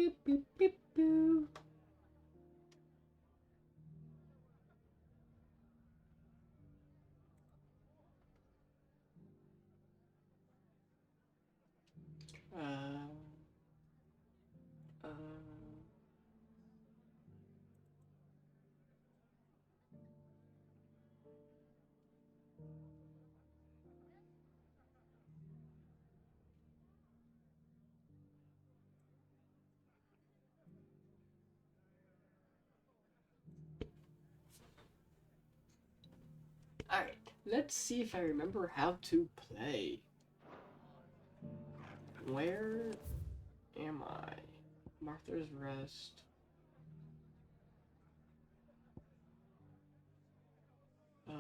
beep, beep, beep, boo. Uh, uh. Alright, let's see if I remember how to play. Where am I? Martha's Rest. Uh.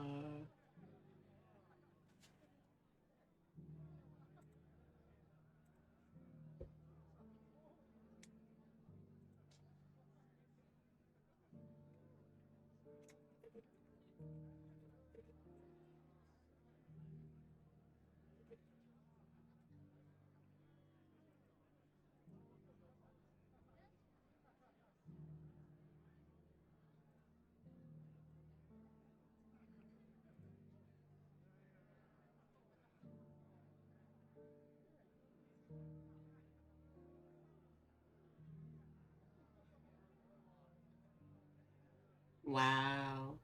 Wow.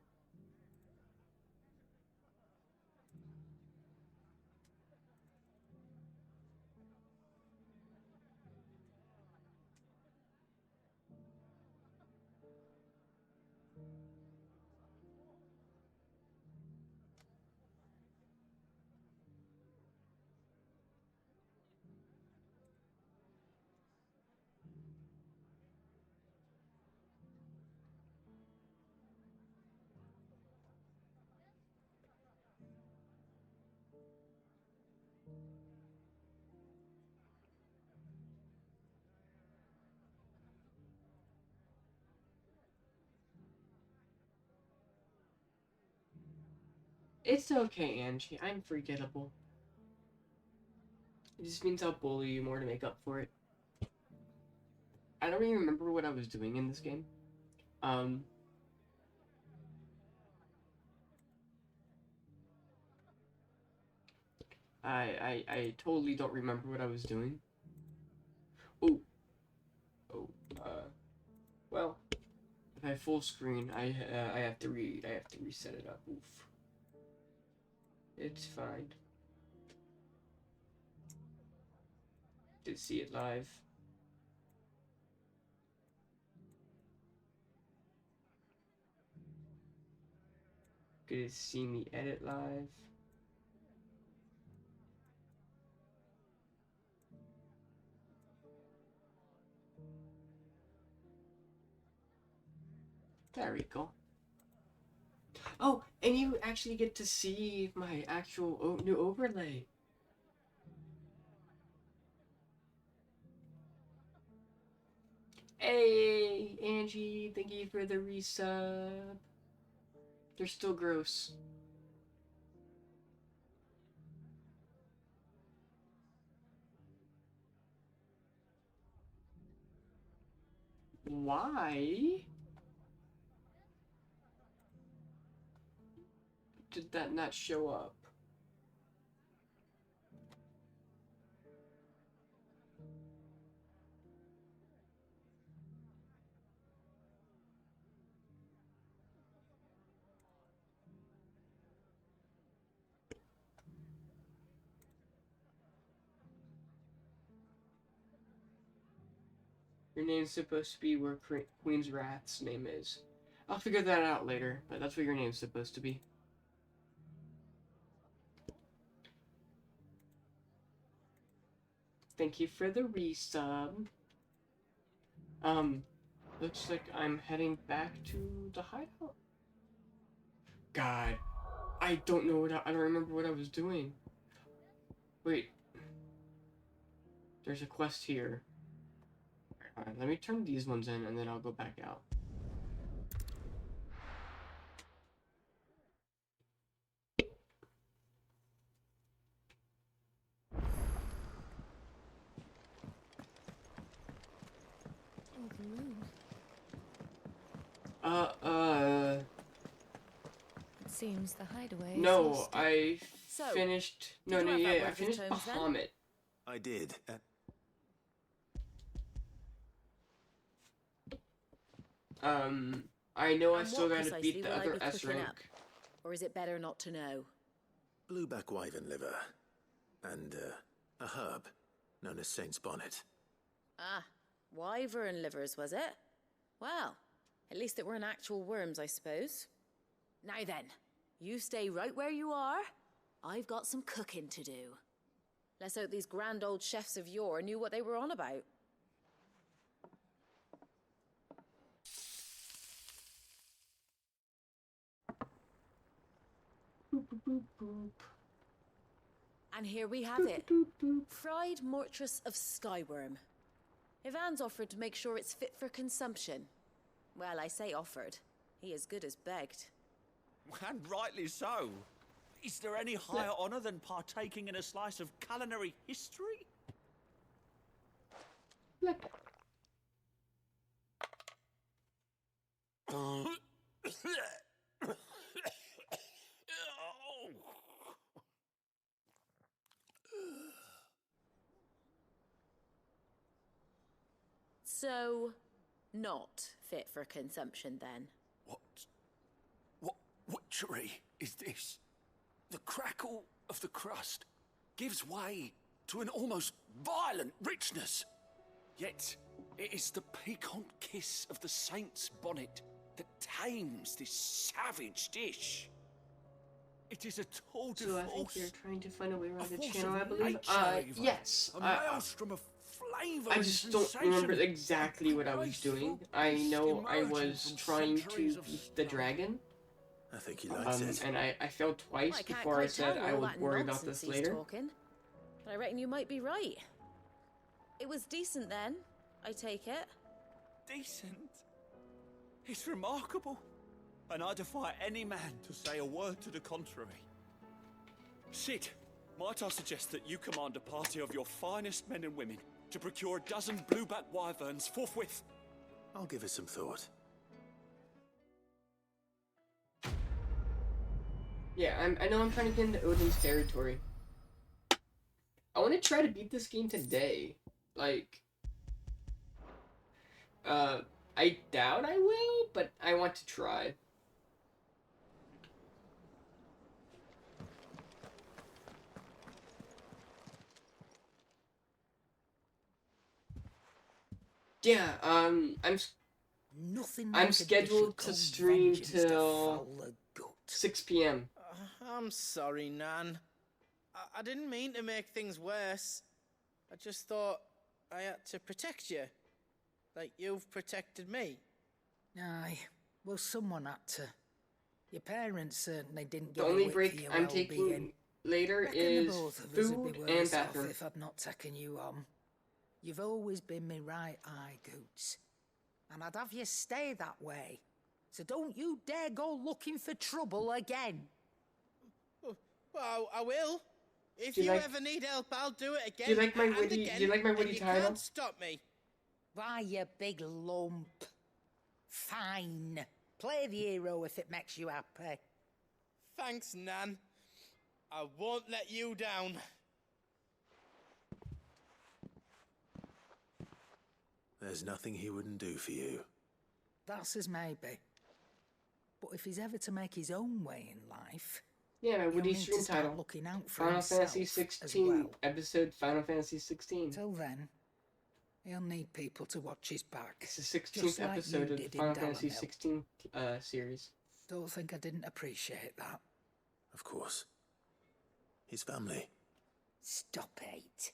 It's okay, Angie. I'm forgettable. It just means I'll bully you more to make up for it. I don't even remember what I was doing in this game. Um, I totally don't remember what I was doing. Oh, oh, well, if I have full screen, I have to reset it up. Oof. It's fine. Did see it live. Good to see me edit live. There we go. Oh, and you actually get to see my actual new overlay. Hey, Angie, thank you for the resub. They're still gross. Why did that not show up? Your name's supposed to be where Queen's Wrath's name is. I'll figure that out later, but that's where your name's supposed to be. Thank you for the resub. Looks like I'm heading back to the hideout. God, I don't know I don't remember what I was doing. Wait. There's a quest here. Alright, let me turn these ones in and then I'll go back out. It seems the hideaway is No, hostile. I So, finished. did No, you no, have that yeah, I word with finished Holmes then? Bahamut. I did. I know I And still what gotta beat precisely the will I other be S cooking rank. up? Or is it better not to know? Blueback wyvern liver. And, a herb known as Saint's Bonnet. Ah, wyvern livers, was it? Well, at least it weren't actual worms, I suppose. Now then, you stay right where you are. I've got some cooking to do. Let's hope these grand old chefs of yore knew what they were on about. Boop, boop, boop, boop. And here we have it. Boop, boop. Fried mortress of skyworm. Ivan's offered to make sure it's fit for consumption. Well, I say offered. He as good as begged. And rightly so. Is there any higher honor than partaking in a slice of culinary history? Look. So, not fit for consumption then? What witchery is this? The crackle of the crust gives way to an almost violent richness. Yet, it is the piquant kiss of the saint's bonnet that tames this savage dish. It is a tour de So I think force. you're trying to find a way around the force channel, of I believe. nature, Ava. Yes. A maelstrom of flavor I and just don't sensation. remember exactly what I was Graceful doing. I know I emerging was from trying to centuries of beat the struggle. dragon. I think he likes it. And I failed Well, twice I can't before I quite said tell I all would that worry about nonsense this he's later. talking. But I reckon you might be right. It was decent then, I take it. Decent. It's remarkable. And I defy any man to say a word to the contrary. Sid, might I suggest that you command a party of your finest men and women to procure a dozen blueback wyverns forthwith? I'll give it some thought. Yeah, I know I'm trying to get into Odin's territory. I want to try to beat this game today. Like, I doubt I will, but I want to try. Yeah, Nothing I'm like a scheduled dish to of cold stream vengeance to till foul the gut. 6 p.m. I'm sorry, Nan. I didn't mean to make things worse. I just thought I had to protect you. Like you've protected me. Aye, well, someone had to. Your parents certainly didn't The get only a whit for break your I'm well-being. taking later Reckon the is both of us would food be and worse off bathroom. if I'd not taken you on. You've always been me right eye, Goots. And I'd have you stay that way. So don't you dare go looking for trouble again. Well, I will. If Do you you like- ever need help, I'll do it again. Do you like my and witty? again, Do you like my and witty you title? can't stop me. Why, you big lump. Fine. Play the hero if it makes you happy. Thanks, Nan. I won't let you down. There's nothing he wouldn't do for you. That's as maybe. But if he's ever to make his own way in life, Yeah, my he'll witty need to stream start title. looking out for Final himself Fantasy as 16 well. episode. Final Fantasy 16. Till then, he'll need people to watch his back. It's the 16th Just like episode you of the did in Final Fantasy Dalamil. 16 series. Don't think I didn't appreciate that. Of course. His family. Stop it.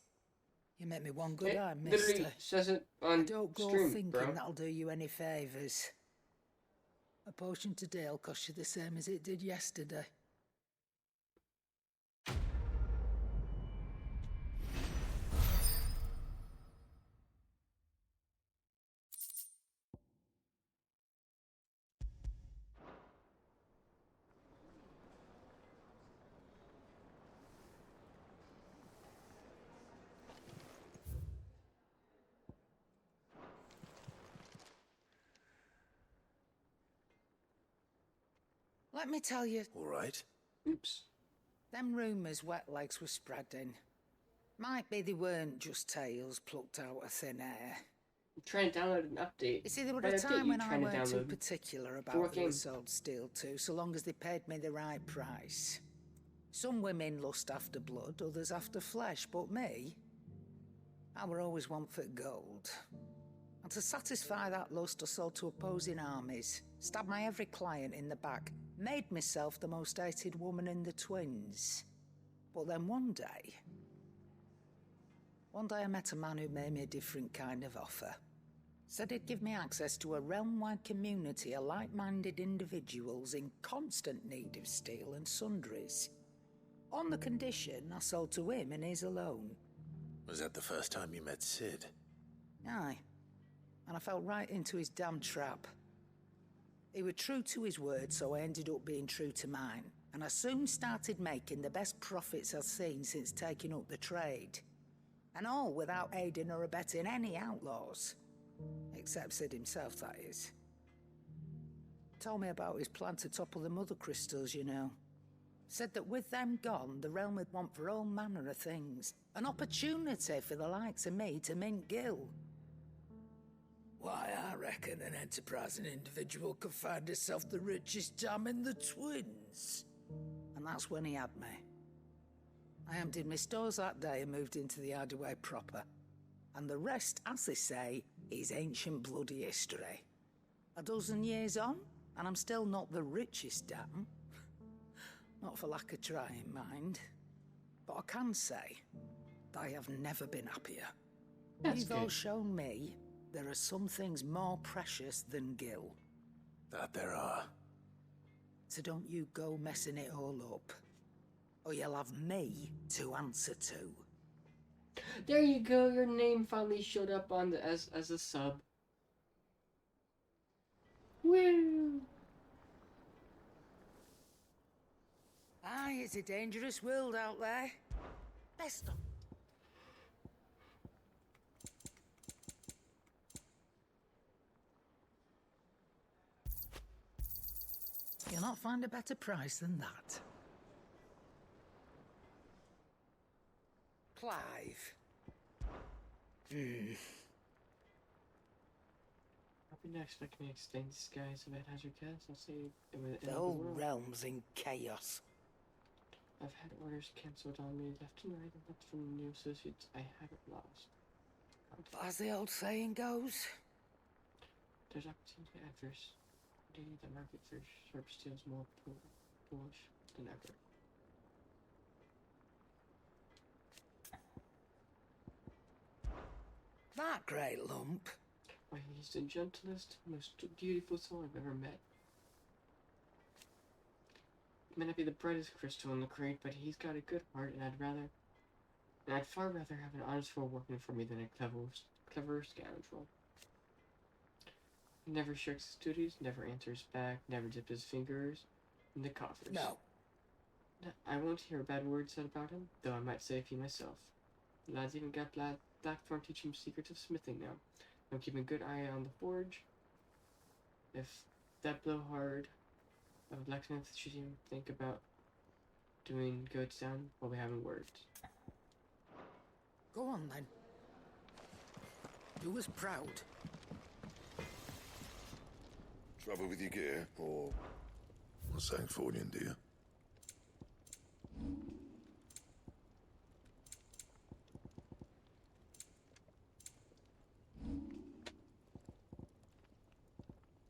You make me one good It eye, literally mister. says it on Don't go stream, thinking bro. that'll do you any favours. A potion today will cost you the same as it did yesterday. Let me tell you, All right. Oops. them rumours wet legs were spreading. Might be they weren't just tales plucked out of thin air. I'm trying to download an update. You see, there was What a update time you when I trying to weren't too download? particular For about what who I game? sold steel to, so long as they paid me the right price. Some women lust after blood, others after flesh, but me, I were always one for gold. And to satisfy that lust, I sold to opposing armies, stabbed my every client in the back, made myself the most hated woman in the twins. But then one day I met a man who made me a different kind of offer. Said he'd give me access to a realm-wide community of like-minded individuals in constant need of steel and sundries. On the condition I sold to him and his alone. Was that the first time you met Sid? Aye. And I fell right into his damn trap. He were true to his word, so I ended up being true to mine. And I soon started making the best profits I've seen since taking up the trade. And all without aiding or abetting any outlaws. Except Sid himself, that is. Told me about his plan to topple the mother crystals, you know. Said that with them gone, the realm would want for all manner of things. An opportunity for the likes of me to mint gil. Why, I reckon an enterprising individual could find himself the richest dam in the twins. And that's when he had me. I emptied my stores that day and moved into the Hideaway proper. And the rest, as they say, is ancient bloody history. A dozen years on, and I'm still not the richest dam. Not for lack of trying, mind. But I can say that I have never been happier. That's You've all good. shown me there are some things more precious than gil. That there are. So don't you go messing it all up. Or you'll have me to answer to. There you go. Your name finally showed up on the as a sub. Woo! Aye, it's a dangerous world out there. Best of. You'll not find a better price than that. Clive. I've been expecting to extend the skies of Hazard Cast. I'll say it was The whole realm's in chaos. I've had orders cancelled on me left and right, and that's from new associates I haven't lost. But as the old saying goes, There's opportunity adverse. Today, the market for sharp steel is more bullish than ever. that great lump. Why, he's the gentlest, most beautiful soul I've ever met. He may not be the brightest crystal in the crate, but he's got a good heart, and I'd far rather have an honest fool working for me than a clever scoundrel. He never shirks his duties, never answers back, never dips his fingers in the coffers. No. I won't hear a bad word said about him, though I might say a few myself. The lad's even got Blackthorn teaching him secrets of smithing now. I'm keeping a good eye on the forge. If that blowhard of a blacksmith should even think about doing goes down, we'll be having words. Go on then. Do us proud. Trouble with your gear, or what's saying Fordian, do you?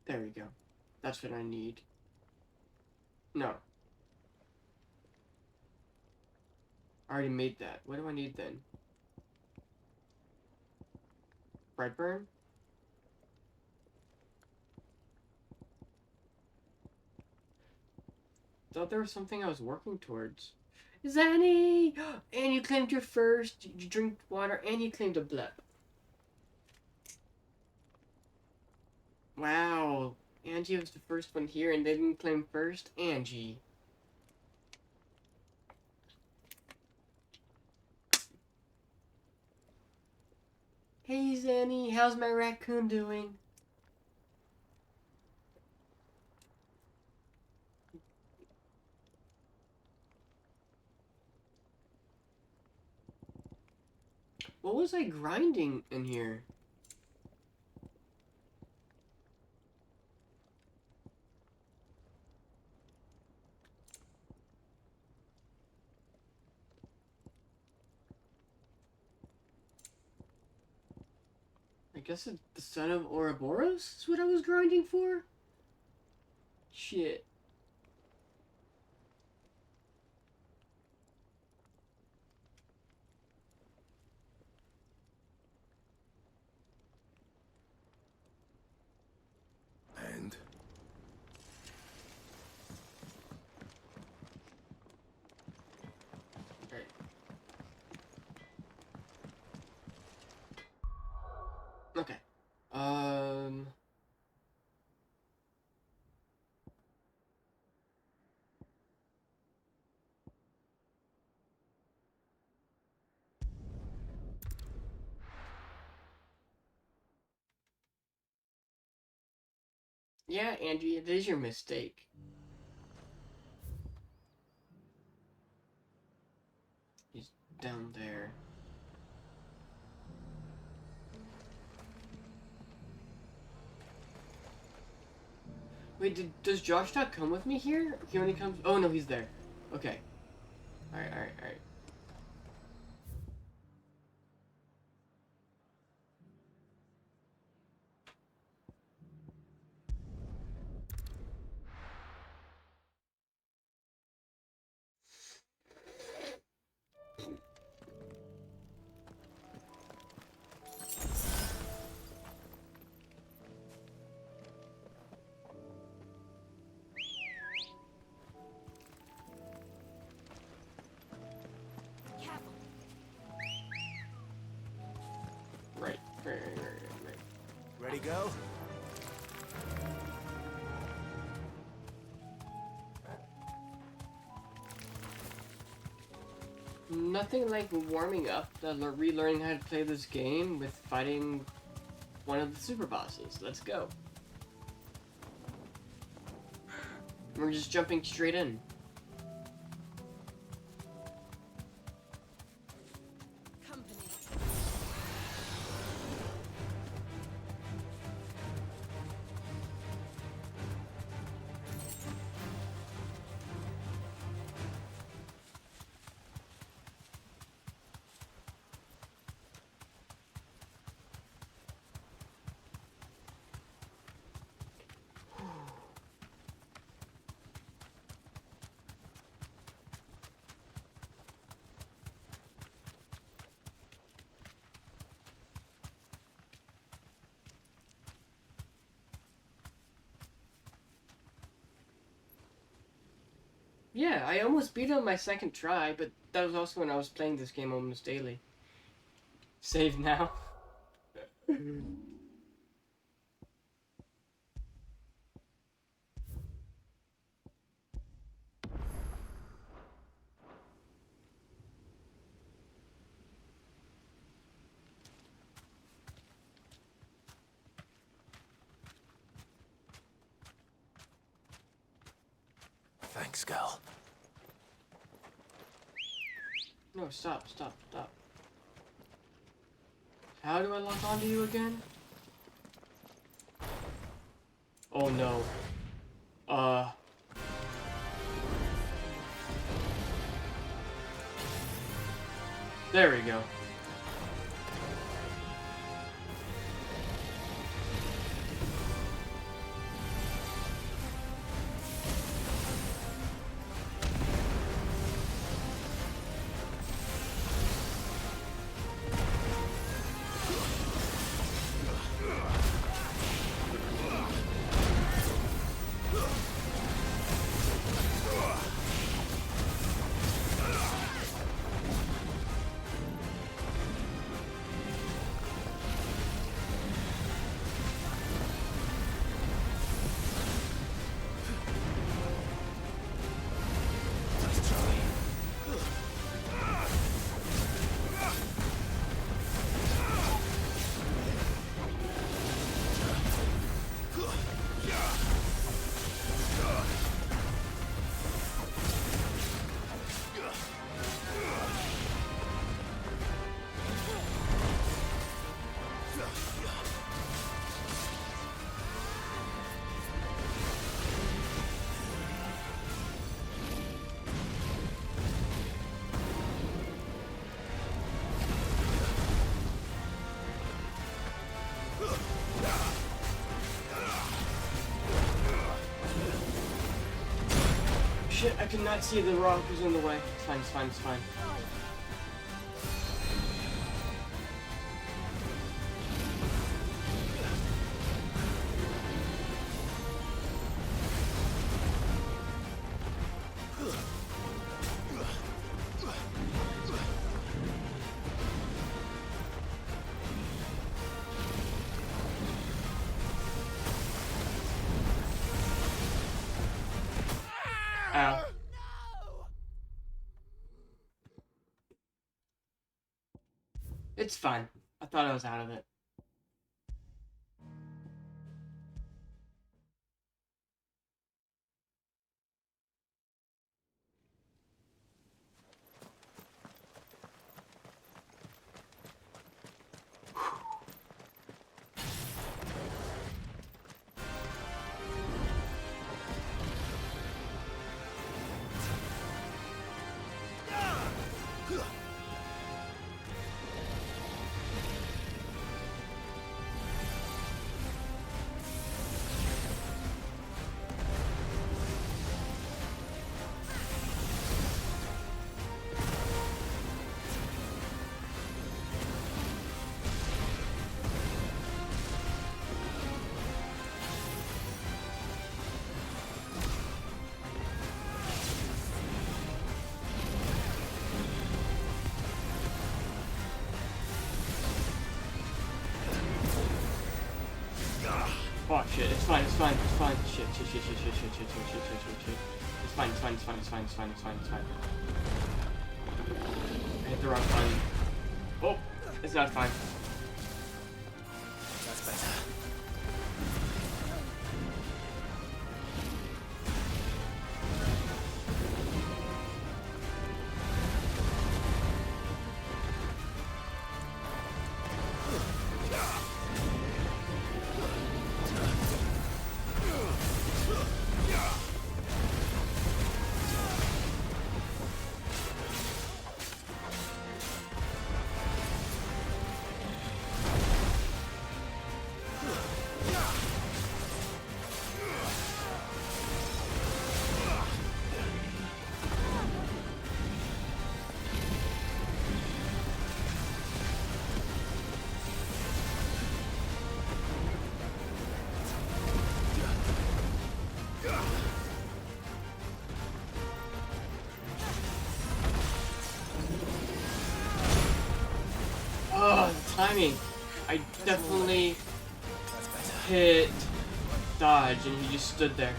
There we go. That's what I need. No. I already made that. What do I need then? Brightburn? Thought there was something I was working towards. Zanny! And you claimed your first, you drink water, and you claimed a blep. Wow. Angie was the first one here, and they didn't claim first. Angie. Hey, Zanny, how's my raccoon doing? What was I grinding in here? I guess it's the son of Ouroboros is what I was grinding for? Shit. And? Right. Okay. Yeah, Angie, it is your mistake. He's down there. Wait, does Josh not come with me here? He only comes... Oh, no, he's there. Okay. Alright, alright, alright. Right, right, right, right, right. Ready, go? Nothing like warming up, relearning how to play this game with fighting one of the super bosses. Let's go. We're just jumping straight in. Company. Yeah, I almost beat it on my second try, but that was also when I was playing this game almost daily. Save now. Thanks, girl. No, stop, stop, stop. How do I lock onto you again? Oh no. There we go. shit, I could not see the rock was in the way. It's fine, it's fine, it's fine. Ow. It's fine. I thought I was out of it. Fuck, shit, it's fine, it's fine, it's fine. Shit. It's fine, it's fine, it's fine, it's fine, it's fine, it's fine, it's fine. I hit the wrong button. Oh, it's not fine. That's better. Oh, the timing. I definitely hit dodge and he just stood there.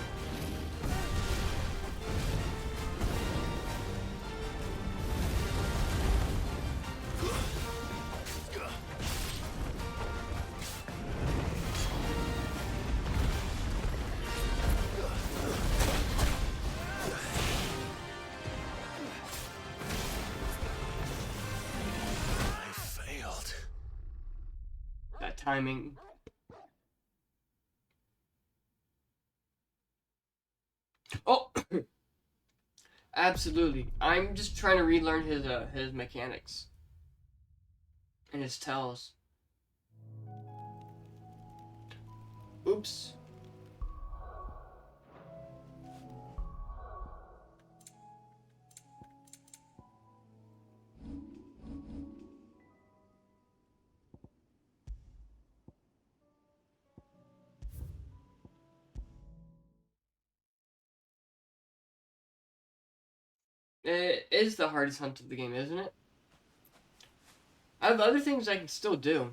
Timing. Oh, absolutely. I'm just trying to relearn his mechanics and his tells. Oops. It is the hardest hunt of the game, isn't it? I have other things I can still do.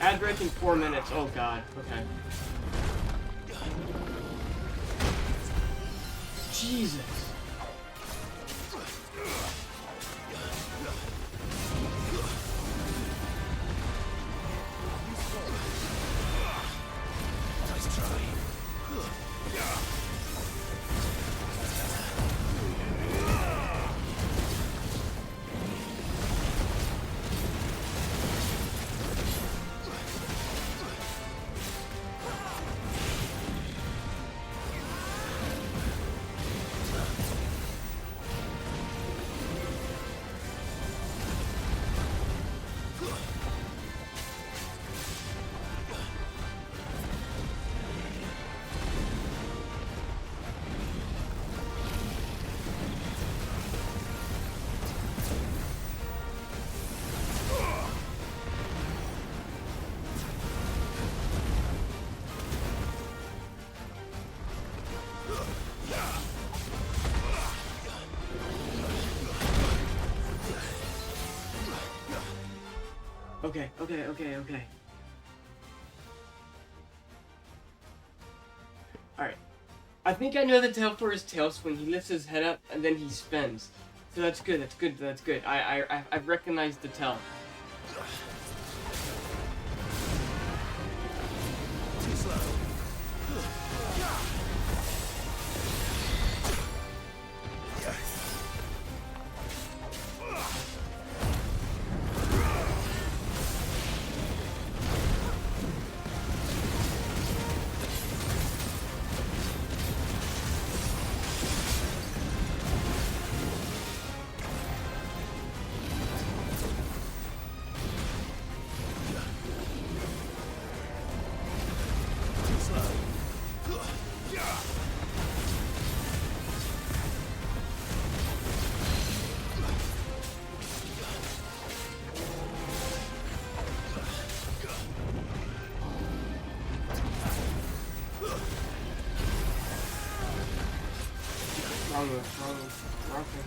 Ad break in 4 minutes. Oh god. Okay. Jesus. Okay. Alright. I think I know the tell for his tail swing. He lifts his head up and then he spins. So that's good. I've recognized the tell. Too slow. Wrong thing.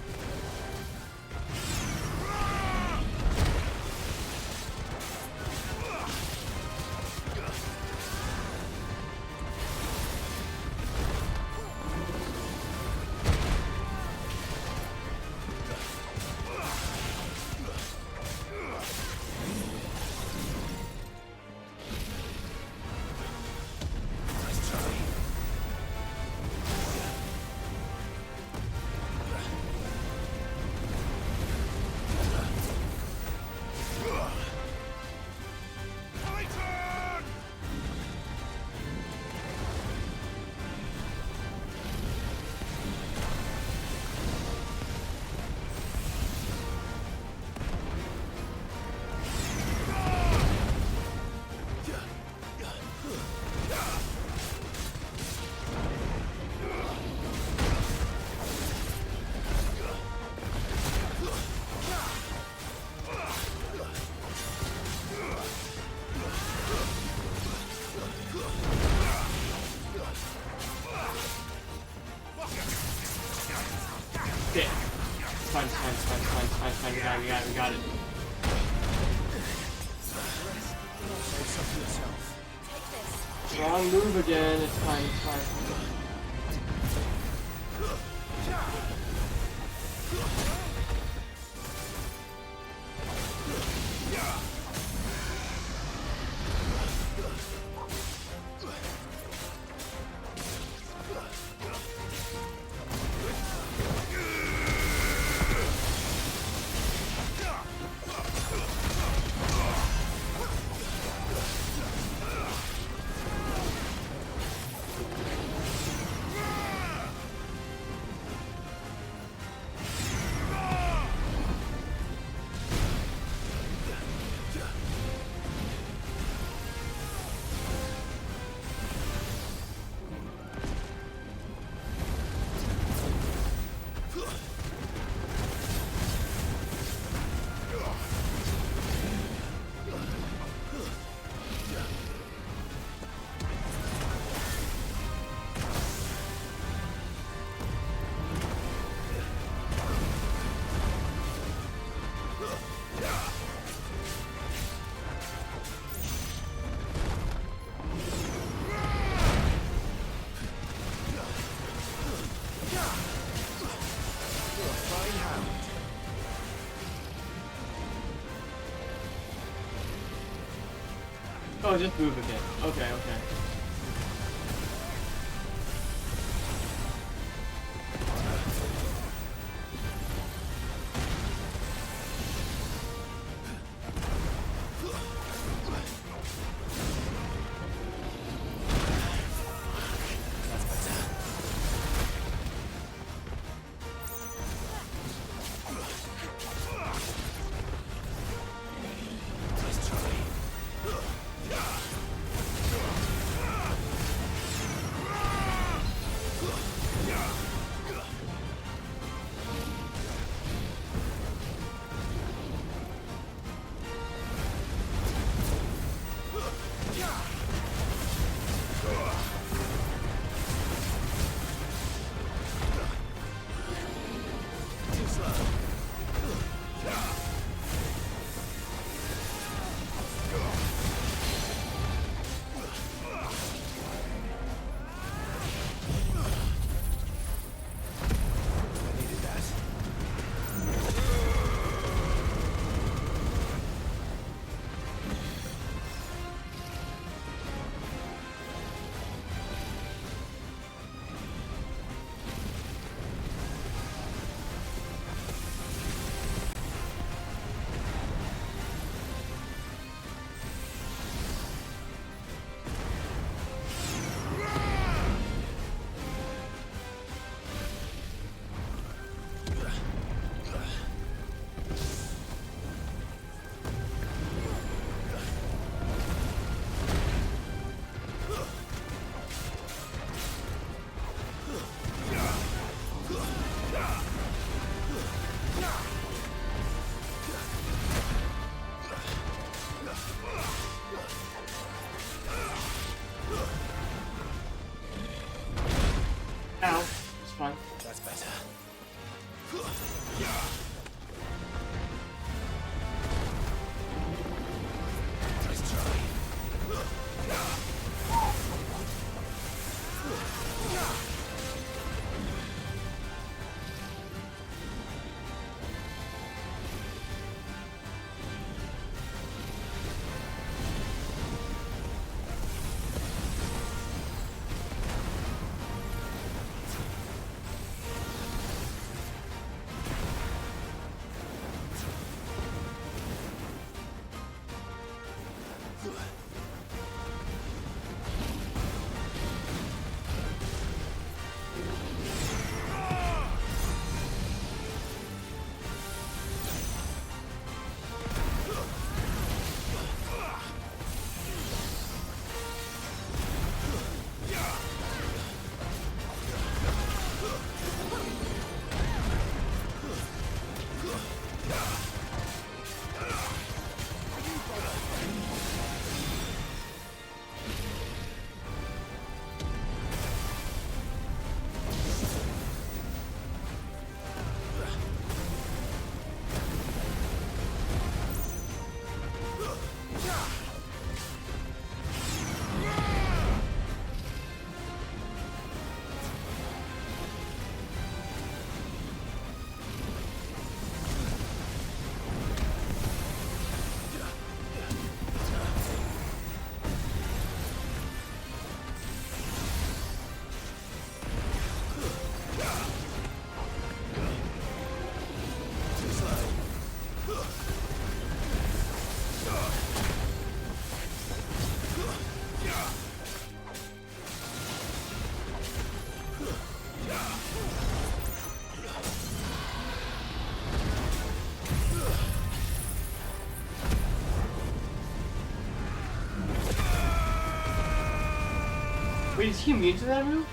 Shit. Fine. We got it. Wrong move again. It's fine. Oh, just move again. Okay, okay. Ow. It's fine. That's better. Nice try. Wait, is he immune to that move?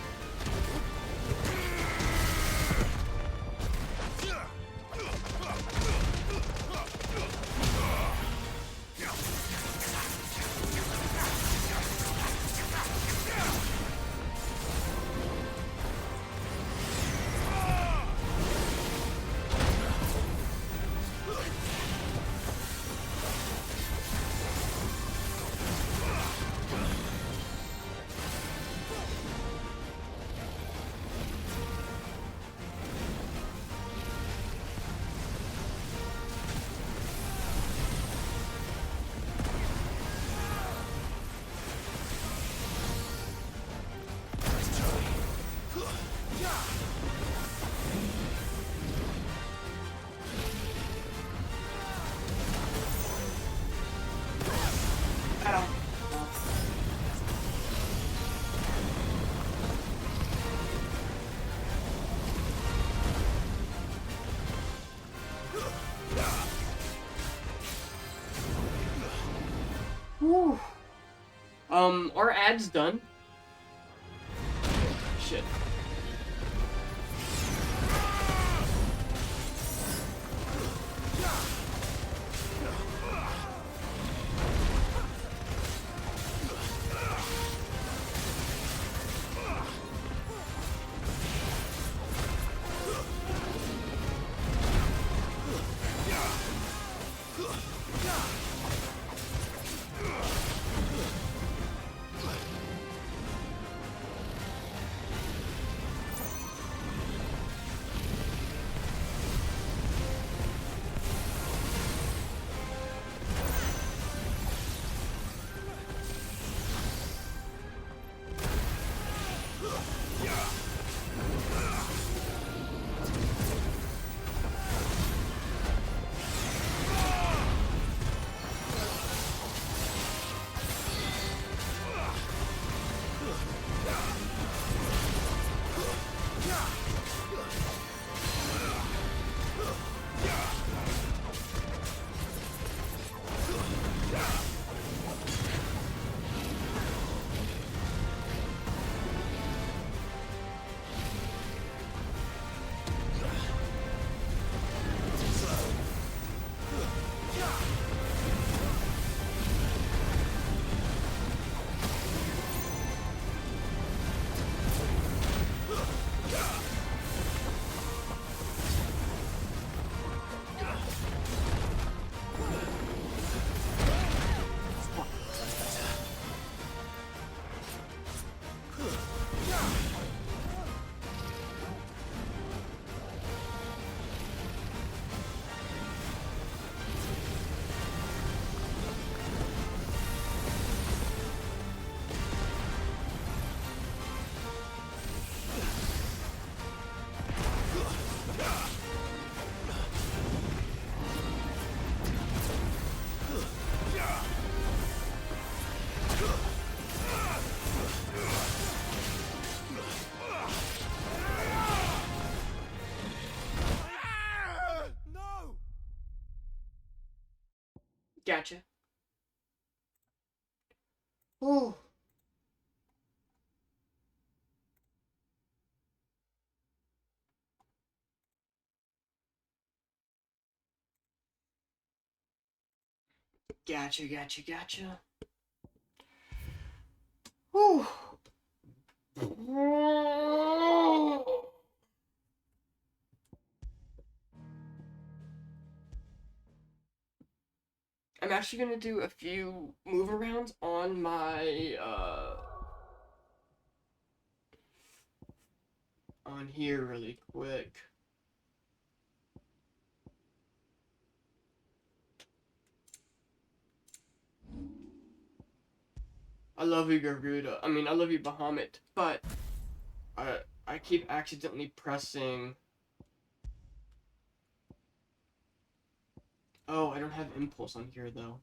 Our ad's done. Shit. Gotcha. Oh. Gotcha. Whew. I'm actually gonna do a few move arounds on my on here really quick. I love you, Garuda. I mean, I love you, Bahamut, but I keep accidentally pressing. Oh, I don't have impulse on here though.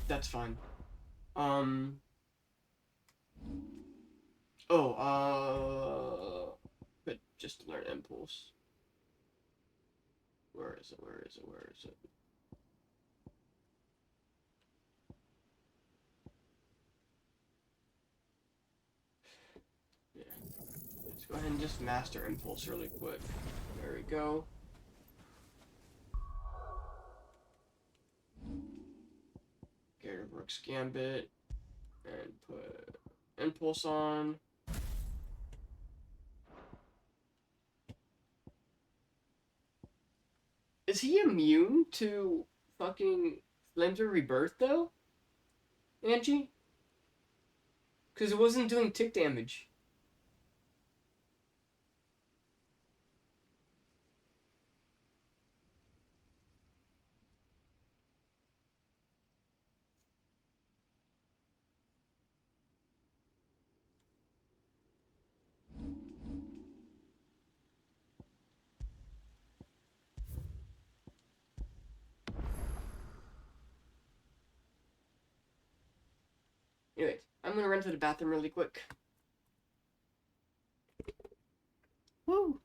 That's fine. But just learn impulse. Where is it? Yeah. Let's go ahead and just master impulse really quick. There we go. Garrett Brooks Gambit. And put impulse on. Is he immune to fucking Flames of Rebirth though? Angie? Because it wasn't doing tick damage. Anyways, I'm gonna run to the bathroom really quick. Woo!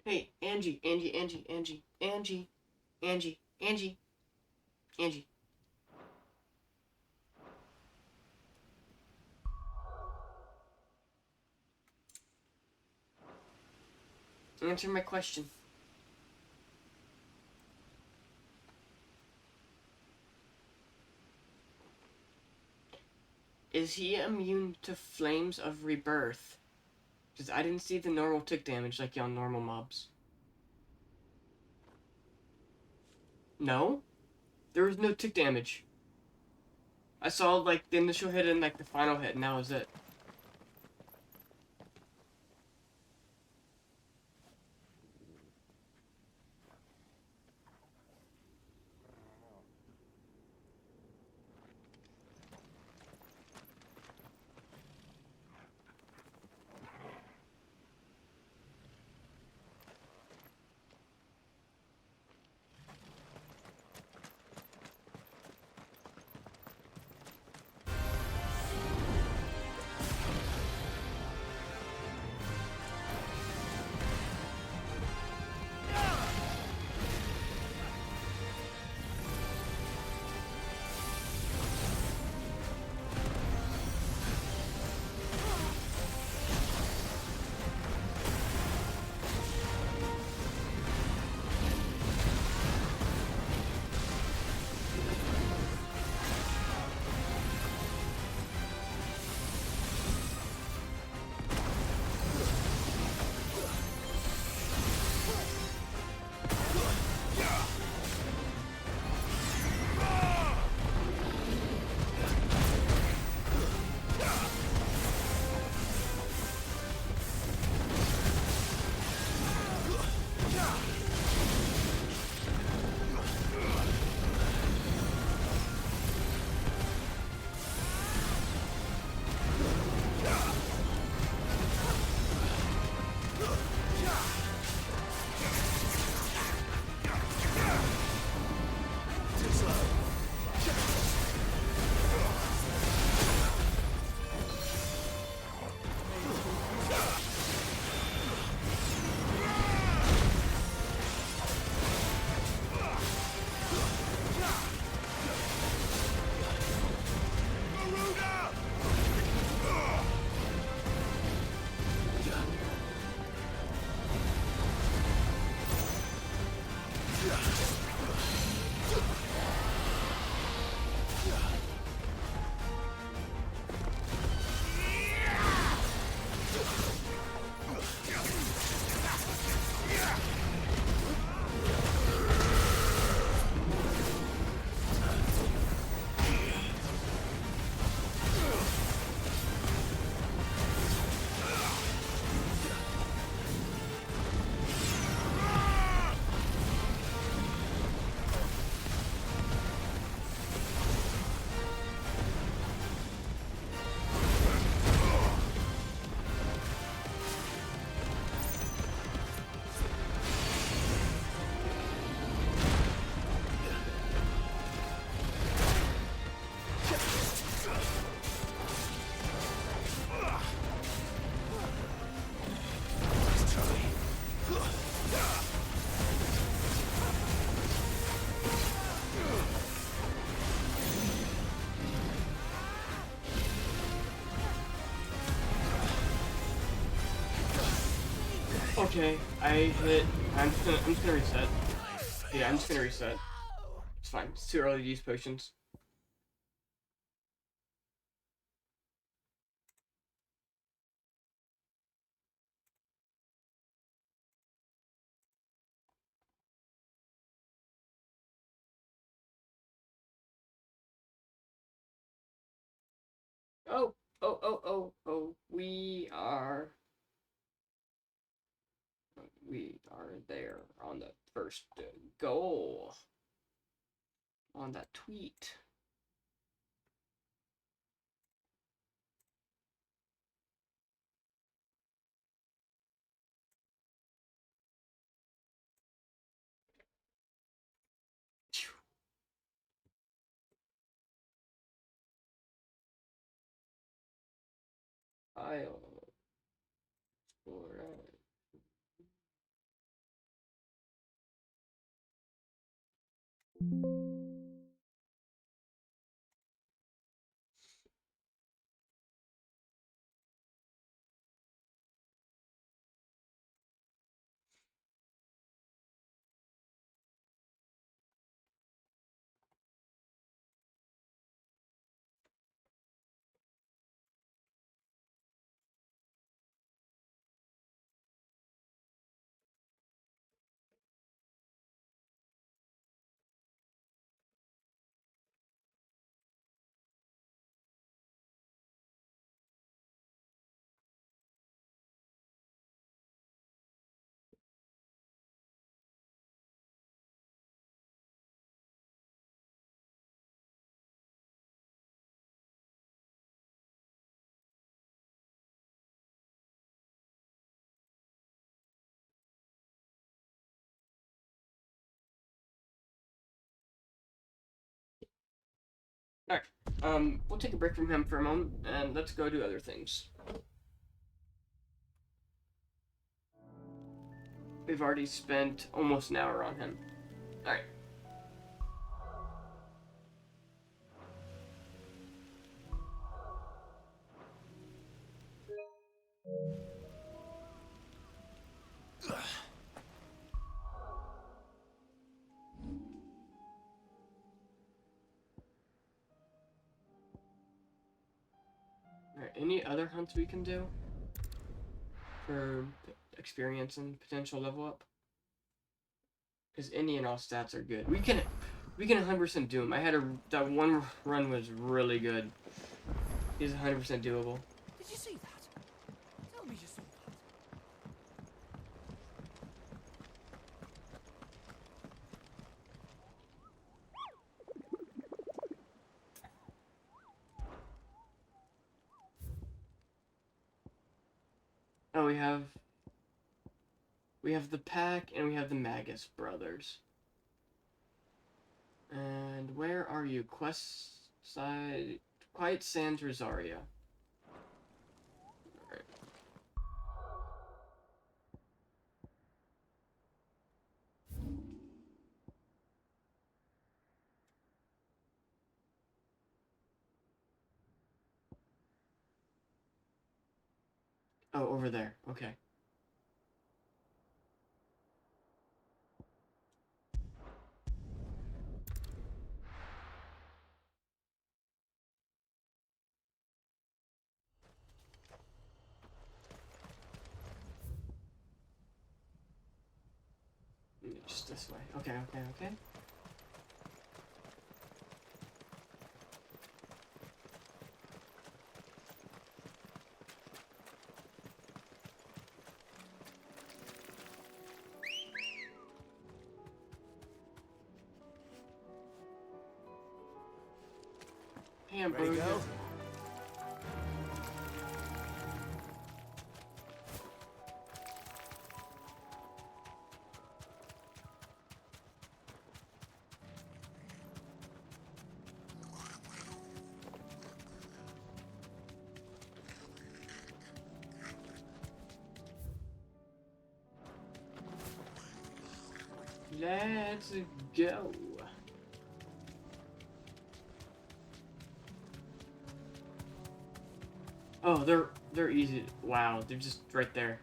Hey, Angie, Angie, Angie, Angie, Angie, Angie, Angie, Angie. Answer my question. Is he immune to flames of rebirth? Because I didn't see the normal tick damage like on normal mobs. No? There was no tick damage. I saw like the initial hit and like the final hit, and that was it. Okay, I hit. I'm just gonna reset. Yeah, I'm just gonna reset. It's fine. It's too early to use potions. Oh, oh. We are there on the first goal. On that tweet. I'll explore. Alright, we'll take a break from him for a moment, and let's go do other things. We've already spent almost an hour on him. Alright. Alright, any other hunts we can do? For experience and potential level up? Because any and all stats are good. We can 100% do them. That one run was really good. He's 100% doable. Did you see that? Tell me you saw that. Oh, we have the pack and we have the Magus brothers. And where are you? Quest side, Quiet Sands, Rosaria. Alright. Oh, over there. Okay. Just this way. Okay. Ready to go? Let's go. Oh, they're easy. Wow, they're just right there.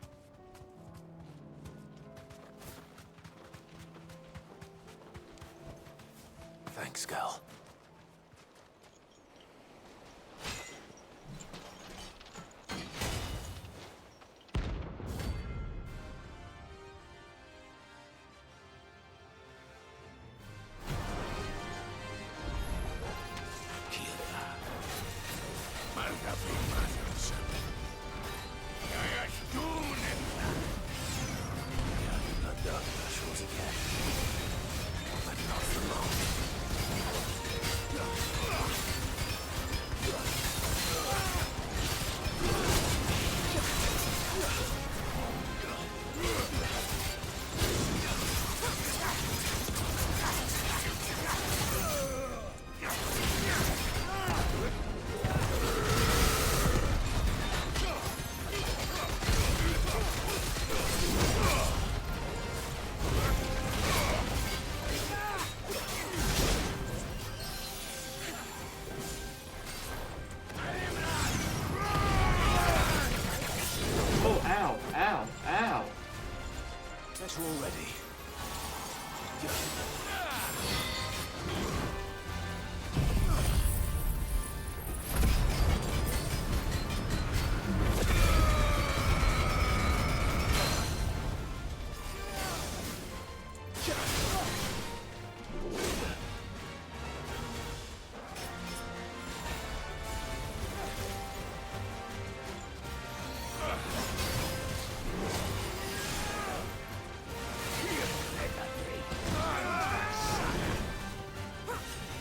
Oh, ow, ow, ow. Better already.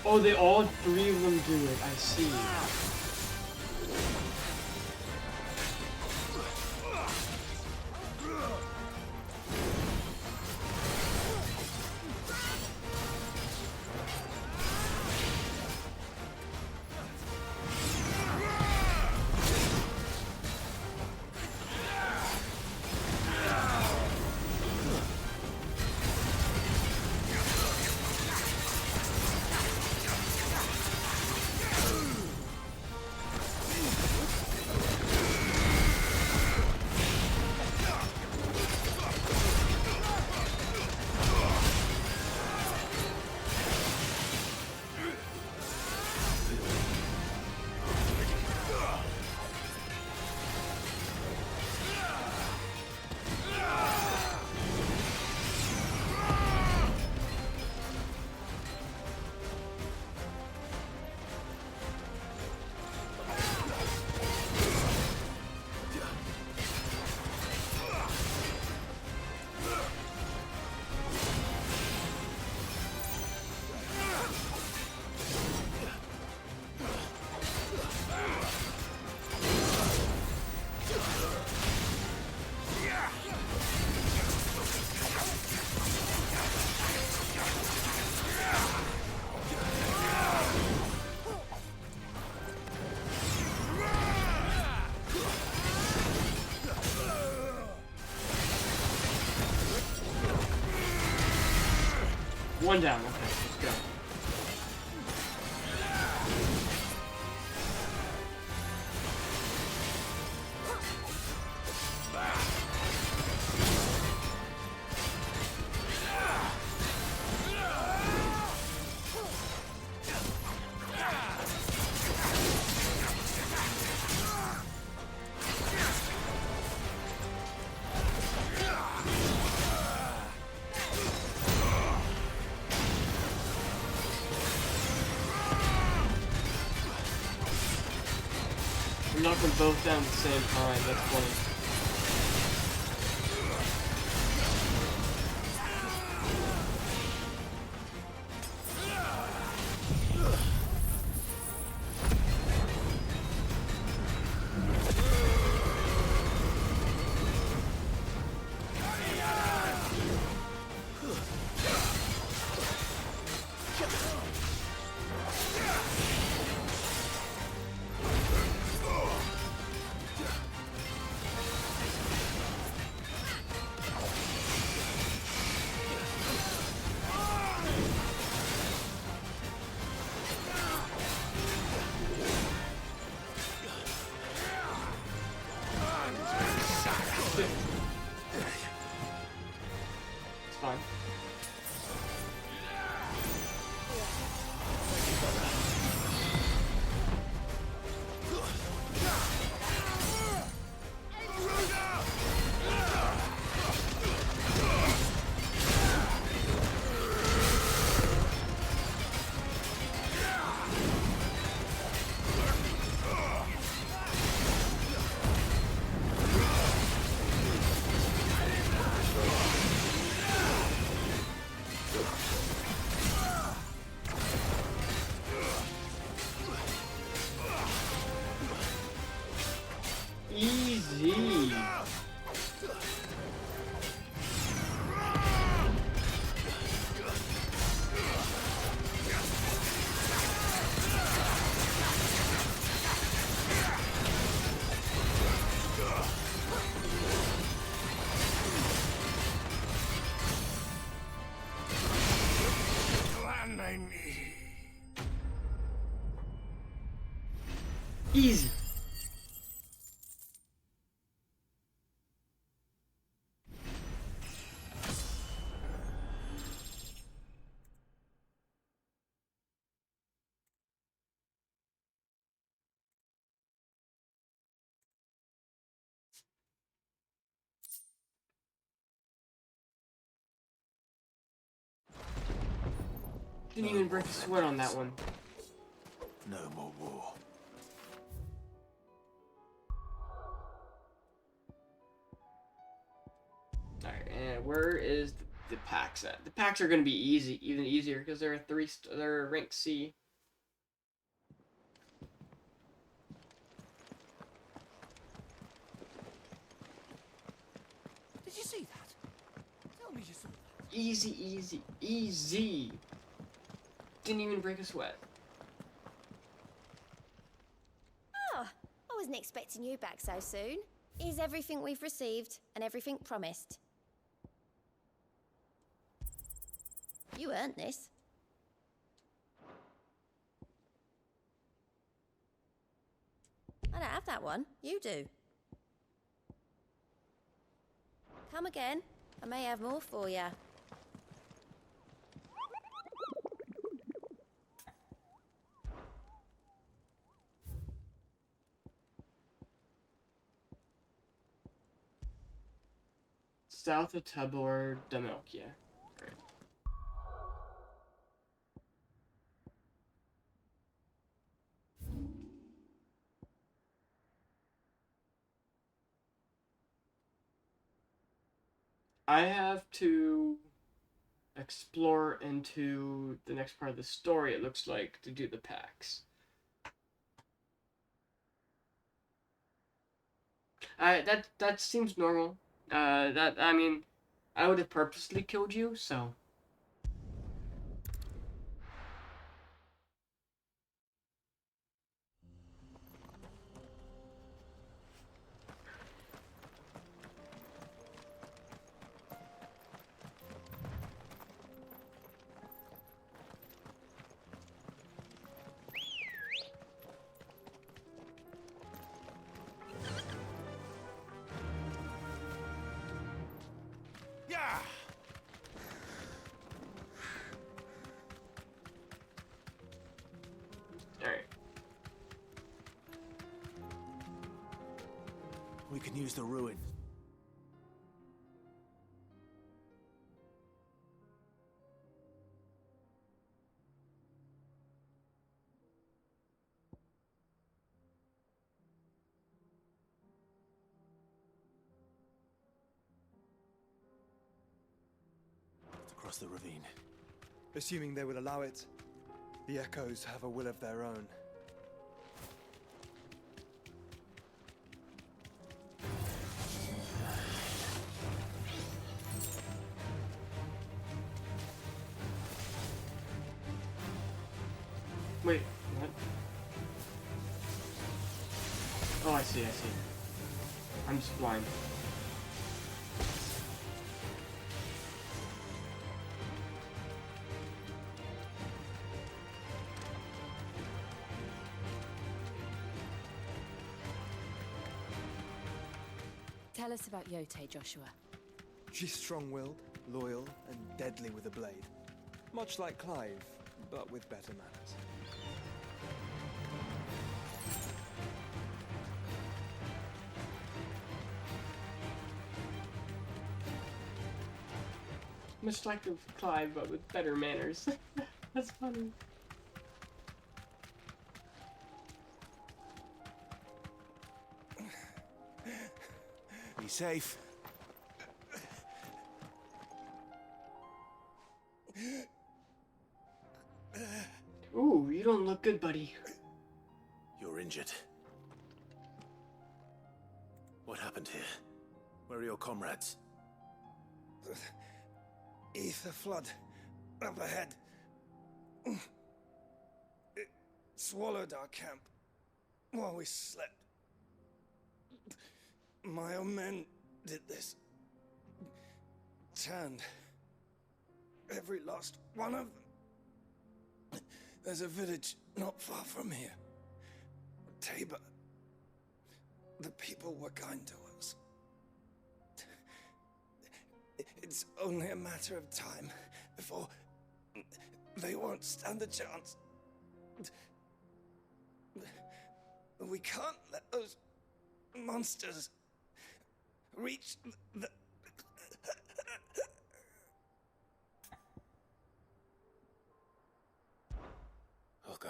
Oh, they all three of them do it. I see. One down. Okay, let's go. We knocked them both down at the same time. That's funny. It's fine. Easy. Easy. Didn't even break a sweat on that one. No more war. Alright, and where is the packs at? The packs are gonna be easy, even easier, because they're they're rank C. Did you see that? Tell me you saw that. Easy, easy, easy. Didn't even break a sweat. Oh, I wasn't expecting you back so soon. Is everything we've received and everything promised? You earned this. I don't have that one. You do. Come again. I may have more for you. South of Tabor, Damelkia. Right. I have to explore into the next part of the story, it looks like, to do the packs. That seems normal. I mean, I would have purposely killed you, so. Yeah! Alright. We can use the ruin. Across the ravine. Assuming they will allow it, the echoes have a will of their own. Wait, what? Oh, I see. I'm just blind. Tell us about Yote, Joshua. She's strong-willed, loyal, and deadly with a blade. Much like Clive, but with better manners. Much like Clive, but with better manners. That's funny. Be safe. Ooh, you don't look good, buddy. You're injured. What happened here? Where are your comrades? The ether flood up ahead. It swallowed our camp while we slept. My own men did this. Turned every last one of them. There's a village not far from here. Tabor. The people were kind to us. It's only a matter of time before they won't stand a chance. We can't let those monsters reach the... I'll go.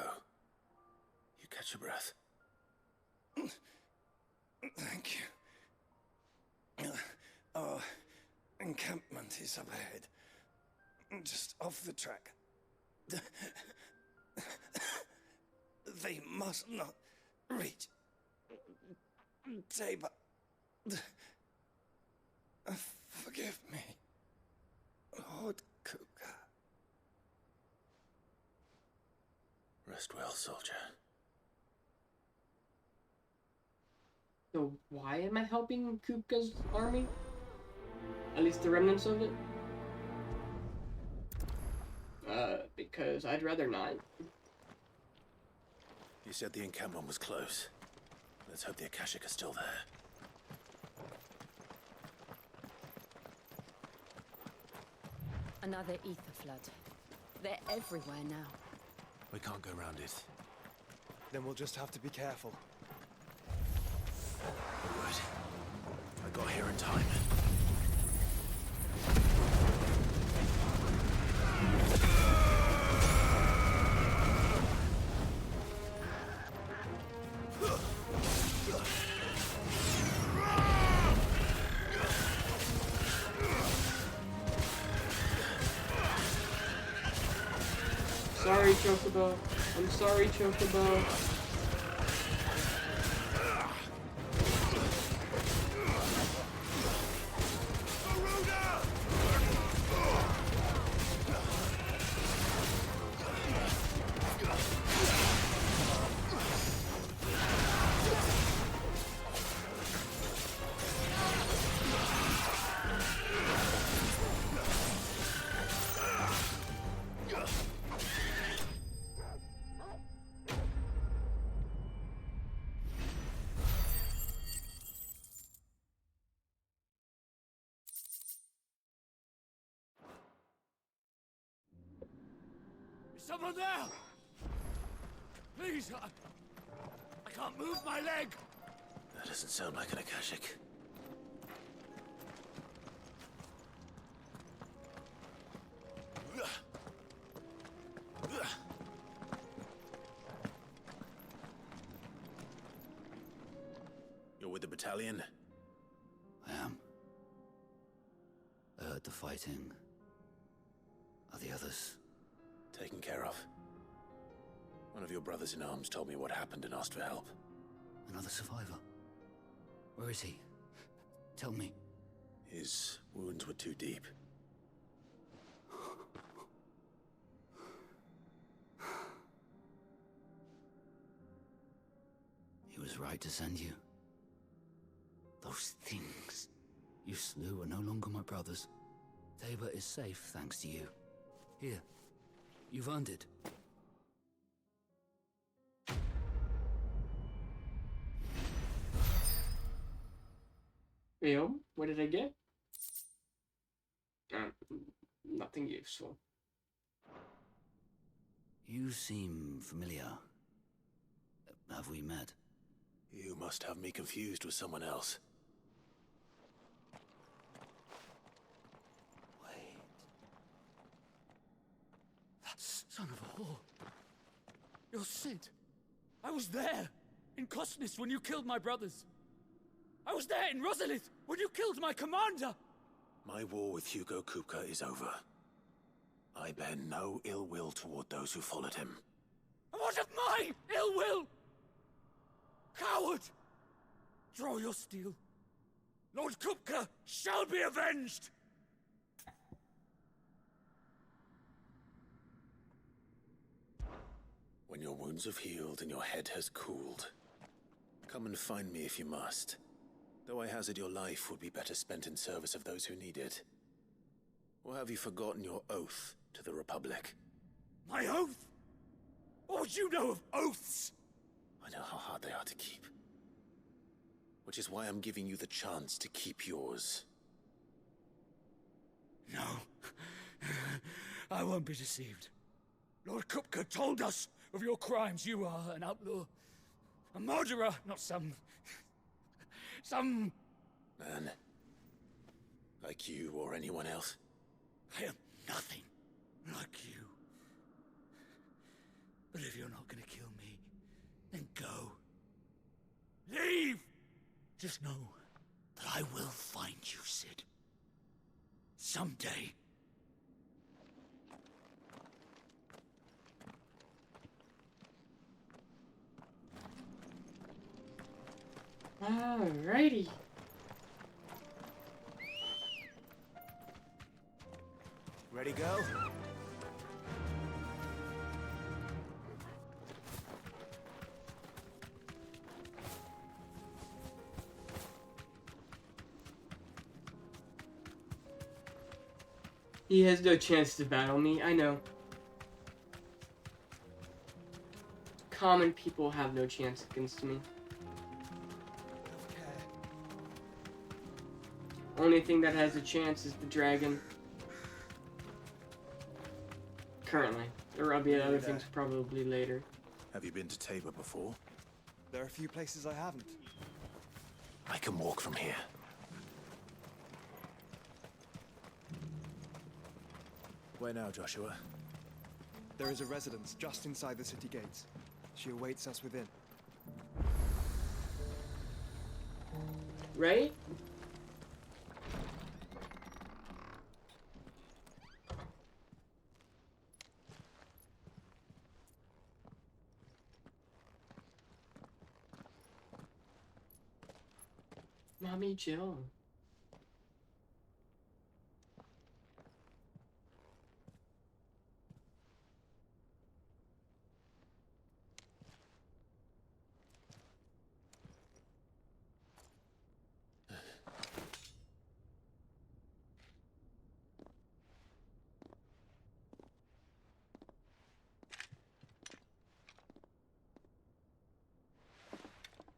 You catch your breath. Thank you. Our encampment is up ahead. Just off the track. They must not reach Tabor. Forgive me, Lord Kuka. Rest well, soldier. So why am I helping Kupka's army? At least the remnants of it? Because I'd rather not. You said the encampment was close. Let's hope the Akashic are still there. Another ether flood. They're everywhere now. We can't go round it. Then we'll just have to be careful. Good. I got here in time. Sorry, Chocobo. I'm sorry, Chocobo. Is someone there? Please, I can't move my leg. That doesn't sound like an Akashic. You're with the battalion? I am. I heard the fighting. Are the others? Taken care of. One of your brothers in arms told me what happened and asked for help. Another survivor? Where is he? Tell me. His wounds were too deep. He was right to send you. Those things you slew are no longer my brothers. Tabor is safe thanks to you. Here, you've earned it. Yo, what did I get? Nothing useful. You seem familiar. Have we met? You must have me confused with someone else. Wait. That son of a whore. You're Sid. I was there in Cosnes when you killed my brothers. I was there in Rosalith when you killed my commander. My war with Hugo Kupka is over. I bear no ill will toward those who followed him. And what of my ill will? Coward! Draw your steel. Lord Kupka shall be avenged! When your wounds have healed and your head has cooled, come and find me if you must. Though I hazard your life would be better spent in service of those who need it. Or have you forgotten your oath to the Republic? My oath? What would you know of oaths? I know how hard they are to keep. Which is why I'm giving you the chance to keep yours. No. I won't be deceived. Lord Kupka told us of your crimes. You are an outlaw. A murderer, not some... Man. Like you or anyone else. I am nothing like you. But if you're not gonna kill me, then go. Leave! Just know that I will find you, Sid. Someday. Alrighty. Ready, go? He has no chance to battle me, I know. Common people have no chance against me. Only thing that has a chance is the dragon. Currently. There will be other things probably later. Have you been to Tabor before? There are a few places I haven't. I can walk from here. Where now, Joshua? There is a residence just inside the city gates. She awaits us within. Right? Mommy Jill.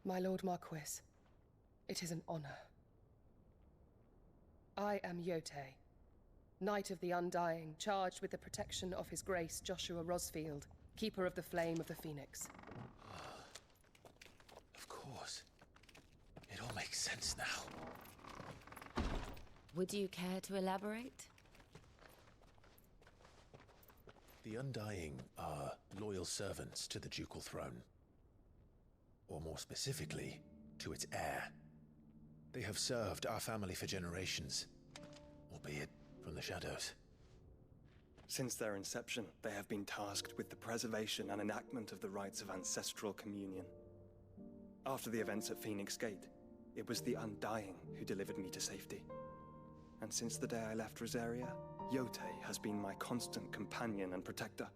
My Lord Marquis, it is an honor. I am Yotei, Knight of the Undying, charged with the protection of His Grace Joshua Rosfield, Keeper of the Flame of the Phoenix. Of course. It all makes sense now. Would you care to elaborate? The Undying are loyal servants to the ducal throne. Or more specifically, to its heir. They have served our family for generations, albeit from the shadows. Since their inception, they have been tasked with the preservation and enactment of the rites of ancestral communion. After the events at Phoenix Gate, it was the Undying who delivered me to safety. And since the day I left Rosaria, Yotei has been my constant companion and protector.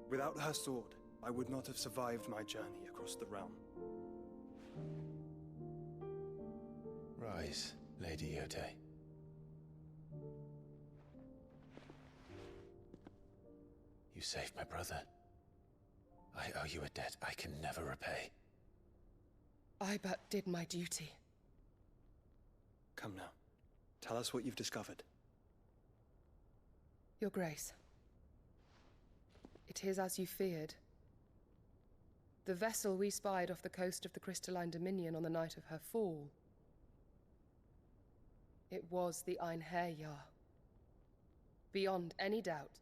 Without her sword, I would not have survived my journey across the realm. Rise, Lady Yotei. You saved my brother. I owe you a debt I can never repay. I but did my duty. Come now. Tell us what you've discovered. Your Grace. It is as you feared. The vessel we spied off the coast of the Crystalline Dominion on the night of her fall. It was the Einherjar. Beyond any doubt.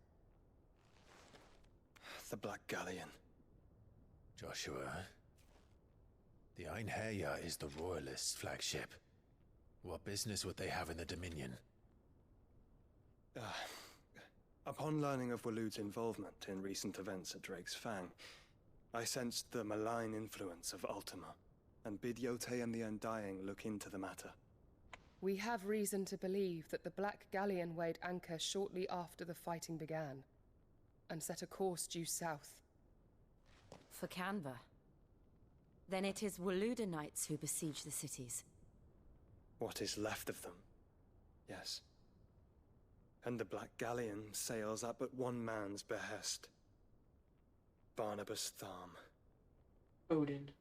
The Black Galleon. Joshua, the Einherjar is the Royalists' flagship. What business would they have in the Dominion? Upon learning of Waloed's involvement in recent events at Drake's Fang, I sensed the malign influence of Ultima, and bid Yotei and the Undying look into the matter. We have reason to believe that the Black Galleon weighed anchor shortly after the fighting began, and set a course due south. For Canva. Then it is Waluda knights who besiege the cities. What is left of them? Yes. And the Black Galleon sails at but one man's behest. Barnabas Tharm. Odin.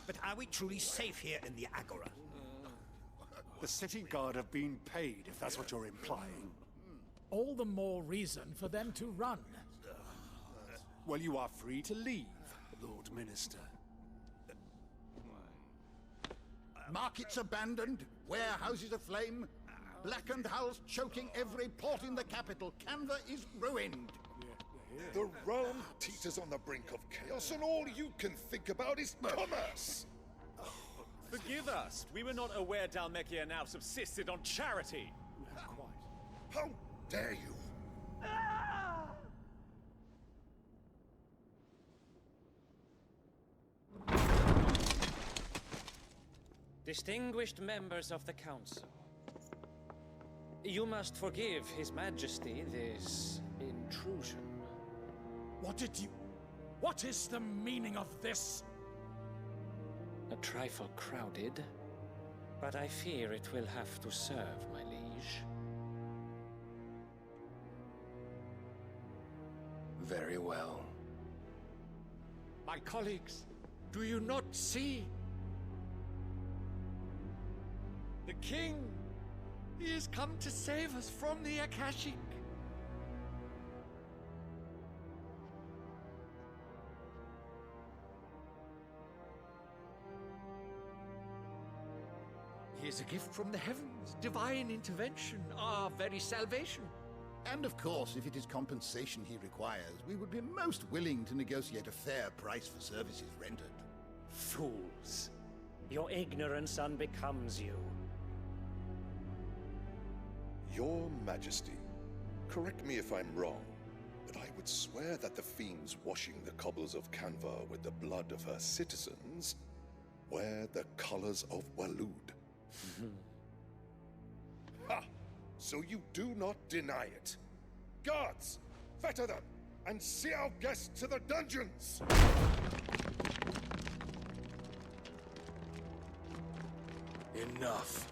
But are we truly safe here in the Agora? The city guard have been paid, if that's what you're implying. All the more reason for them to run. Well, you are free to leave, Lord Minister. Markets abandoned, warehouses aflame, blackened hulls choking every port in the capital. Canva is ruined. The realm teeters on the brink of chaos, and all you can think about is commerce! Forgive us. We were not aware Dhalmekia now subsisted on charity. How dare you? Distinguished members of the Council, you must forgive His Majesty this intrusion. What is the meaning of this? A trifle crowded, but I fear it will have to serve, my liege. Very well. My colleagues, do you not see? The king! He has come to save us from the Akashic! He is a gift from the heavens, divine intervention, our very salvation. And of course, if it is compensation he requires, we would be most willing to negotiate a fair price for services rendered. Fools. Your ignorance unbecomes you. Your Majesty, correct me if I'm wrong, but I would swear that the fiends washing the cobbles of Canva with the blood of her citizens wear the colors of Walud. Ha! So you do not deny it. Guards, fetter them, and see our guests to the dungeons! Enough.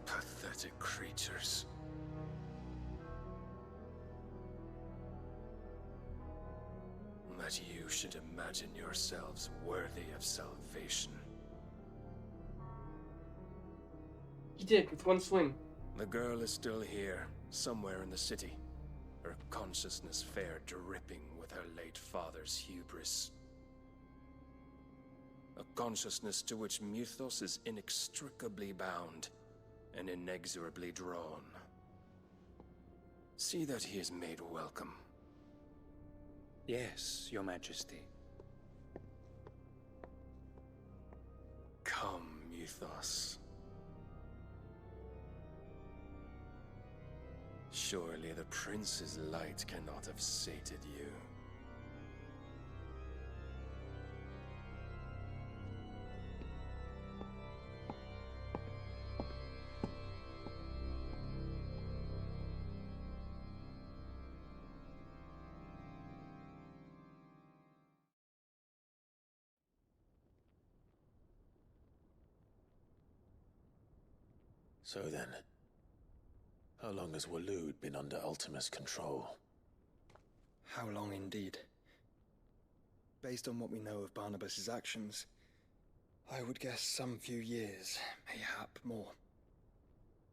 Pathetic creatures. That you should imagine yourselves worthy of salvation. He did, with one swing. The girl is still here, somewhere in the city. Her consciousness fair dripping with her late father's hubris. A consciousness to which Mythos is inextricably bound and inexorably drawn. See that he is made welcome. Yes, Your Majesty. Come, Mythos. Surely the prince's light cannot have sated you. So then, how long has Walud been under Ultima's control? How long indeed? Based on what we know of Barnabas's actions, I would guess some few years, mayhap more.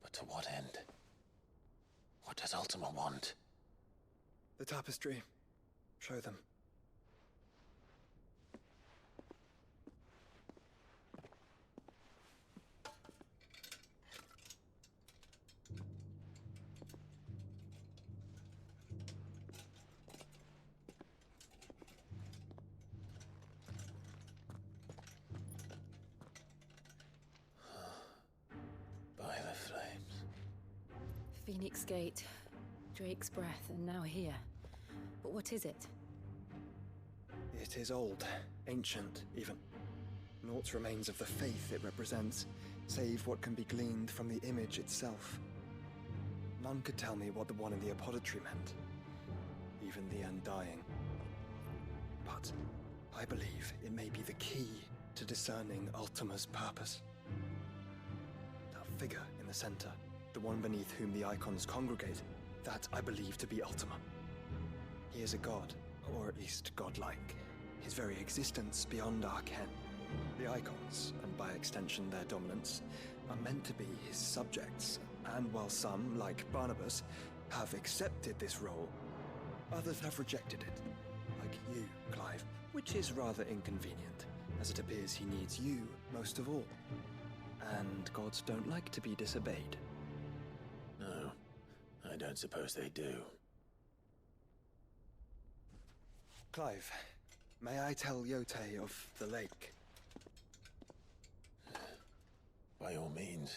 But to what end? What does Ultima want? The tapestry. Show them. Phoenix Gate, Drake's Breath, and now here. But what is it? It is old, ancient, even. Naught remains of the faith it represents, save what can be gleaned from the image itself. None could tell me what the one in the apothecary meant, even the Undying. But I believe it may be the key to discerning Ultima's purpose. That figure in the center, the one beneath whom the icons congregate, that I believe to be Ultima. He is a god, or at least godlike, his very existence beyond our ken. The icons, and by extension their dominants, are meant to be his subjects, and while some, like Barnabas, have accepted this role, others have rejected it, like you, Clive, which is rather inconvenient, as it appears he needs you most of all. And gods don't like to be disobeyed. No, I don't suppose they do. Clive, may I tell Yote of the lake? By all means.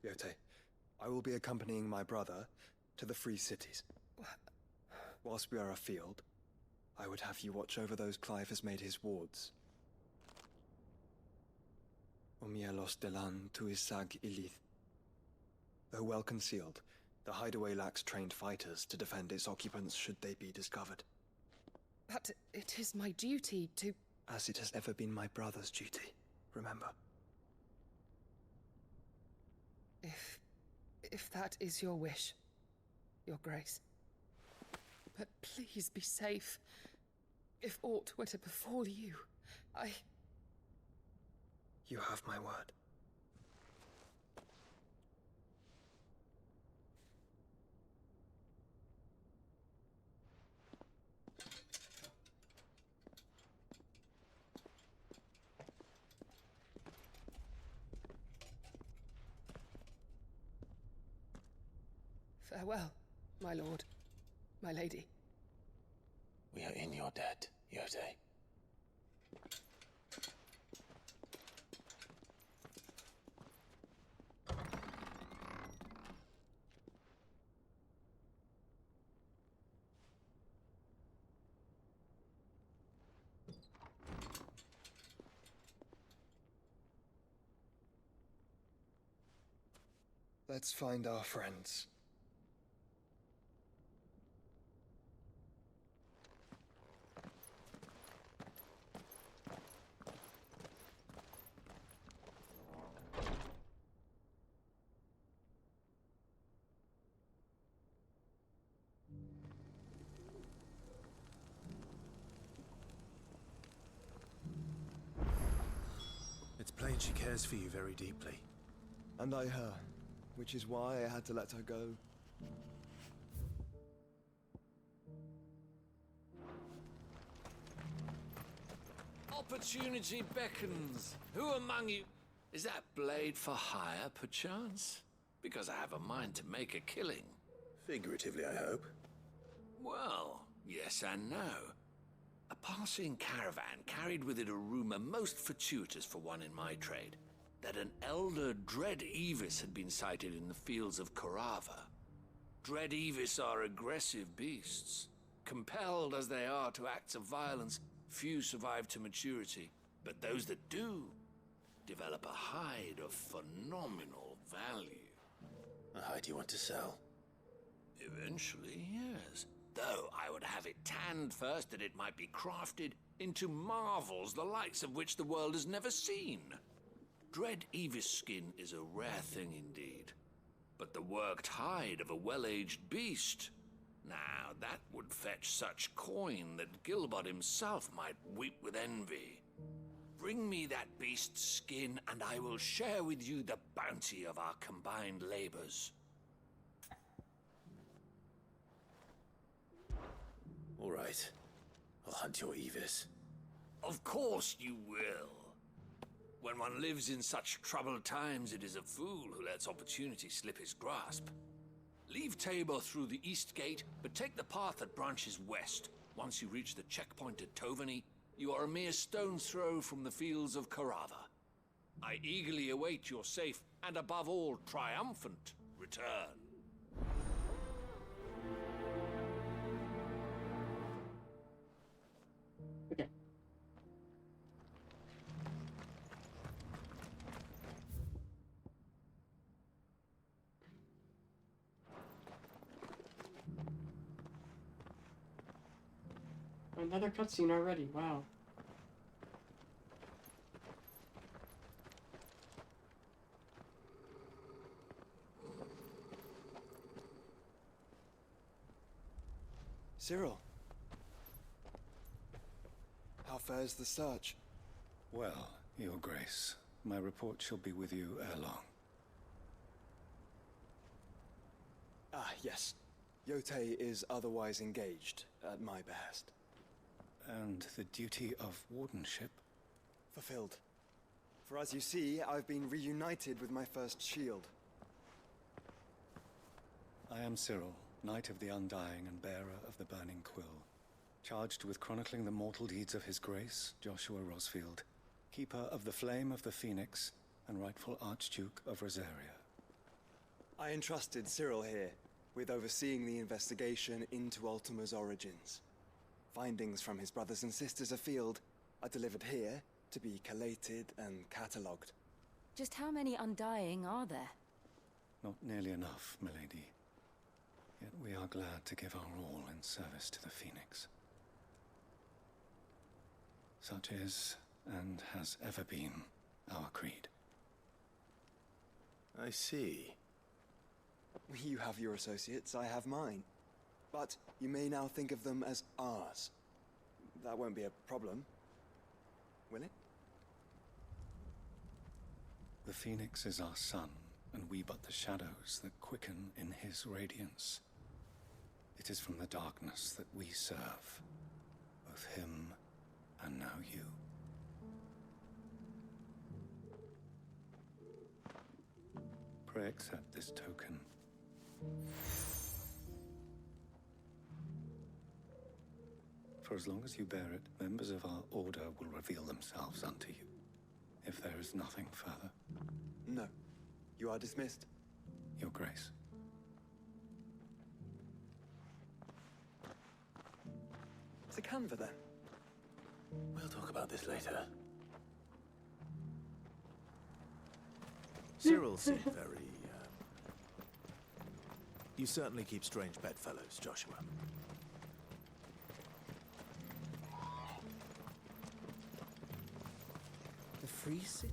Yote, I will be accompanying my brother to the Free Cities. Whilst we are afield, I would have you watch over those Clive has made his wards. Omielos delan tuisag ilith. Though well concealed, the hideaway lacks trained fighters to defend its occupants should they be discovered. But it is my duty to... As it has ever been my brother's duty, remember. If that is your wish, Your Grace. But please be safe. If aught were to befall you, You have my word. Farewell, my lord, my lady. We are in your debt, Yote. Let's find our friends. It's plain she cares for you very deeply. And I her, which is why I had to let her go. Opportunity beckons. Who among you... Is that blade for hire, perchance? Because I have a mind to make a killing. Figuratively, I hope. Well, yes and no. A passing caravan carried with it a rumor most fortuitous for one in my trade, that an elder Dread Evis had been sighted in the fields of Korava. Dread Evis are aggressive beasts. Compelled as they are to acts of violence, few survive to maturity, but those that do develop a hide of phenomenal value. A hide you want to sell? Eventually, yes. Though I would have it tanned first that it might be crafted into marvels the likes of which the world has never seen. Dread Evis skin is a rare thing indeed. But the worked hide of a well-aged beast... Now, that would fetch such coin that Gilbert himself might weep with envy. Bring me that beast's skin, and I will share with you the bounty of our combined labors. All right. I'll hunt your Evis. Of course you will. When one lives in such troubled times, it is a fool who lets opportunity slip his grasp. Leave Tabor through the east gate, but take the path that branches west. Once you reach the checkpoint at Tovany, you are a mere stone's throw from the fields of Korava. I eagerly await your safe and above all, triumphant return. Okay. Another cutscene already, wow. Cyril. How fares the search? Well, Your Grace, my report shall be with you ere long. Ah, yes. Yotei is otherwise engaged, at my behest. And the duty of wardenship? Fulfilled. For as you see, I've been reunited with my first shield. I am Cyril, Knight of the Undying and bearer of the Burning Quill, charged with chronicling the mortal deeds of His Grace, Joshua Rosfield, keeper of the Flame of the Phoenix and rightful Archduke of Rosaria. I entrusted Cyril here with overseeing the investigation into Ultima's origins. Findings from his brothers and sisters afield are delivered here to be collated and catalogued. Just how many Undying are there? Not nearly enough, milady. Yet we are glad to give our all in service to the Phoenix. Such is, and has ever been, our creed. I see. You have your associates, I have mine. But you may now think of them as ours. That won't be a problem, will it? The Phoenix is our sun, and we but the shadows that quicken in his radiance. It is from the darkness that we serve, both him and now you. Pray accept this token. For as long as you bear it, members of our order will reveal themselves unto you, if there is nothing further. No. You are dismissed. Your Grace. To Canva, then. We'll talk about this later. Cyril seemed very, You certainly keep strange bedfellows, Joshua. The Free City?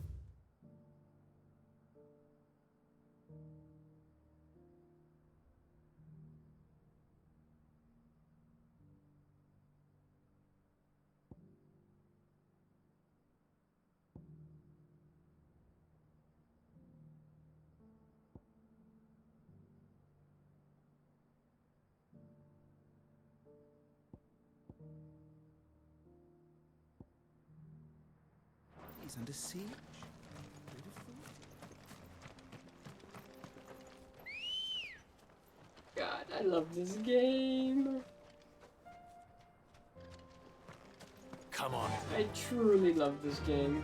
He's under siege. God, I love this game. Come on. I truly love this game.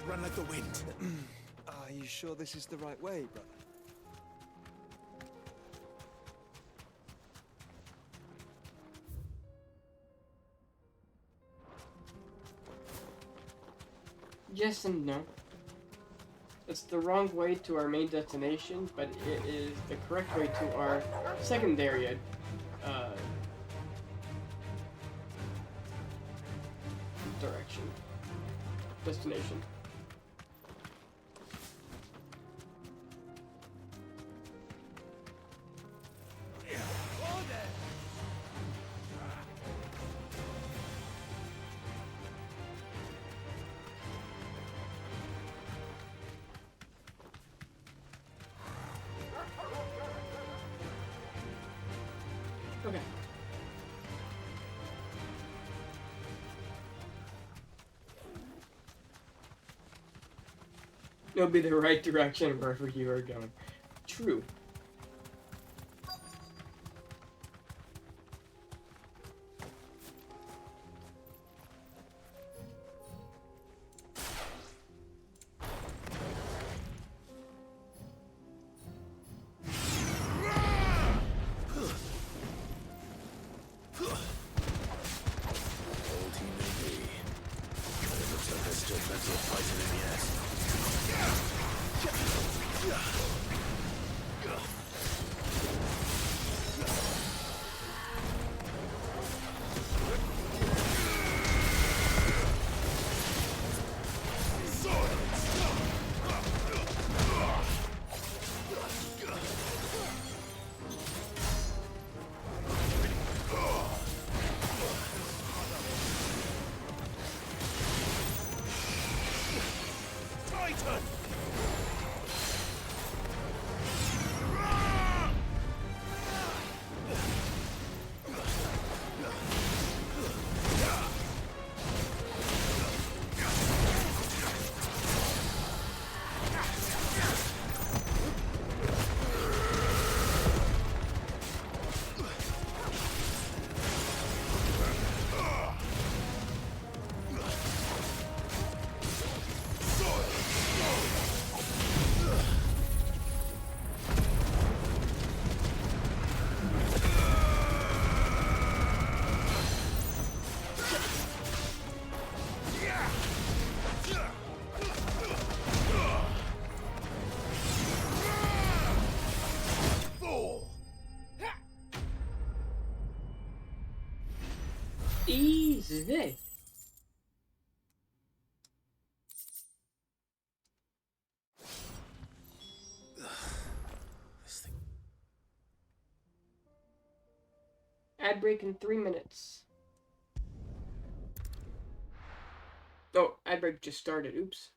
Run like the wind. Are you sure this is the right way, brother? Yes and no. It's the wrong way to our main destination, but it is the correct way to our secondary direction. Destination. Okay. It'll be the right direction wherever you are going. True. Mahi'sei. Ad break in 3 minutes. Oh, ad break just started. Oops.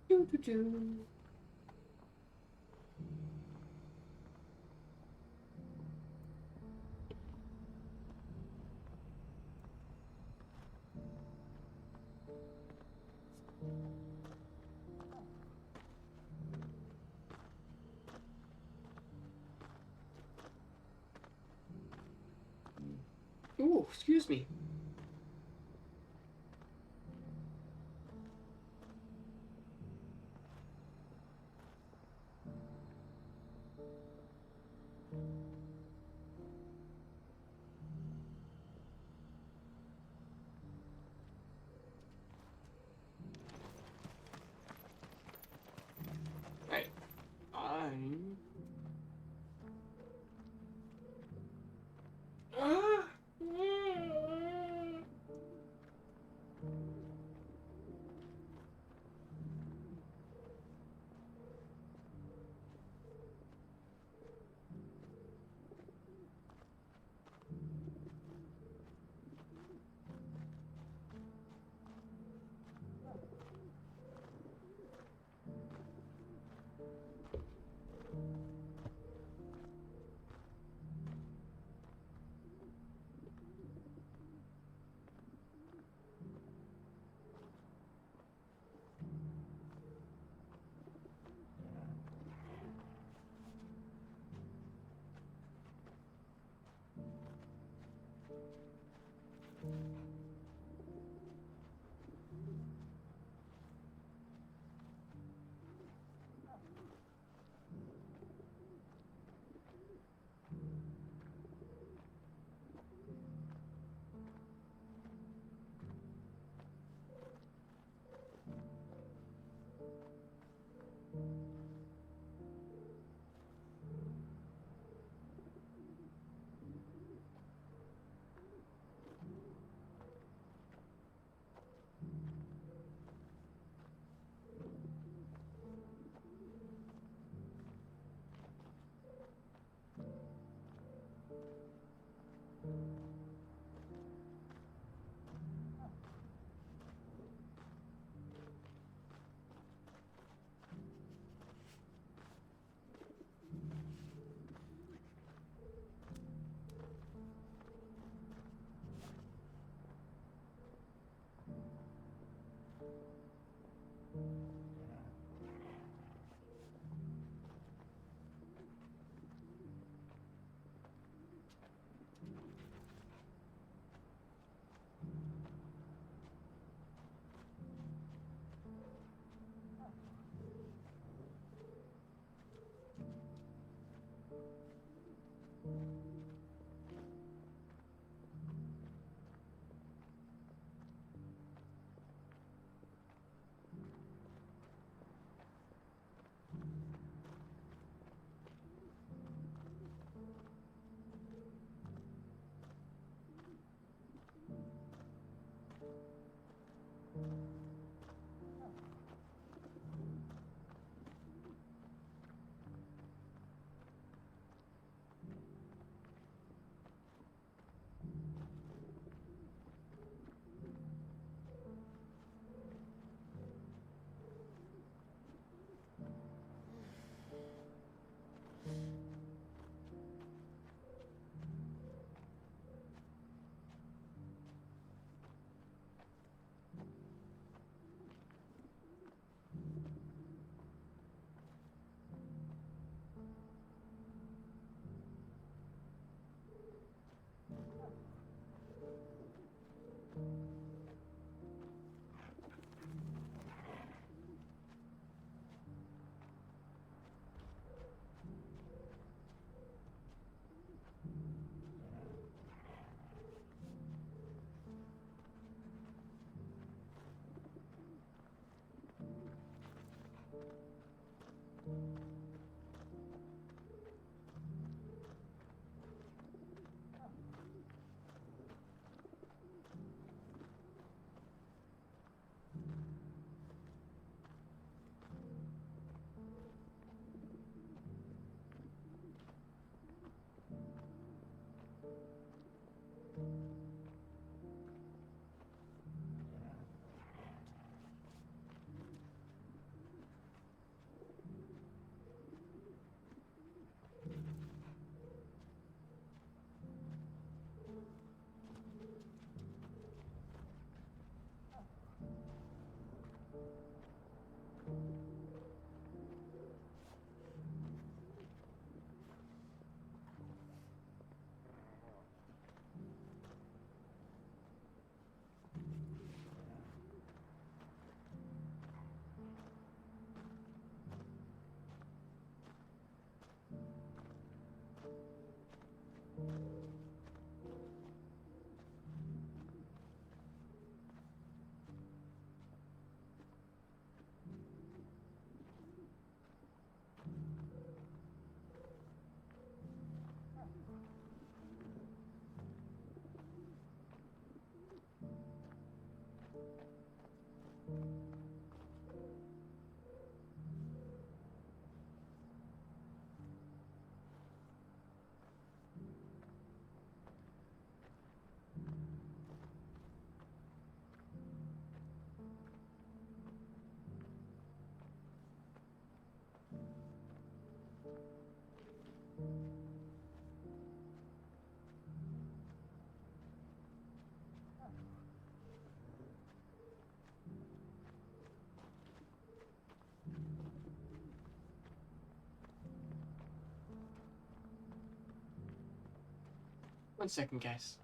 Doo doo doo. Ooh, excuse me. Right. I'm... Ah! 1 second, guys.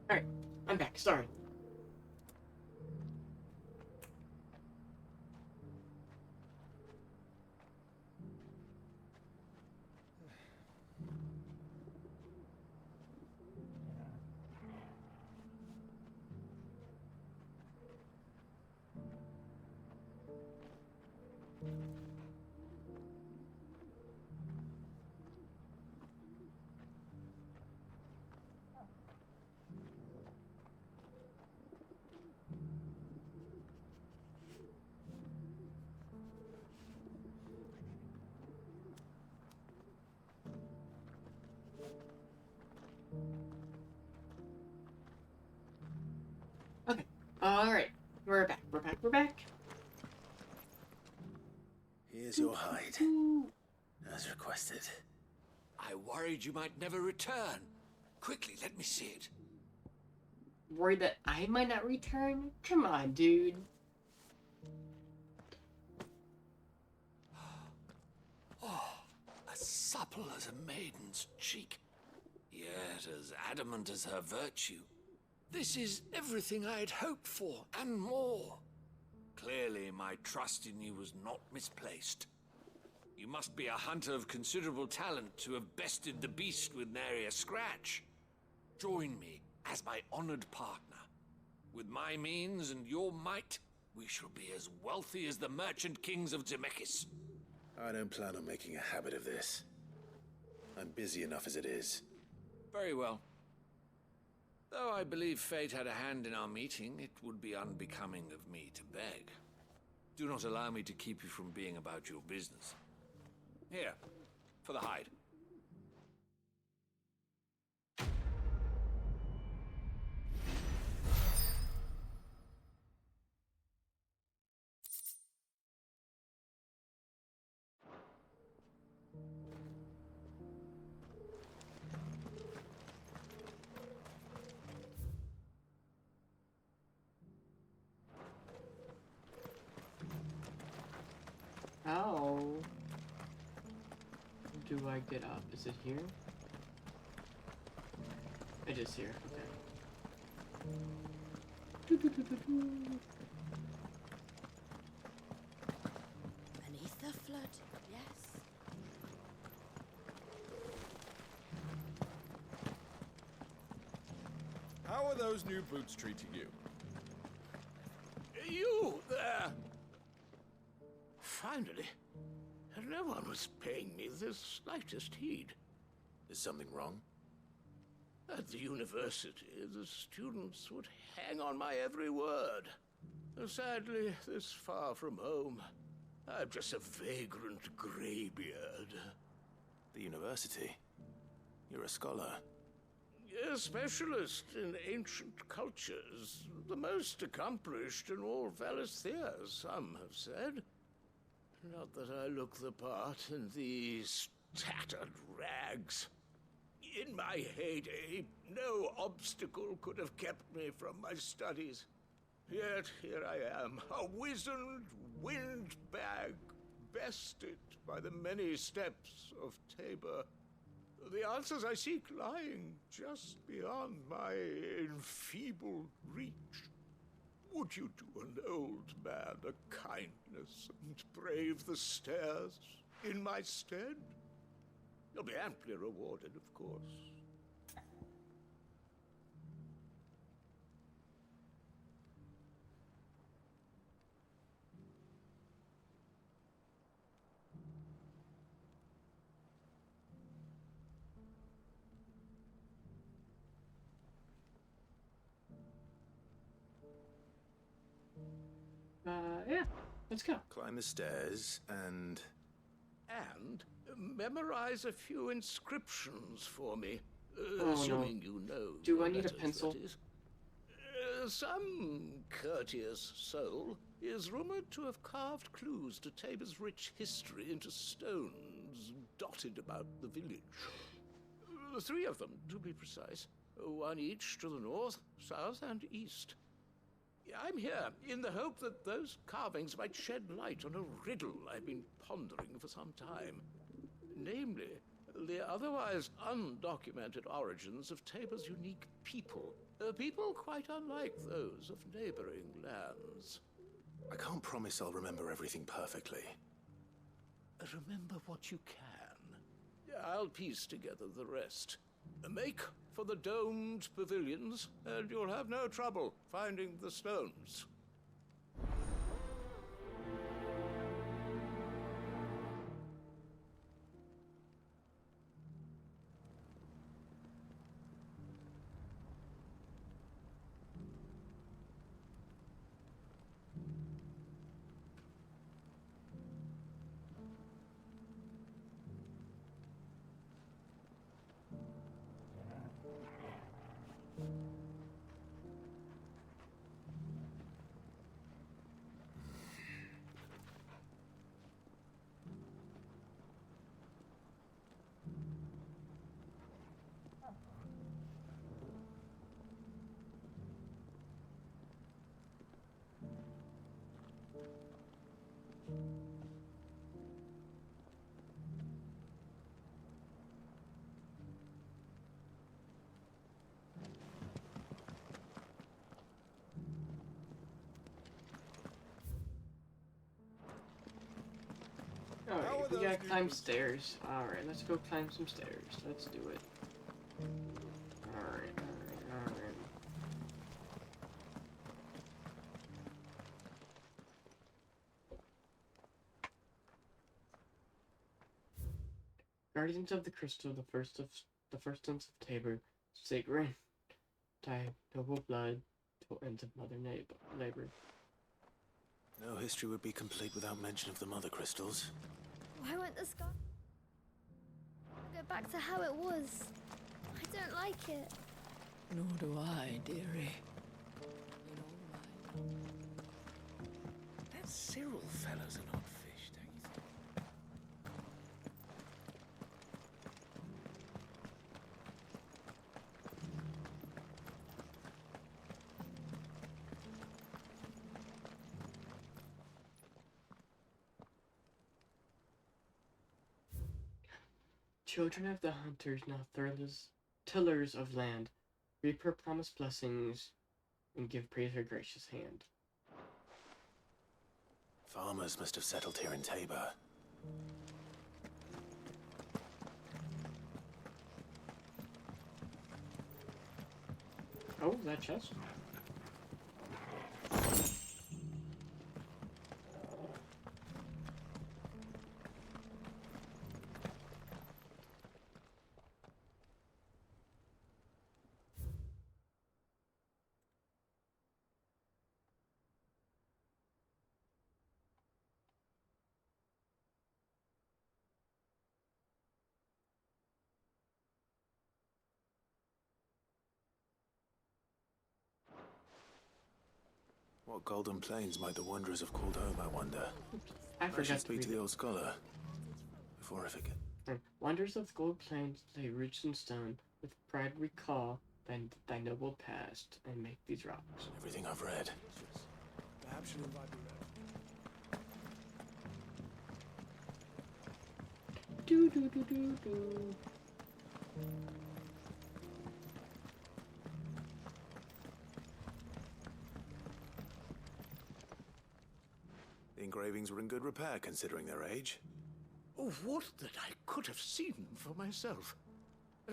Alright, I'm back. Sorry. Okay. Alright. We're back. We're back. Here's your hide, as requested. I worried you might never return. Quickly, let me see it. Worried that I might not return? Come on, dude. Oh, as supple as a maiden's cheek, yet as adamant as her virtue. This is everything I had hoped for, and more. Clearly, my trust in you was not misplaced. You must be a hunter of considerable talent to have bested the beast with nary a scratch. Join me as my honored partner. With my means and your might, we shall be as wealthy as the merchant kings of Zemeckis. I don't plan on making a habit of this. I'm busy enough as it is. Very well. Though I believe fate had a hand in our meeting, it would be unbecoming of me to beg. Do not allow me to keep you from being about your business. Here, for the hide. How do I get up? Is it here? It is here. Okay. Beneath the flood, yes. How are those new boots treating you? You there! Finally, no one was paying me the slightest heed. Is something wrong? At the university, the students would hang on my every word. Sadly, this far from home, I'm just a vagrant greybeard. The university? You're a scholar. A specialist in ancient cultures. The most accomplished in all Valisthea, some have said. Not that I look the part in these tattered rags. In my heyday, no obstacle could have kept me from my studies. Yet here I am, a wizened windbag, bested by the many steps of Tabor. The answers I seek lying just beyond my enfeebled reach. Would you do an old man a kindness and brave the stairs in my stead? You'll be amply rewarded, of course. Yeah, let's go. Climb the stairs and... And memorize a few inscriptions for me. Oh, assuming no. you know. Do your I need a letters, pencil? that is. Some courteous soul is rumored to have carved clues to Tabor's rich history into stones dotted about the village. 3 of them, to be precise. 1 each to the north, south, and east. I'm here in the hope that those carvings might shed light on a riddle I've been pondering for some time. Namely, the otherwise undocumented origins of Tabor's unique people. People quite unlike those of neighboring lands. I can't promise I'll remember everything perfectly. Remember what you can. I'll piece together the rest. Make for the domed pavilions, and you'll have no trouble finding the stones. Alright, we gotta climb stairs. Alright, let's go climb some stairs. Let's do it. Alright. Guardians of the Crystal, the first sons of Tabor, sacred, die noble blood, till ends of mother labor. No history would be complete without mention of the Mother Crystals. Why won't the sky go back to how it was? I don't like it. Nor do I, dearie. That Cyril fellow's an odd fish, don't you think? Children of the hunters, now tillers of land, reap her promised blessings and give praise her gracious hand. Farmers must have settled here in Tabor. Oh, that chest. What golden plains might the wanderers have called home, I wonder? I should forgot to speak read to the it. old scholar before I forget. Wonders of the gold plains lay rich in stone. With pride recall thy noble past and make these rocks. Everything I've read. Perhaps you'll invite me Do do do do do. The engravings were in good repair considering their age. Oh, would that I could have seen them for myself.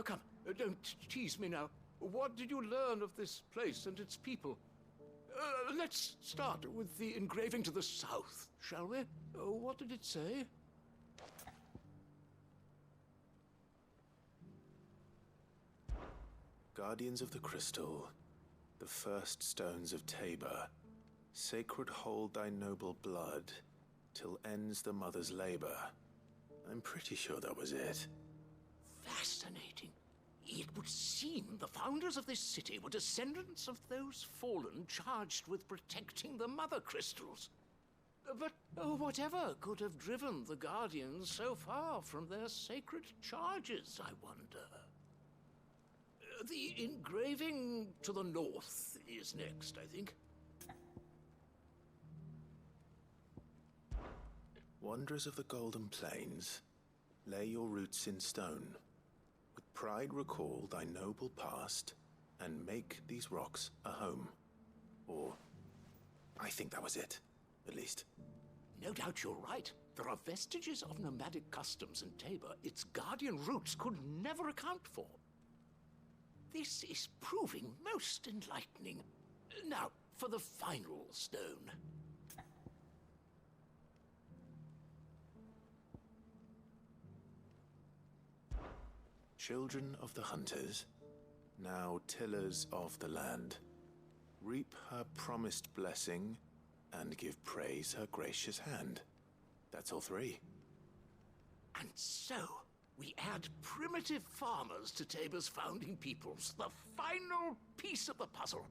Come, don't tease me now. What did you learn of this place and its people? Let's start with the engraving to the south, shall we? What did it say? Guardians of the Crystal, the first stones of Tabor, sacred hold thy noble blood, till ends the mother's labor. I'm pretty sure that was it. Fascinating. It would seem the founders of this city were descendants of those fallen charged with protecting the mother crystals. But whatever could have driven the Guardians so far from their sacred charges, I wonder? The engraving to the north is next, I think. Wanderers of the Golden Plains, lay your roots in stone. With pride recall thy noble past, and make these rocks a home. Or, I think that was it, at least. No doubt you're right. There are vestiges of nomadic customs in Tabor its guardian roots could never account for. This is proving most enlightening. Now, for the final stone. Children of the hunters, now tillers of the land, reap her promised blessing and give praise her gracious hand. That's all three. And so, we add primitive farmers to Tabor's founding peoples, the final piece of the puzzle.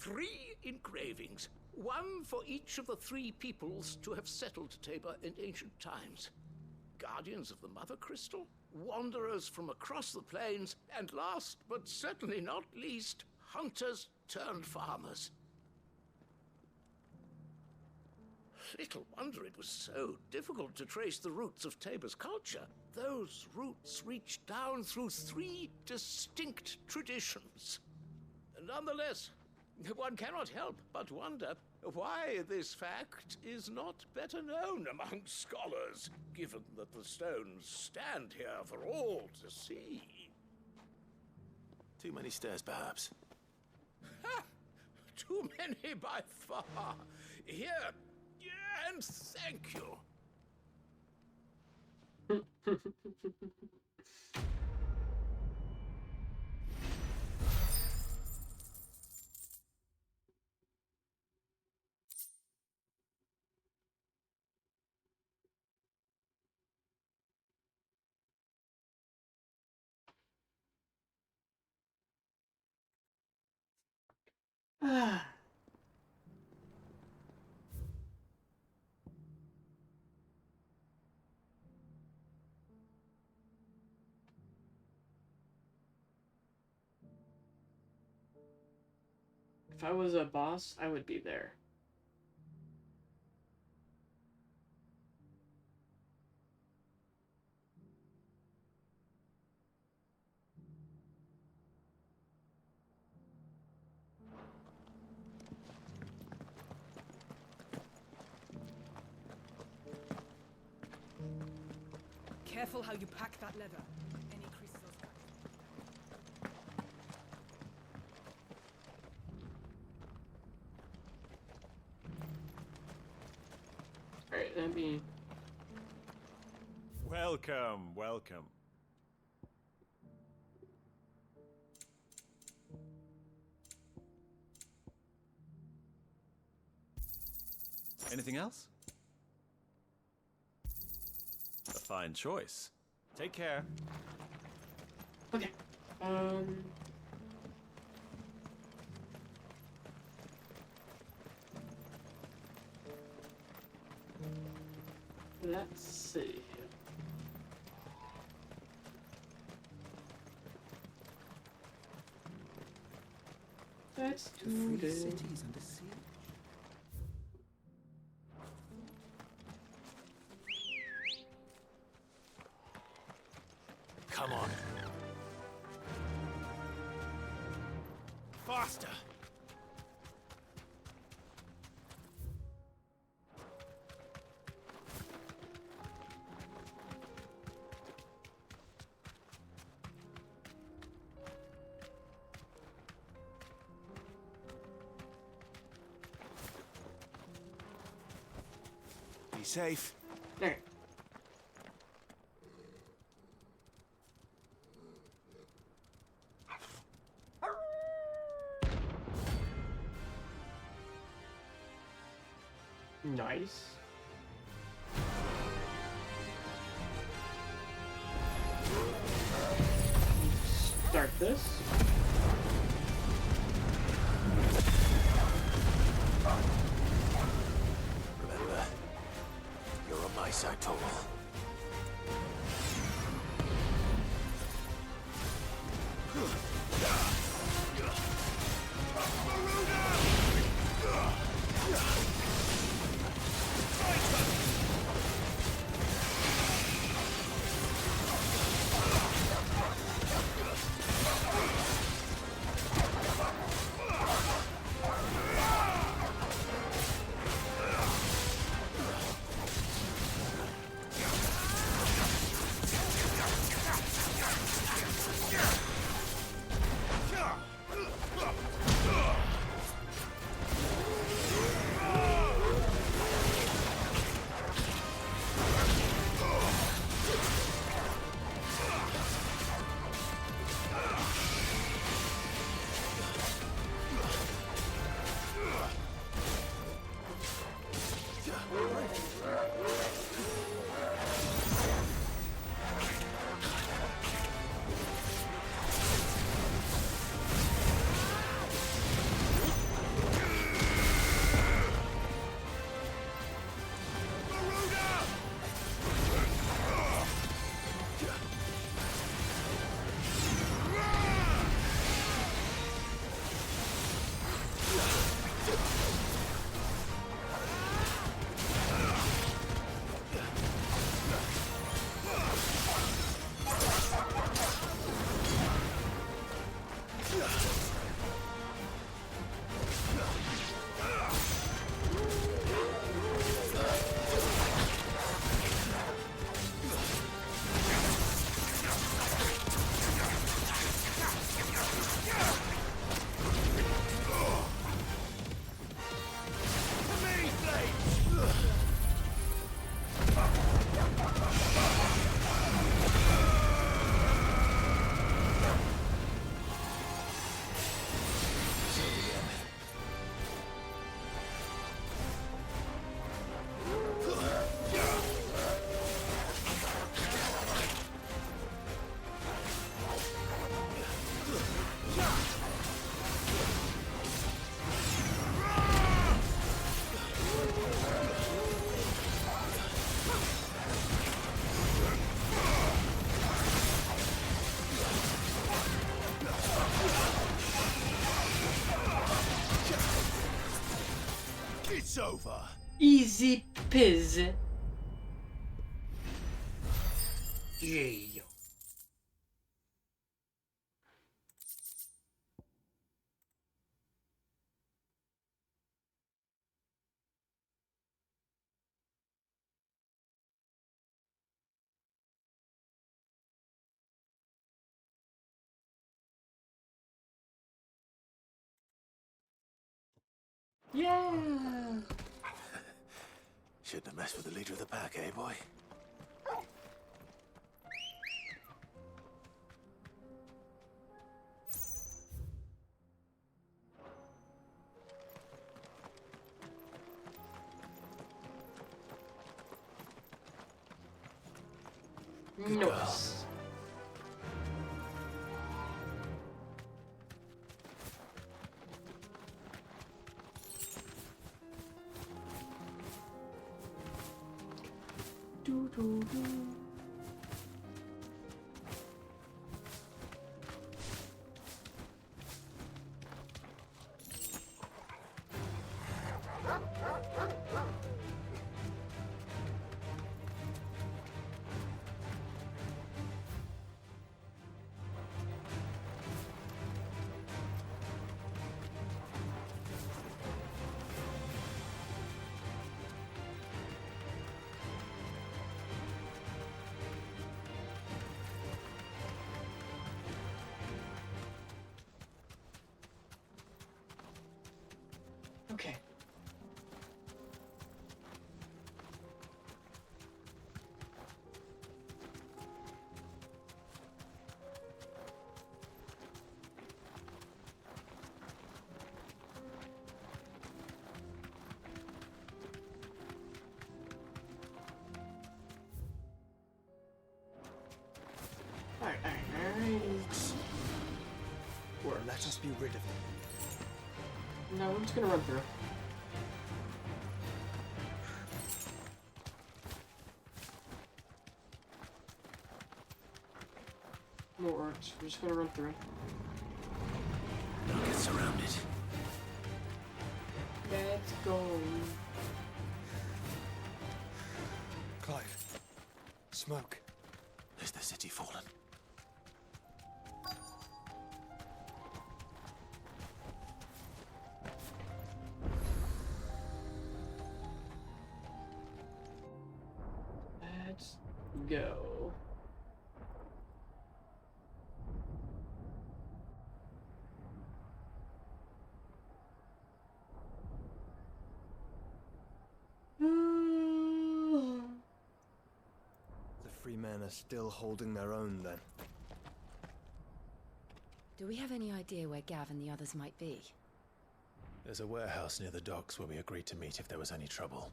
3 engravings, one for each of the 3 peoples to have settled Tabor in ancient times. Guardians of the Mother Crystal, wanderers from across the plains, and last but certainly not least, hunters turned farmers. Little wonder it was so difficult to trace the roots of Tabor's culture. Those roots reach down through 3 distinct traditions. Nonetheless, one cannot help but wonder why this fact is not better known among scholars, given that the stones stand here for all to see. Too many stairs, perhaps. Ha! Too many by far. Here, and thank you. If I was a boss, I would be there. Careful how you pack that leather. Any crystals. Alright, let me... Welcome, welcome. Anything else? A fine choice. Take care. Okay. Let's see. Let's The do free this. cities under sea. Come on. Faster! Be safe. Okay. Nice. Start this. Remember, you're on my side, Toll. It's over. Easy peasy. Yeah. Yeah. Shouldn't have messed with the leader of the pack, eh, boy? Nice. Do, do, do. let us be rid of them. No, I'm just gonna run through. More orcs. We're just gonna run through. Don't get surrounded. Let's go. Clive. Smoke. Is the city fallen? Let's go. The free men are still holding their own, then. Do we have any idea where Gav and the others might be? There's a warehouse near the docks where we agreed to meet if there was any trouble.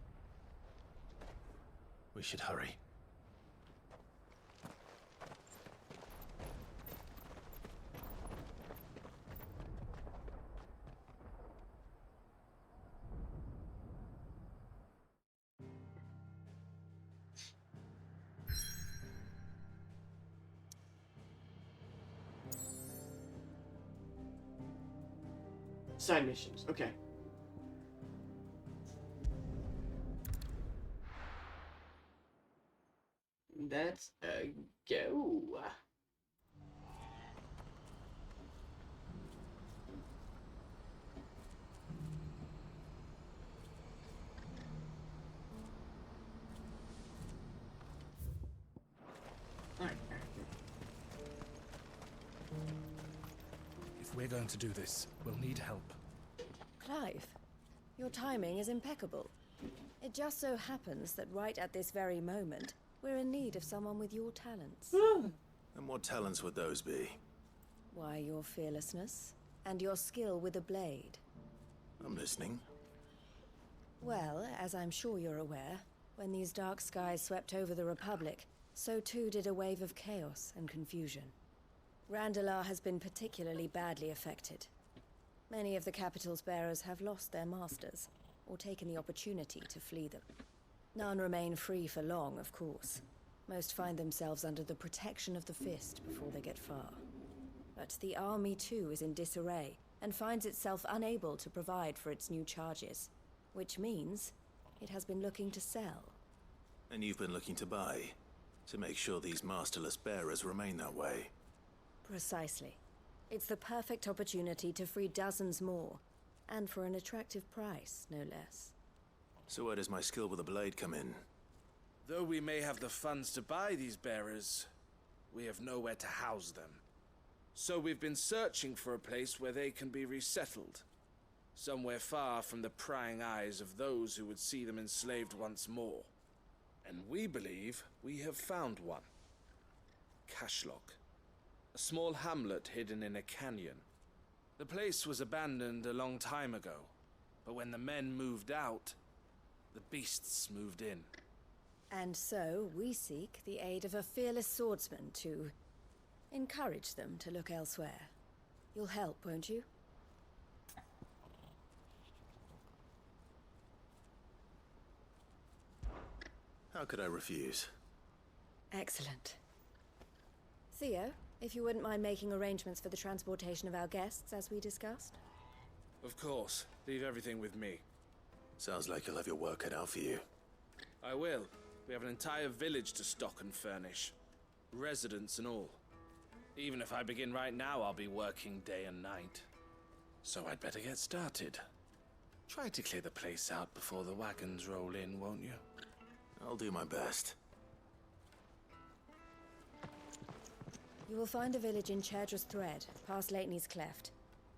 We should hurry. Side missions. Okay. That's a go. If we're going to do this, we'll need help. Clive, your timing is impeccable. It just so happens that right at this very moment, we're in need of someone with your talents. And what talents would those be? Why, your fearlessness and your skill with a blade. I'm listening. Well, as I'm sure you're aware, when these dark skies swept over the Republic, so too did a wave of chaos and confusion. Randalar has been particularly badly affected. Many of the capital's bearers have lost their masters, or taken the opportunity to flee them. None remain free for long, of course. Most find themselves under the protection of the Fist before they get far. But the army too is in disarray, and finds itself unable to provide for its new charges. Which means it has been looking to sell. And you've been looking to buy, to make sure these masterless bearers remain that way. Precisely. It's the perfect opportunity to free dozens more, and for an attractive price, no less. So where does my skill with a blade come in? Though we may have the funds to buy these bearers, we have nowhere to house them. So we've been searching for a place where they can be resettled. Somewhere far from the prying eyes of those who would see them enslaved once more. And we believe we have found one. Cashlock. A small hamlet hidden in a canyon. The place was abandoned a long time ago, but when the men moved out, the beasts moved in. And so we seek the aid of a fearless swordsman to encourage them to look elsewhere. You'll help, won't you? How could I refuse? Excellent. Theo, if you wouldn't mind making arrangements for the transportation of our guests, as we discussed. Of course. Leave everything with me. Sounds like you'll have your work cut out for you. I will. We have an entire village to stock and furnish. Residents and all. Even if I begin right now, I'll be working day and night. So I'd better get started. Try to clear the place out before the wagons roll in, won't you? I'll do my best. You will find a village in Chadra's Thread, past Lateney's Cleft.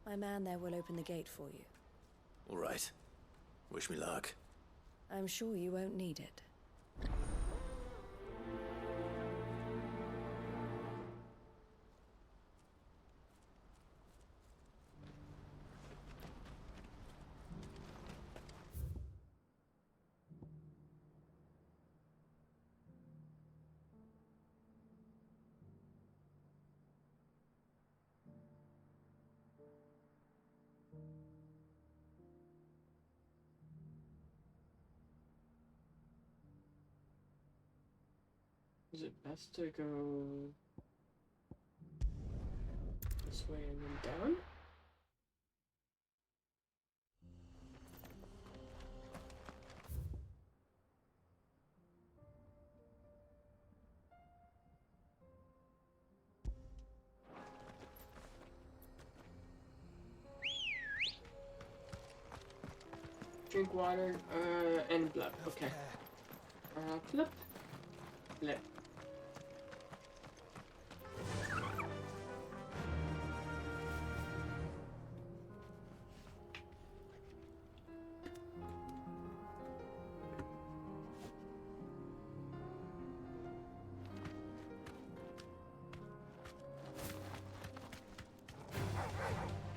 My man there will open the gate for you. All right. Wish me luck. I'm sure you won't need it. Is it best to go this way and then down? Drink water, and blip. Okay. Clip. Blip.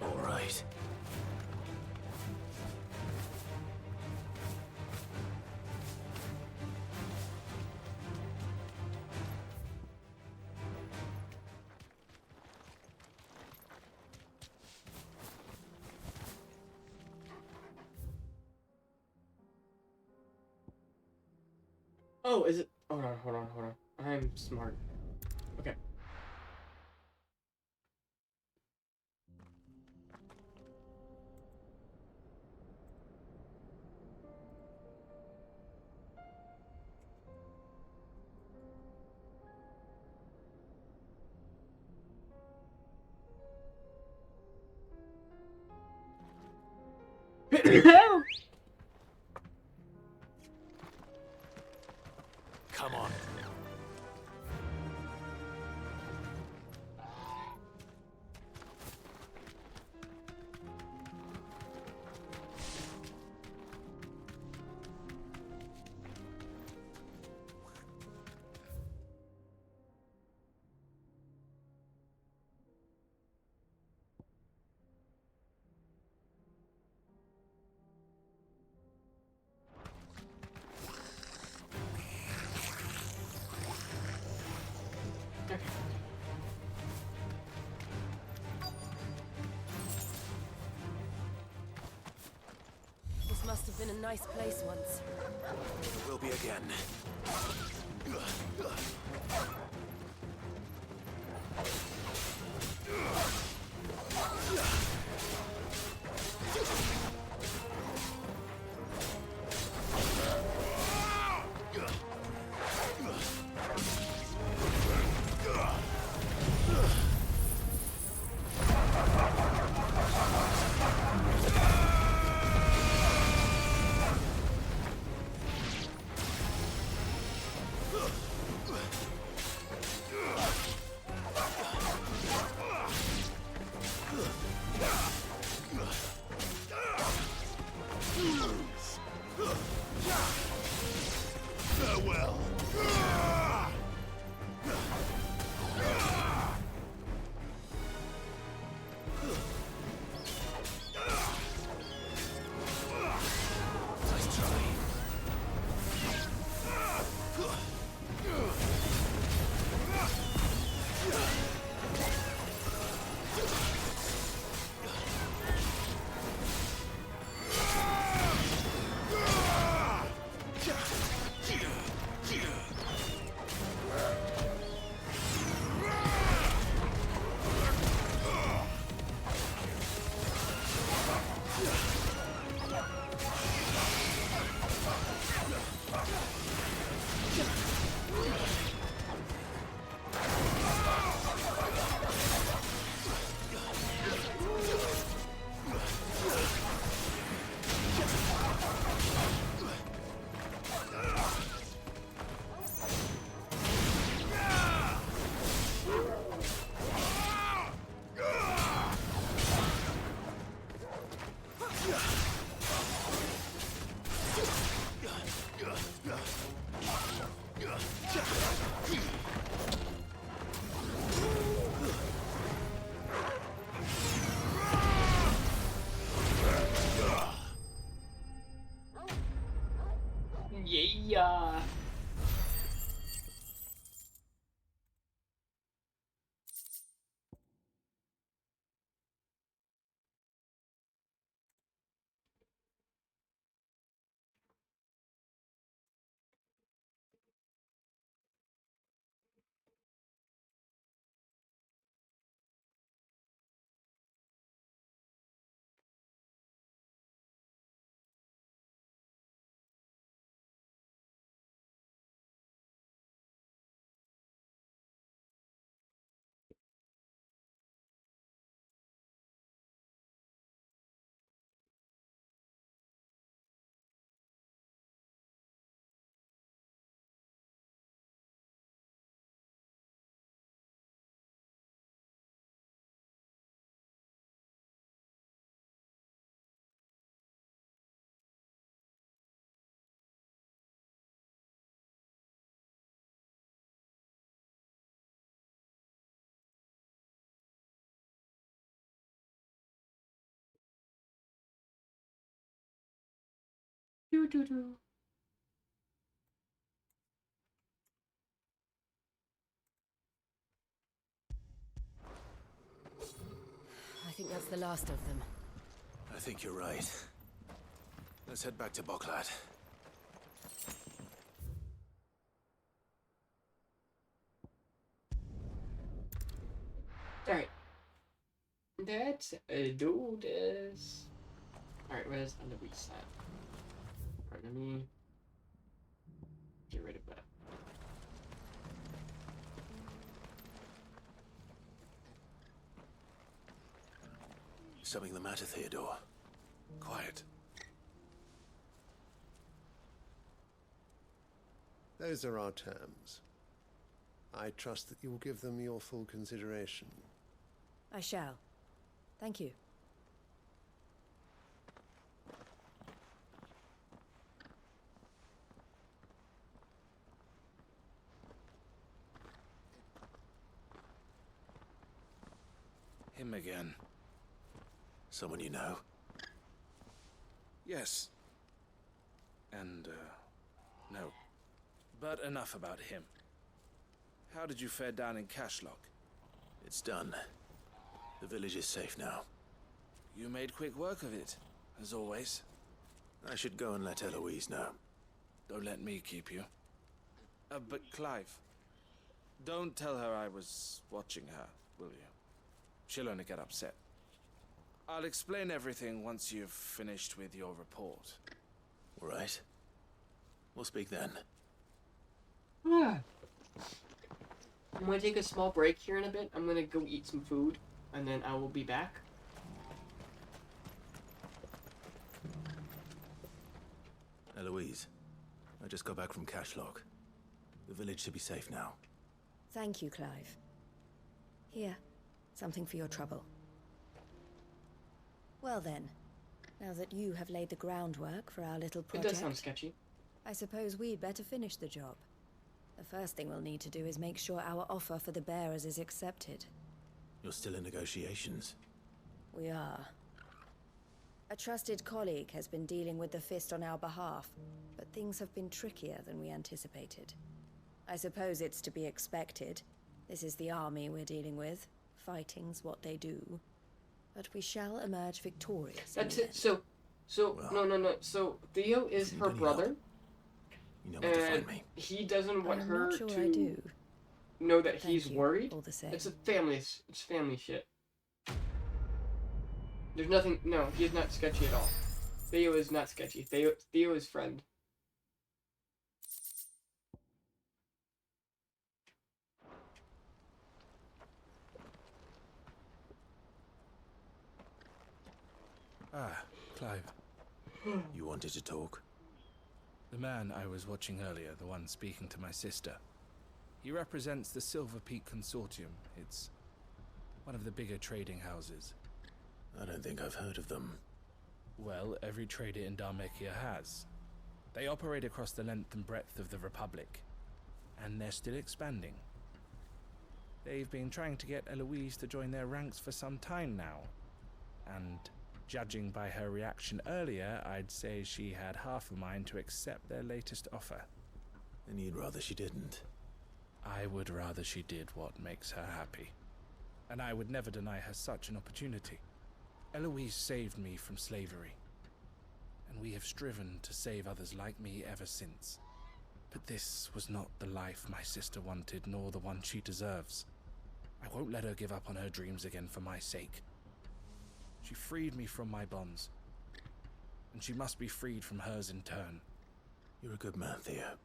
All right. Oh, is it? Hold on. I'm smart. Okay. Come on. This must have been a nice place once. It will be again. Do do do. I think that's the last of them. I think you're right. Let's head back to Boklat. Alright. Let's do this. Alright, where's Eloise at? Alright, let me get rid of that. Something the matter, Theodore? Quiet. Those are our terms. I trust that you will give them your full consideration. I shall. Thank you. Him again. Someone you know? Yes. And, no. But enough about him. How did you fare down in Cashlock? It's done. The village is safe now. You made quick work of it, as always. I should go and let Eloise know. Don't let me keep you. But Clive, don't tell her I was watching her, will you? She'll only get upset. I'll explain everything once you've finished with your report. All right. We'll speak then. I'm gonna take a small break here in a bit. I'm gonna go eat some food, and then I will be back. Eloise, I just got back from Cashlock. The village should be safe now. Thank you, Clive. Here, something for your trouble. Well then, now that you have laid the groundwork for our little project... It does sound sketchy. I suppose we'd better finish the job. The first thing we'll need to do is make sure our offer for the bearers is accepted. You're still in negotiations? We are. A trusted colleague has been dealing with the Fist on our behalf, but things have been trickier than we anticipated. I suppose it's to be expected. This is the army we're dealing with. Fighting's what they do. But we shall emerge victorious. That's it. So, well, no. So Theo is her brother. You know where to find me. He doesn't want I'm her not sure to I do. know that Thank he's you, worried. all the same. It's family shit. There's nothing. No, he's not sketchy at all. Theo is not sketchy. Theo is friend. Ah, Clive. You wanted to talk? The man I was watching earlier, the one speaking to my sister. He represents the Silver Peak Consortium. It's one of the bigger trading houses. I don't think I've heard of them. Well, every trader in Dhalmekia has. They operate across the length and breadth of the Republic, and they're still expanding. They've been trying to get Eloise to join their ranks for some time now, and judging by her reaction earlier, I'd say she had half a mind to accept their latest offer. And you'd rather she didn't? I would rather she did what makes her happy. And I would never deny her such an opportunity. Eloise saved me from slavery, and we have striven to save others like me ever since. But this was not the life my sister wanted, nor the one she deserves. I won't let her give up on her dreams again for my sake. She freed me from my bonds, and she must be freed from hers in turn. You're a good man, Theo.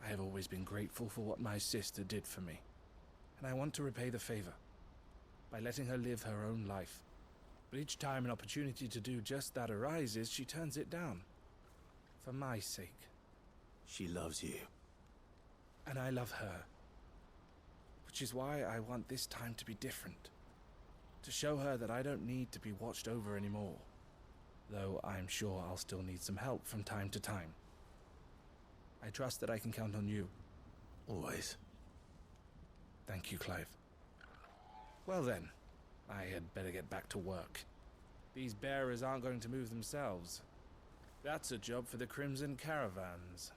I have always been grateful for what my sister did for me, and I want to repay the favor by letting her live her own life. But each time an opportunity to do just that arises, she turns it down. For my sake. She loves you. And I love her. Which is why I want this time to be different. To show her that I don't need to be watched over anymore. Though I'm sure I'll still need some help from time to time. I trust that I can count on you. Always. Thank you, Clive. Well then, I had better get back to work. These bearers aren't going to move themselves. That's a job for the Crimson Caravans.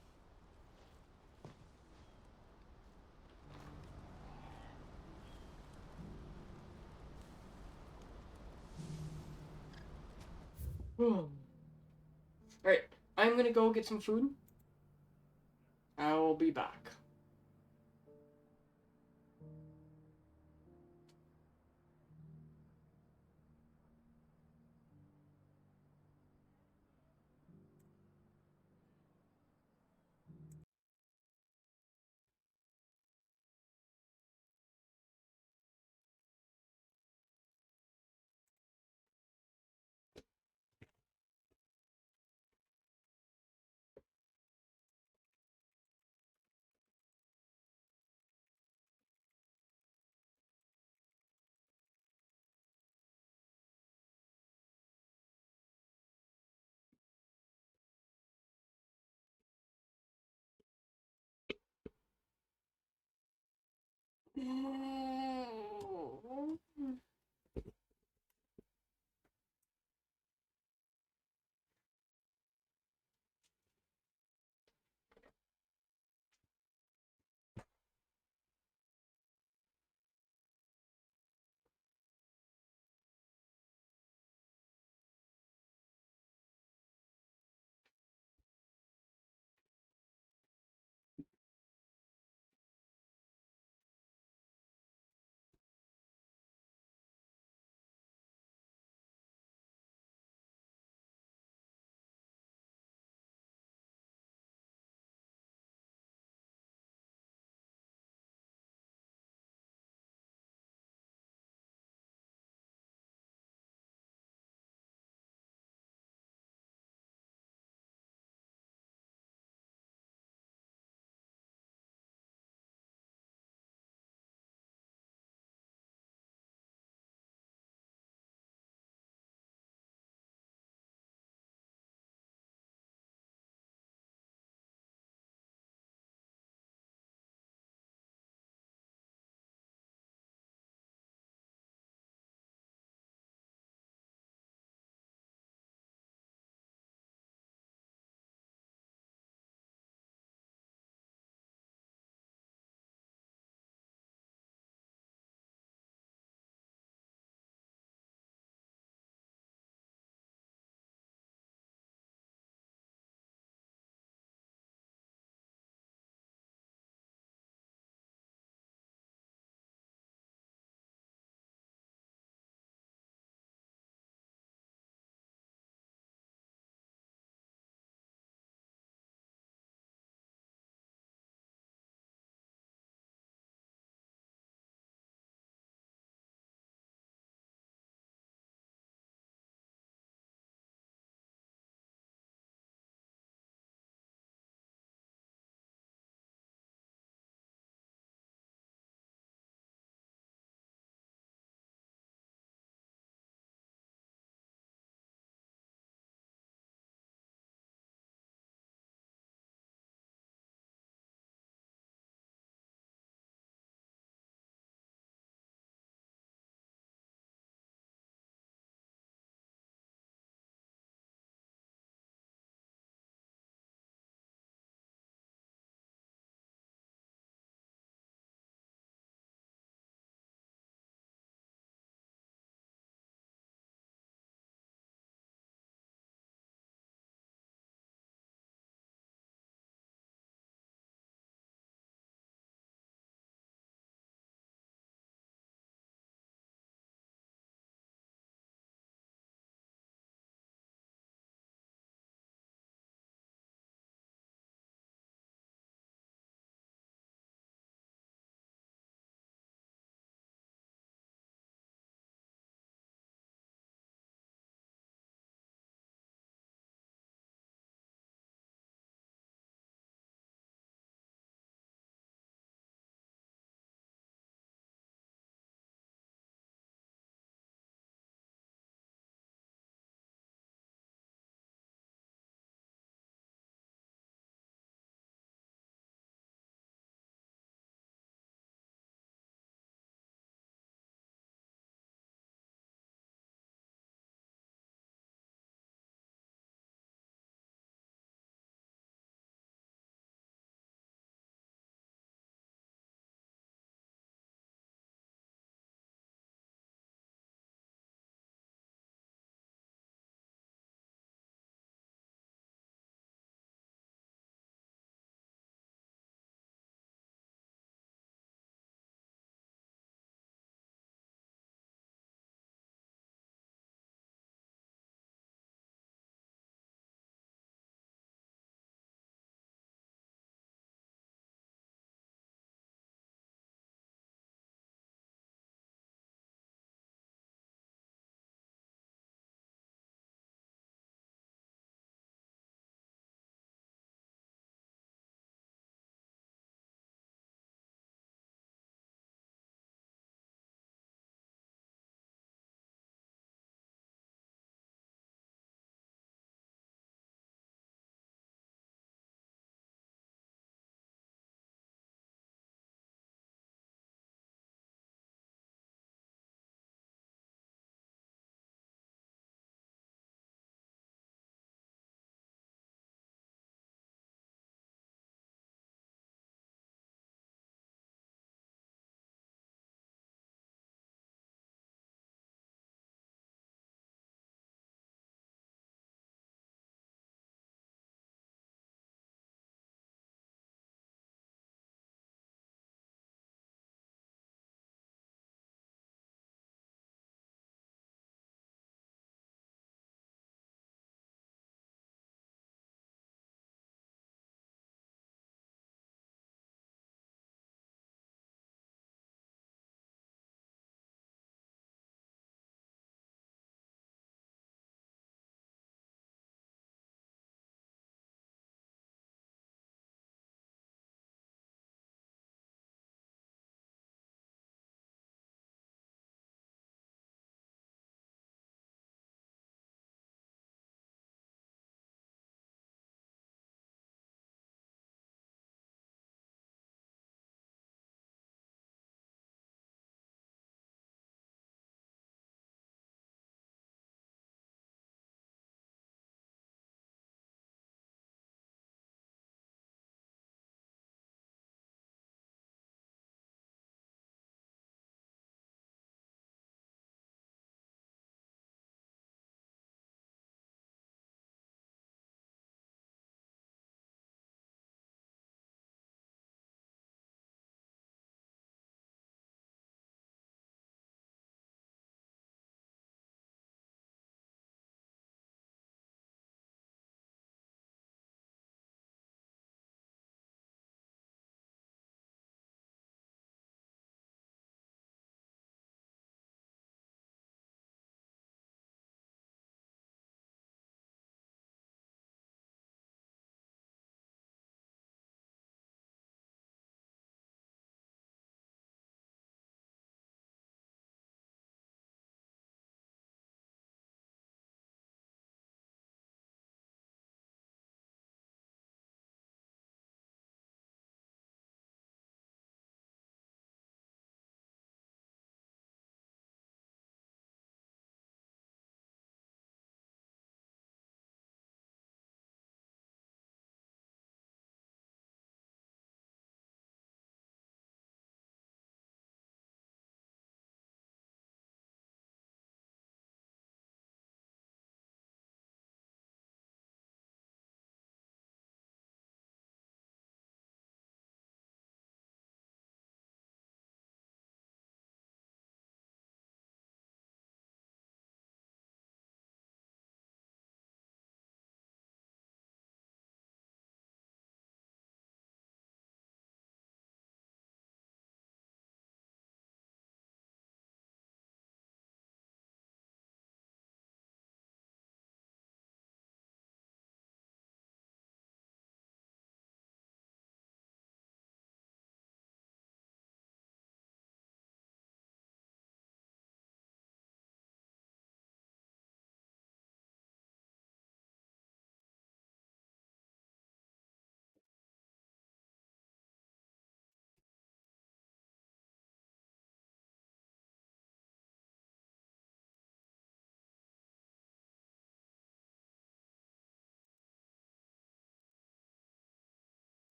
Alright, I'm gonna go get some food. I will be back.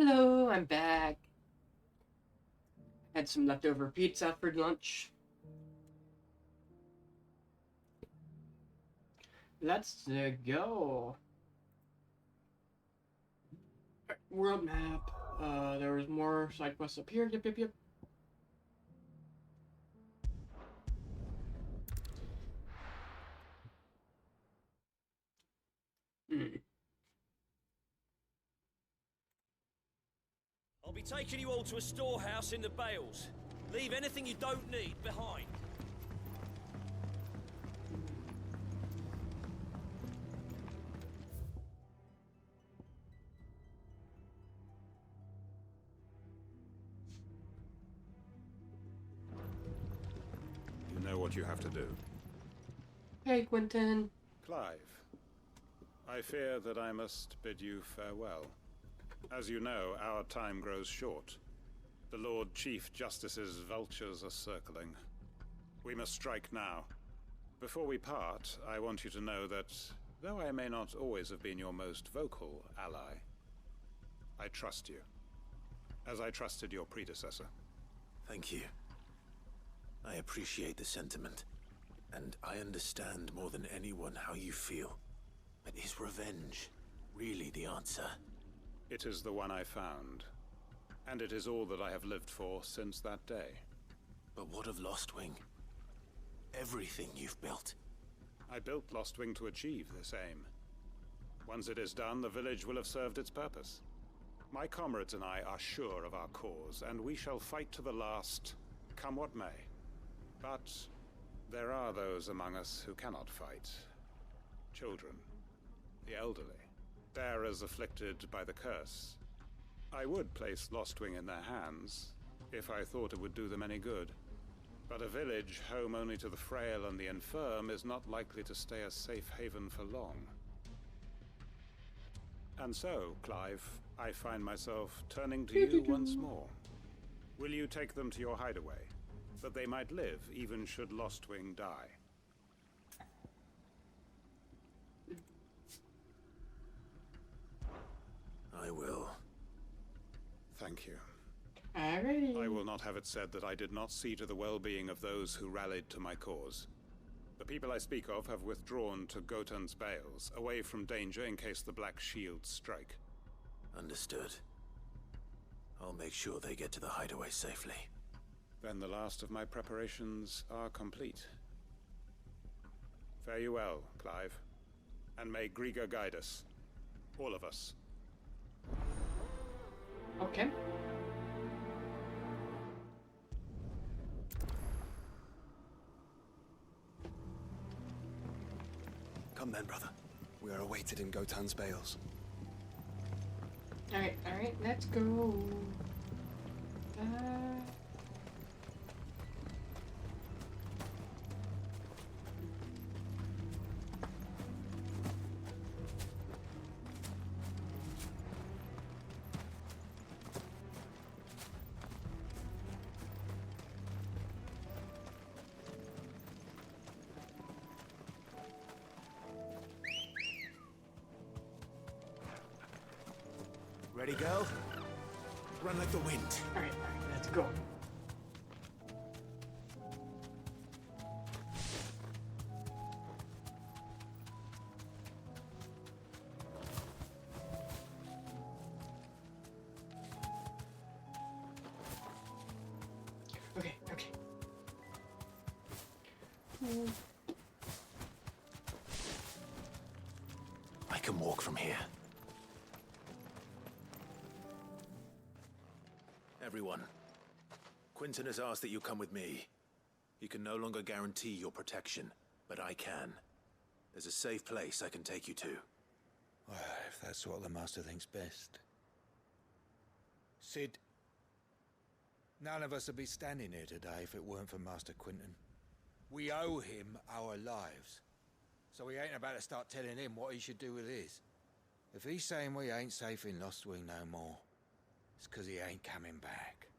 Hello, I'm back. Had some leftover pizza for lunch. Let's go. World map. There was more side quests up here. Yep, yep, yep. I'll be taking you all to a storehouse in the Bales. Leave anything you don't need behind. You know what you have to do. Hey, Quentin. Clive, I fear that I must bid you farewell. As you know, our time grows short. The Lord Chief Justice's vultures are circling. We must strike now. Before we part, I want you to know that, though I may not always have been your most vocal ally, I trust you, as I trusted your predecessor. Thank you. I appreciate the sentiment, and I understand more than anyone how you feel. But is revenge really the answer? It is the one I found, and it is all that I have lived for since that day. But what of Lostwing? Everything you've built. I built Lostwing to achieve this aim. Once it is done, the village will have served its purpose. My comrades and I are sure of our cause, and we shall fight to the last, come what may. But there are those among us who cannot fight. Children, the elderly, bearers afflicted by the curse. I would place Lostwing in their hands, if I thought it would do them any good. But a village home only to the frail and the infirm is not likely to stay a safe haven for long. And so, Clive, I find myself turning to you once more. Will you take them to your hideaway, that they might live even should Lostwing die? I will. Thank you. Alrighty. I will not have it said that I did not see to the well-being of those who rallied to my cause. The people I speak of have withdrawn to Gotan's Bales, away from danger in case the Black Shields strike. Understood. I'll make sure they get to the hideaway safely. Then the last of my preparations are complete. Fare you well, Clive. And may Griga guide us. All of us. Okay. Come then, brother. We are awaited in Gotan's Bales. Alright, let's go. Ready, girl? Run like the wind. Alright, let's go. Okay. I can walk from here. Everyone, Quentin has asked that you come with me. He can no longer guarantee your protection, but I can. There's a safe place I can take you to. Well, if that's what the Master thinks best. Sid, none of us would be standing here today if it weren't for Master Quentin. We owe him our lives. So we ain't about to start telling him what he should do with his. If he's saying we ain't safe in Lostwing no more, it's 'cause he ain't coming back.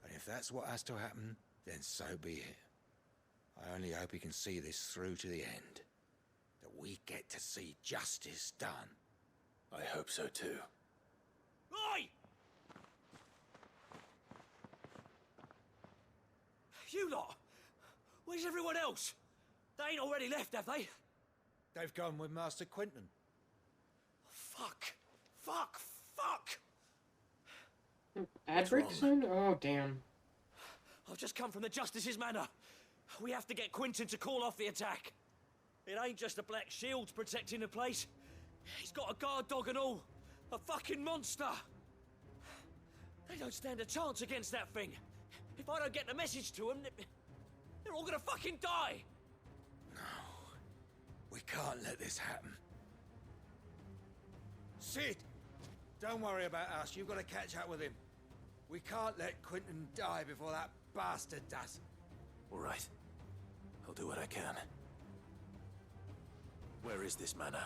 And if that's what has to happen, then so be it. I only hope he can see this through to the end. That we get to see justice done. I hope so too. Oi! You lot! Where's everyone else? They ain't already left, have they? They've gone with Master Quinton. Fuck! Fuck! Fuck! Ad break soon? Oh, damn. I've just come from the Justice's Manor. We have to get Quinton to call off the attack. It ain't just the Black Shields protecting the place. He's got a guard dog and all. A fucking monster. They don't stand a chance against that thing. If I don't get the message to them, they're all gonna fucking die. We can't let this happen. Sid! Don't worry about us. You've got to catch up with him. We can't let Quinton die before that bastard does. All right. I'll do what I can. Where is this manor?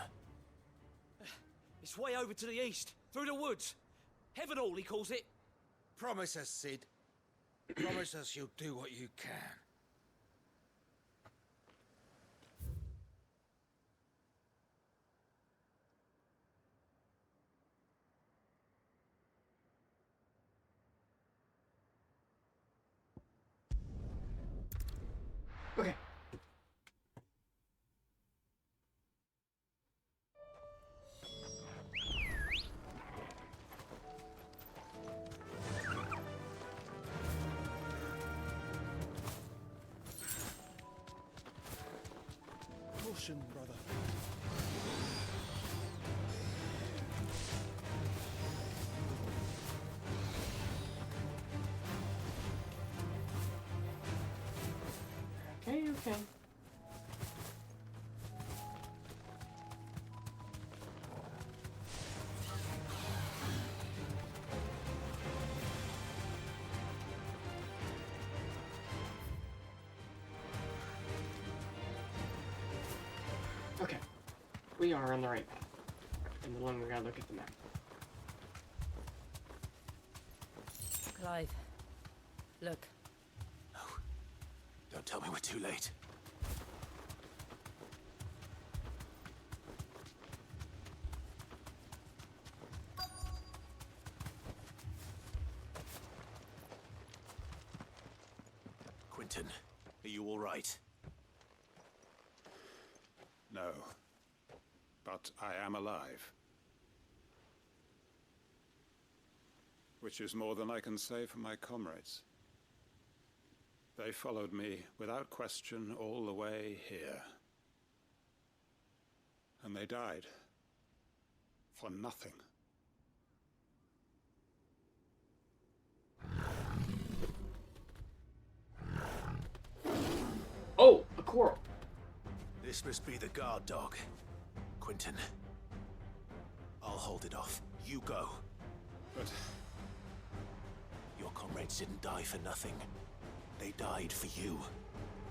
It's way over to the east, through the woods. Heaven Hall, he calls it. Promise us, Sid. Promise us you'll do what you can. Okay. Caution, brother. Okay, okay. Okay. We are on the right path. And the longer we gotta look at the map. Clive, look. Don't tell me we're too late. Quinton, are you all right? No. But I am alive. Which is more than I can say for my comrades. They followed me without question all the way here. And they died. For nothing. Oh, a coral. This must be the guard dog. Quinton. I'll hold it off. You go. But your comrades didn't die for nothing. They died for you.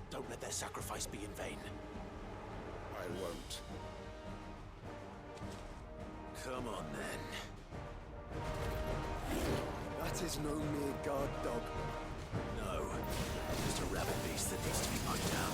Don't let their sacrifice be in vain. I won't. Come on, then. That is no mere guard dog. No. Just a rabid beast that needs to be put down.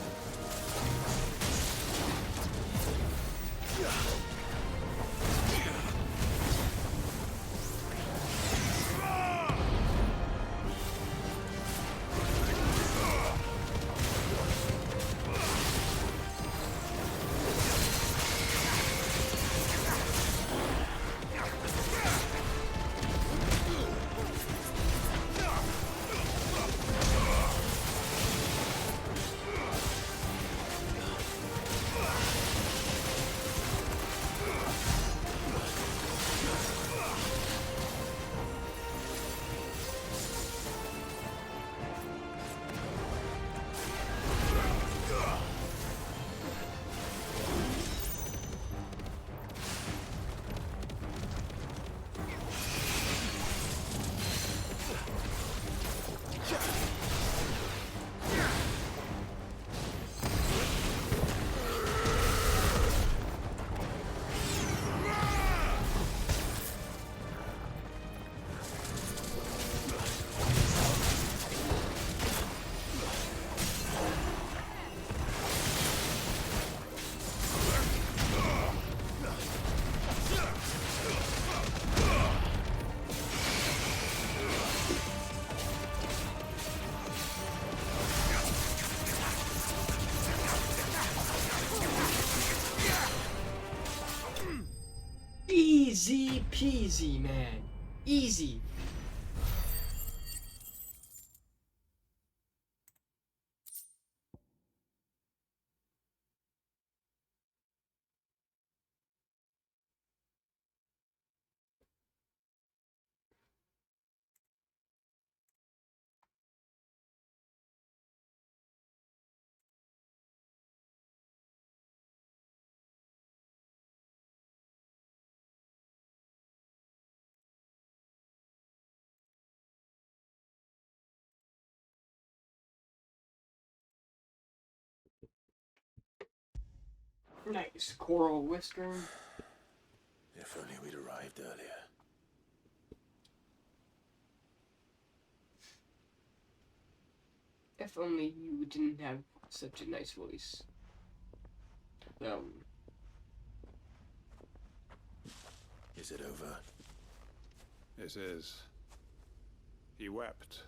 peasy, man. Easy. Nice coral western. If only we'd arrived earlier. If only you didn't have such a nice voice. Is it over? It is. He wept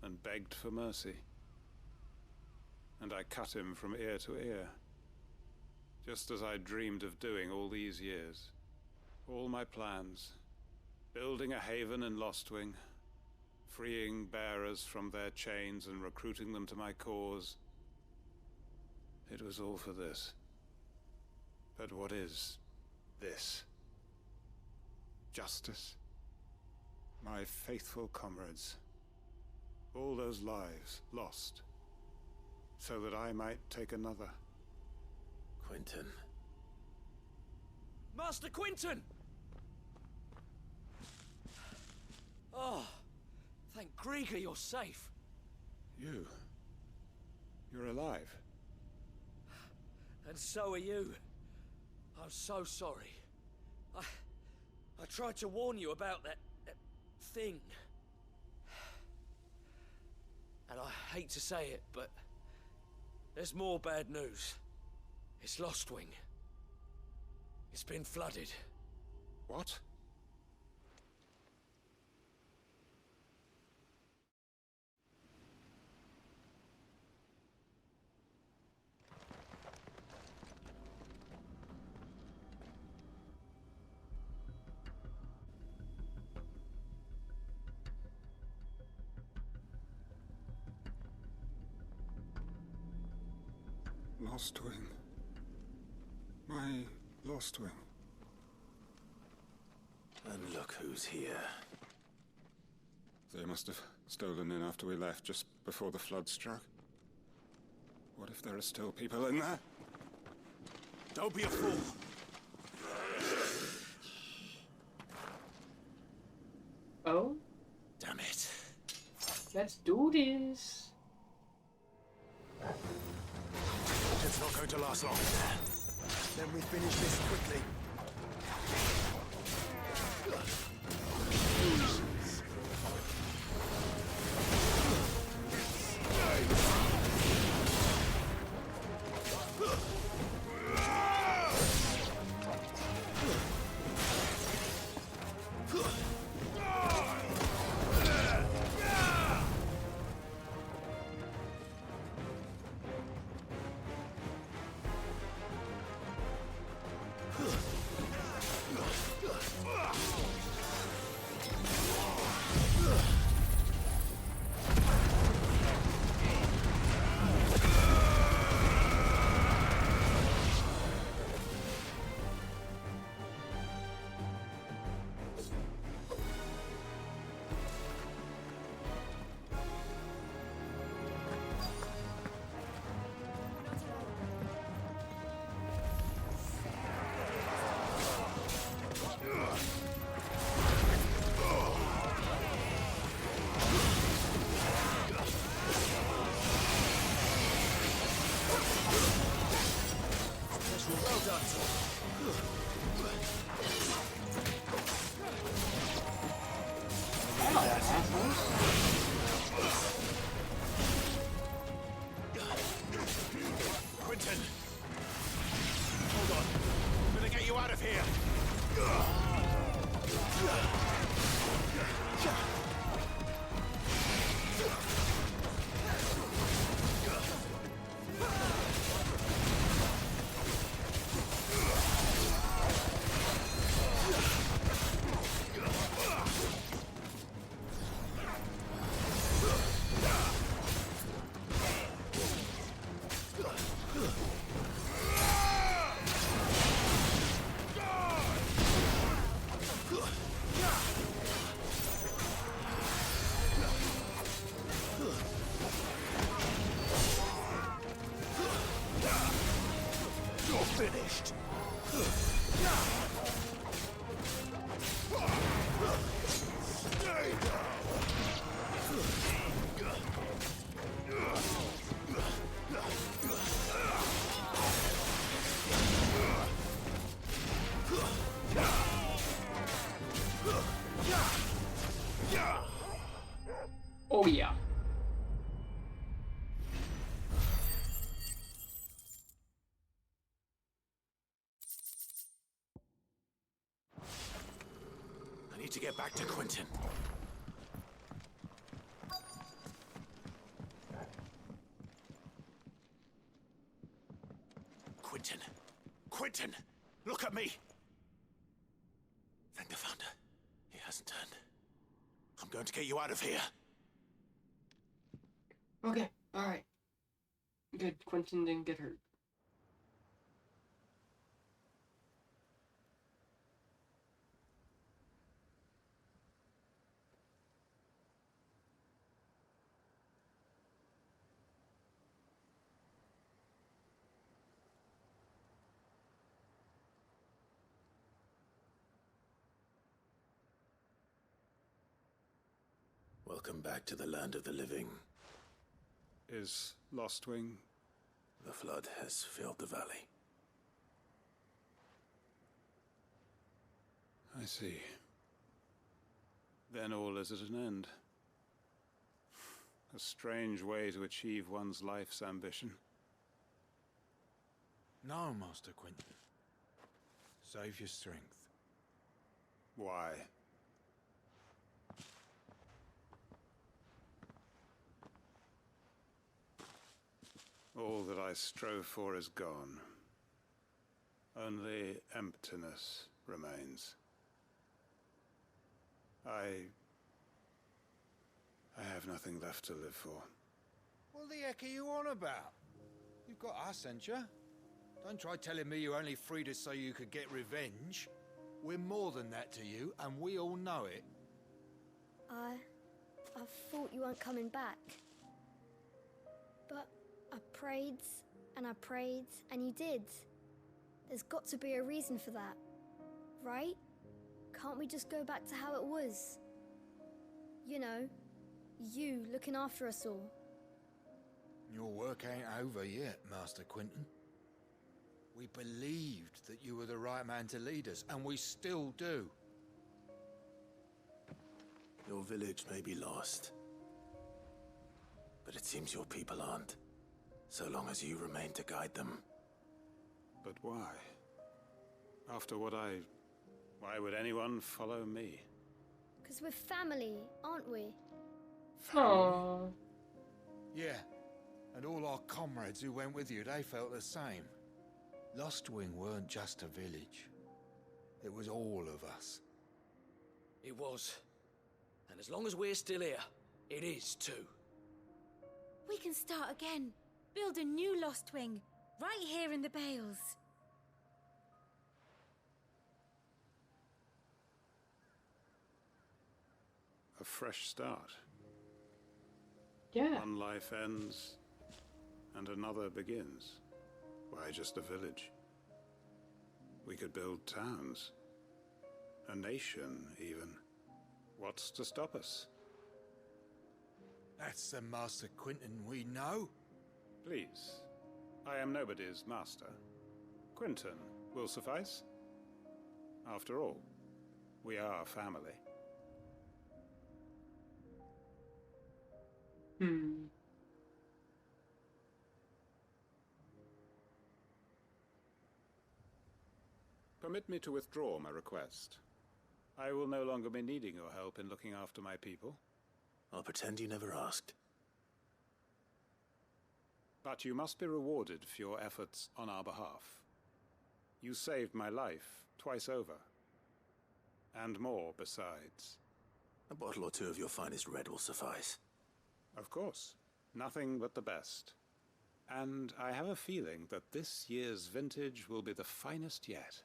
and begged for mercy. And I cut him from ear to ear. Just as I dreamed of doing all these years. All my plans. Building a haven in Lostwing. Freeing bearers from their chains and recruiting them to my cause. It was all for this. But what is this? Justice? My faithful comrades. All those lives lost. So that I might take another. Quentin. Master Quentin! Oh, thank Grieger you're safe. You're alive. And so are you. I'm so sorry. I tried to warn you about that thing. And I hate to say it, but there's more bad news. It's Lostwing. It's been flooded. What? Lostwing. My Lostwing. And look who's here. They must have stolen in after we left, just before the flood struck. What if there are still people in there? Don't be a fool! Oh? Damn it. Let's do this. It's not going to last long. Then we finish this quickly. Quentin! Hold on. I'm gonna get you out of here! finished. Oh yeah. I need to get back to Quentin. Quentin! Quentin! Look at me! Thank the Founder. He hasn't turned. I'm going to get you out of here. Okay, alright. Good, Quentin didn't get hurt. Welcome back to the land of the living. Is Lostwing? The flood has filled the valley. I see. Then all is at an end. A strange way to achieve one's life's ambition. No, Master Quentin. Save your strength. Why? All that I strove for is gone. Only emptiness remains. I have nothing left to live for. What the heck are you on about? You've got us, ain't you? Don't try telling me you only freed us so you could get revenge. We're more than that to you, and we all know it. I thought you weren't coming back. But I prayed, and you did. There's got to be a reason for that, right? Can't we just go back to how it was? You know, you looking after us all. Your work ain't over yet, Master Quentin. We believed that you were the right man to lead us, and we still do. Your village may be lost, but it seems your people aren't, so long as you remain to guide them. But why? After what why would anyone follow me? 'Cause we're family, aren't we? Aww. Yeah, and all our comrades who went with you, they felt the same. Lostwing weren't just a village. It was all of us. It was. And as long as we're still here, it is too. We can start again. Build a new Lostwing, right here in the Bales. A fresh start. Yeah. One life ends, and another begins. Why just a village? We could build towns. A nation, even. What's to stop us? That's the Master Quentin we know. Please. I am nobody's master. Quentin will suffice. After all, we are family. Permit me to withdraw my request. I will no longer be needing your help in looking after my people. I'll pretend you never asked. But you must be rewarded for your efforts on our behalf. You saved my life twice over. And more besides. A bottle or two of your finest red will suffice. Of course. Nothing but the best. And I have a feeling that this year's vintage will be the finest yet.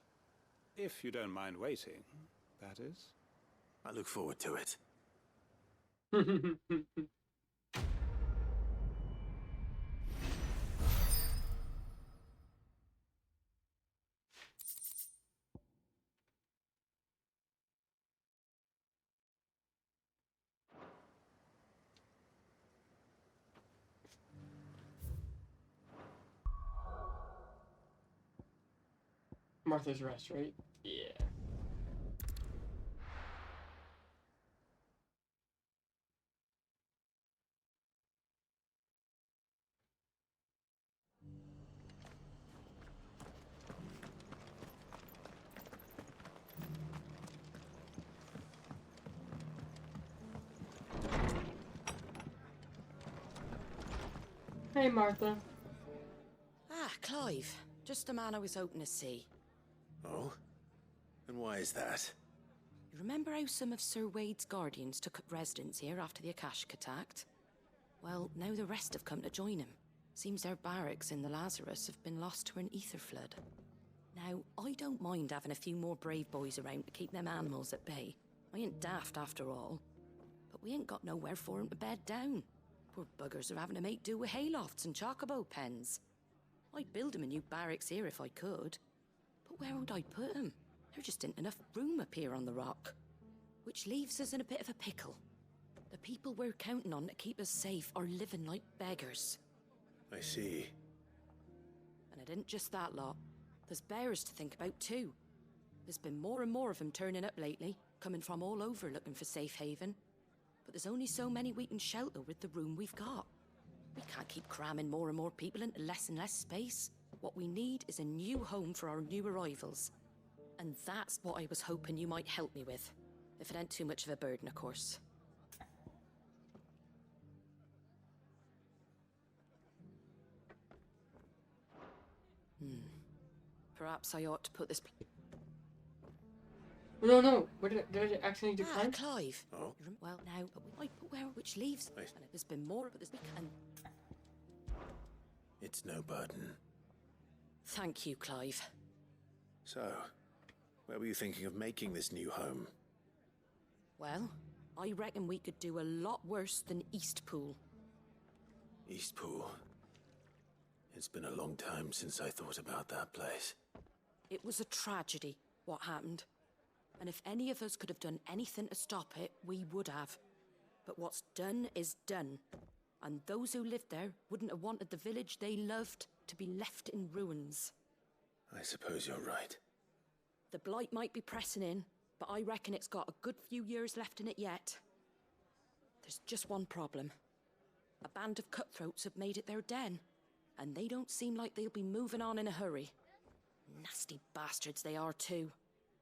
If you don't mind waiting, that is. I look forward to it. Martha's Rest, right? Yeah. Hey, Martha. Ah, Clive. Just the man I was hoping to see. Oh? And why is that? You remember how some of Sir Wade's guardians took up residence here after the Akashic attacked? Well, now the rest have come to join him. Seems their barracks in the Lazarus have been lost to an ether flood. Now, I don't mind having a few more brave boys around to keep them animals at bay. I ain't daft after all. But we ain't got nowhere for 'em to bed down. Poor buggers are having to make do with haylofts and chocobo pens. I'd build 'em a new barracks here if I could. But where would I put 'em? There just ain't enough room up here on the rock. Which leaves us in a bit of a pickle. The people we're counting on to keep us safe are living like beggars. I see. And it ain't just that lot. There's bears to think about too. There's been more and more of them turning up lately, coming from all over looking for safe haven. But there's only so many we can shelter with the room we've got. We can't keep cramming more and more people into less and less space. What we need is a new home for our new arrivals. And that's what I was hoping you might help me with. If it ain't too much of a burden, of course. Perhaps I ought to put this... No. What did I accidentally decline? Clive. Oh? Well, now, but we might put where which leaves. Wait. And there's been more, but there's... And... It's no burden. Thank you, Clive. So, where were you thinking of making this new home? Well, I reckon we could do a lot worse than Eastpool. Eastpool. It's been a long time since I thought about that place. It was a tragedy, what happened. And if any of us could have done anything to stop it, we would have. But what's done is done. And those who lived there wouldn't have wanted the village they loved to be left in ruins. I suppose you're right. The blight might be pressing in, but I reckon it's got a good few years left in it yet. There's just one problem. A band of cutthroats have made it their den, and they don't seem like they'll be moving on in a hurry. Nasty bastards they are too.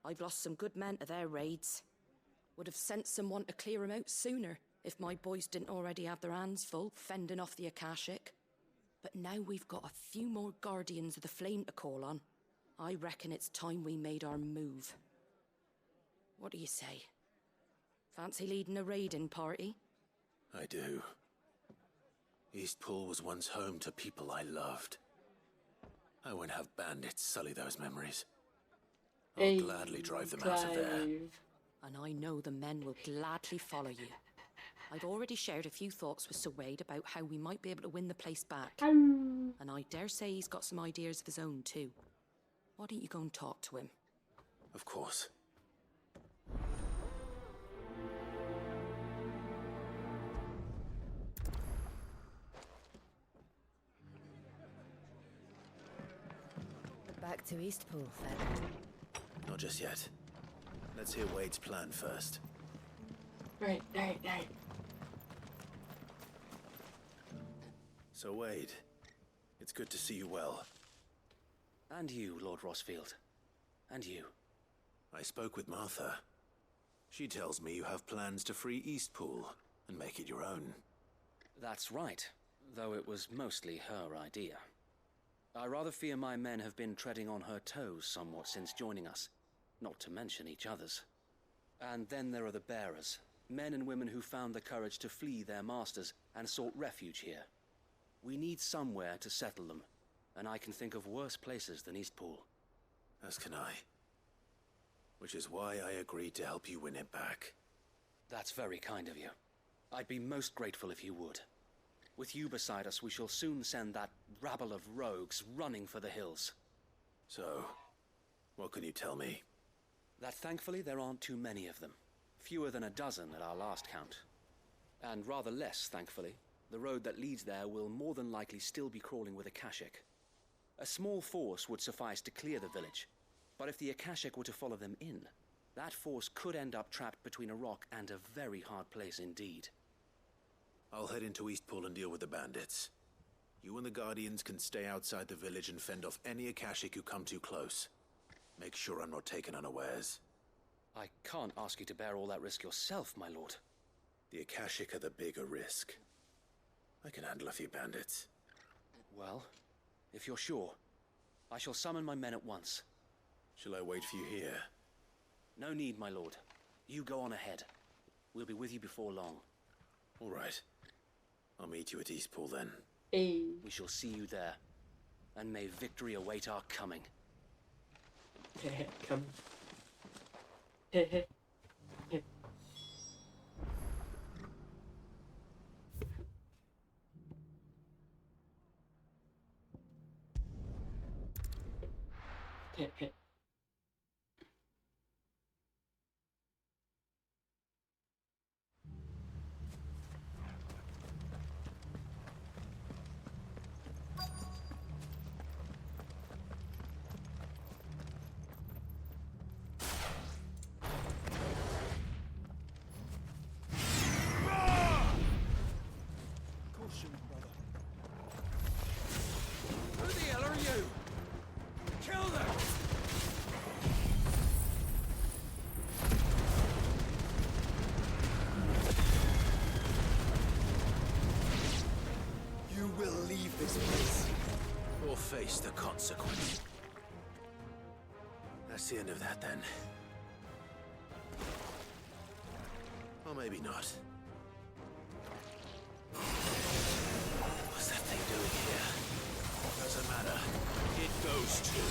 I've lost some good men to their raids. Would have sent someone to clear 'em out sooner if my boys didn't already have their hands full fending off the Akashic. But now we've got a few more guardians of the flame to call on. I reckon it's time we made our move. What do you say? Fancy leading a raiding party? I do. Eastpool was once home to people I loved. I won't have bandits sully those memories. I'll gladly drive them out of there. And I know the men will gladly follow you. I've already shared a few thoughts with Sir Wade about how we might be able to win the place back. And I dare say he's got some ideas of his own too. Why don't you go and talk to him? Of course. Back to Eastpool, then. Not just yet. Let's hear Wade's plan first. Right. So, Wade, it's good to see you well. And you, Lord Rosfield. And you. I spoke with Martha. She tells me you have plans to free Eastpool and make it your own. That's right, though it was mostly her idea. I rather fear my men have been treading on her toes somewhat since joining us, not to mention each other's. And then there are the bearers, men and women who found the courage to flee their masters and sought refuge here. We need somewhere to settle them, and I can think of worse places than Eastpool. As can I. Which is why I agreed to help you win it back. That's very kind of you. I'd be most grateful if you would. With you beside us, we shall soon send that rabble of rogues running for the hills. So, what can you tell me? That thankfully there aren't too many of them. Fewer than a dozen at our last count. And rather less, thankfully. The road that leads there will more than likely still be crawling with Akashic. A small force would suffice to clear the village, But if the Akashic were to follow them in, that force could end up trapped between a rock and a very hard place indeed. I'll head into Eastpool and deal with the bandits. You and the Guardians can stay outside the village and fend off any Akashic who come too close. Make sure I'm not taken unawares. I can't ask you to bear all that risk yourself, my lord. The Akashic are the bigger risk. I can handle a few bandits. Well, if you're sure, I shall summon my men at once. Shall I wait for you here? No need, my lord. You go on ahead. We'll be with you before long. All right. I'll meet you at Eastpool then. Hey. We shall see you there. And may victory await our coming. Come. Caution, brother. Who the hell are you? Kill them! You will leave this place. Or face the consequence. That's the end of that, then. Or maybe not. What's that thing doing here? Doesn't matter. It goes too.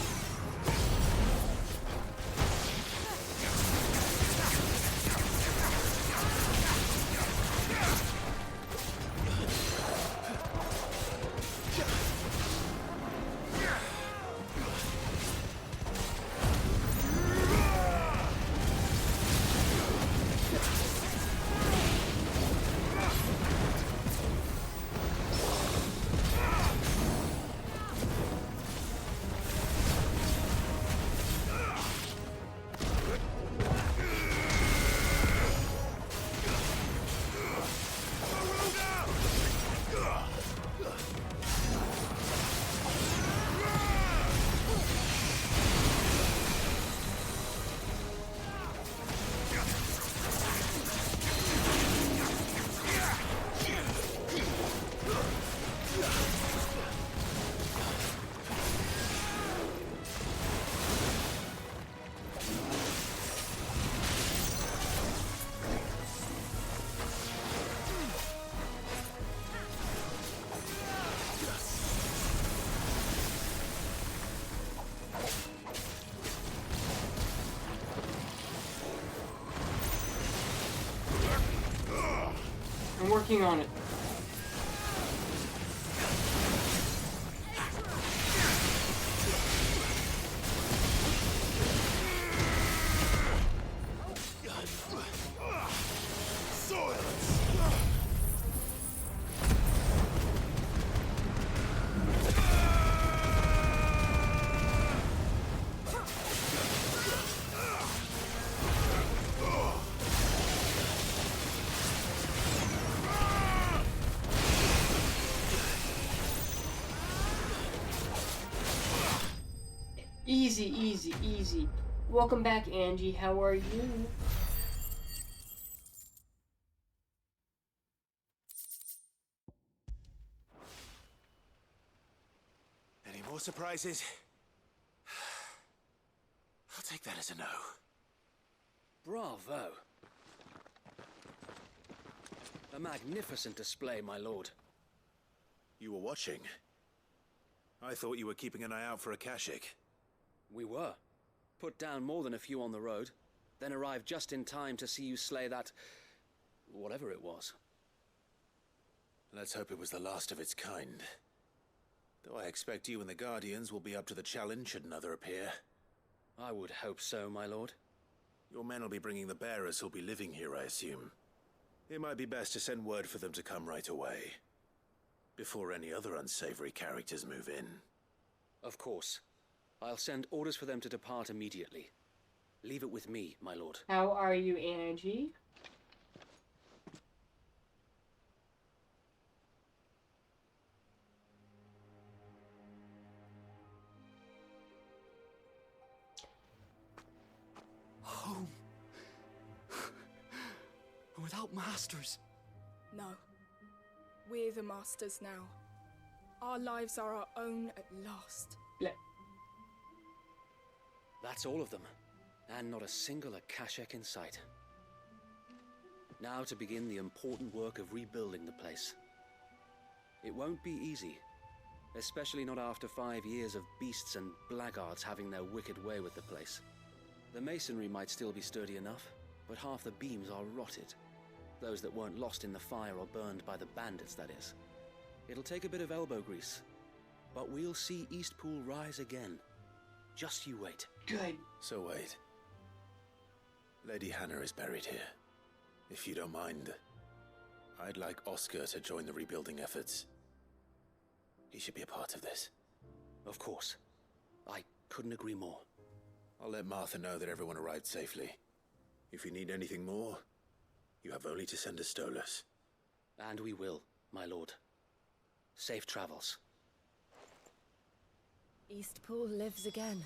I'm working on it. Easy, easy, easy. Welcome back, Angie. How are you? Any more surprises? I'll take that as a no. Bravo. A magnificent display, my lord. You were watching? I thought you were keeping an eye out for Akashic. We were. Put down more than a few on the road, then arrived just in time to see you slay that... whatever it was. Let's hope it was the last of its kind. Though I expect you and the Guardians will be up to the challenge should another appear. I would hope so, my lord. Your men will be bringing the bearers who'll be living here, I assume. It might be best to send word for them to come right away, before any other unsavory characters move in. Of course. I'll send orders for them to depart immediately. Leave it with me, my lord. How are you, Angie? Home. Without masters. No. We're the masters now. Our lives are our own at last. That's all of them, and not a single Akashek in sight. Now to begin the important work of rebuilding the place. It won't be easy, especially not after 5 years of beasts and blackguards having their wicked way with the place. The masonry might still be sturdy enough, but half the beams are rotted. Those that weren't lost in the fire or burned by the bandits, that is. It'll take a bit of elbow grease, but we'll see Eastpool rise again. Just you wait. Good. So wait. Lady Hannah is buried here. If you don't mind, I'd like Oscar to join the rebuilding efforts. He should be a part of this. Of course. I couldn't agree more. I'll let Martha know that everyone arrived safely. If you need anything more, you have only to send a Stolas. And we will, my lord. Safe travels. Eastpool lives again.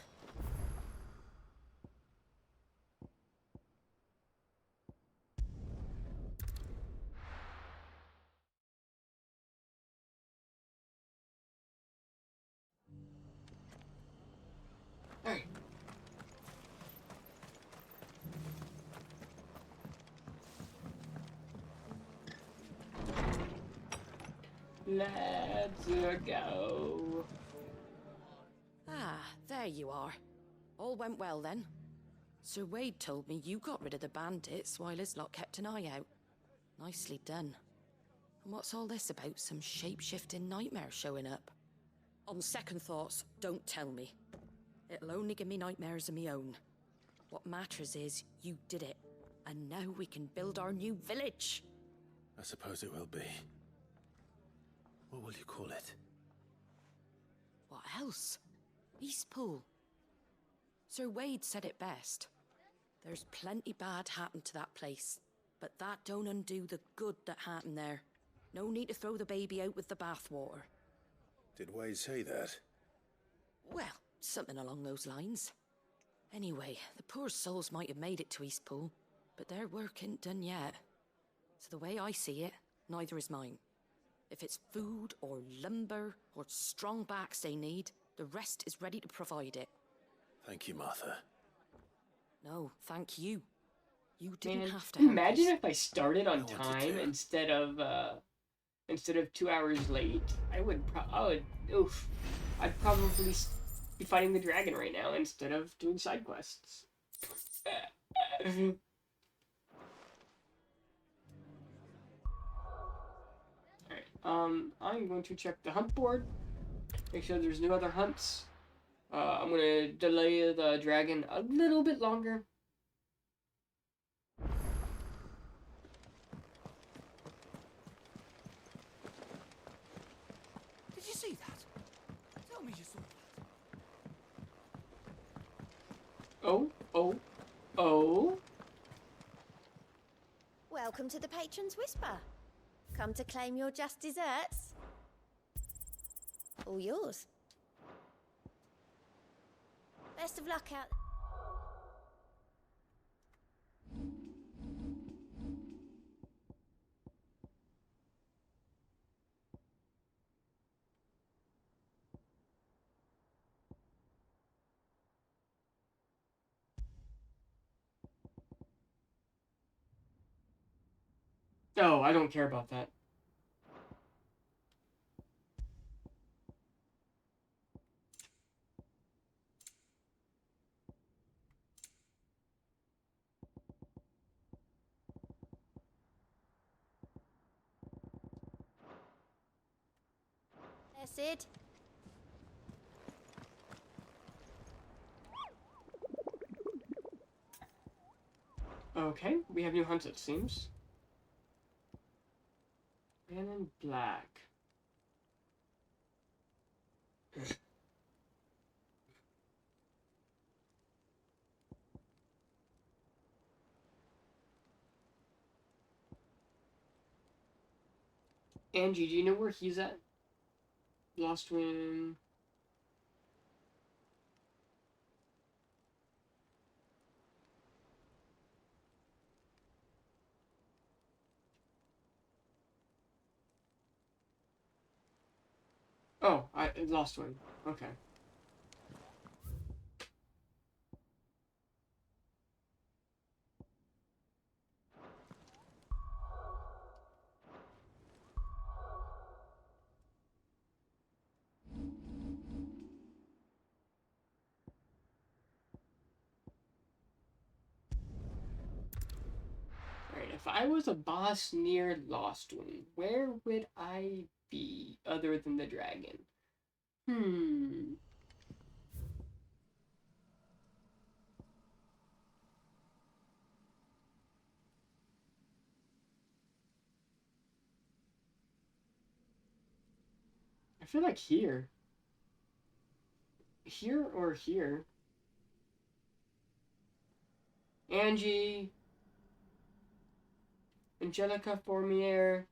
Alright. Let's go. Ah, there you are. All went well then. Sir Wade told me you got rid of the bandits while his lot kept an eye out. Nicely done. And what's all this about some shape-shifting nightmare showing up? On second thoughts, don't tell me. It'll only give me nightmares of me own. What matters is you did it, and now we can build our new village. I suppose it will be. What will you call it? What else? Eastpool. Sir Wade said it best. There's plenty bad happened to that place, but that don't undo the good that happened there. No need to throw the baby out with the bathwater. Did Wade say that? Well, something along those lines. Anyway, the poor souls might have made it to Eastpool, but their work ain't done yet. So the way I see it, neither is mine. If it's food or lumber or strong backs they need, the rest is ready to provide it. Thank you, Martha. No, thank you. You didn't Man, have to help imagine us. if I started on time instead of 2 hours late. Oof. I'd probably be fighting the dragon right now instead of doing side quests. Alright, I'm going to check the hunt board. Make sure there's no other hunts. I'm gonna delay the dragon a little bit longer. Did you see that? Tell me you saw that. Oh. Welcome to the Patron's Whisper. Come to claim your just desserts? All yours. Best of luck out. Oh, I don't care about that. There, Sid. Okay, we have new hunts, it seems. Man in black. Angie, do you know where he's at? Lost Wing. Oh, I lost one. Okay. Alright, if I was a boss near Lost One, where would I be other than the dragon? I feel like here. Here or here? Angie. Angelica Formier.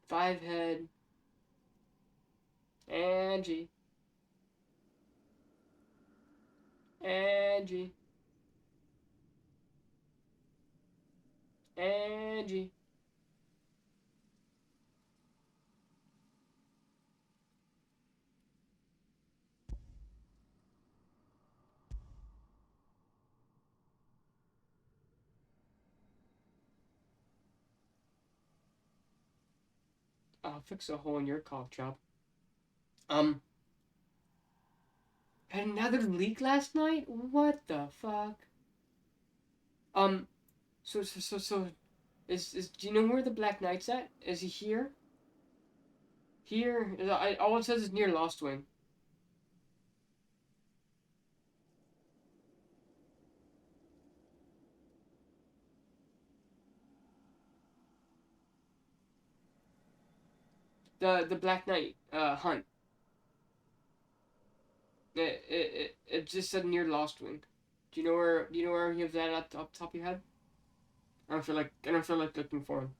Fivehead. Angie. Angie. Angie. I'll fix a hole in your cough drop. Had another leak last night? What the fuck? So, do you know where the Black Knight's at? Is he here? Here? All it says is near Lost Wing. The Black Knight, hunt. It just said near Lost Wing. Do you know where he was at up top of your head? I don't feel like looking for him.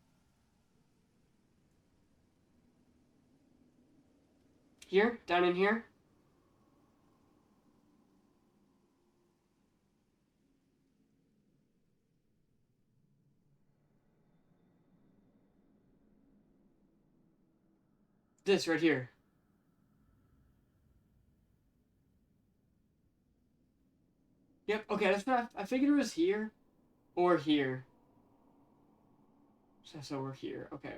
Here? Down in here? This right here. Yep, okay, that's what I figured it was here. Or here. So we're here. Okay.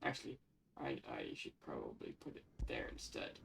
Actually, I should probably put it there instead.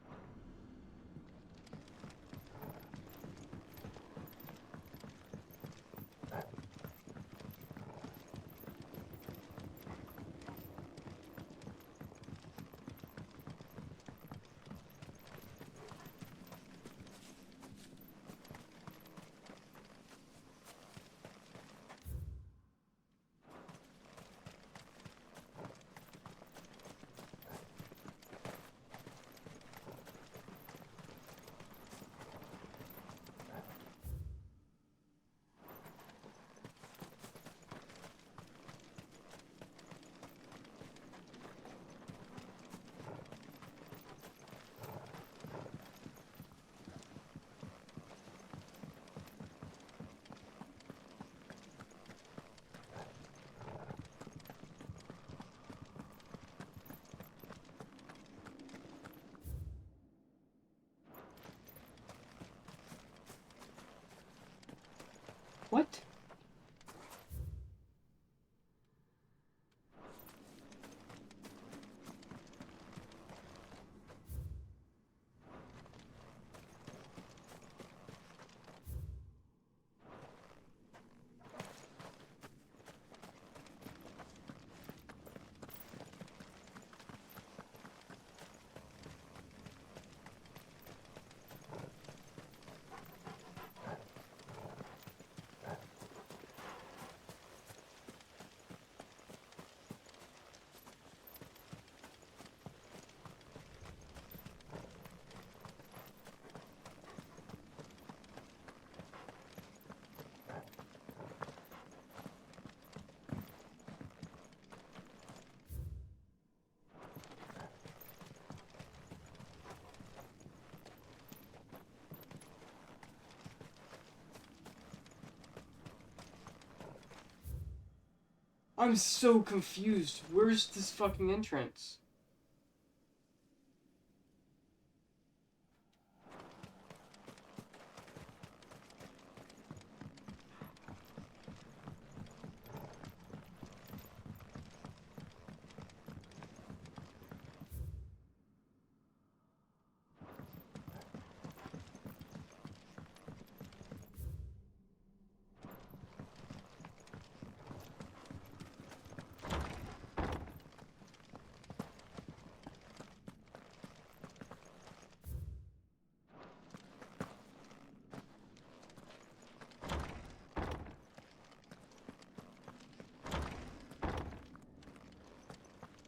I'm so confused. Where's this fucking entrance?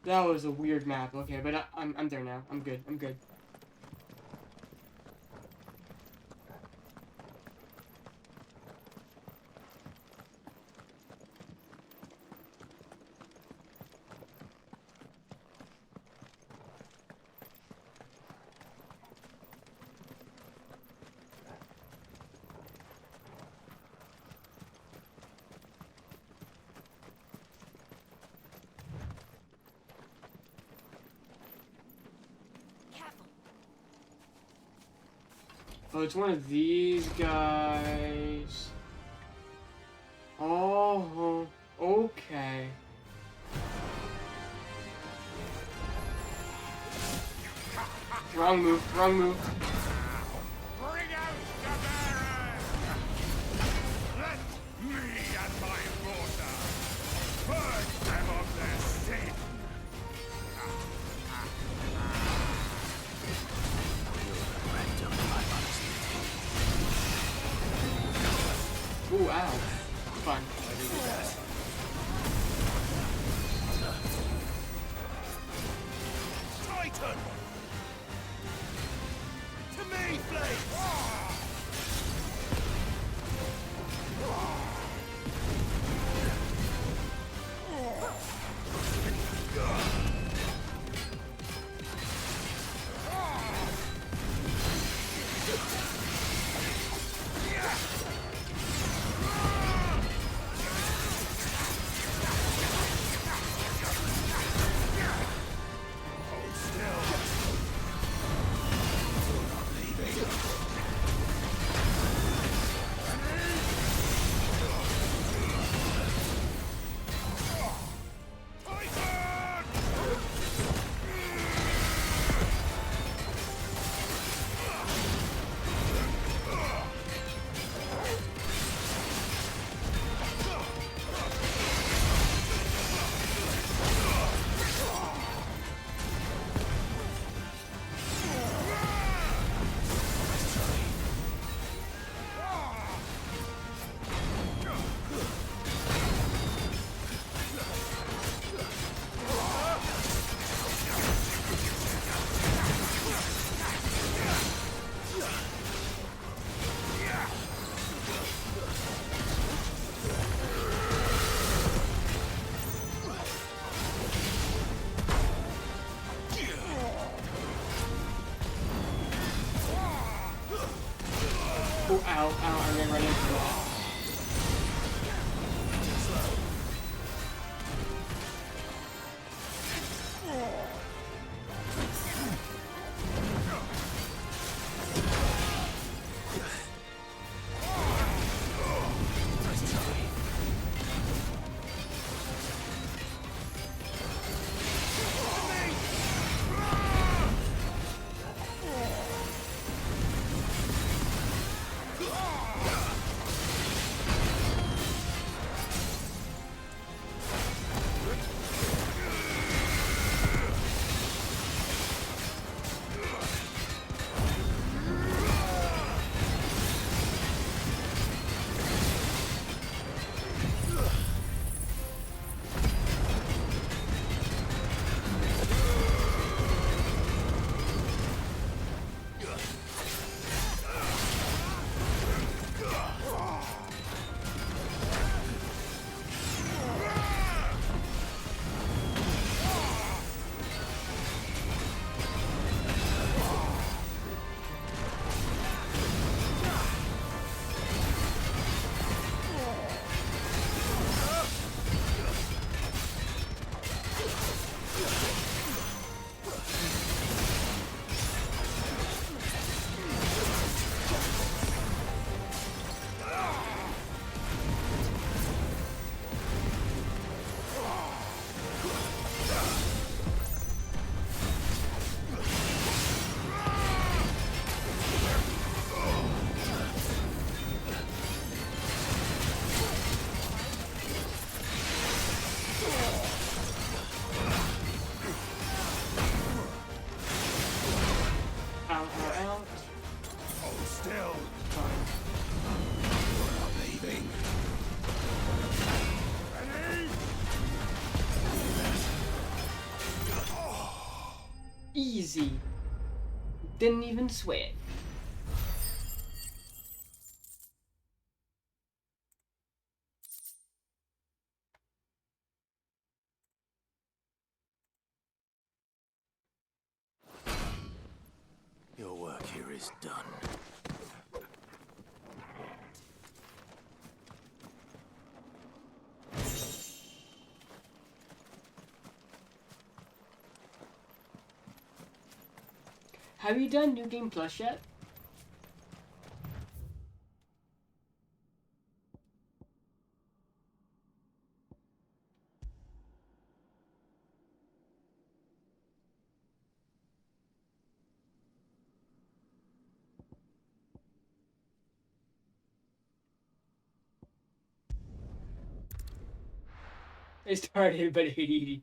That was a weird map. Okay, but I'm there now. I'm good. I'm good. Oh, it's one of these guys. Oh, okay. Wrong move, wrong move. Bring out the bearers! Let me and my daughter purge them of their sin! Ooh, ow. Fun. Titan! To me, Blade! Oh, ow, ow, I ran right into that. Easy. Didn't even sweat. Your work here is done. Have you done New Game Plus yet? I started, but ADHD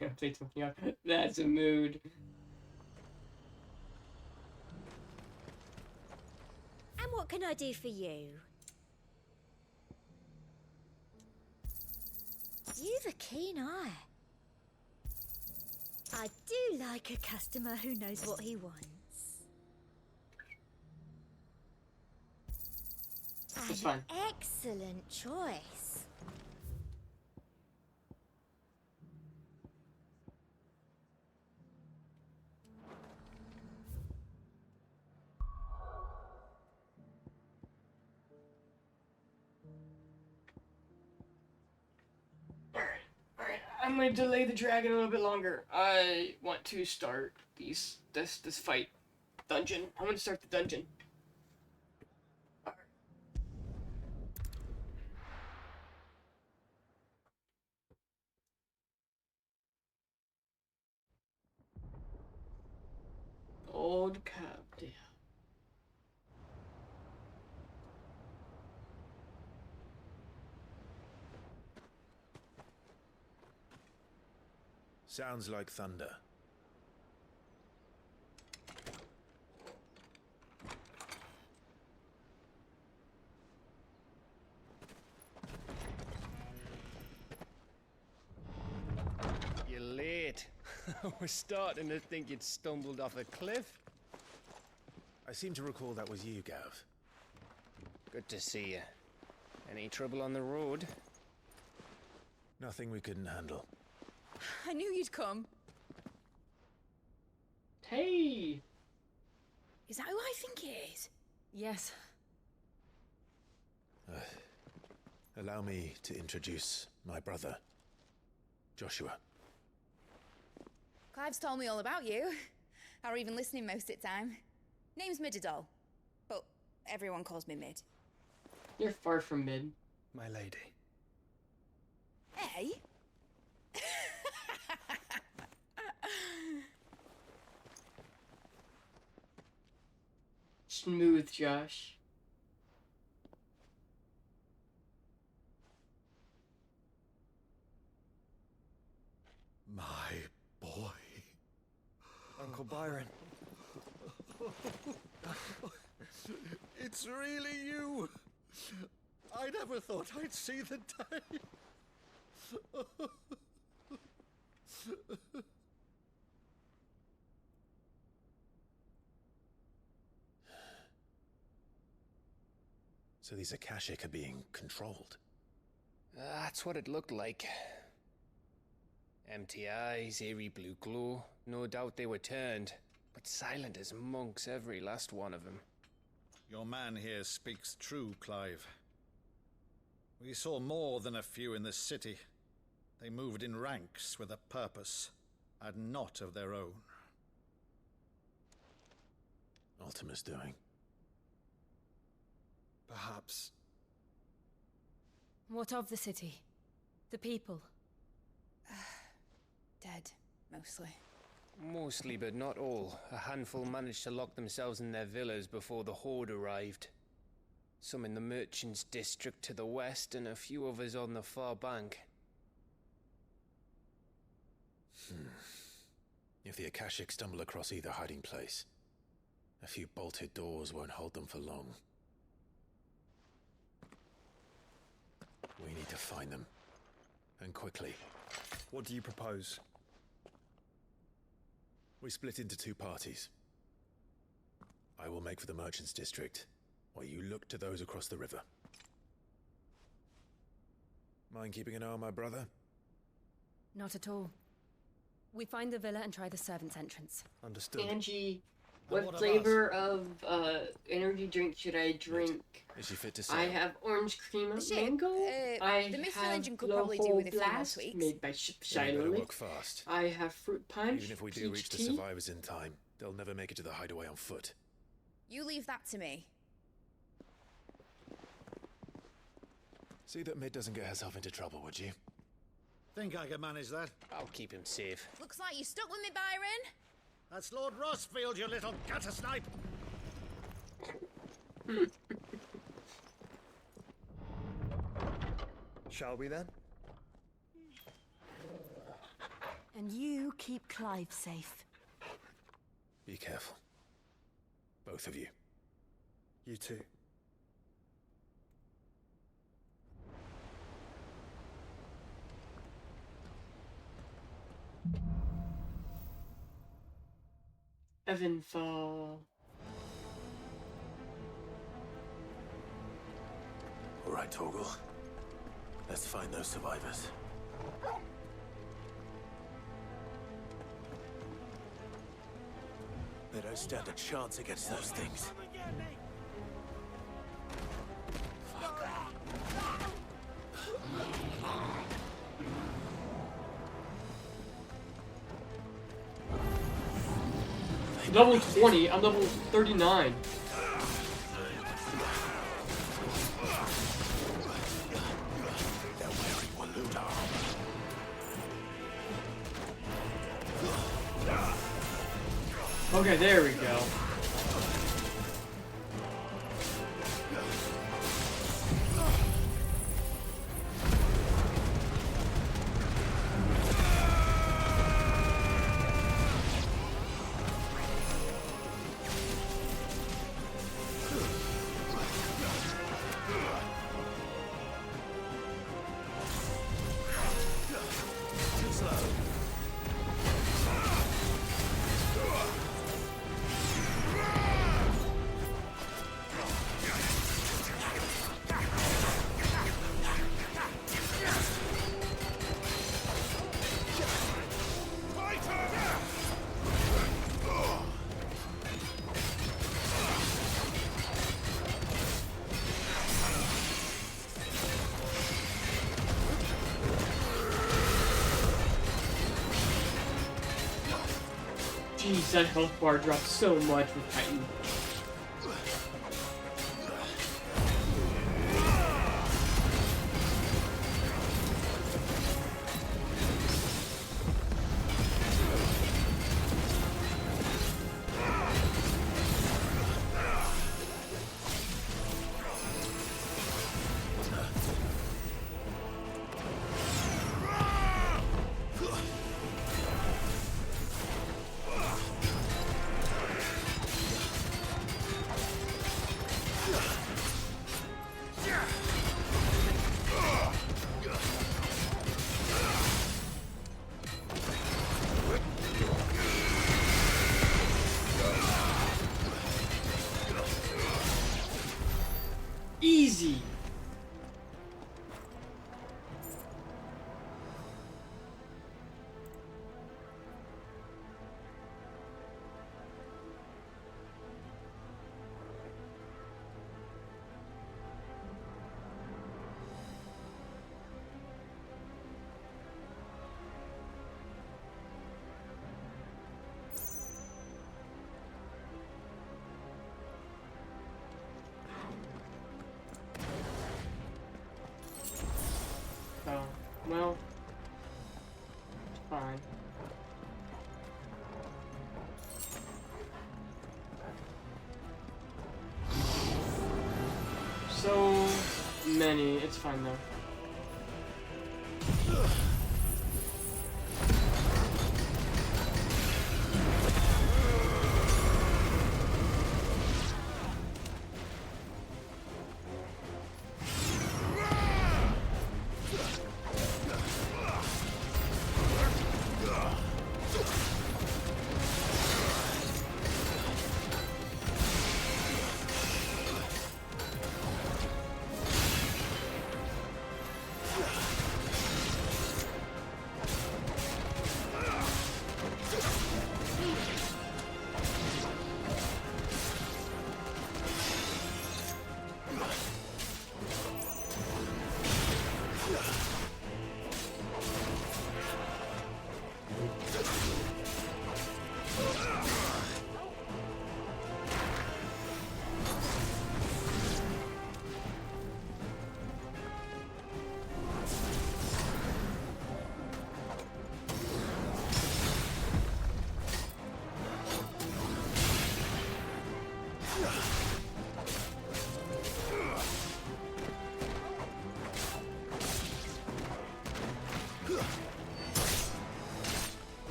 updates something up. That's a mood. And what can I do for you? You've a keen eye. I do like a customer who knows what he wants. It's fine. Excellent choice. Alright, I'm gonna delay the dragon a little bit longer. I want to start this fight dungeon. I want to start the dungeon. Old captive. Sounds like thunder. You're late. We're starting to think you'd stumbled off a cliff. I seem to recall that was you, Gav. Good to see you. Any trouble on the road? Nothing we couldn't handle. I knew you'd come. Hey! Is that who I think it is? Yes. Allow me to introduce my brother, Joshua. Clive's told me all about you. Or even listening most of the time. Name's Midadol, but everyone calls me Mid. You're far from mid. My lady. Hey? Smooth, Josh. My boy. Uncle Byron. It's really you. I never thought I'd see the day. So these Akashic are being controlled. That's what it looked like. Empty eyes, eerie blue glow. No doubt they were turned, but silent as monks, every last one of them. Your man here speaks true, Clive. We saw more than a few in the city. They moved in ranks with a purpose, and not of their own. Ultima's doing. Perhaps. What of the city? The people? Dead, mostly. Mostly, but not all. A handful managed to lock themselves in their villas before the Horde arrived. Some in the merchants' district to the west, and a few others on the far bank. If the Akashic stumble across either hiding place, a few bolted doors won't hold them for long. We need to find them. And quickly. What do you propose? We split into two parties. I will make for the Merchants District, while you look to those across the river. Mind keeping an eye on my brother? Not at all. We find the villa and try the servants' entrance. Understood. Angie, what flavor of energy drink should I drink? Is she fit to sail? I have orange cream of The ship, mango. I the Mistral have engine could probably do with a few more Blast, tweaks. made by Then we Shiloh better Lake. work fast. I have fruit punch. Even if we do peach reach the tea. survivors in time, they'll never make it to the hideaway on foot. You leave that to me. See that Mid doesn't get herself into trouble, would you? Think I can manage that. I'll keep him safe. Looks like you stuck with me, Byron. That's Lord Rossfield, you little gutter snipe. Shall we then? And you keep Clive safe. Be careful. Both of you. You too. Evanfall. All right, Torgal. Let's find those survivors. They don't stand a chance against those things. Level 20, I'm level 39. Okay, there we go. Jeez, that health bar dropped so much with Titan. Easy! Oh, well, fine. So many, it's fine though.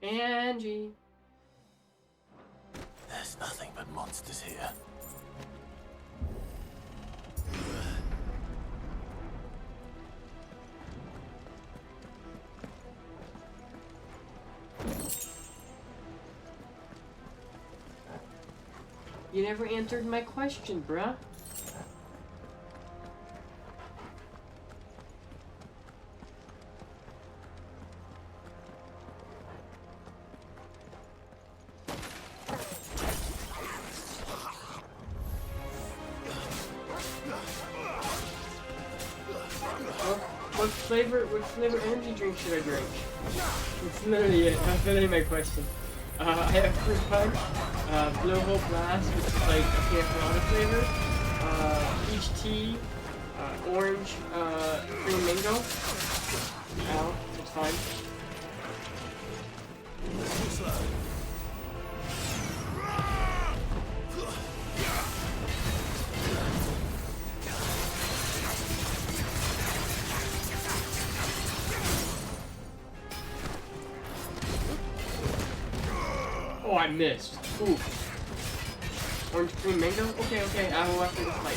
Angie. There's nothing but monsters here. You never answered my question, bruh. What flavor energy drink should I drink? It's literally it. That's literally my question. I have fruit punch, blowhole blast, which is like a pina colada flavor, peach tea, orange, green mango. Ow, it's fine. Oh, I missed. Ooh. Orange cream mango? Okay, okay, I will after the fight.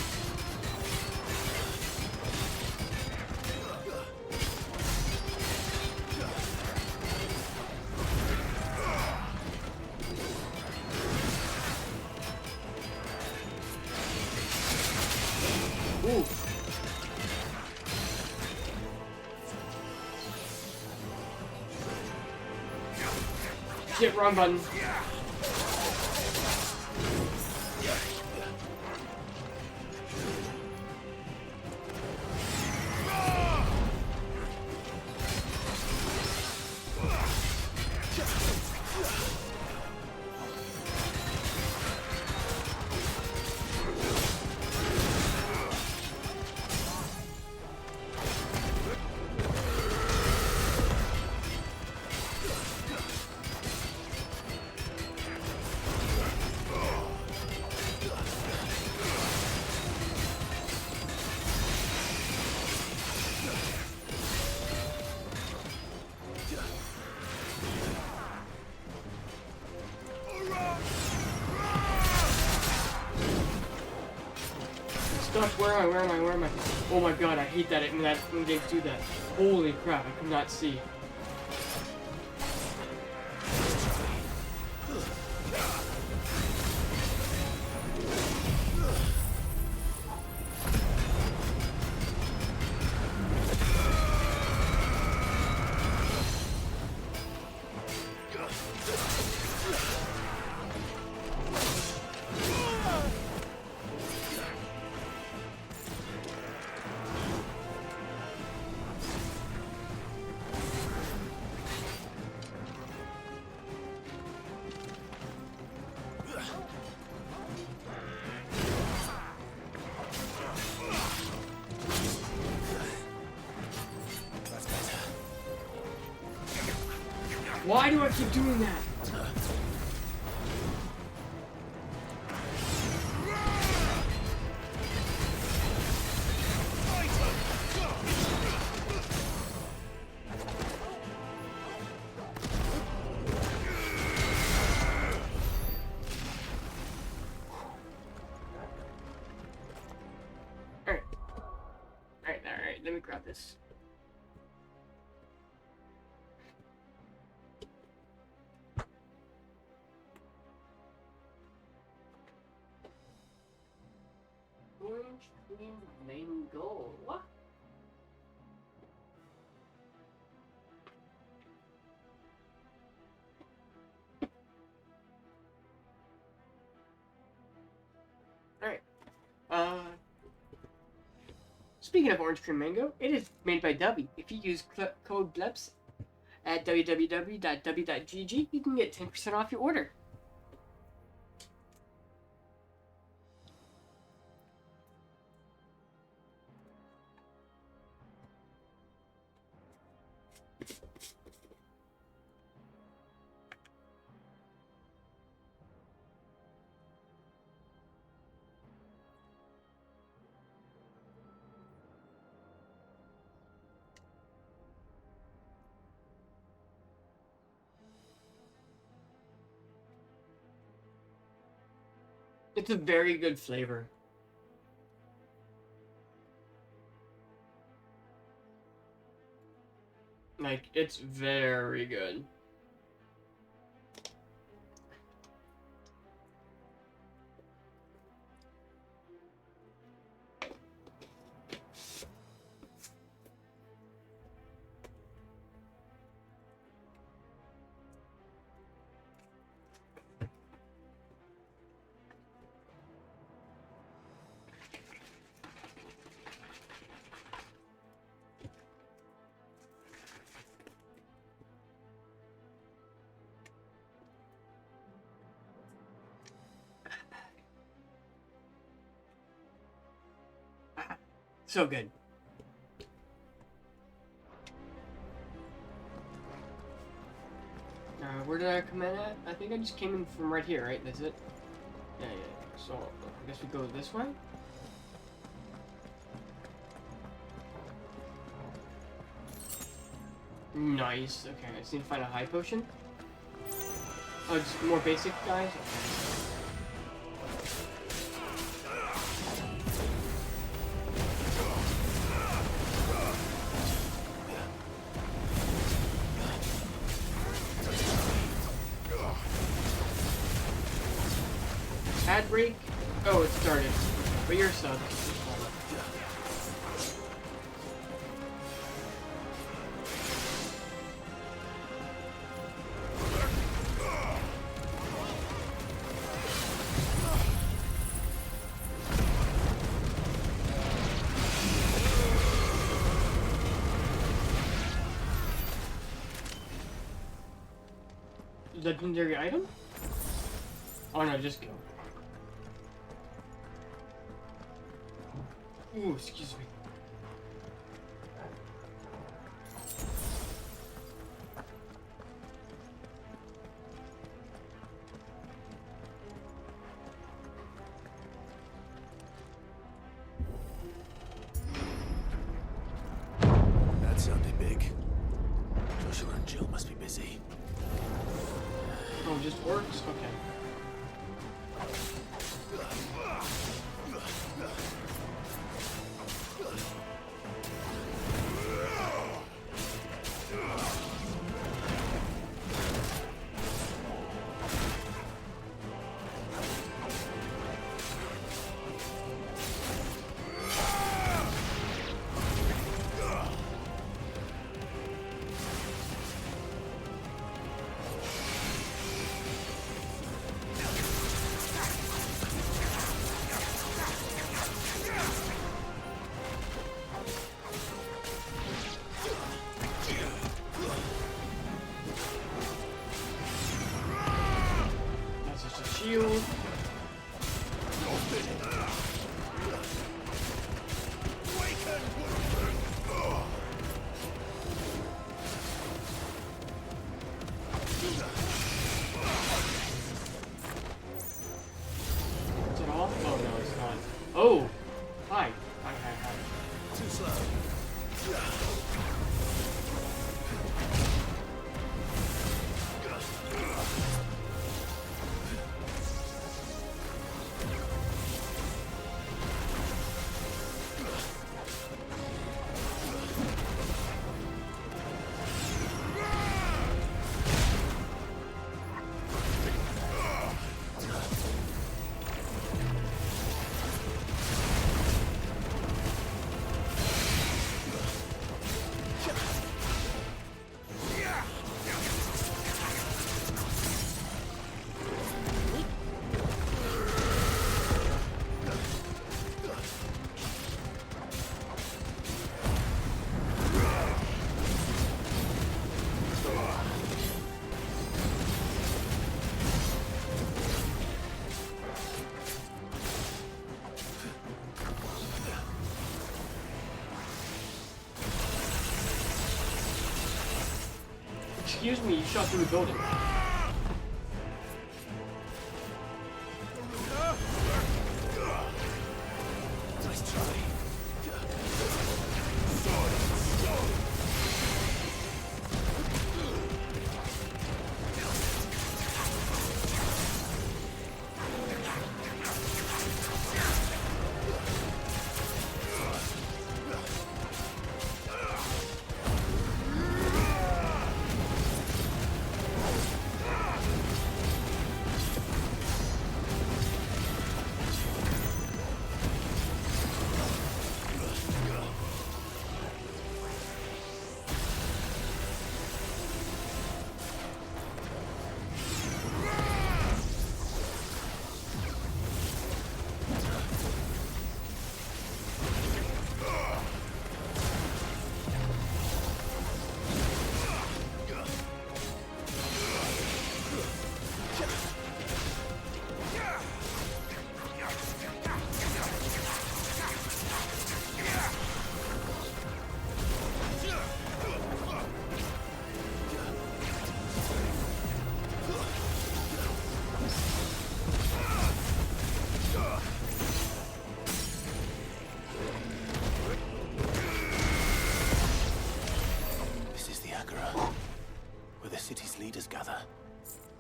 Ooh. Shit, wrong button. Where am I? Oh my god, I hate that when games do that. Holy crap, I could not see. Why do I keep doing that? Alright, let me grab this. Orange cream mango. What? Alright. Speaking of orange cream mango, it is made by Dubby. If you use code GLEPS at www.w.gg, you can get 10% off your order. It's a very good flavor. Like, it's very good. So good. Where did I come in at? I think I just came in from right here, right? That's it? Yeah. So, I guess we go this way? Nice. Okay, I just need to find a high potion. Oh, just more basic guys? Okay. Ad break? Oh, it started. But you're subbed. Legendary item? Oh no, just go. Ooh, excuse me. That sounded big. Joshua and Jill must be busy. Oh, it just works? Okay. Shield. Is it off? Oh no, it's not. Oh! Hi. Hi. Too slow. Excuse me, you shot through the building. Nice try.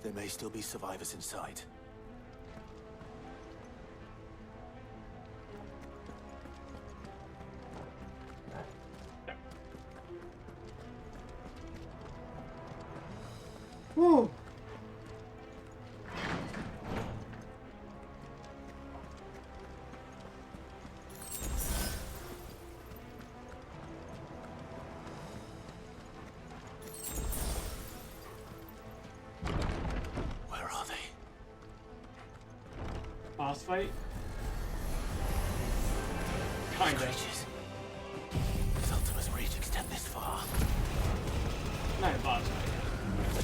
There may still be survivors inside. Whoa. Boss fight? Kinda. Does Ultima's reach extend this far? Not a boss fight.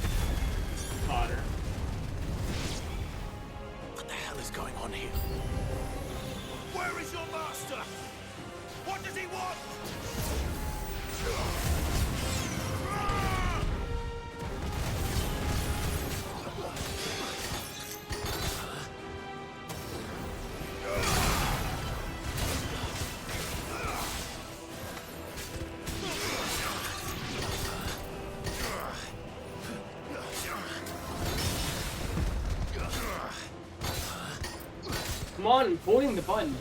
Fodder. What the hell is going on here? Where is your master? What does he want? Come on, I'm holding the button.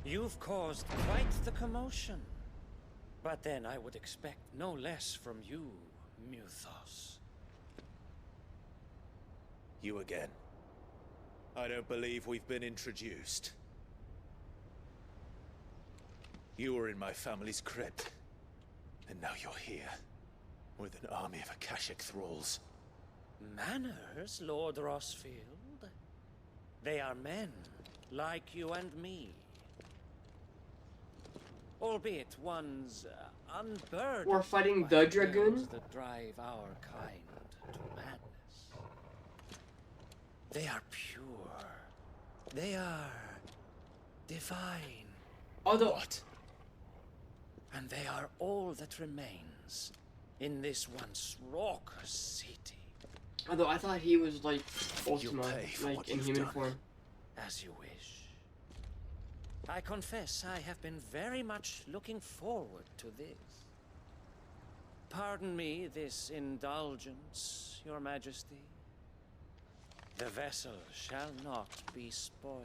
You've caused quite the commotion. But then I would expect no less from you, Muthos. You again. I don't believe we've been introduced. You were in my family's crypt. And now you're here. With an army of Akashic thralls. Manners, Lord Rossfield? They are men, like you and me. Albeit one's unburdened. We're fighting the Dragoon? That drive our kind to madness. They are pure. They are divine. Although, what? And they are all that remains in this once raucous city. Although I thought he was like Ultima, like in human form. As you wish. I confess I have been very much looking forward to this. Pardon me this indulgence, Your Majesty. The vessel shall not be spoiled.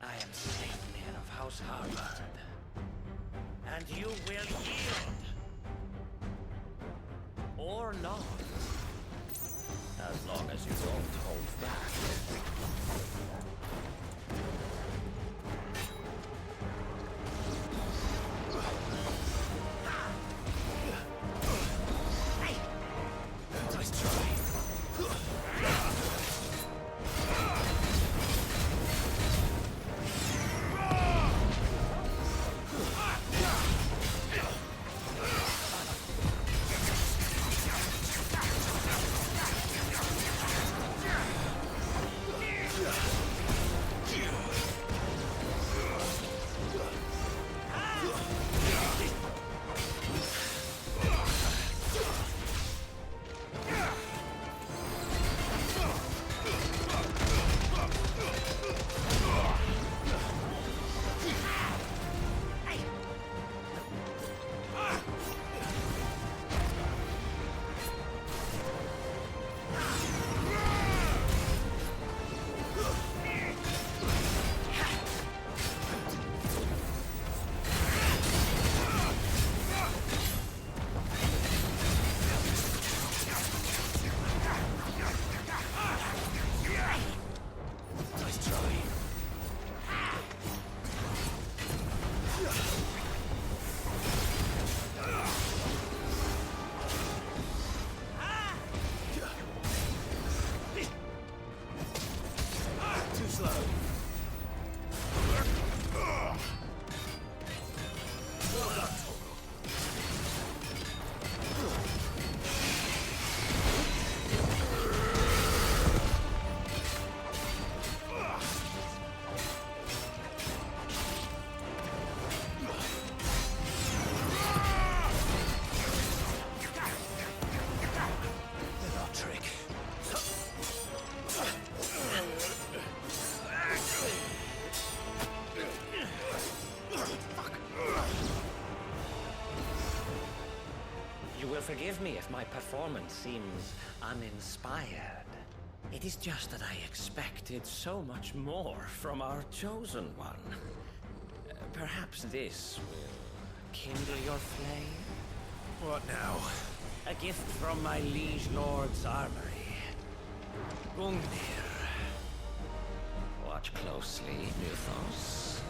I am Saintmere of House Harvard, and you will yield. Or not. As long as you don't hold back. Nice try. Forgive me if my performance seems uninspired. It is just that I expected so much more from our chosen one. Perhaps this will kindle your flame? What now? A gift from my liege lord's armory. Gungnir. Watch closely, Mythos.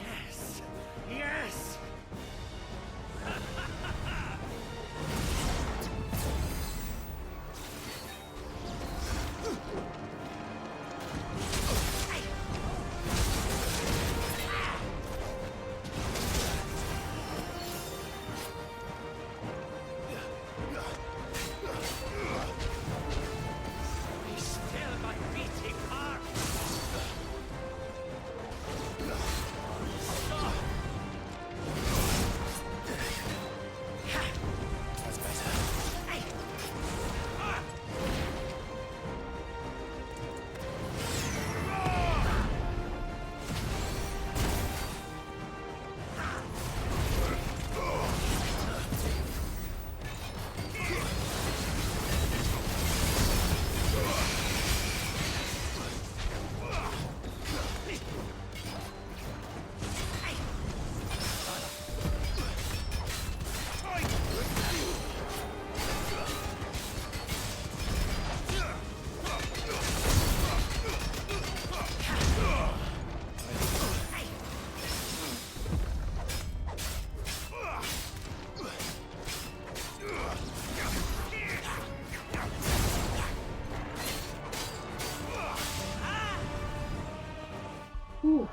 Yes! Yes! Whew.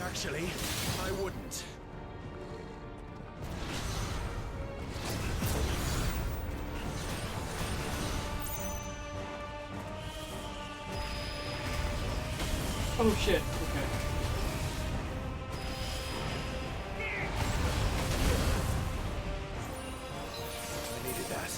Actually, I wouldn't. Oh shit, okay. I needed that.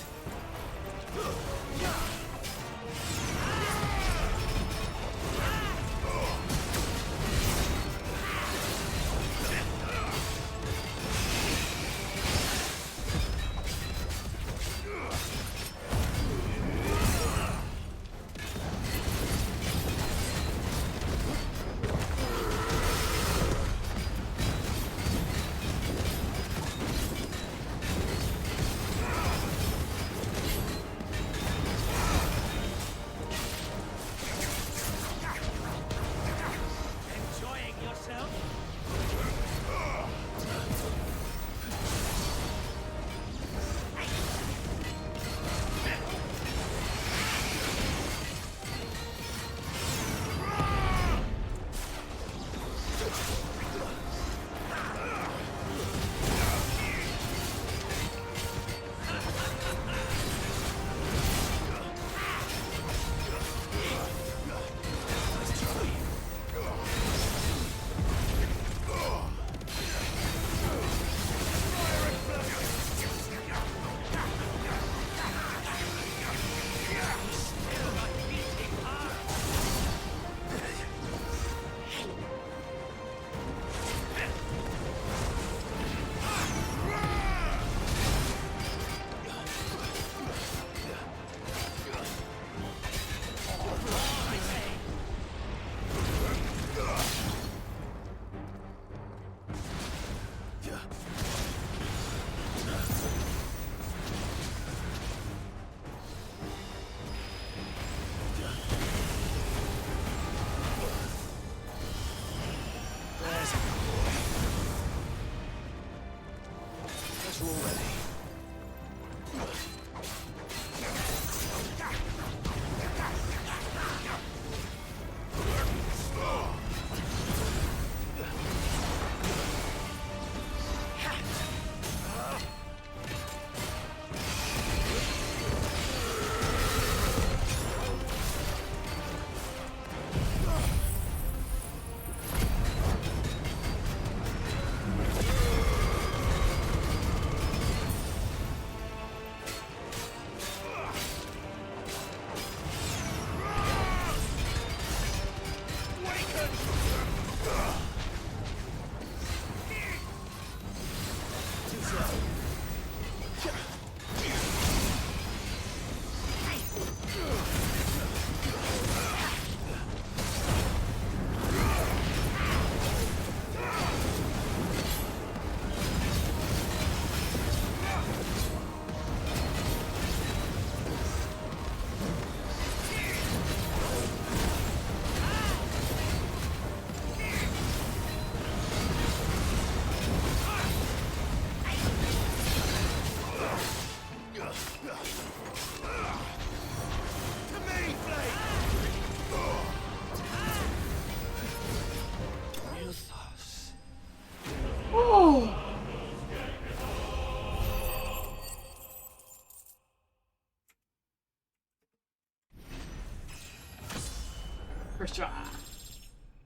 First try.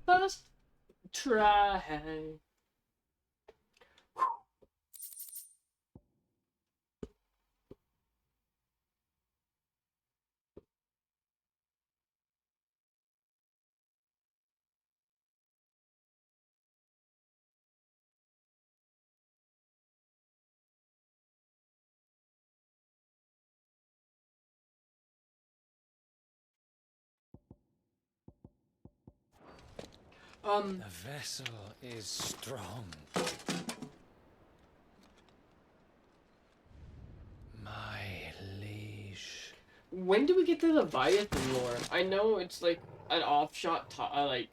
First try. The vessel is strong. My liege. When do we get to the Leviathan lore? I know it's like an offshot, like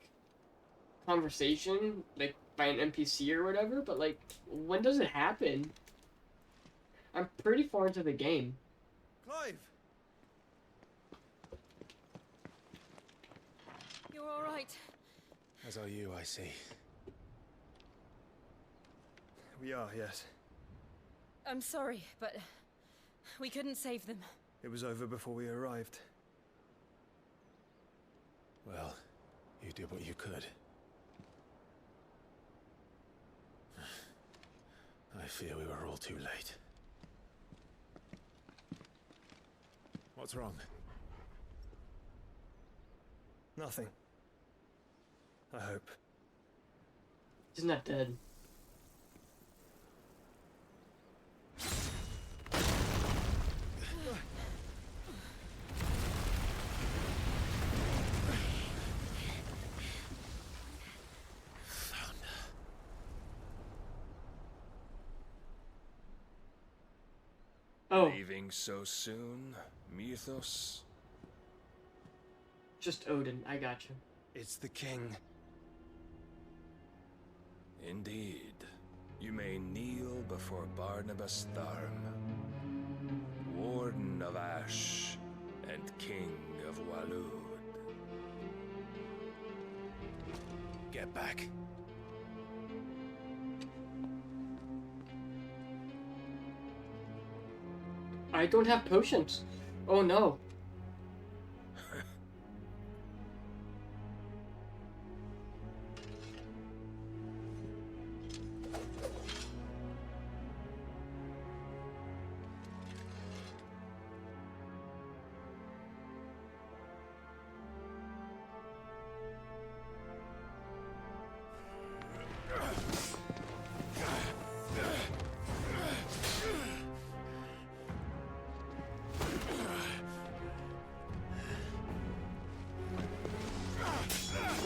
conversation, like by an NPC or whatever, but like, when does it happen? I'm pretty far into the game. Clive! You're all right. As are you, I see. We are, yes. I'm sorry, but we couldn't save them. It was over before we arrived. Well, you did what you could. I fear we were all too late. What's wrong? Nothing. I hope. He's not dead. Oh. Leaving so soon, Mythos? Just Odin, I got you. It's the king. Indeed. You may kneel before Barnabas Tharm, Warden of Ash and King of Waloed. Get back. I don't have potions. Oh no.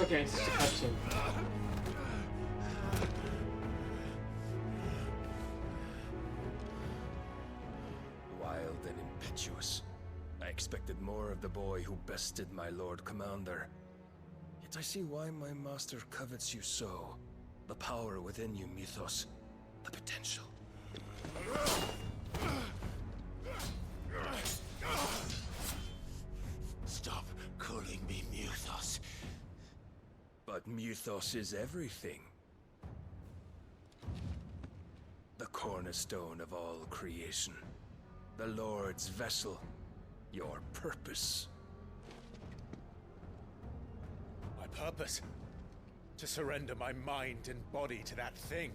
Okay, it's just a cutscene. Wild and impetuous. I expected more of the boy who bested my Lord Commander. Yet I see why my master covets you so. The power within you, Mythos. The potential. Stop calling me Mythos. But Mythos is everything. The cornerstone of all creation. The Lord's vessel. Your purpose. My purpose? To surrender my mind and body to that thing.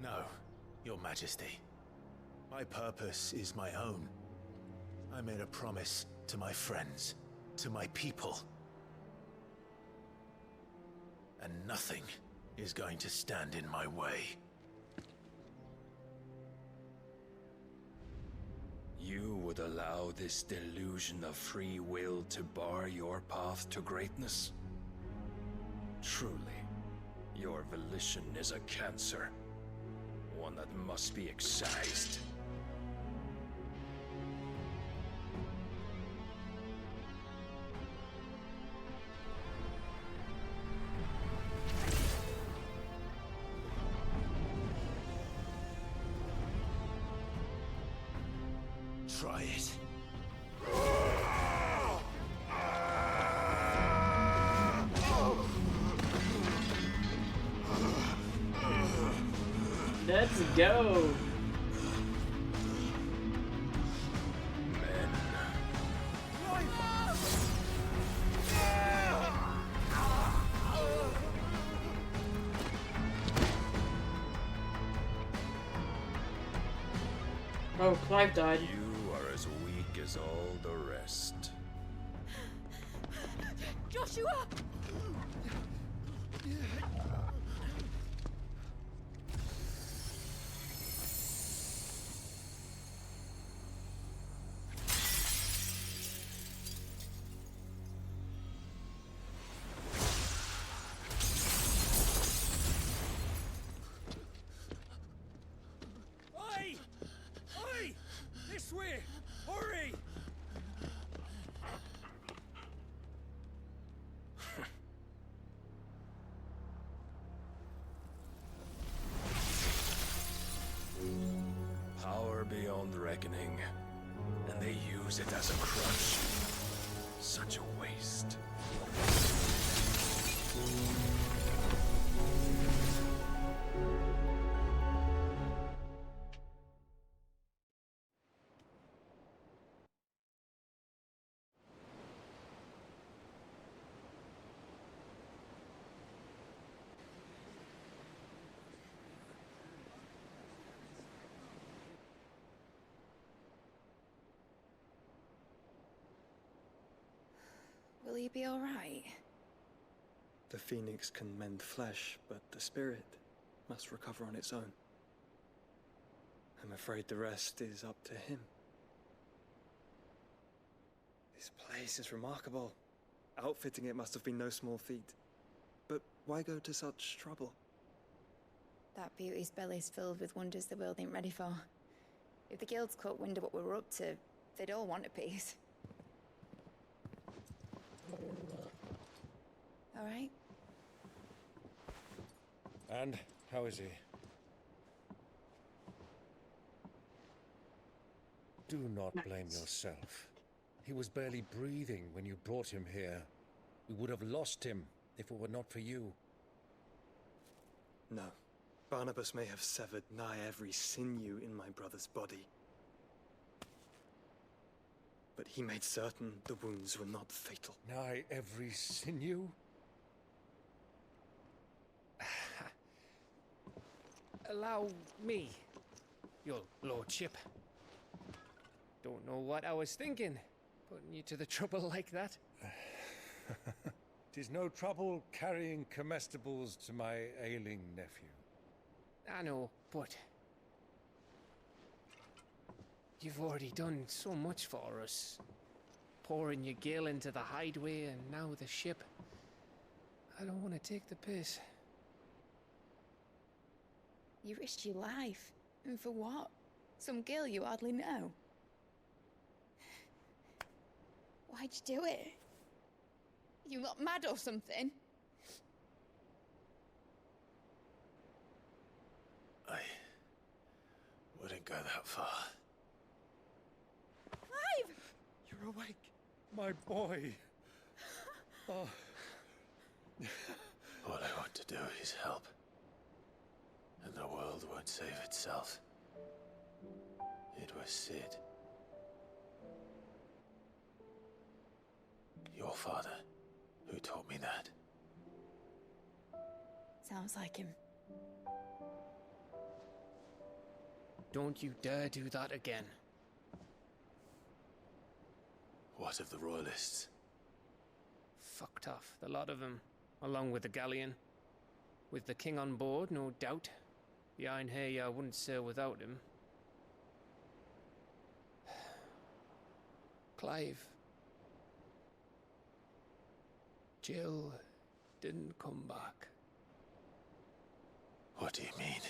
No, Your Majesty. My purpose is my own. I made a promise to my friends, to my people. And nothing is going to stand in my way. You would allow this delusion of free will to bar your path to greatness? Truly, your volition is a cancer. One that must be excised. Try it. Let's go. Oh, Clive died. You are as weak as all the rest. Joshua! Oi! Oi! This way! Hurry! Power beyond reckoning, and they use it as a crutch. Such a waste. Will you be alright? The phoenix can mend flesh, but the spirit must recover on its own. I'm afraid the rest is up to him. This place is remarkable. Outfitting it must have been no small feat. But why go to such trouble? That beauty's belly's filled with wonders the world ain't ready for. If the guilds caught wind of what we're up to, they'd all want a piece. All right? And how is he? Do not blame yourself. He was barely breathing when you brought him here. We would have lost him if it were not for you. No. Barnabas may have severed nigh every sinew in my brother's body. But he made certain the wounds were not fatal. Nigh every sinew? Allow me, your lordship. Don't know what I was thinking, putting you to the trouble like that. 'Tis no trouble carrying comestibles to my ailing nephew. I know, but you've already done so much for us. Pouring your gale into the hideaway and now the ship. I don't want to take the piss. You risked your life. And for what? Some girl you hardly know. Why'd you do it? You not mad or something? I wouldn't go that far. Clive! You're awake, my boy. Oh. All I want to do is help. And the world won't save itself. It was Sid. Your father, who taught me that. Sounds like him. Don't you dare do that again. What of the Royalists? Fucked off, the lot of them, along with the galleon. With the king on board, no doubt. The Iron Hair wouldn't sail without him. Clive. Jill didn't come back. What do you mean?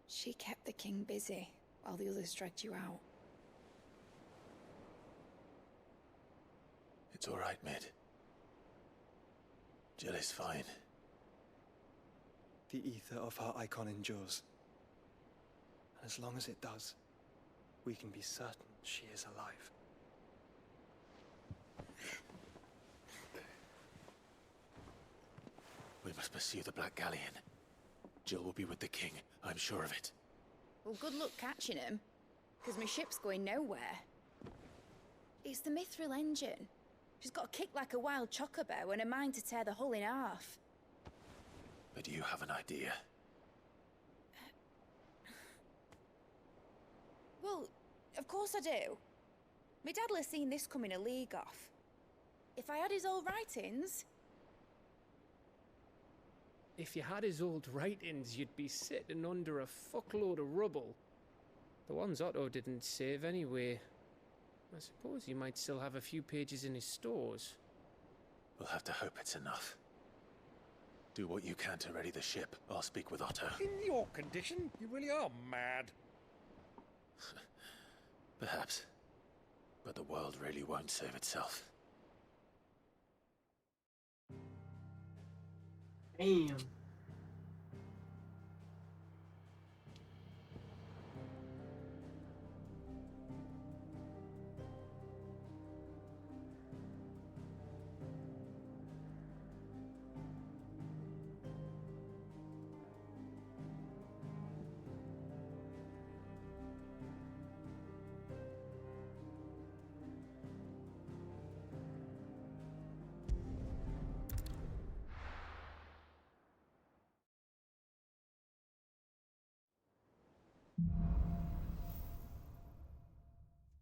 She kept the king busy while the others dragged you out. It's all right, Mid. Jill is fine. The ether of her icon endures. And as long as it does, we can be certain she is alive. We must pursue the Black Galleon. Jill will be with the king. I'm sure of it. Well, good luck catching him, because my ship's going nowhere. It's the Mithril engine. She's got a kick like a wild chocobo and a mind to tear the hull in half. But do you have an idea? Well, of course I do. My dad'll have seen this coming a league off. If I had his old writings... If you had his old writings, you'd be sitting under a fuckload of rubble. The ones Otto didn't save anyway. I suppose he might still have a few pages in his stores. We'll have to hope it's enough. Do what you can to ready the ship. I'll speak with Otto. In your condition, you really are mad. Perhaps. But the world really won't save itself. Damn.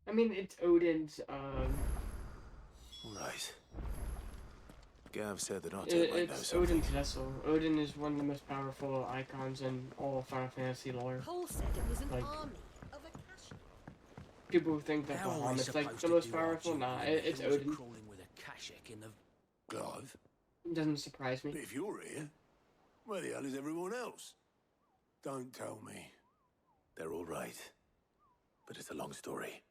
I mean, it's Odin's, Right. Gav said that Otto might know it's something. Odin's vessel. Odin is one of the most powerful icons in all Final Fantasy lore. Paul said it was an Like, army of Akasha. people who think that How are we Bahamut's like supposed the to most do our powerful. job Nah, when it's hills are Odin. crawling with a Kashik in the... Clive, Doesn't surprise me. but if you're here, where the hell is everyone else? Don't tell me. They're all right. But it's a long story.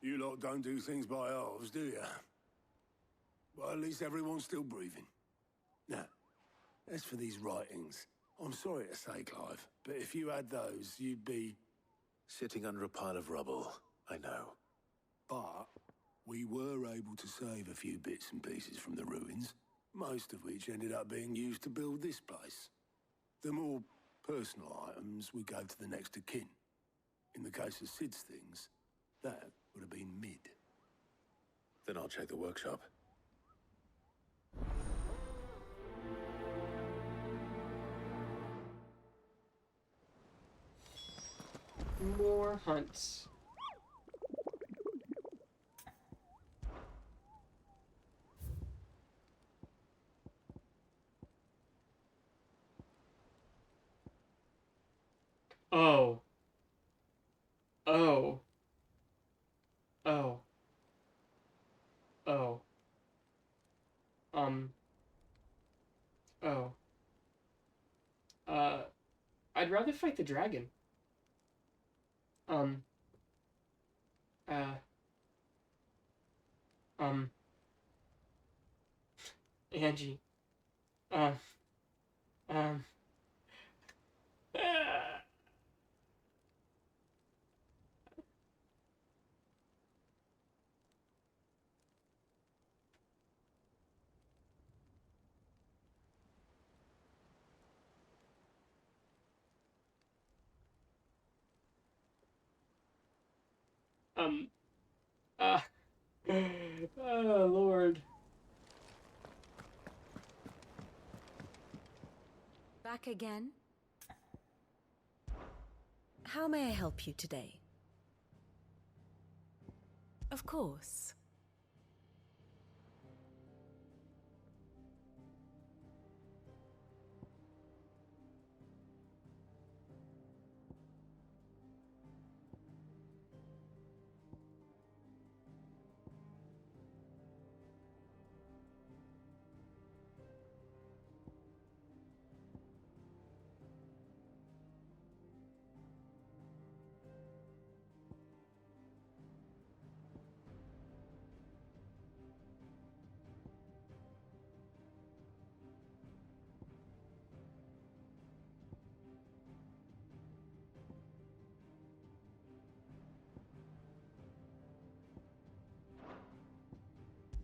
You lot don't do things by halves, do you? Well, at least everyone's still breathing. Now, as for these writings, I'm sorry to say, Clive, but if you had those, you'd be... Sitting under a pile of rubble, I know. But we were able to save a few bits and pieces from the ruins, most of which ended up being used to build this place. The more personal items we gave to the next of kin. In the case of Sid's things, that would have been mid. Then I'll check the workshop. More hunts. Oh. Oh. Oh. Oh. Oh. I'd rather fight the dragon. Uh. Angie. Um. Um. Um. Oh, Lord. Back again? How may I help you today? Of course.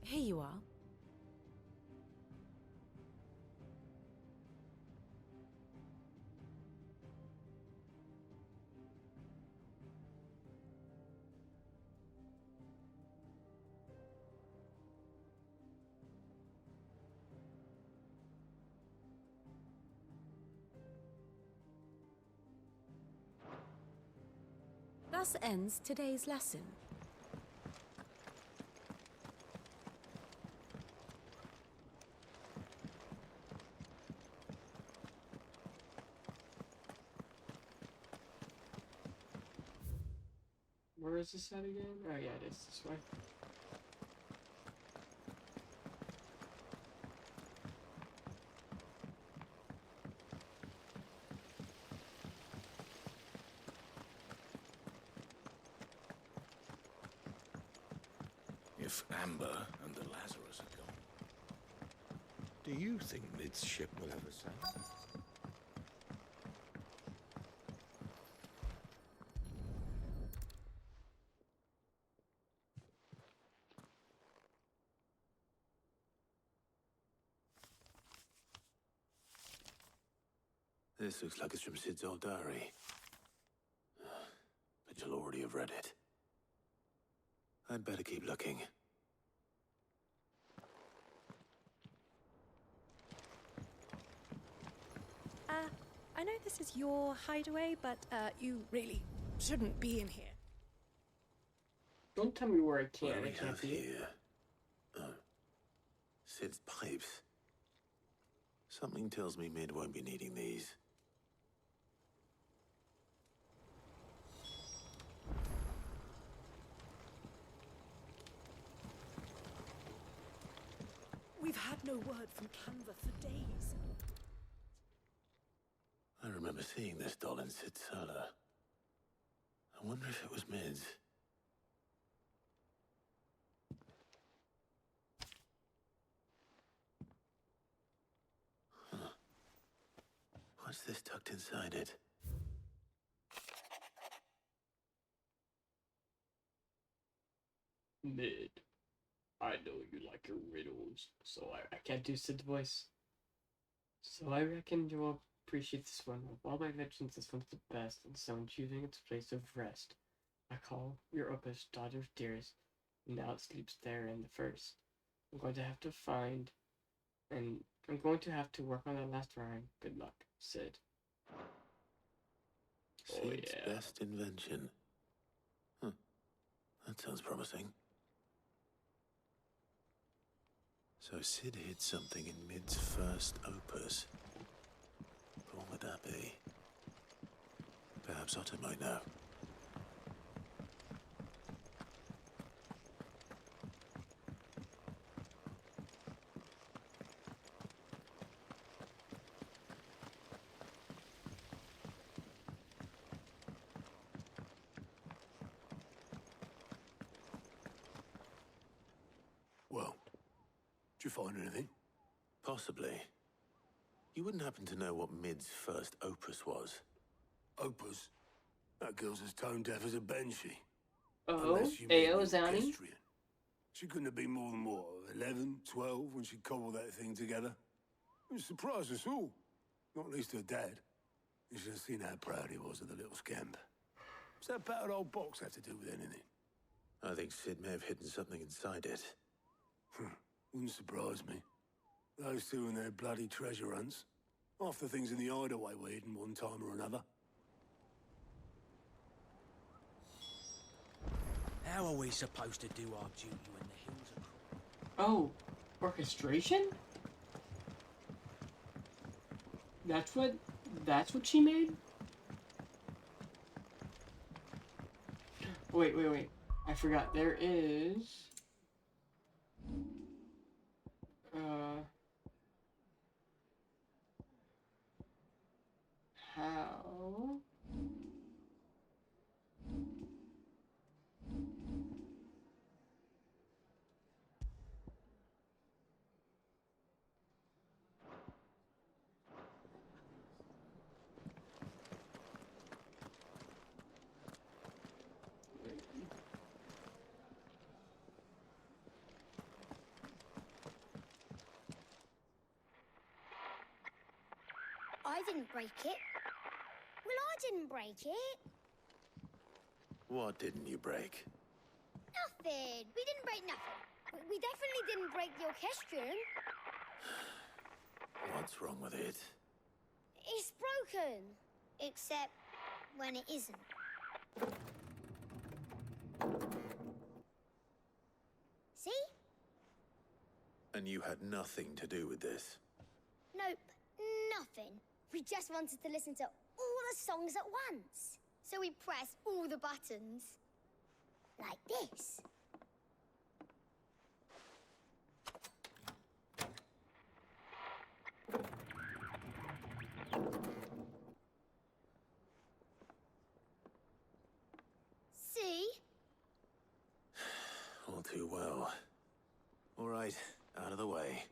Here you are. Thus ends today's lesson. Where is this at again? Oh yeah, it is this way. If Amber and the Lazarus are gone, do you think Mid's ship will ever sail? This looks like it's from Sid's old diary. But you'll already have read it. I'd better keep looking. I know this is your hideaway, but you really shouldn't be in here. Don't tell me where I What can't. do I we can't have be. here? Sid's pipes. Something tells me Mid won't be needing these. We've had no word from Canva for days. I remember seeing this doll in Sid's cellar. I wonder if it was Mid's. Huh. What's this tucked inside it? Mid. I know you like your riddles, so I can't do Sid's voice. So I reckon you will appreciate this one. Of all my inventions, this one's the best, and so in choosing its place of rest, I call your opus daughter's dearest, and now it sleeps there in the first. I'm going to have to find, and I'm going to have to work on that last rhyme. Good luck, Sid. Oh Sid's yeah. best invention. Huh. That sounds promising. So Sid hid something in Mid's first opus. What would that be? Perhaps Otto might know. Well, did you find anything? Possibly. You wouldn't happen to know what Mid's first opus was? Opus? That girl's as tone deaf as a banshee. Oh, Unless you Ayo, mean the Zanny. orchestrion. She couldn't have been more than, what, 11, 12 when she cobbled that thing together? It surprised us all. Not least her dad. You should have seen how proud he was of the little scamp. What's that battered old box have to do with anything? I think Sid may have hidden something inside it. Wouldn't surprise me. Those two and their bloody treasure hunts. Half the things in the hideaway were hidden one time or another. How are we supposed to do our duty when the hills are... Oh, orchestration? That's what she made? Wait. I forgot. There is... How... I didn't break it. Well, I didn't break it. What didn't you break? Nothing. We didn't break nothing. We definitely didn't break the orchestrion. What's wrong with it? It's broken. Except when it isn't. See? And you had nothing to do with this? Nope, nothing. We just wanted to listen to all the songs at once. So we pressed all the buttons. Like this. See? All too well. All right, out of the way.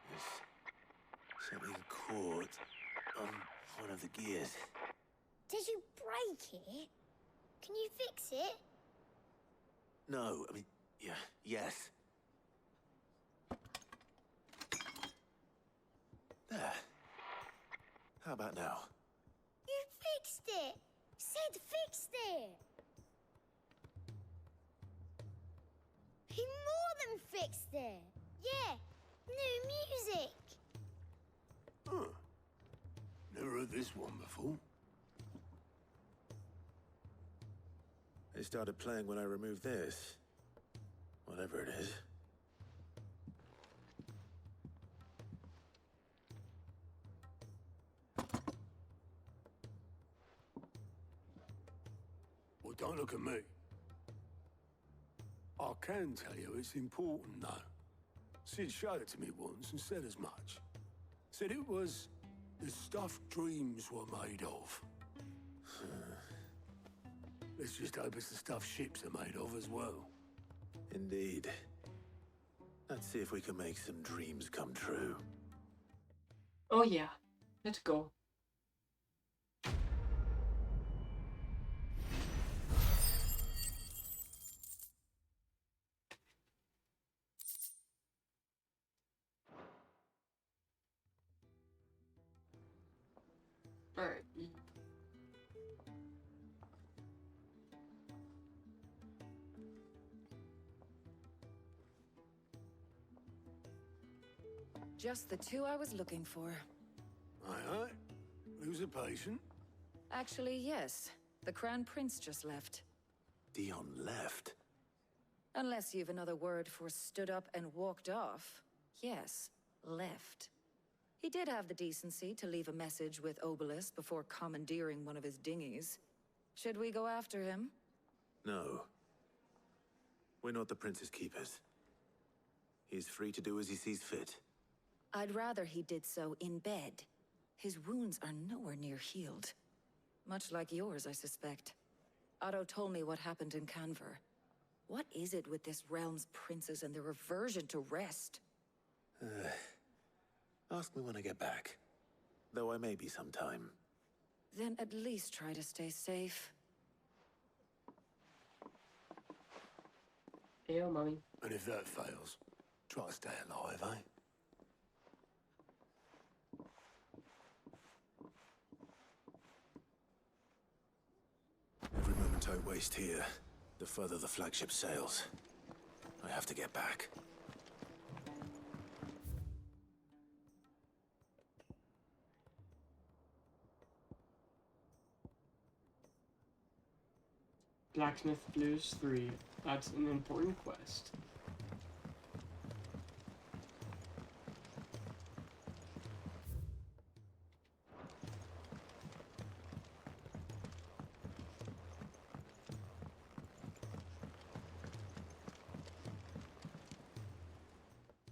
There's something caught on one of the gears. Did you break it? Can you fix it? No, I mean, yeah, yes. There. How about now? You fixed it! Sid fixed it! He more than fixed it! Yeah, new music! Huh. Never heard this one before. They started playing when I removed this. Whatever it is. Well, don't look at me. I can tell you it's important, though. Sid showed it to me once and said as much. Said it was the stuff dreams were made of. Let's just hope it's the stuff ships are made of as well. Indeed. Let's see if we can make some dreams come true. Oh yeah, let's go. Alright. Just the two I was looking for. Aye, aye. Lose a patient? Actually, yes. The Crown Prince just left. Dion left? Unless you've another word for stood up and walked off. Yes, left. He did have the decency to leave a message with Obelisk before commandeering one of his dinghies. Should we go after him? No. We're not the Prince's keepers. He's free to do as he sees fit. I'd rather he did so in bed. His wounds are nowhere near healed. Much like yours, I suspect. Otto told me what happened in Canver. What is it with this realm's princes and their aversion to rest? Ask me when I get back. Though I may be sometime. Then at least try to stay safe. Ew, Mommy. And if that fails, try to stay alive, eh? Every moment I waste here, the further the flagship sails. I have to get back. Blacksmith Blues 3. That's an important quest.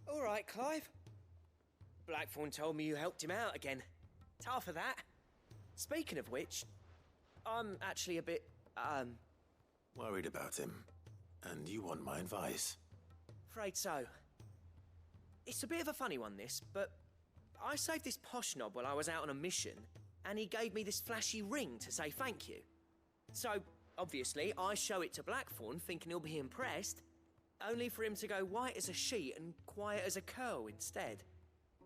All right, Clive. Blackthorn told me you helped him out again. Tough for that. Speaking of which, I'm actually a bit, Worried about him. And you want my advice? afraid so. It's a bit of a funny one, this, but I saved this posh knob while I was out on a mission, and he gave me this flashy ring to say thank you. So, obviously, I show it to Blackthorn, thinking he'll be impressed, only for him to go white as a sheet and quiet as a curl instead.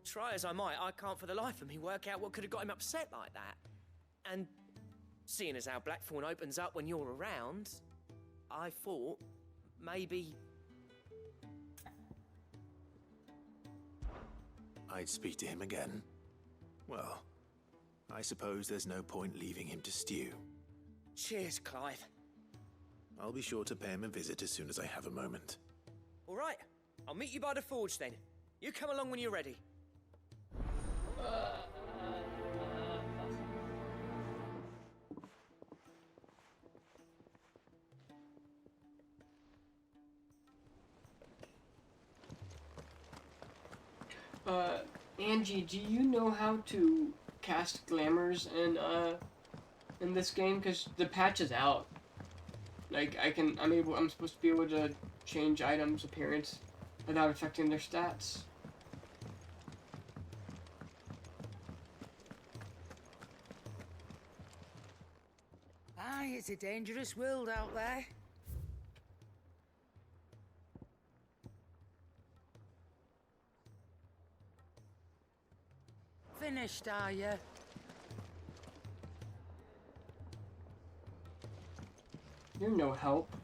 Try as I might, I can't for the life of me work out what could have got him upset like that. And seeing as how Blackthorn opens up when you're around, I thought maybe... I'd speak to him again. Well, I suppose there's no point leaving him to stew. Cheers, Clive. I'll be sure to pay him a visit as soon as I have a moment. All right, I'll meet you by the forge then. You come along when you're ready. Angie, do you know how to cast glamours in this game? Because the patch is out. Like, I'm supposed to be able to change items' appearance without affecting their stats. Aye, it's a dangerous world out there. Finished, are you? You're no help.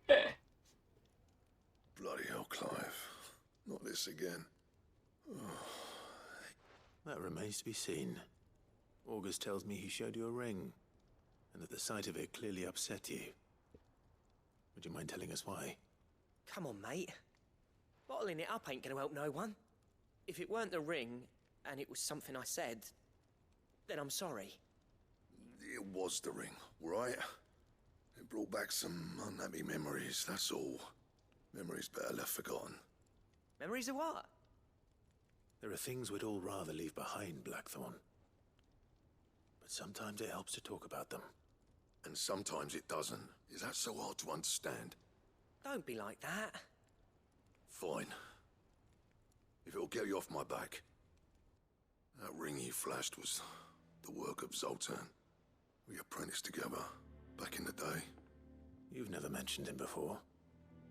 Bloody hell, Clive. Not this again. That remains to be seen. August tells me he showed you a ring, and that the sight of it clearly upset you. Would you mind telling us why? Come on, mate. Bottling it up ain't gonna help no one. If it weren't the ring, and it was something I said, then I'm sorry. It was the ring, right? It brought back some unhappy memories, that's all. Memories better left forgotten. Memories of what? There are things we'd all rather leave behind, Blackthorn. But sometimes it helps to talk about them. And sometimes it doesn't. Is that so hard to understand? Don't be like that. Fine. If it'll get you off my back. That ring you flashed was the work of Zoltan. We apprenticed together, back in the day. You've never mentioned him before.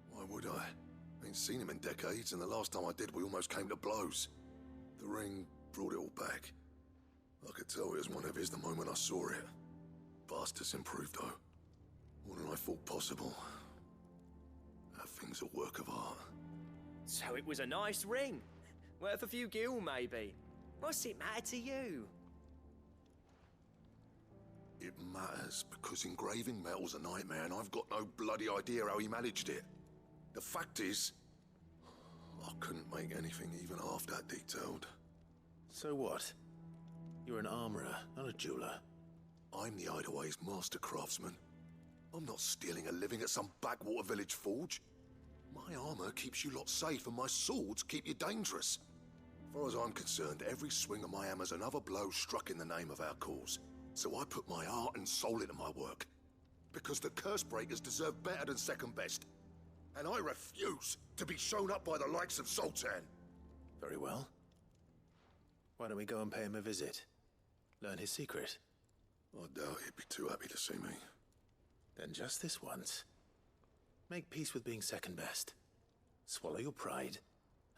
Why would I? Ain't seen him in decades, and the last time I did, we almost came to blows. The ring brought it all back. I could tell it was one of his the moment I saw it. Bastard's improved, though. More than I thought possible. That thing's a work of art. So it was a nice ring. Worth a few gil, maybe. What's it matter to you? It matters because engraving metal's a nightmare, and I've got no bloody idea how he managed it. The fact is, I couldn't make anything even half that detailed. So what? You're an armorer, not a jeweler. I'm the Hideaway's master craftsman. I'm not stealing a living at some backwater village forge. My armor keeps you lot safe, and my swords keep you dangerous. As far as I'm concerned, every swing of my hammer's another blow struck in the name of our cause. So I put my heart and soul into my work. Because the curse breakers deserve better than second best. And I refuse to be shown up by the likes of Zoltan. Very well. Why don't we go and pay him a visit? Learn his secret. I doubt he'd be too happy to see me. Then just this once. Make peace with being second best. Swallow your pride,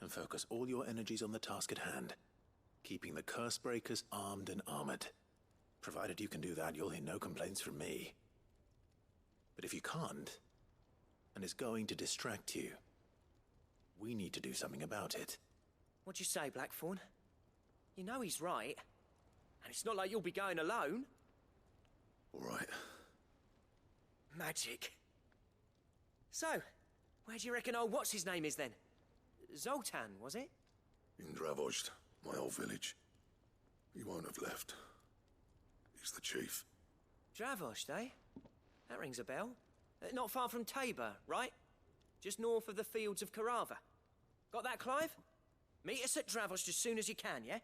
and focus all your energies on the task at hand. Keeping the curse breakers armed and armored. Provided you can do that, you'll hear no complaints from me. But if you can't, and it's going to distract you, we need to do something about it. What'd you say, Blackthorn? You know he's right. And it's not like you'll be going alone. All right. Magic. So, where do you reckon old what's-his-name is then? Zoltan, was it? In Dravozd, my old village. He won't have left. He's the chief. Dravozd, eh? That rings a bell. Not far from Tabor, right? Just north of the fields of Karava. Got that, Clive? Meet us at Dravozd as soon as you can, yeah?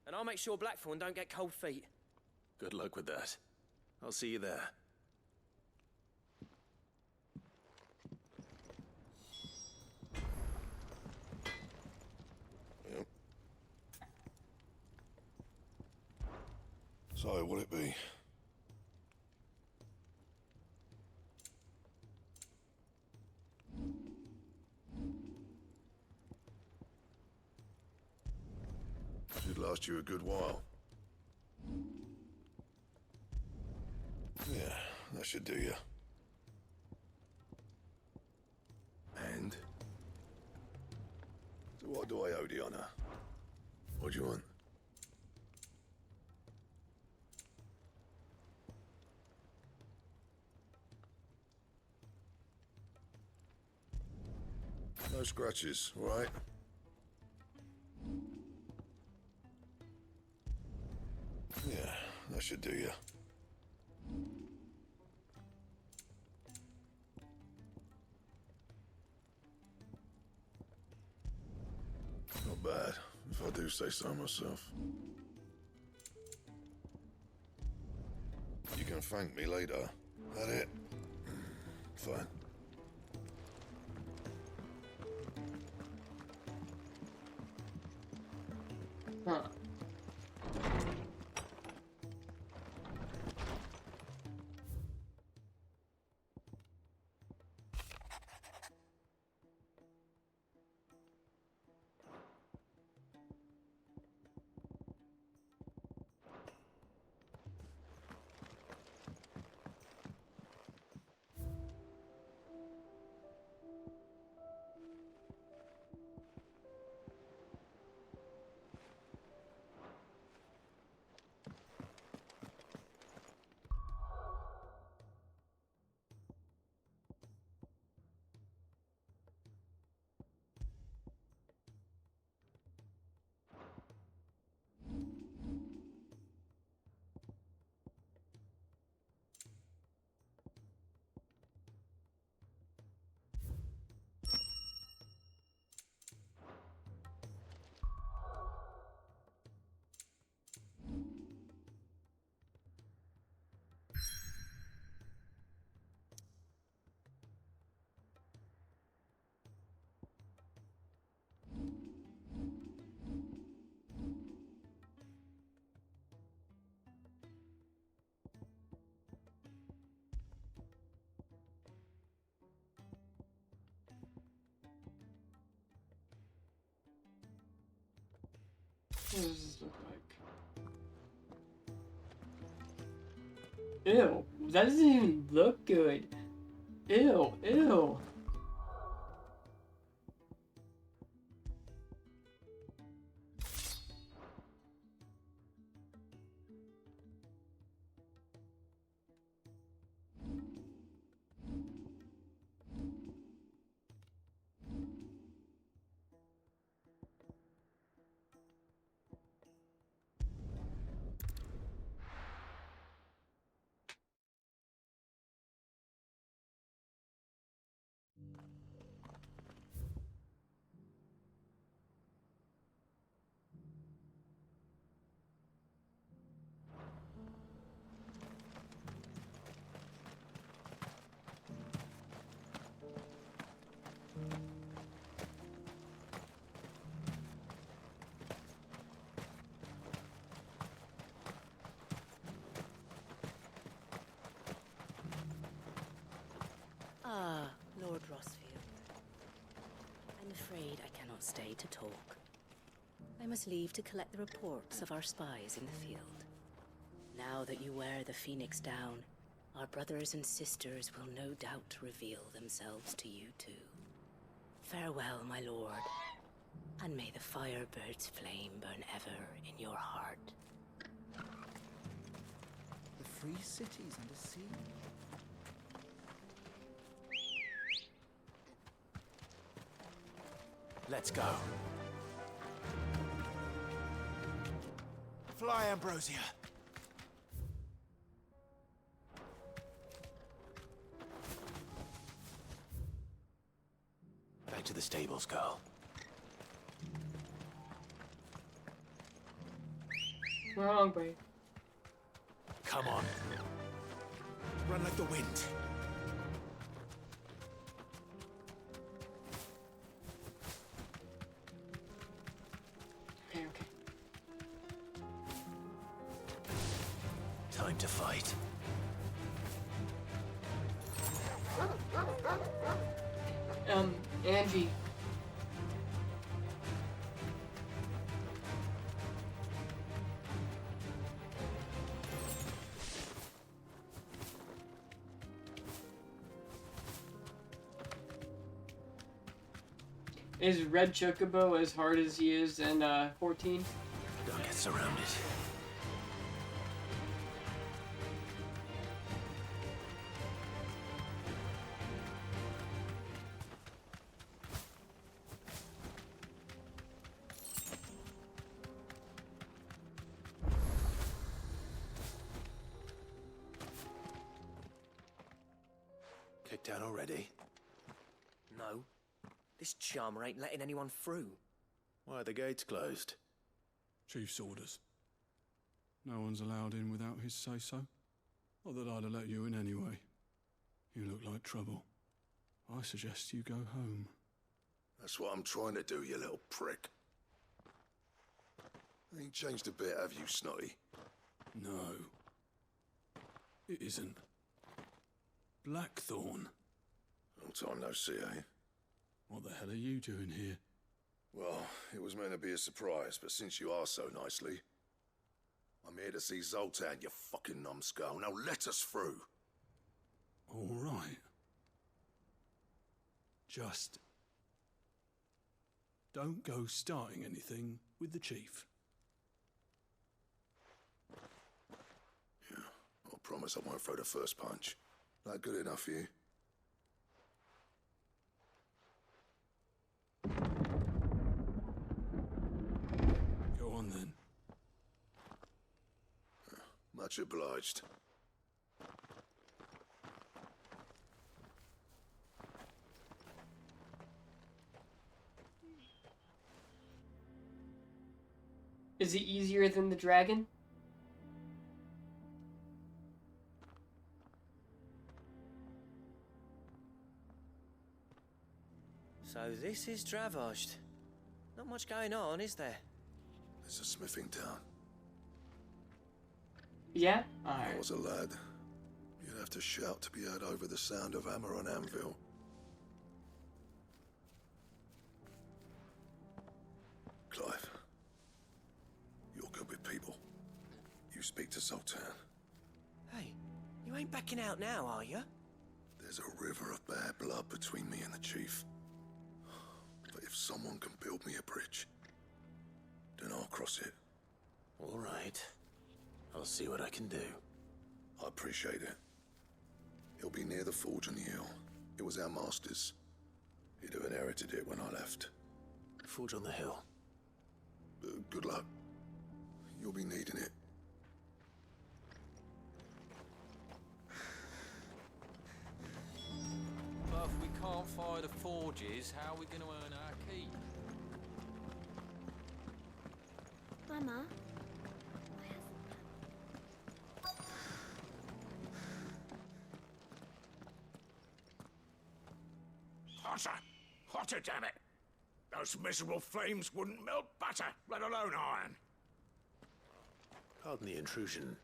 And I'll make sure Blackthorn don't get cold feet. Good luck with that. I'll see you there. So, what'll it be? Should last you a good while. Yeah, that should do you. And? So what do I owe the honor? What do you want? No scratches, all right? Yeah, that should do you. Not bad, if I do say so myself. You can thank me later. That it? Fine. Huh. What does this look like? Ew, that doesn't even look good. Ew, ew. Ah, Lord Rossfield. I'm afraid I cannot stay to talk. I must leave to collect the reports of our spies in the field. Now that you wear the Phoenix down, our brothers and sisters will no doubt reveal themselves to you too. Farewell, my lord, and may the Firebird's flame burn ever in your heart. The free cities under sea. Let's go. Fly, Ambrosia. Back to the stables, girl. We're hungry. Come on. Run like the wind. Okay, okay. time to fight. Angie. Is Red Chocobo as hard as he is in 14? Don't get surrounded. Kicked out already? No. This charmer ain't letting anyone through. Why are the gates closed? Chief's orders. No one's allowed in without his say-so. Not that I'd have let you in anyway. You look like trouble. I suggest you go home. That's what I'm trying to do, you little prick. Ain't changed a bit, have you, Snotty? No. It isn't. Blackthorn. Long time no see, eh? What the hell are you doing here? Well, it was meant to be a surprise, but since you asked so nicely, I'm here to see Zoltan, you fucking numbskull. Now let us through. All right. Just don't go starting anything with the chief. Yeah, I promise I won't throw the first punch. That good enough for you? Go on then. Much obliged. Is it easier than the dragon? So this is Dravosht. Not much going on, is there? It's a smithing town. Yeah? When I Alright. was a lad, you'd have to shout to be heard over the sound of hammer on anvil. Clive, you're good with people. You speak to Zoltan. Hey, you ain't backing out now, are you? There's a river of bad blood between me and the chief. But if someone can build me a bridge, then I'll cross it. All right. I'll see what I can do. I appreciate it. It'll be near the forge on the hill. It was our master's. He'd have inherited it when I left. Forge on the hill. Good luck. You'll be needing it. But if we can't fire the forges, how are we going to earn our keep? Mama? Hotter! Hotter, damn it! Those miserable flames wouldn't melt butter, let alone iron. Pardon the intrusion.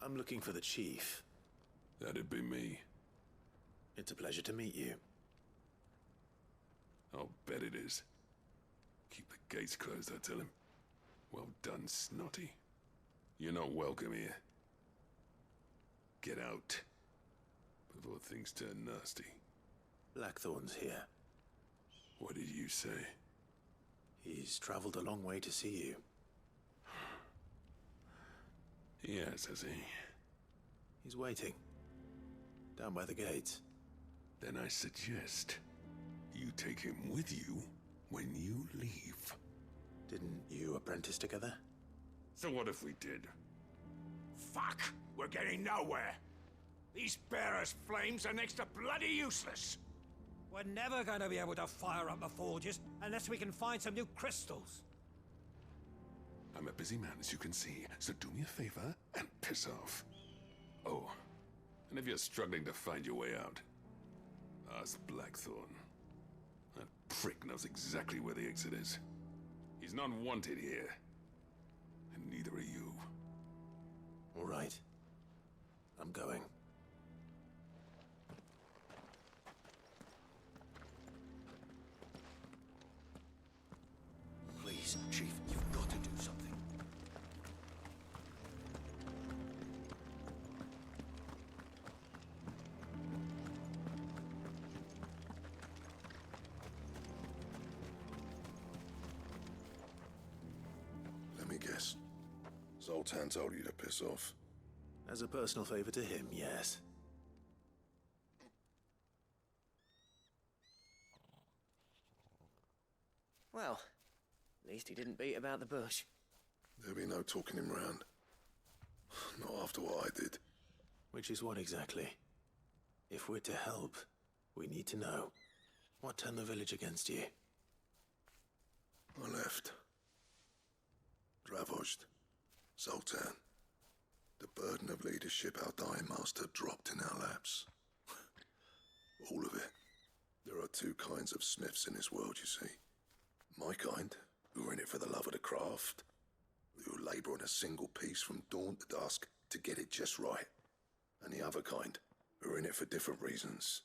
I'm looking for the chief. That'd be me. It's a pleasure to meet you. I'll bet it is. Keep the gates closed, I tell him. Well done, Snotty. You're not welcome here. Get out. Before things turn nasty. Blackthorn's here. What did you say? He's traveled a long way to see you. Yes, has he? He's waiting. Down by the gates. Then I suggest you take him with you when you leave. Didn't you apprentice together? So what if we did? Fuck! We're getting nowhere! These bearers' flames are next to bloody useless! We're never going to be able to fire up the forges unless we can find some new crystals. I'm a busy man, as you can see, so do me a favor and piss off. Oh, and if you're struggling to find your way out, ask Blackthorn. That prick knows exactly where the exit is. He's not wanted here, and neither are you. All right. I'm going. Please, Chief, you've got to do something. Let me guess. Zoltan told you to piss off. As a personal favor to him, yes. Well, at least he didn't beat about the bush. There'll be no talking him round. Not after what I did. Which is what exactly? If we're to help, we need to know. What turned the village against you? I left. Dravozd. Zoltan. The burden of leadership our dying master dropped in our laps. All of it. There are two kinds of smiths in this world, you see. My kind, who are in it for the love of the craft, who labour on a single piece from dawn to dusk to get it just right. And the other kind, who are in it for different reasons.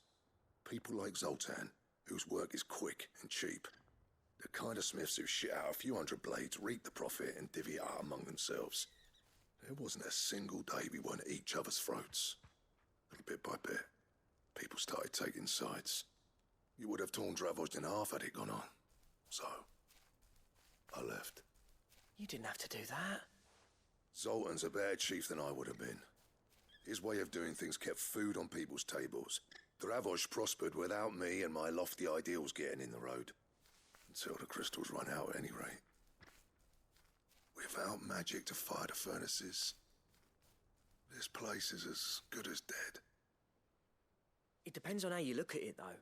People like Zoltan, whose work is quick and cheap. The kind of smiths who shit out a few hundred blades, reap the profit, and divvy it out among themselves. There wasn't a single day we weren't at each other's throats. And bit by bit, people started taking sides. You would have torn Dravozd in half had it gone on. So, I left. You didn't have to do that. Zoltan's a better chief than I would have been. His way of doing things kept food on people's tables. Dravozd prospered without me and my lofty ideals getting in the road. Until the crystals run out at any rate. Without magic to fire the furnaces, this place is as good as dead. It depends on how you look at it, though.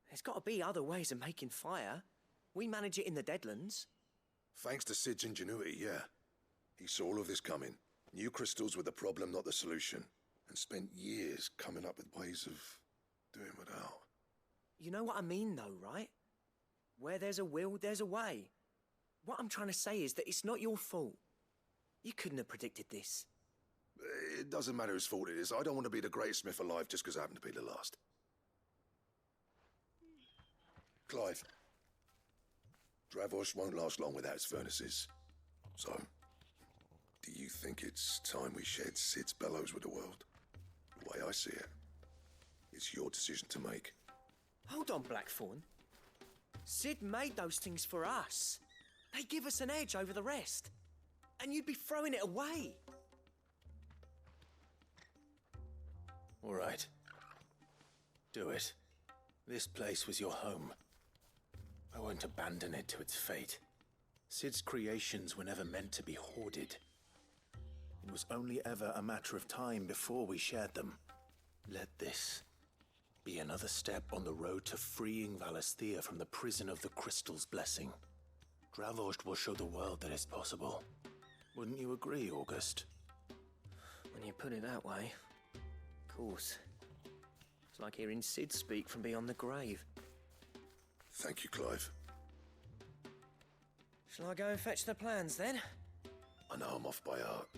There's got to be other ways of making fire. We manage it in the Deadlands. Thanks to Sid's ingenuity, yeah. He saw all of this coming. Knew crystals were the problem, not the solution. And spent years coming up with ways of doing without. You know what I mean, though, right? Where there's a will, there's a way. What I'm trying to say is that it's not your fault. You couldn't have predicted this. It doesn't matter whose fault it is. I don't want to be the greatest smith alive just because I happen to be the last. Clive. Dravozd won't last long without its furnaces. So, do you think it's time we shed Sid's bellows with the world? The way I see it, it's your decision to make. Hold on, Blackthorn. Sid made those things for us. They give us an edge over the rest. And you'd be throwing it away. All right. Do it. This place was your home. I won't abandon it to its fate. Sid's creations were never meant to be hoarded. It was only ever a matter of time before we shared them. Let this be another step on the road to freeing Valisthea from the prison of the Crystal's blessing. Dravozd will show the world that it's possible. Wouldn't you agree, August? When you put it that way, of course. It's like hearing Sid speak from beyond the grave. Thank you, Clive. Shall I go and fetch the plans, then? I know I'm off by heart.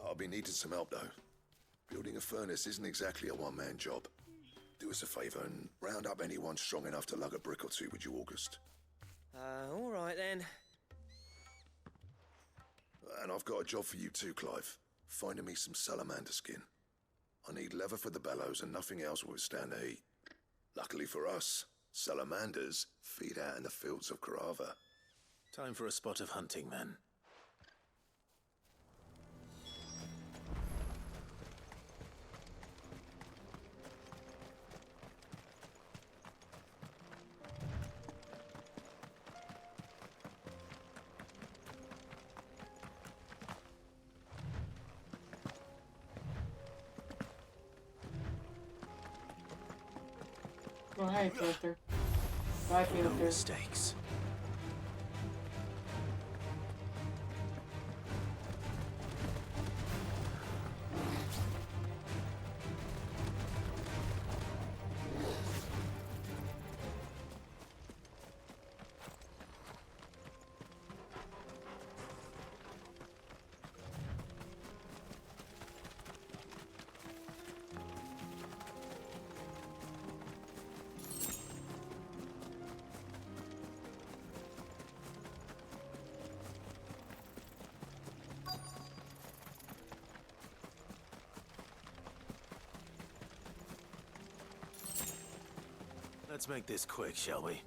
I'll be needing some help, though. Building a furnace isn't exactly a one-man job. Do us a favour and round up anyone strong enough to lug a brick or two, would you, August? All right, then. And I've got a job for you too, Clive. Finding me some salamander skin. I need leather for the bellows and nothing else will withstand the heat. Luckily for us, salamanders feed out in the fields of Karava. Time for a spot of hunting, then. Oh, hi, Panther. Bye, Panther. No mistakes. Let's make this quick, shall we?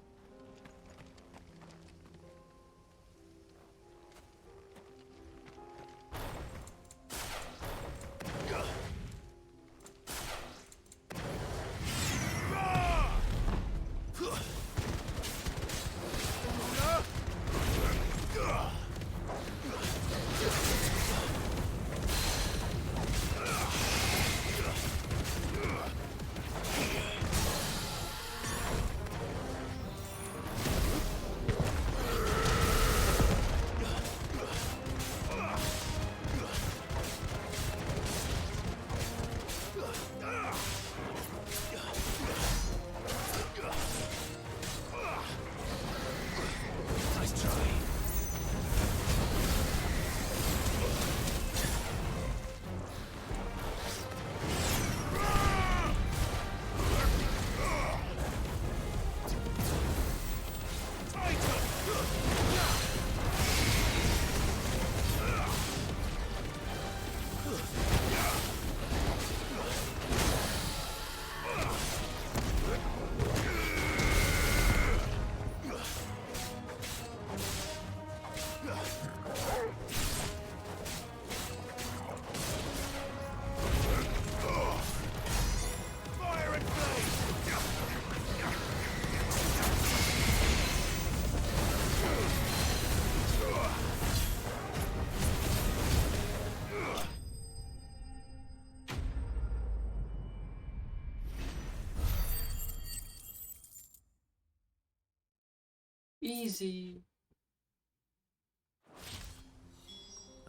Easy.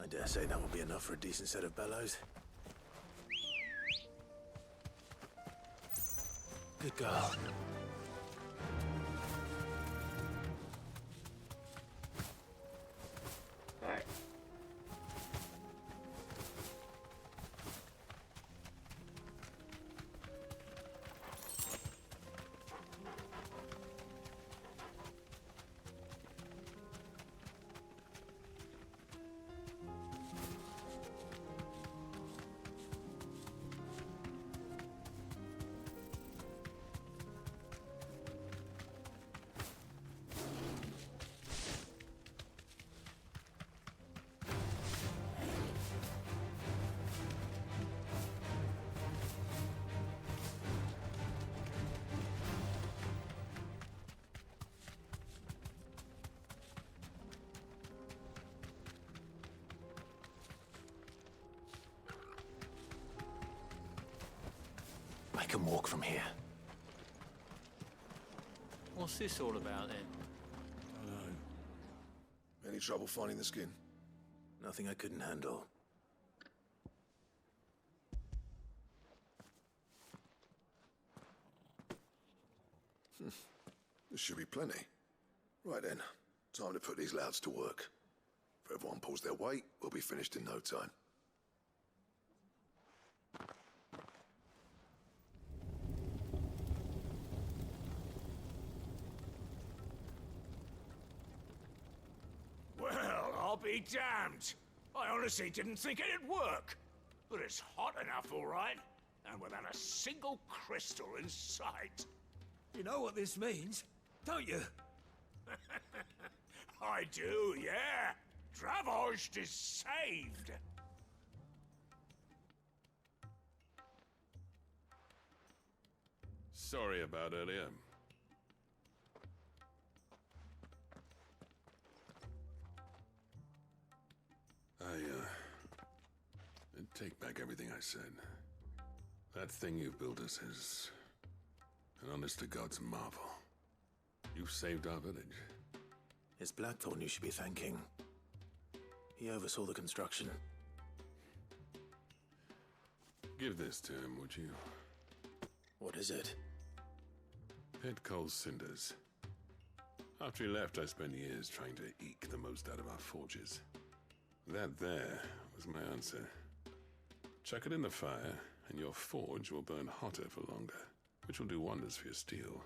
I dare say that will be enough for a decent set of bellows. Good girl. Alright. I can walk from here. What's this all about then? I know. Any trouble finding the skin? Nothing I couldn't handle. This should be plenty. Right then, time to put these louds to work. If everyone pulls their weight, we'll be finished in no time. Well, I'll be damned. I honestly didn't think it'd work. But it's hot enough, all right. And without a single crystal in sight. You know what this means, don't you? I do, yeah. Dravost is saved. Sorry about earlier. Take back everything I said. That thing you built us is an honest-to-God's marvel. You saved our village. It's Blackthorn you should be thanking. He oversaw the construction. Give this to him, would you? What is it? Pit coal cinders. After he left, I spent years trying to eke the most out of our forges. That there was my answer. Chuck it in the fire, and your forge will burn hotter for longer, which will do wonders for your steel.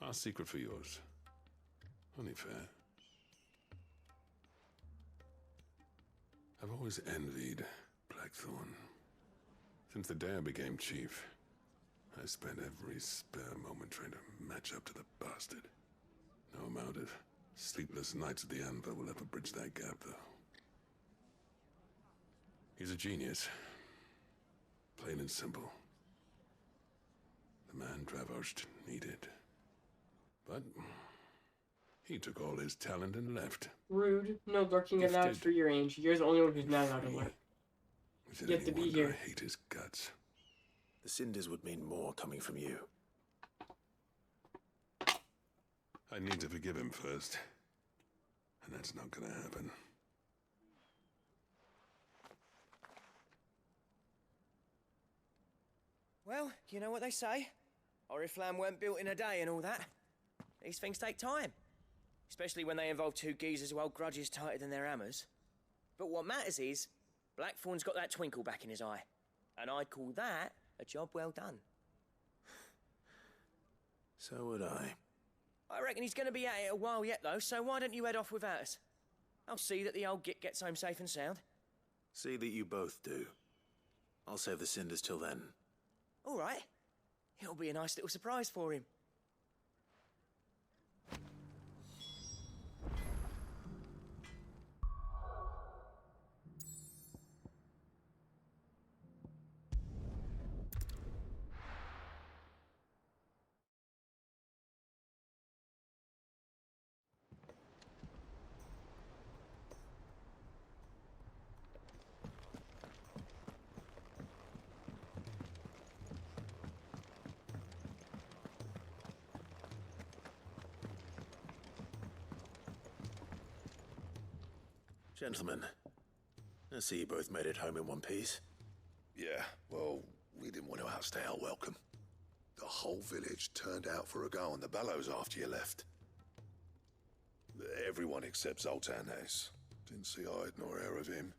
Our secret for yours. Only fair. I've always envied Blackthorn. Since the day I became chief, I spent every spare moment trying to match up to the bastard. No amount of sleepless nights at the Anvil will ever bridge that gap, though. He's a genius. Plain and simple. The man Dravosht needed. But he took all his talent and left. Rude. No lurking allowed for your age. You're the only one who's not allowed to lurk. Is it You have to any be wonder here. I hate his guts. The cinders would mean more coming from you. I need to forgive him first. And that's not gonna happen. Well, you know what they say. Oriflamme weren't built in a day and all that. These things take time. Especially when they involve two geezers who hold grudges tighter than their hammers. But what matters is, Blackthorn's got that twinkle back in his eye. And I'd call that a job well done. So would I. I reckon he's going to be at it a while yet, though, so why don't you head off without us? I'll see that the old git gets home safe and sound. See that you both do. I'll save the cinders till then. All right. It'll be a nice little surprise for him. Gentlemen, I see you both made it home in one piece. Yeah, well, we didn't want to outstay our welcome. The whole village turned out for a go on the bellows after you left. Everyone except Zoltan has. Didn't see hide nor hair of him.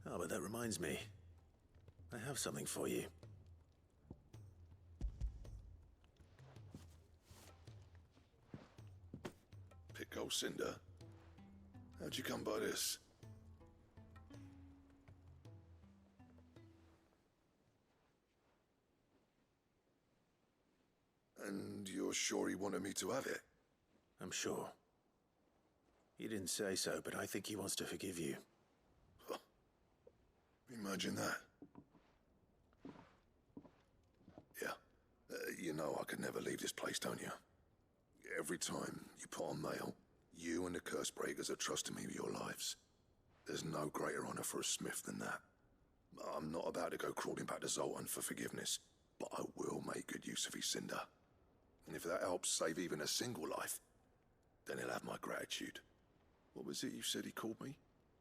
Oh, but that reminds me. I have something for you. Pick old Cinder. How'd you come by this? And you're sure he wanted me to have it? I'm sure. He didn't say so, but I think he wants to forgive you. Huh. Imagine that. Yeah. You know I could never leave this place, don't you? Every time you put on mail, you and the curse breakers are trusting me with your lives. There's no greater honor for a smith than that. I'm not about to go crawling back to Zoltan for forgiveness, but I will make good use of his cinder. And if that helps save even a single life, then he'll have my gratitude. What was it you said he called me?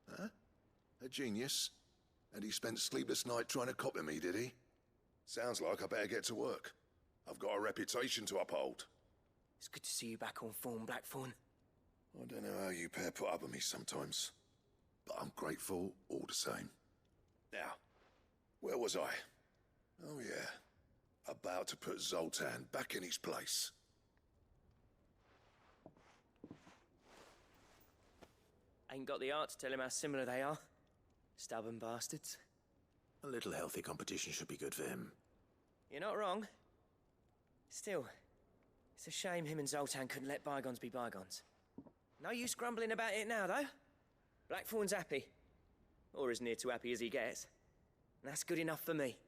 Huh? A genius? And he spent sleepless night trying to copy me, did he? Sounds like I better get to work. I've got a reputation to uphold. It's good to see you back on form, Blackthorn. I don't know how you pair put up with me sometimes, but I'm grateful all the same. Now, where was I? Oh yeah, about to put Zoltan back in his place. Ain't got the art to tell him how similar they are. Stubborn bastards. A little healthy competition should be good for him. You're not wrong. Still, it's a shame him and Zoltan couldn't let bygones be bygones. No use grumbling about it now, though. Blackthorn's happy. Or as near to happy as he gets. And that's good enough for me.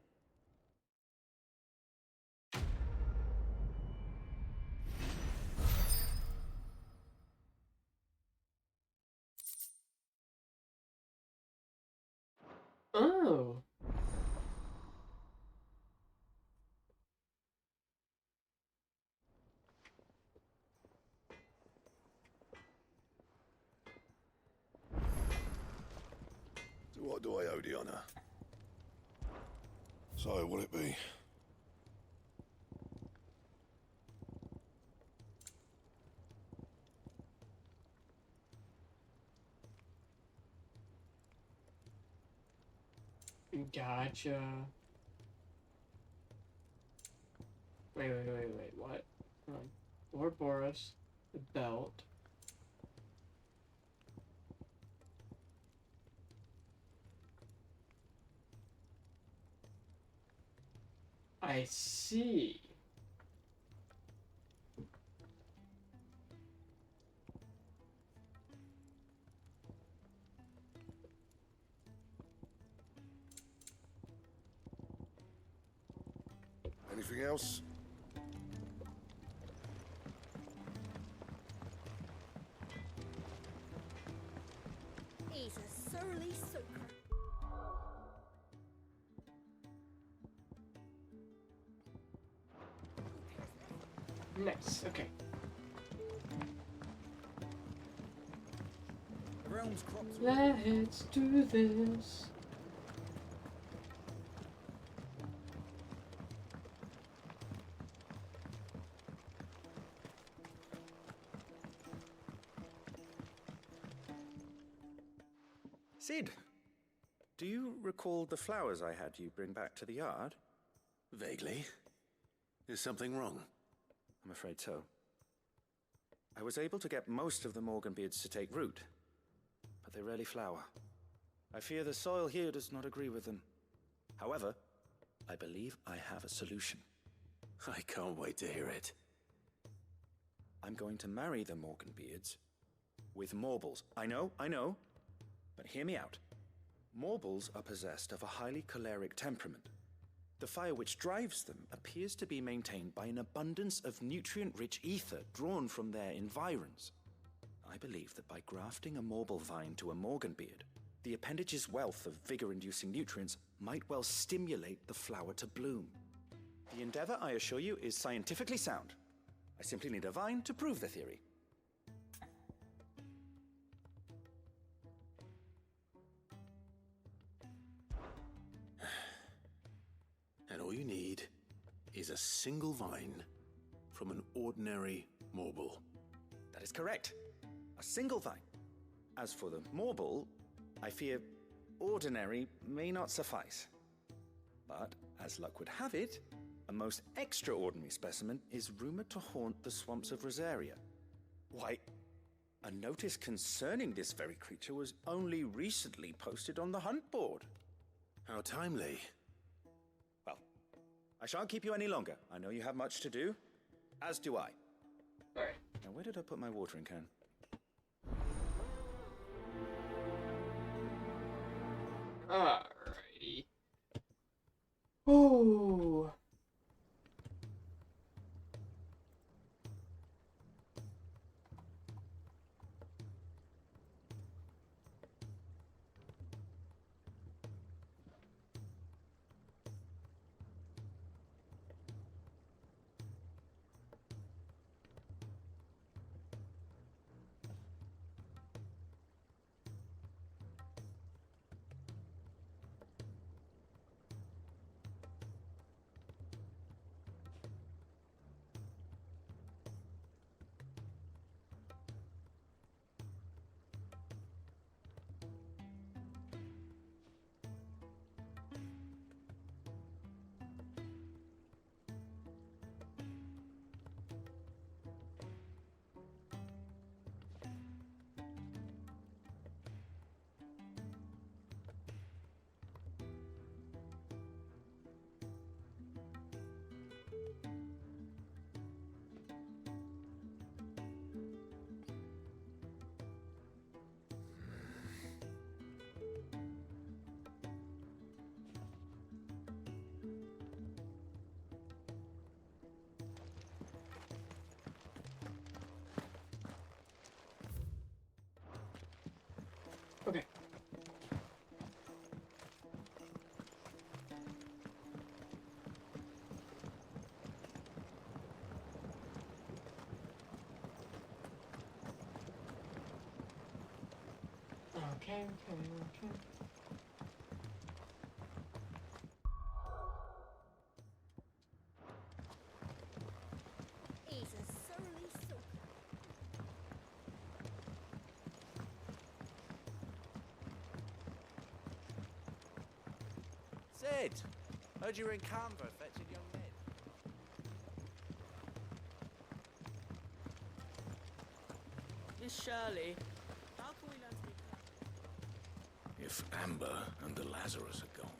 Oh. To what do I owe the honor? So, what'll it be? Gotcha. Wait, what? Hold on. Lord Boris, the belt. I see. Anything else? He's a surly soaker. Nice, okay. The realm's crops. Let's do this. Sid, do you recall the flowers I had you bring back to the yard? Vaguely. Is something wrong? I'm afraid so. I was able to get most of the Morganbeards to take root, but they rarely flower. I fear the soil here does not agree with them. However, I believe I have a solution. I can't wait to hear it. I'm going to marry the Morganbeards with Morbles. I know, but hear me out. Morbles are possessed of a highly choleric temperament. The fire which drives them appears to be maintained by an abundance of nutrient-rich ether drawn from their environs. I believe that by grafting a Morble vine to a Morganbeard, the appendage's wealth of vigor-inducing nutrients might well stimulate the flower to bloom. The endeavor, I assure you, is scientifically sound. I simply need a vine to prove the theory. And all you need is a single vine from an ordinary Morble. That is correct. A single vine. As for the Morble, I fear ordinary may not suffice. But, as luck would have it, a most extraordinary specimen is rumored to haunt the swamps of Rosaria. Why, a notice concerning this very creature was only recently posted on the hunt board. How timely. Well, I shan't keep you any longer. I know you have much to do, as do I. Alright. Now, where did I put my watering can? Alrighty. Oh. Okay. Okay. He's a surly soaker. Sid, heard you were in Canberra fetching young Ned. Miss Shirley, how can we learn to be If Amber and the Lazarus are gone.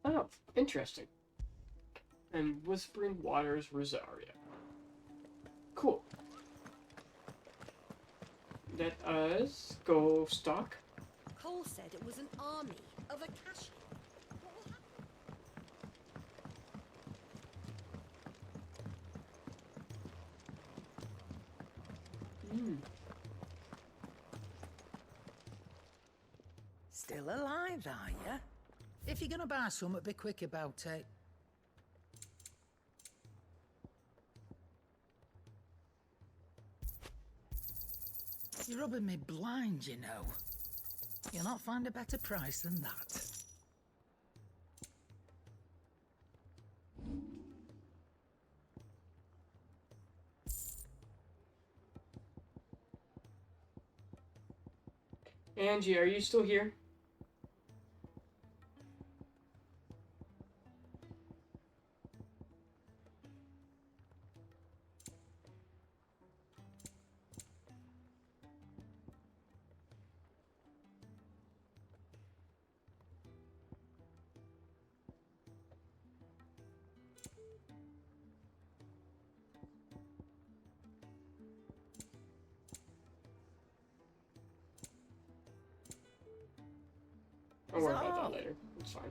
Oh, interesting. And Whispering Waters, Rosaria. Cool. Let us go stock. Cole said it was an army of Akashi. What will happen? Still alive, are ya? If you're gonna buy something, be quick about it. You're rubbing me blind, you know. You'll not find a better price than that. Angie, are you still here? I'll worry about that later. It's fine.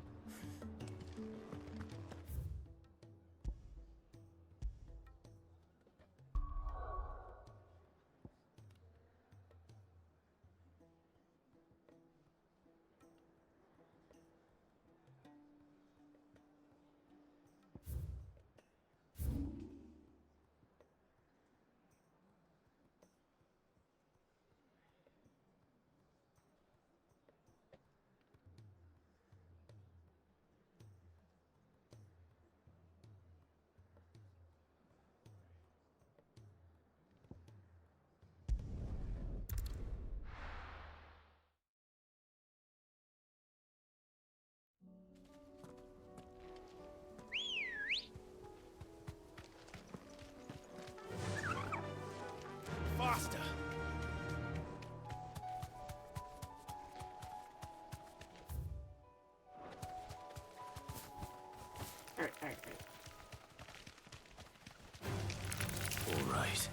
Faster! Alright. All right.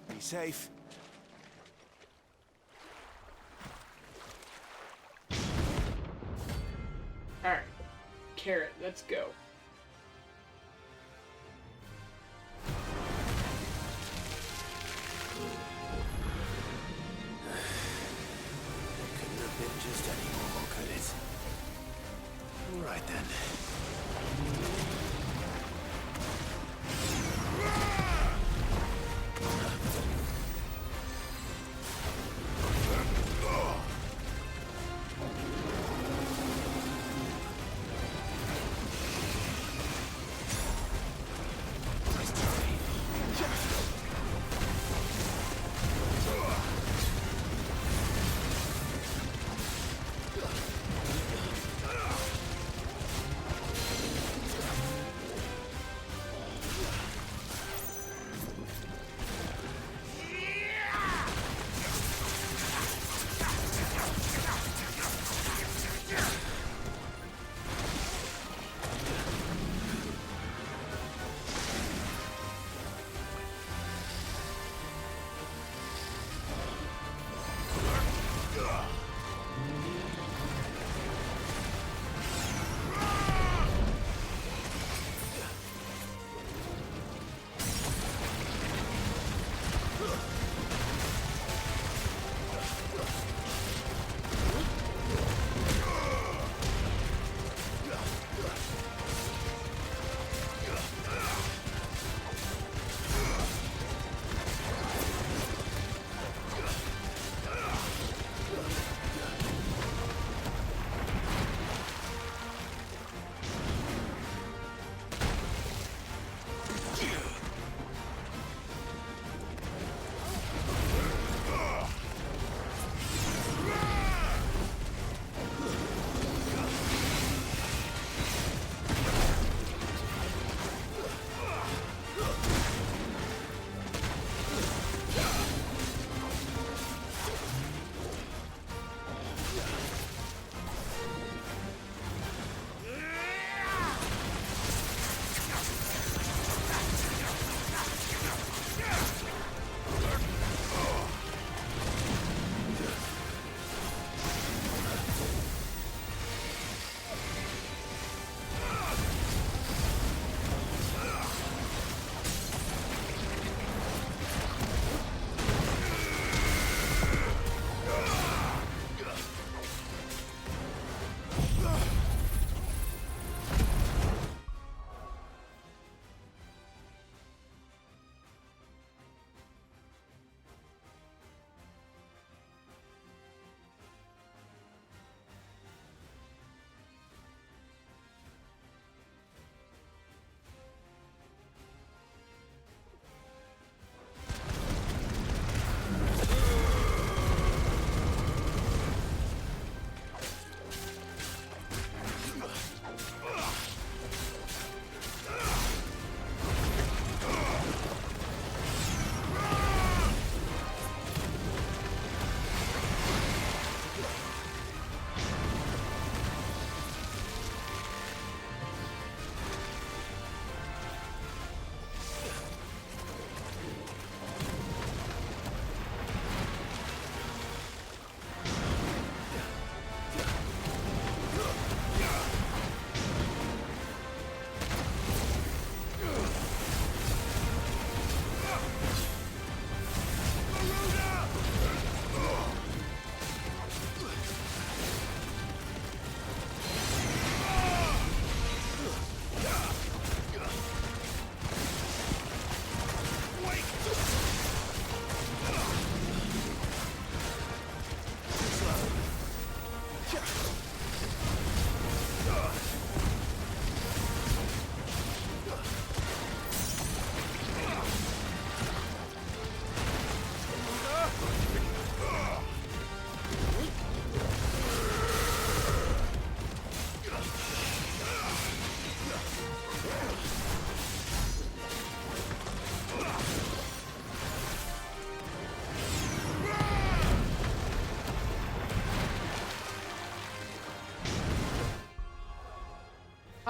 Be safe. Alright. Carrot, let's go. Couldn't have been just any more, could it? All right then.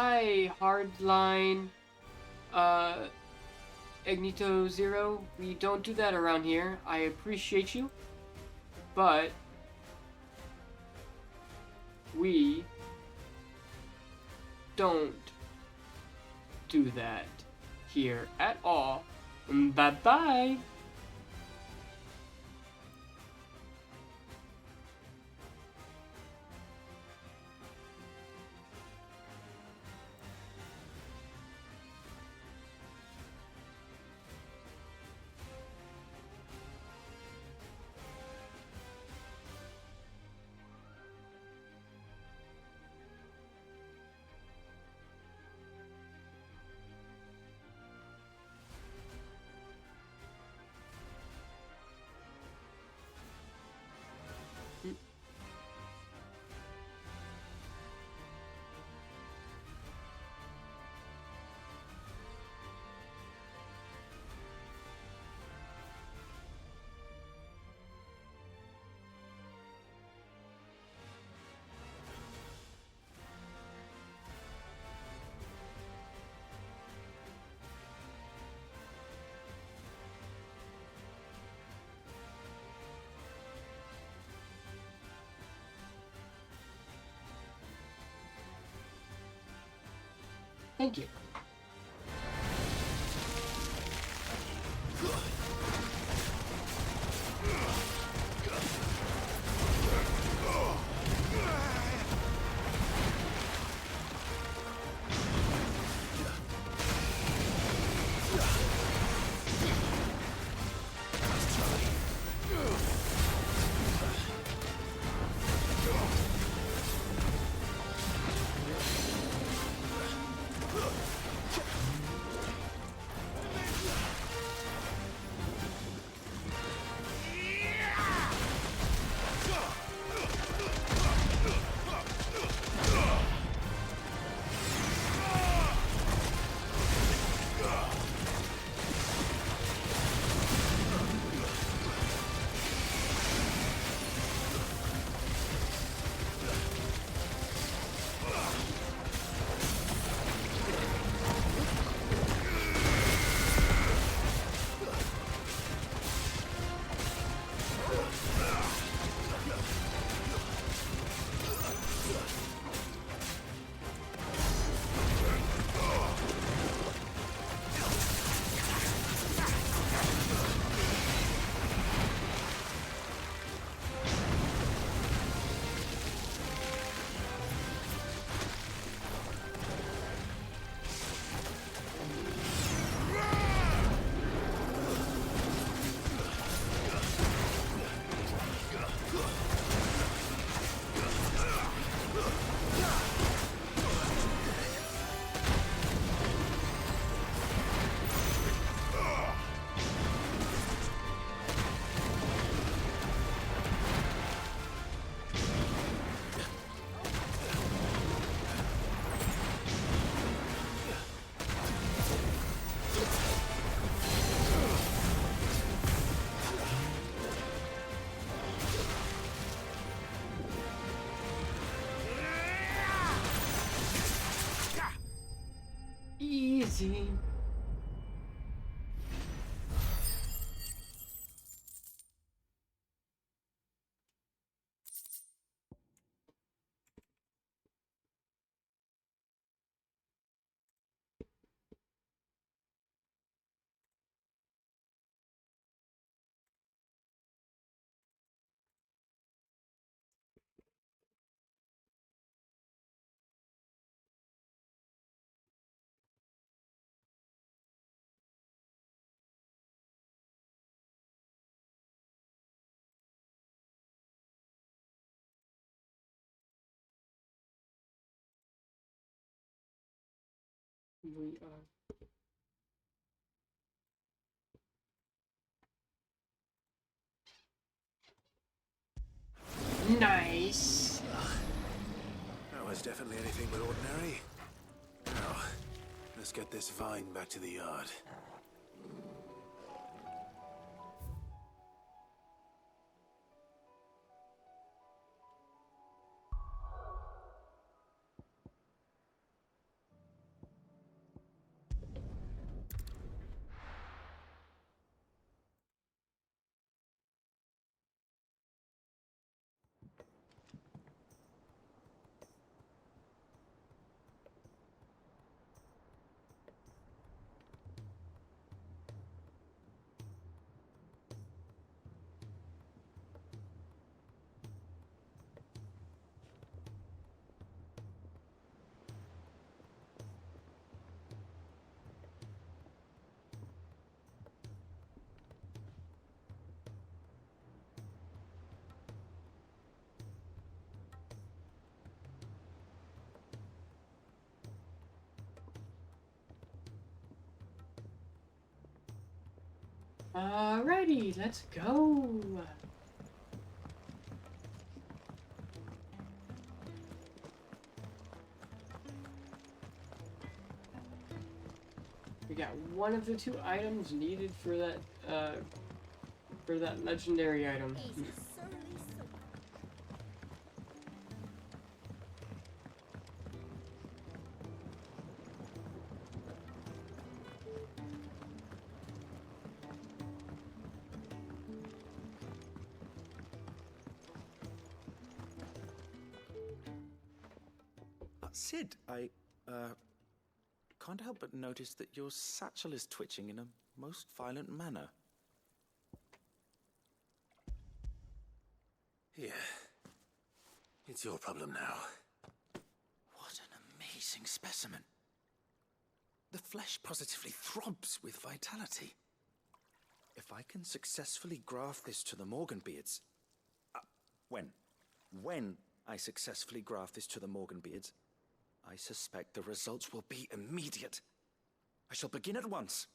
Hi, Hardline, Ignito Zero. We don't do that around here. I appreciate you, but we don't do that here at all. Bye-bye. Thank you. Easy. We are. Nice. That was definitely anything but ordinary. Now, let's get this vine back to the yard. Alrighty, let's go. We got one of the two items needed for that legendary item. Sid, I can't help but notice that your satchel is twitching in a most violent manner. Yeah. It's your problem now. What an amazing specimen. The flesh positively throbs with vitality. If I can successfully graft this to the Morganbeards... When I successfully graft this to the Morganbeards, I suspect the results will be immediate. I shall begin at once.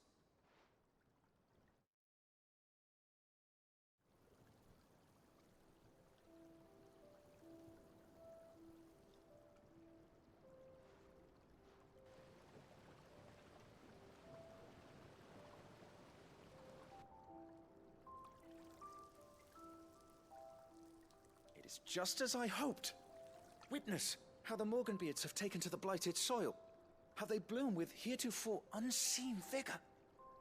It is just as I hoped. Witness how the Morganbeards have taken to the blighted soil. How they bloom with heretofore unseen vigor.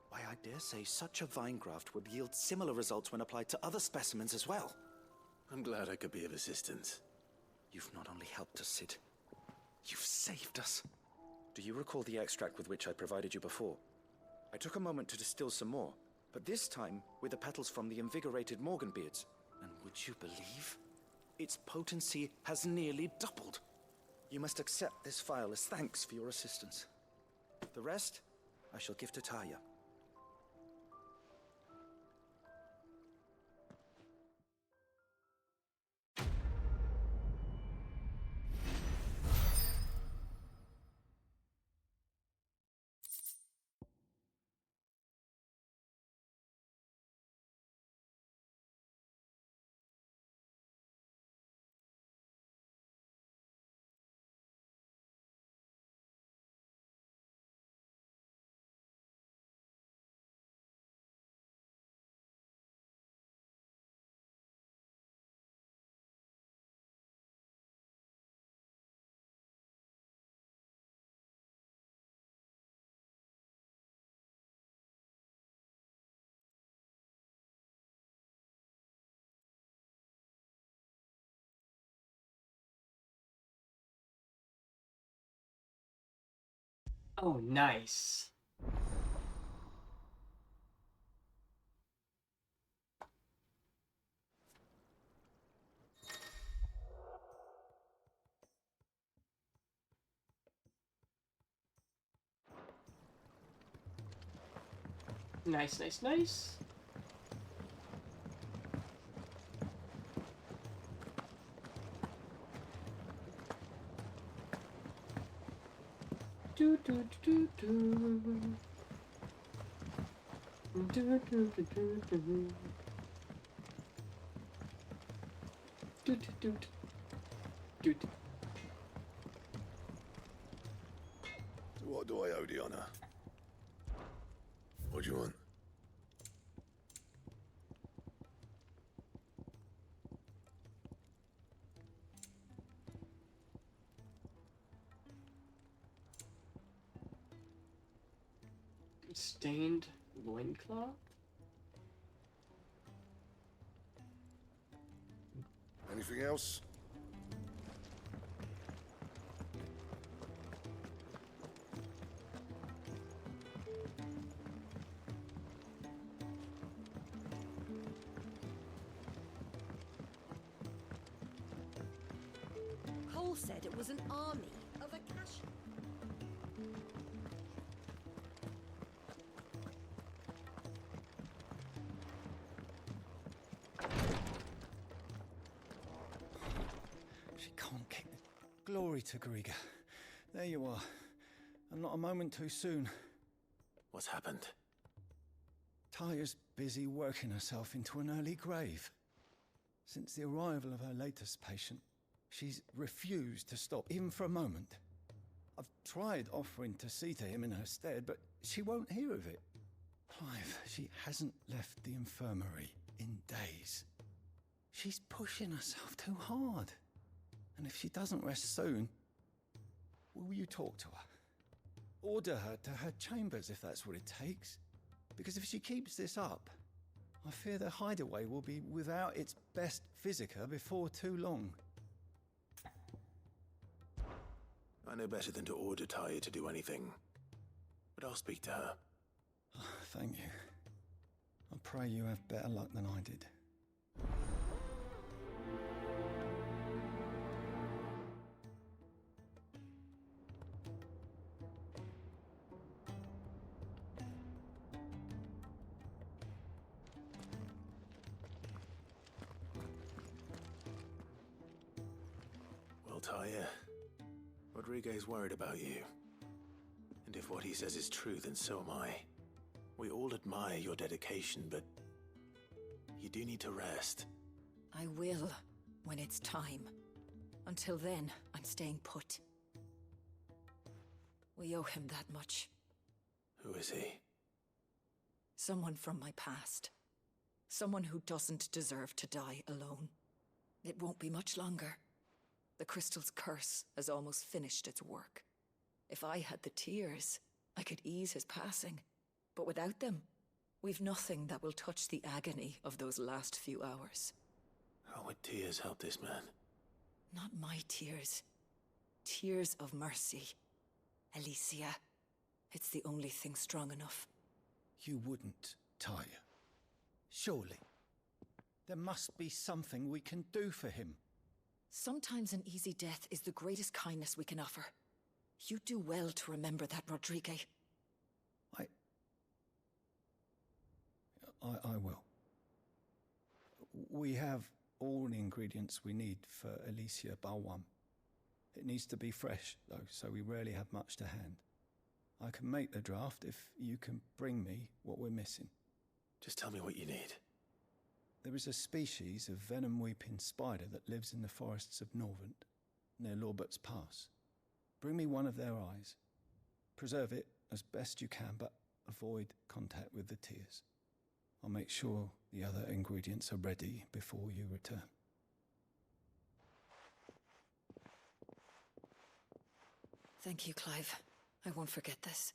Why, I dare say such a vine graft would yield similar results when applied to other specimens as well. I'm glad I could be of assistance. You've not only helped us, Sid, you've saved us. Do you recall the extract with which I provided you before? I took a moment to distill some more, but this time with the petals from the invigorated Morganbeards. And would you believe? Its potency has nearly doubled. You must accept this vial as thanks for your assistance. The rest, I shall give to Taya. Oh, nice. Nice, nice, nice. Do do do do do do do do do do do do. What do I owe the honor? What do you want? Stained loincloth? Anything else? Cole said it was an army of Akashi. She can't kick it. Glory to Griga. There you are. And not a moment too soon. What's happened? Taya's busy working herself into an early grave. Since the arrival of her latest patient, she's refused to stop, even for a moment. I've tried offering to see to him in her stead, but she won't hear of it. Clive, she hasn't left the infirmary in days. She's pushing herself too hard. And if she doesn't rest soon, will you talk to her? Order her to her chambers if that's what it takes. Because if she keeps this up, I fear the hideaway will be without its best physica before too long. I know better than to order Taya to do anything, but I'll speak to her. Thank you. I pray you have better luck than I did. Well, Taya, Rodriguez worried about you. And if what he says is true, then so am I. We all admire your dedication, but you do need to rest. I will, when it's time. Until then, I'm staying put. We owe him that much. Who is he? Someone from my past. Someone who doesn't deserve to die alone. It won't be much longer. The crystal's curse has almost finished its work. If I had the tears, I could ease his passing. But without them, we've nothing that will touch the agony of those last few hours. How would tears help this man? Not my tears. Tears of mercy. Alicia, it's the only thing strong enough. You wouldn't, Taya. Surely. There must be something we can do for him. Sometimes an easy death is the greatest kindness we can offer. You do well to remember that, Rodrigue. I will. We have all the ingredients we need for Alicia Balwam. It needs to be fresh, though, so we rarely have much to hand. I can make the draft if you can bring me what we're missing. Just tell me what you need. There is a species of venom-weeping spider that lives in the forests of Norvent, near Lorbert's Pass. Bring me one of their eyes. Preserve it as best you can, but avoid contact with the tears. I'll make sure the other ingredients are ready before you return. Thank you, Clive. I won't forget this.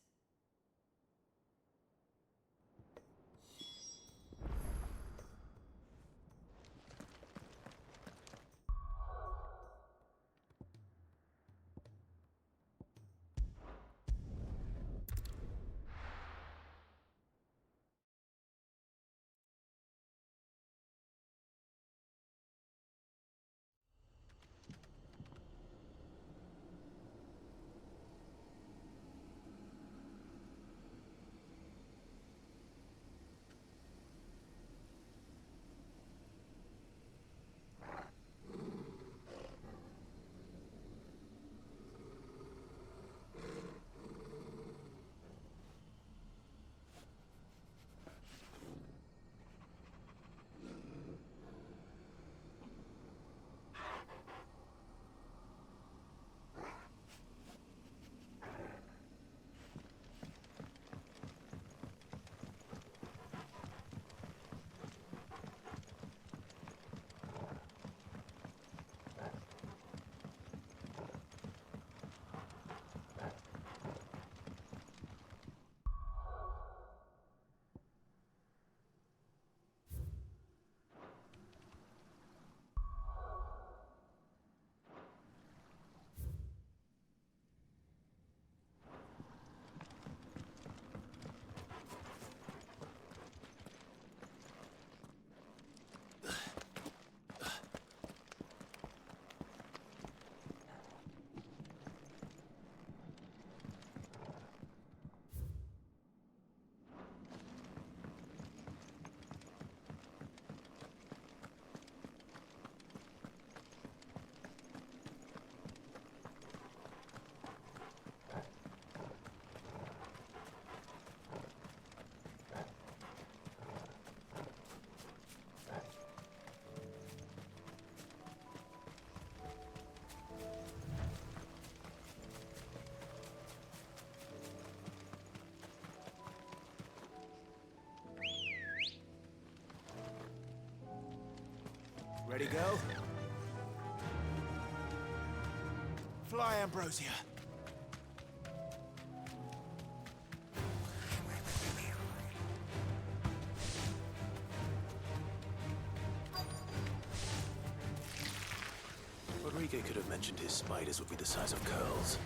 Ready, go? Fly, Ambrosia. Rodrigo could have mentioned his spiders would be the size of curls.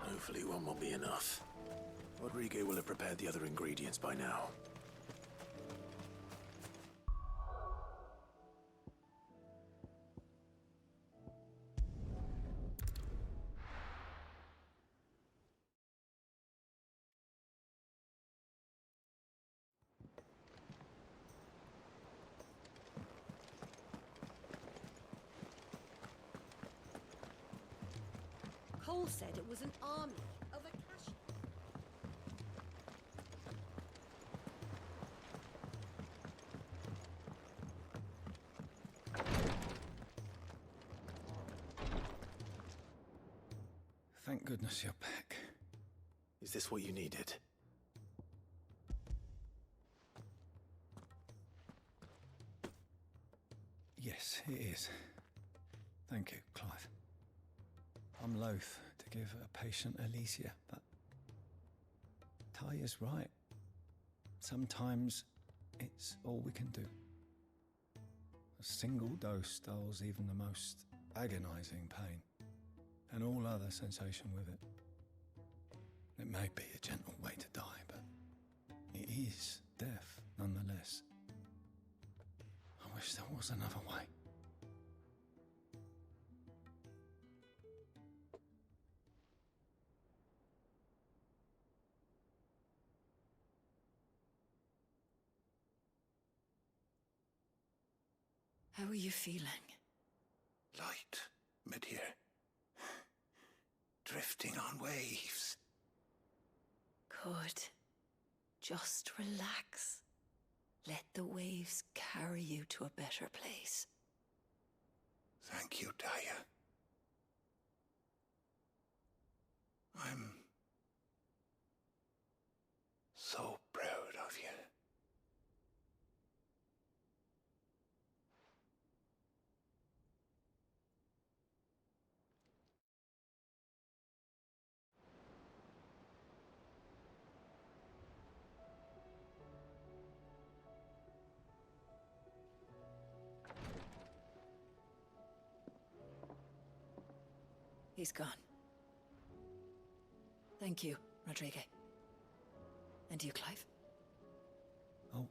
Hopefully one will be enough. Rodrigo will have prepared the other ingredients by now. Cole said it was an army of a cash. Thank goodness you're back. Is this what you needed? Yes, it is. Thank you, Clive. I'm loath to give a patient Alicia, but Ty is right. Sometimes it's all we can do. A single dose dulls even the most agonizing pain, and all other sensation with it. It may be a gentle way to die, but it is death nonetheless. I wish there was another way. How are you feeling? Light, mid-here. Drifting on waves. Good. Just relax. Let the waves carry you to a better place. Thank you, Daya. I'm so proud of you. He's gone. Thank you, Rodrigo. And you, Clive? I'll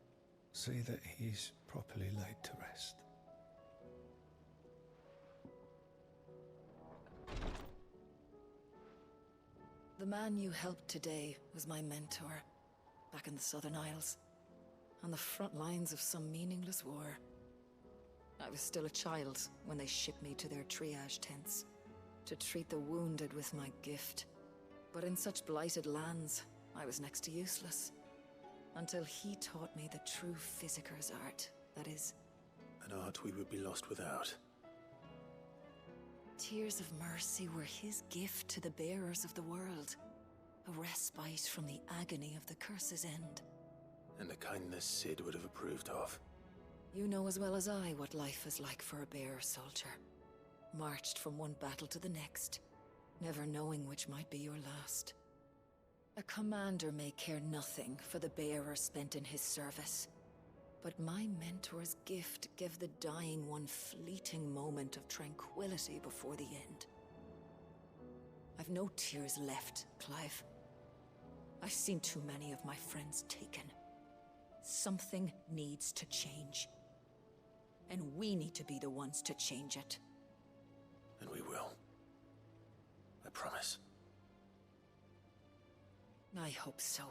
see that he's properly laid to rest. The man you helped today was my mentor, back in the Southern Isles, on the front lines of some meaningless war. I was still a child when they shipped me to their triage tents, to treat the wounded with my gift. But in such blighted lands, I was next to useless. Until he taught me the true physicker's art, that is... An art we would be lost without. Tears of mercy were his gift to the bearers of the world. A respite from the agony of the curse's end. And a kindness Sid would have approved of. You know as well as I what life is like for a bearer soldier. Marched from one battle to the next, never knowing which might be your last. A commander may care nothing for the bearer spent in his service. But my mentor's gift gave the dying one fleeting moment of tranquility before the end. I've no tears left, Clive. I've seen too many of my friends taken. Something needs to change. And we need to be the ones to change it. And we will. I promise. I hope so.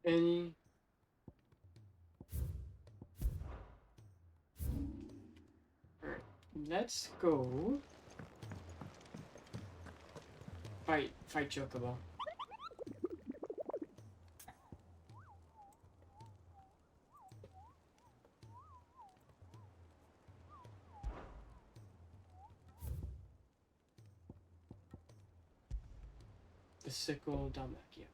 Any... Alright, let's go fight Chocobo. The sickle Dalmacia.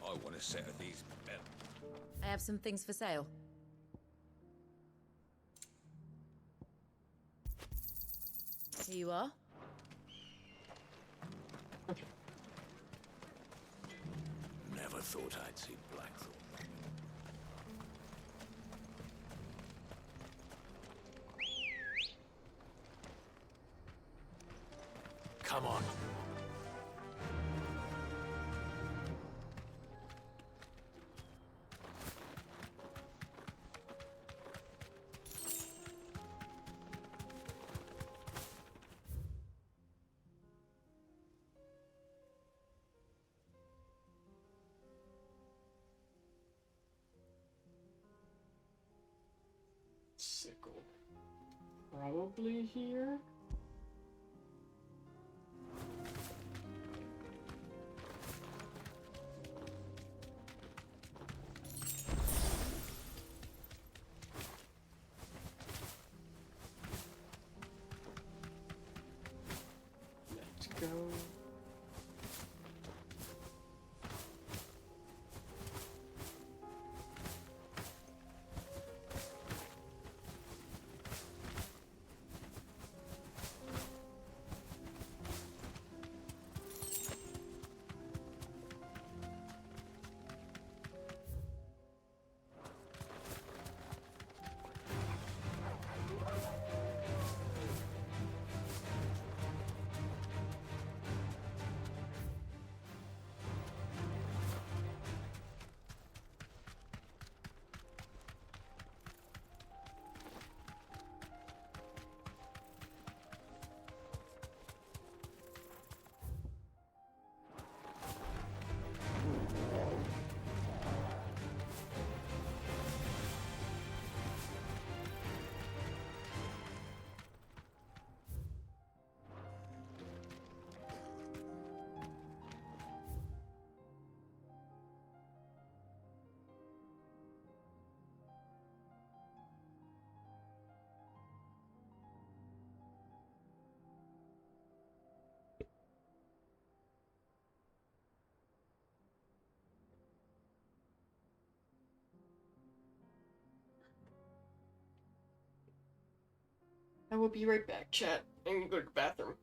I want a set of these. I have some things for sale. Here you are. Never thought I'd see Blackthorn. Come on. Sickle. Probably here. I will be right back, chat. I'm gonna go to the bathroom.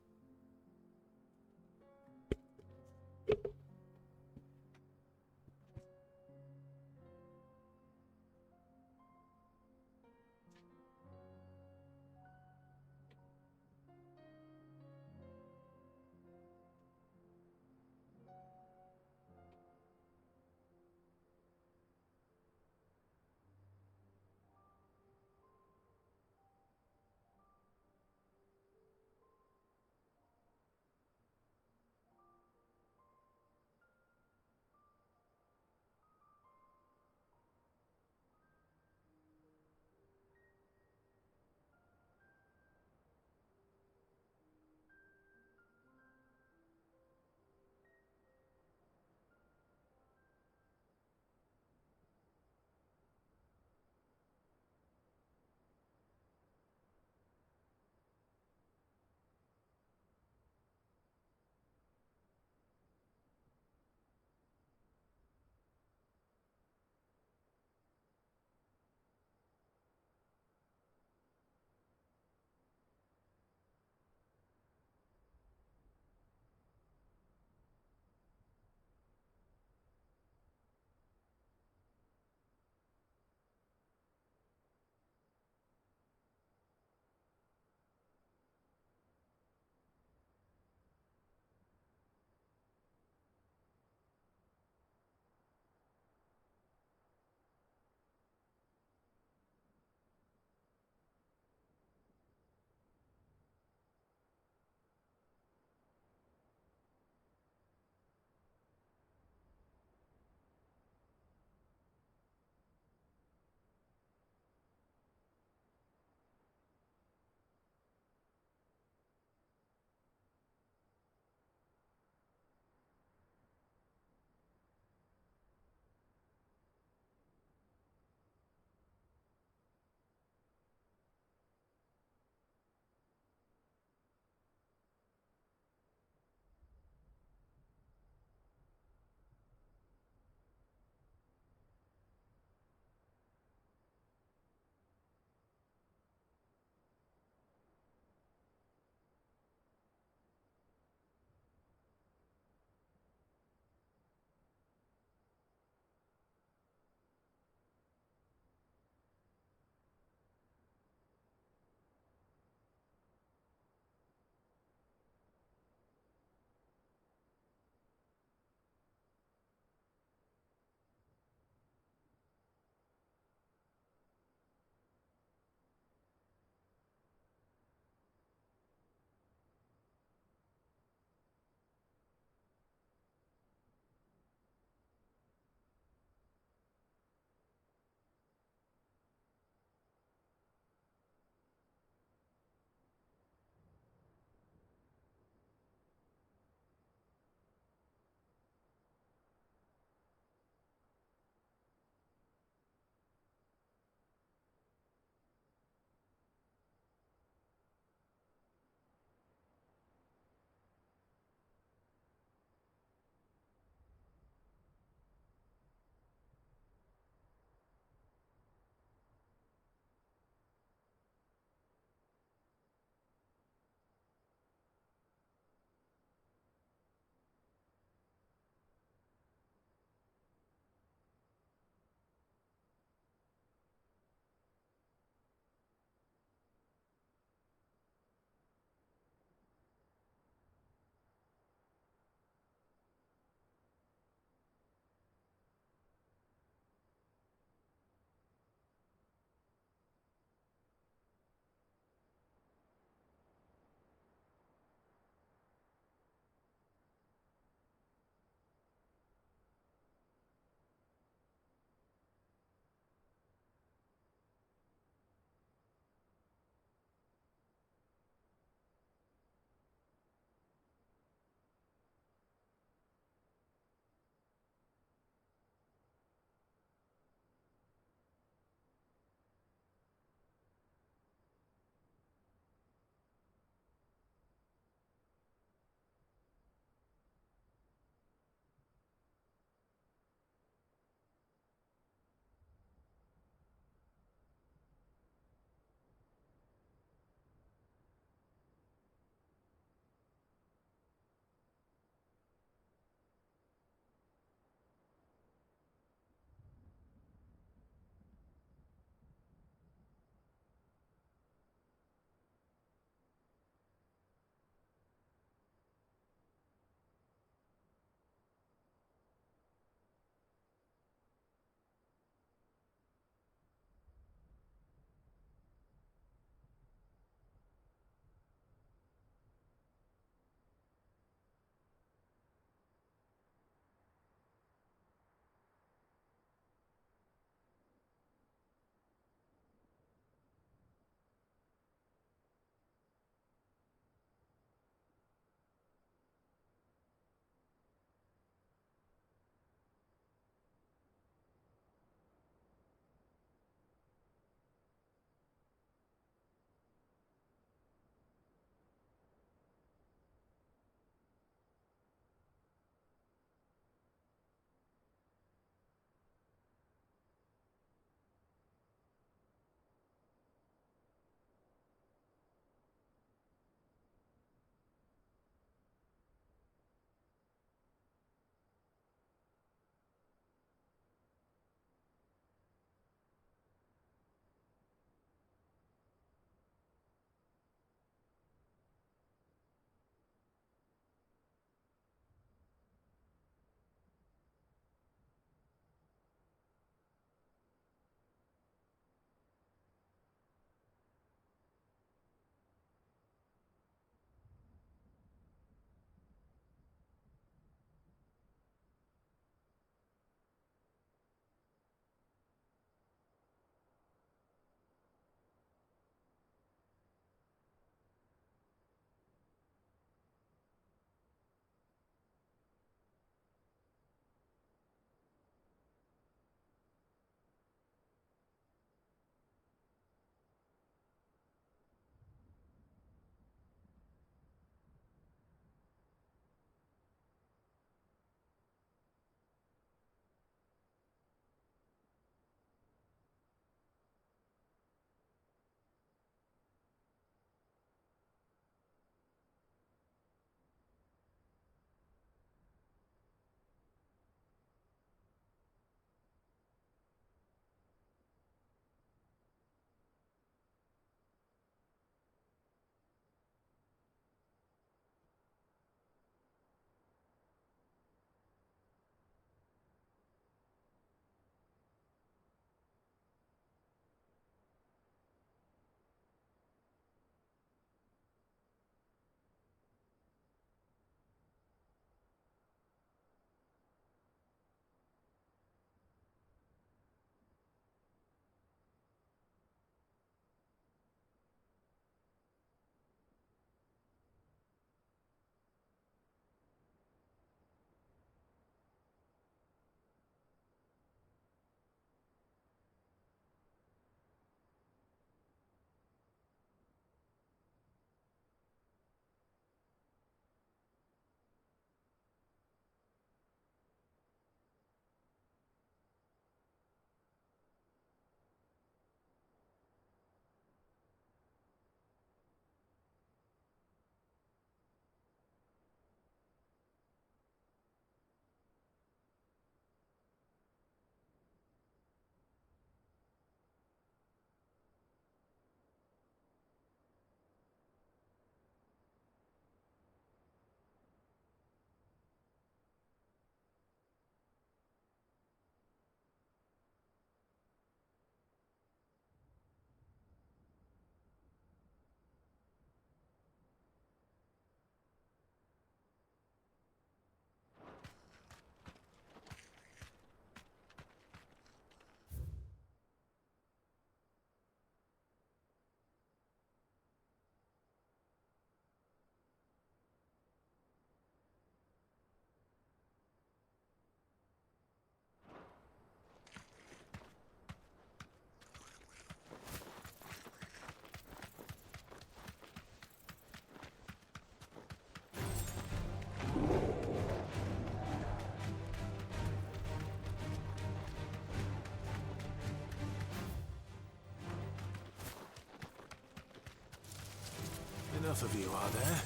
Enough of you, are there?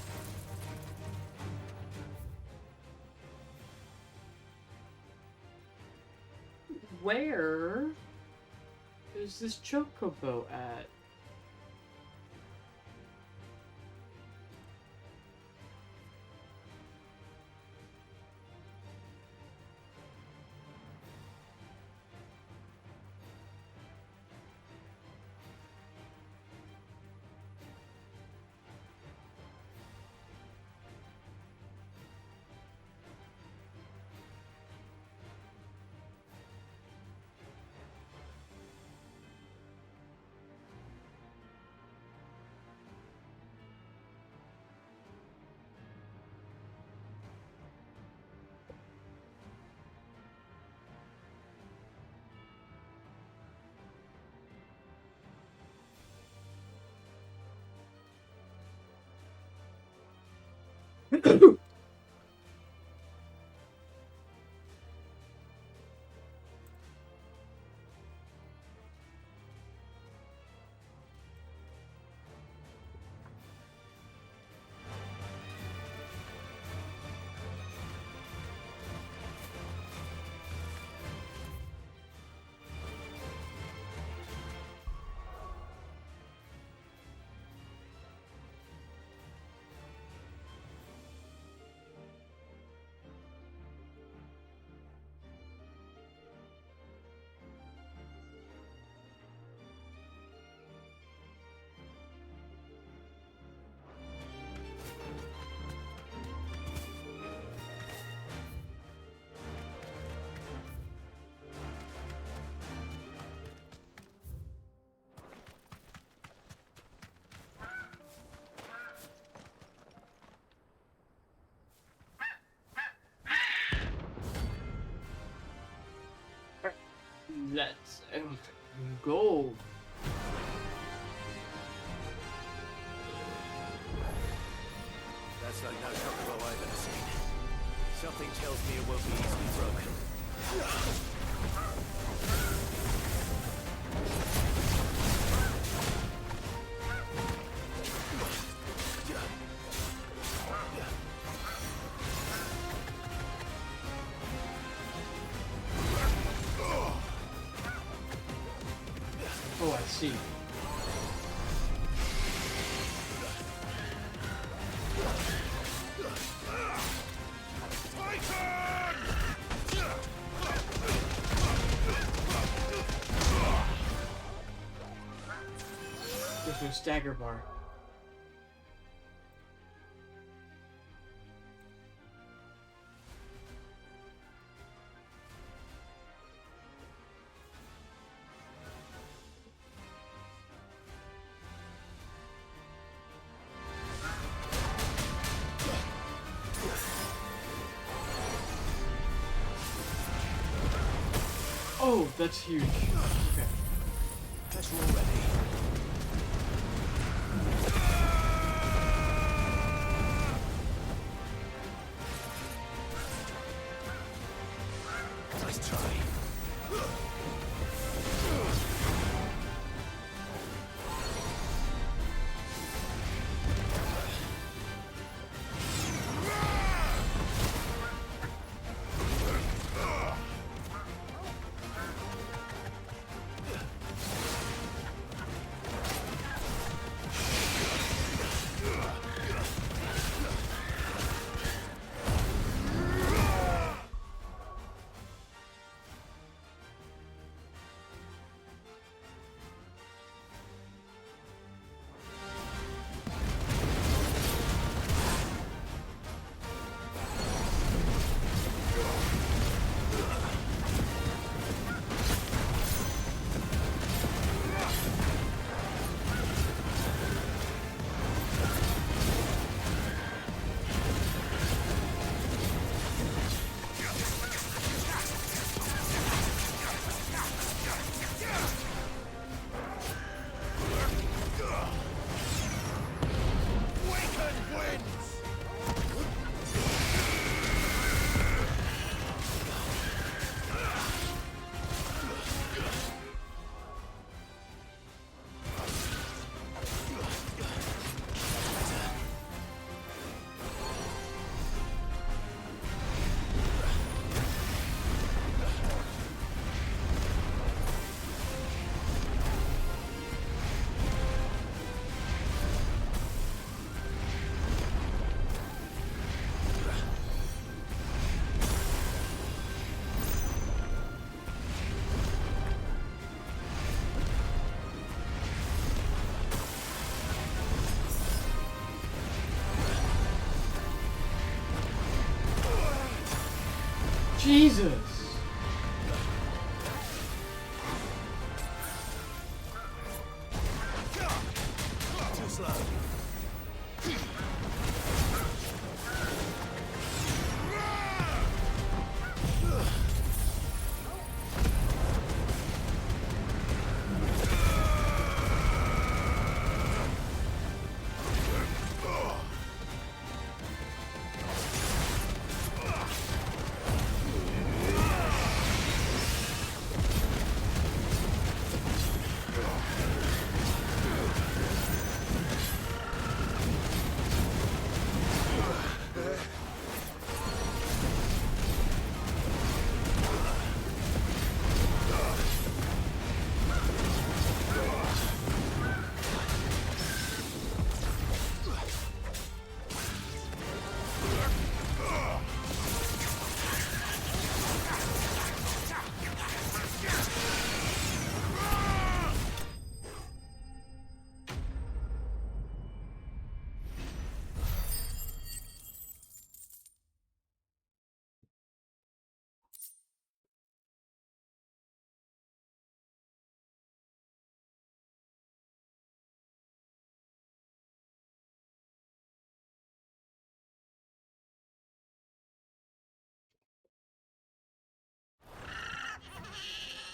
Where is this chocobo at? Let's go. That's like no chocobo I've ever seen. Something tells me it won't be easily broken. Oh, I see. There's no stagger bar. Oh, that's huge. Okay. Guess we're all ready. Nice try. Jesus! Too slow.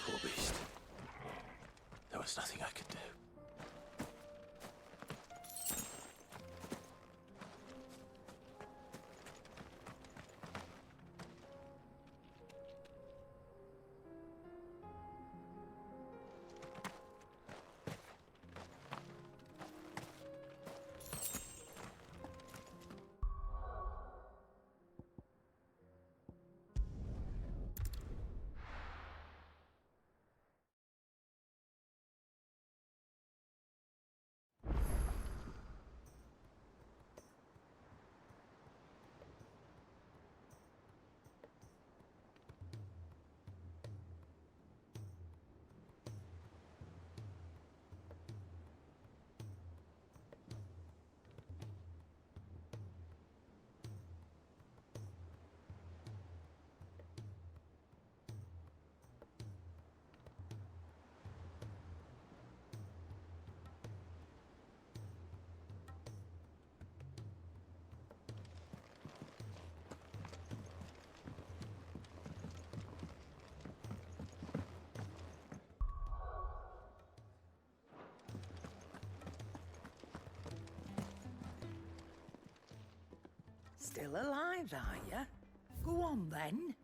Poor beast. There was nothing I could do. Still alive, are you? Go on, then.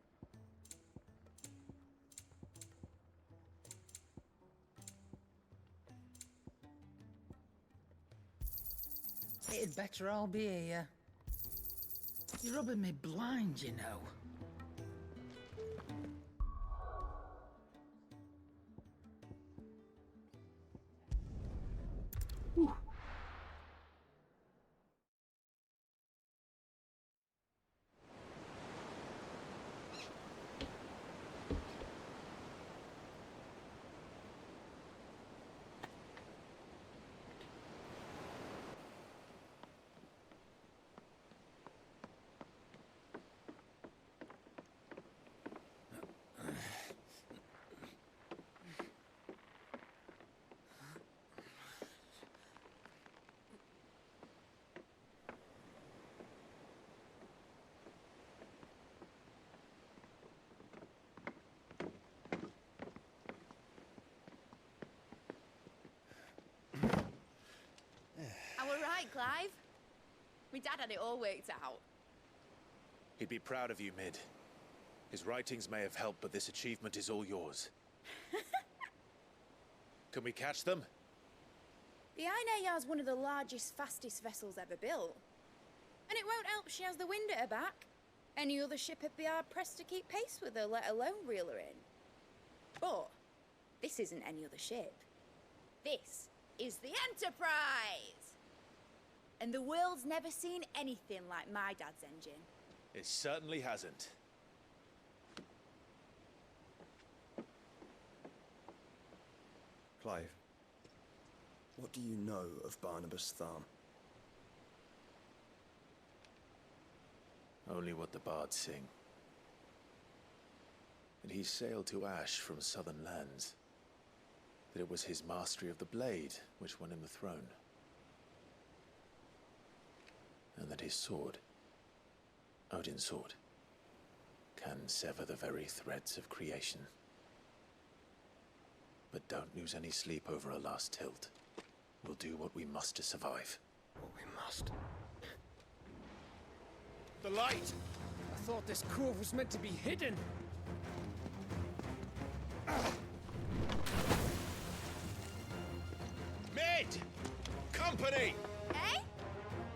It'd better all be here. You're rubbing me blind, you know. Right, Clive? My dad had it all worked out. He'd be proud of you, Mid. His writings may have helped, but this achievement is all yours. Can we catch them? The Ainayar's one of the largest, fastest vessels ever built. And it won't help she has the wind at her back. Any other ship would be hard-pressed to keep pace with her, let alone reel her in. But this isn't any other ship. This is the Enterprise! And the world's never seen anything like my dad's engine. It certainly hasn't. Clive, what do you know of Barnabas Tharm? Only what the bards sing. that he sailed to Ash from southern lands. That it was his mastery of the blade which won him the throne. And that his sword, Odin's sword, can sever the very threads of creation. But don't lose any sleep over a last tilt. We'll do what we must to survive. What we must. The light! I thought this cove was meant to be hidden. Mid! Company! Eh?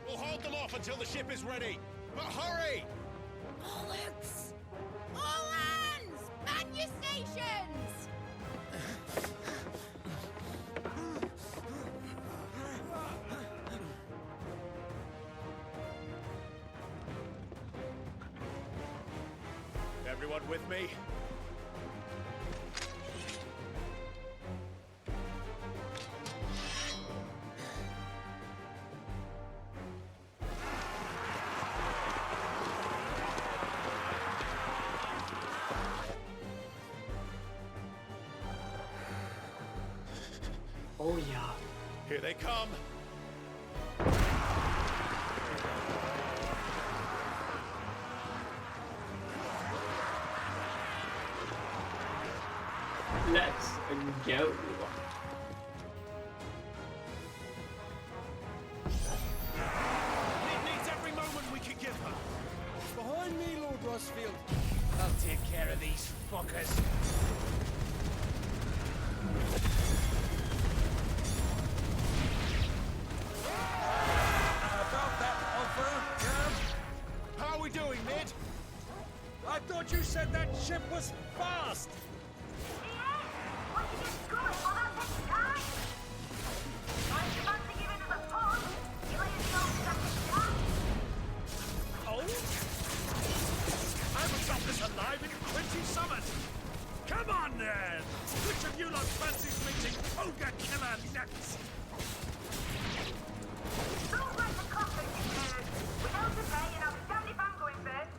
We'll hold them off until the ship is ready. But hurry! Bollocks! All hands! Man your stations! Everyone with me? Oh yeah. Here they come. Let's go. It needs every moment we can give her. Behind me, Lord Rosfield. I'll take care of these fuckers. About that offer, Cam? How are we doing, Mid? I thought you said that ship was fast. Oh? I will drop this alive in Quincy Summit! Come on then! Which of you lot fancies meeting Ogre Killer next? Don't like the conflict declared. Without the pay and outstanding fan going first.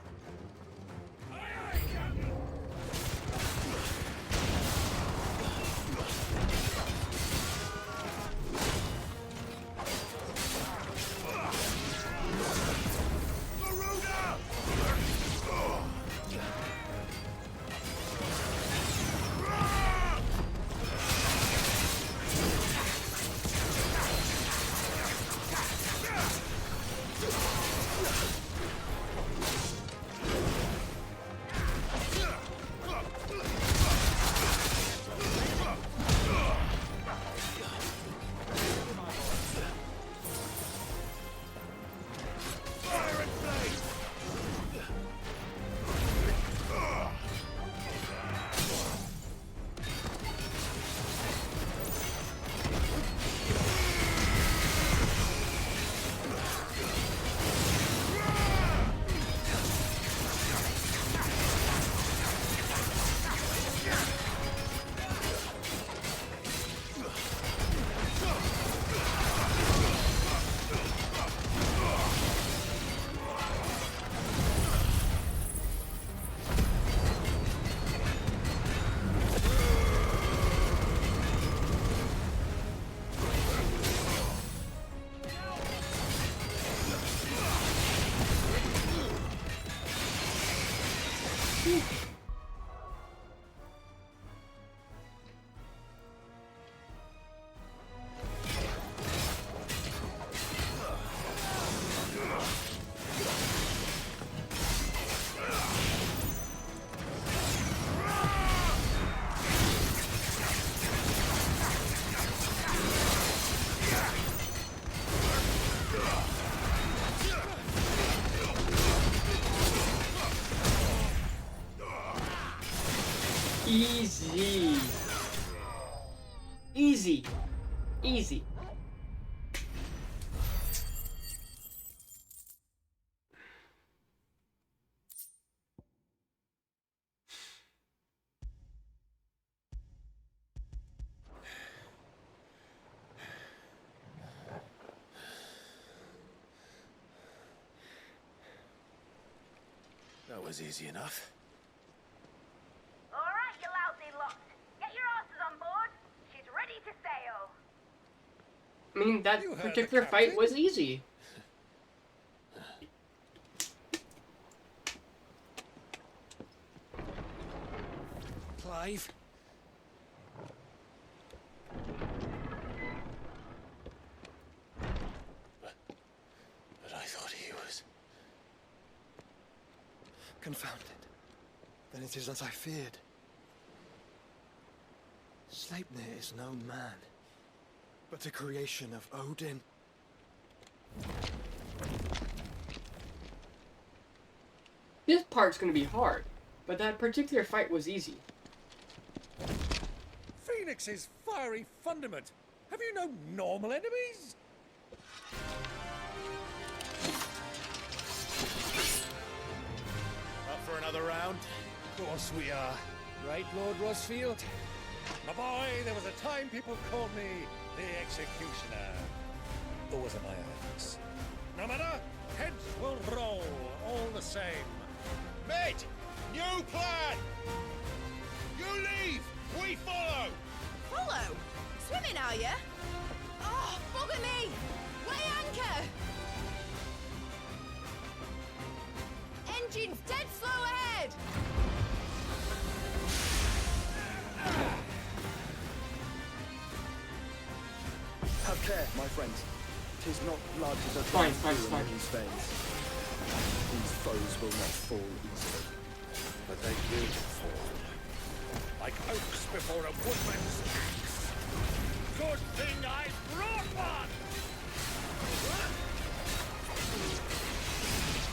Easy. Easy. Easy. That was easy enough. All mean, that You heard the particular fight captain. was easy. Clive? But I thought he was... Confound it. Then it is as I feared. Sleipnir is no man, but a creation of Odin. This part's gonna be hard, but that particular fight was easy. Phoenix's fiery fundament. Have you no normal enemies? Up for another round? Of course we are. Right, Lord Rosfield? My boy, there was a time people called me the Executioner. Or was it my eyes? No matter, heads will roll all the same. Mate! New plan! You leave! We follow! Follow? Swimming, are you? Oh, bugger me! Weigh anchor! Engine's dead slow ahead! Have care, my friends. 'Tis not blood that Fine, runs fine, through fine. these veins. These foes will not fall easily, but they will fall. Like oaks before a woodman's axe. Good thing I brought one!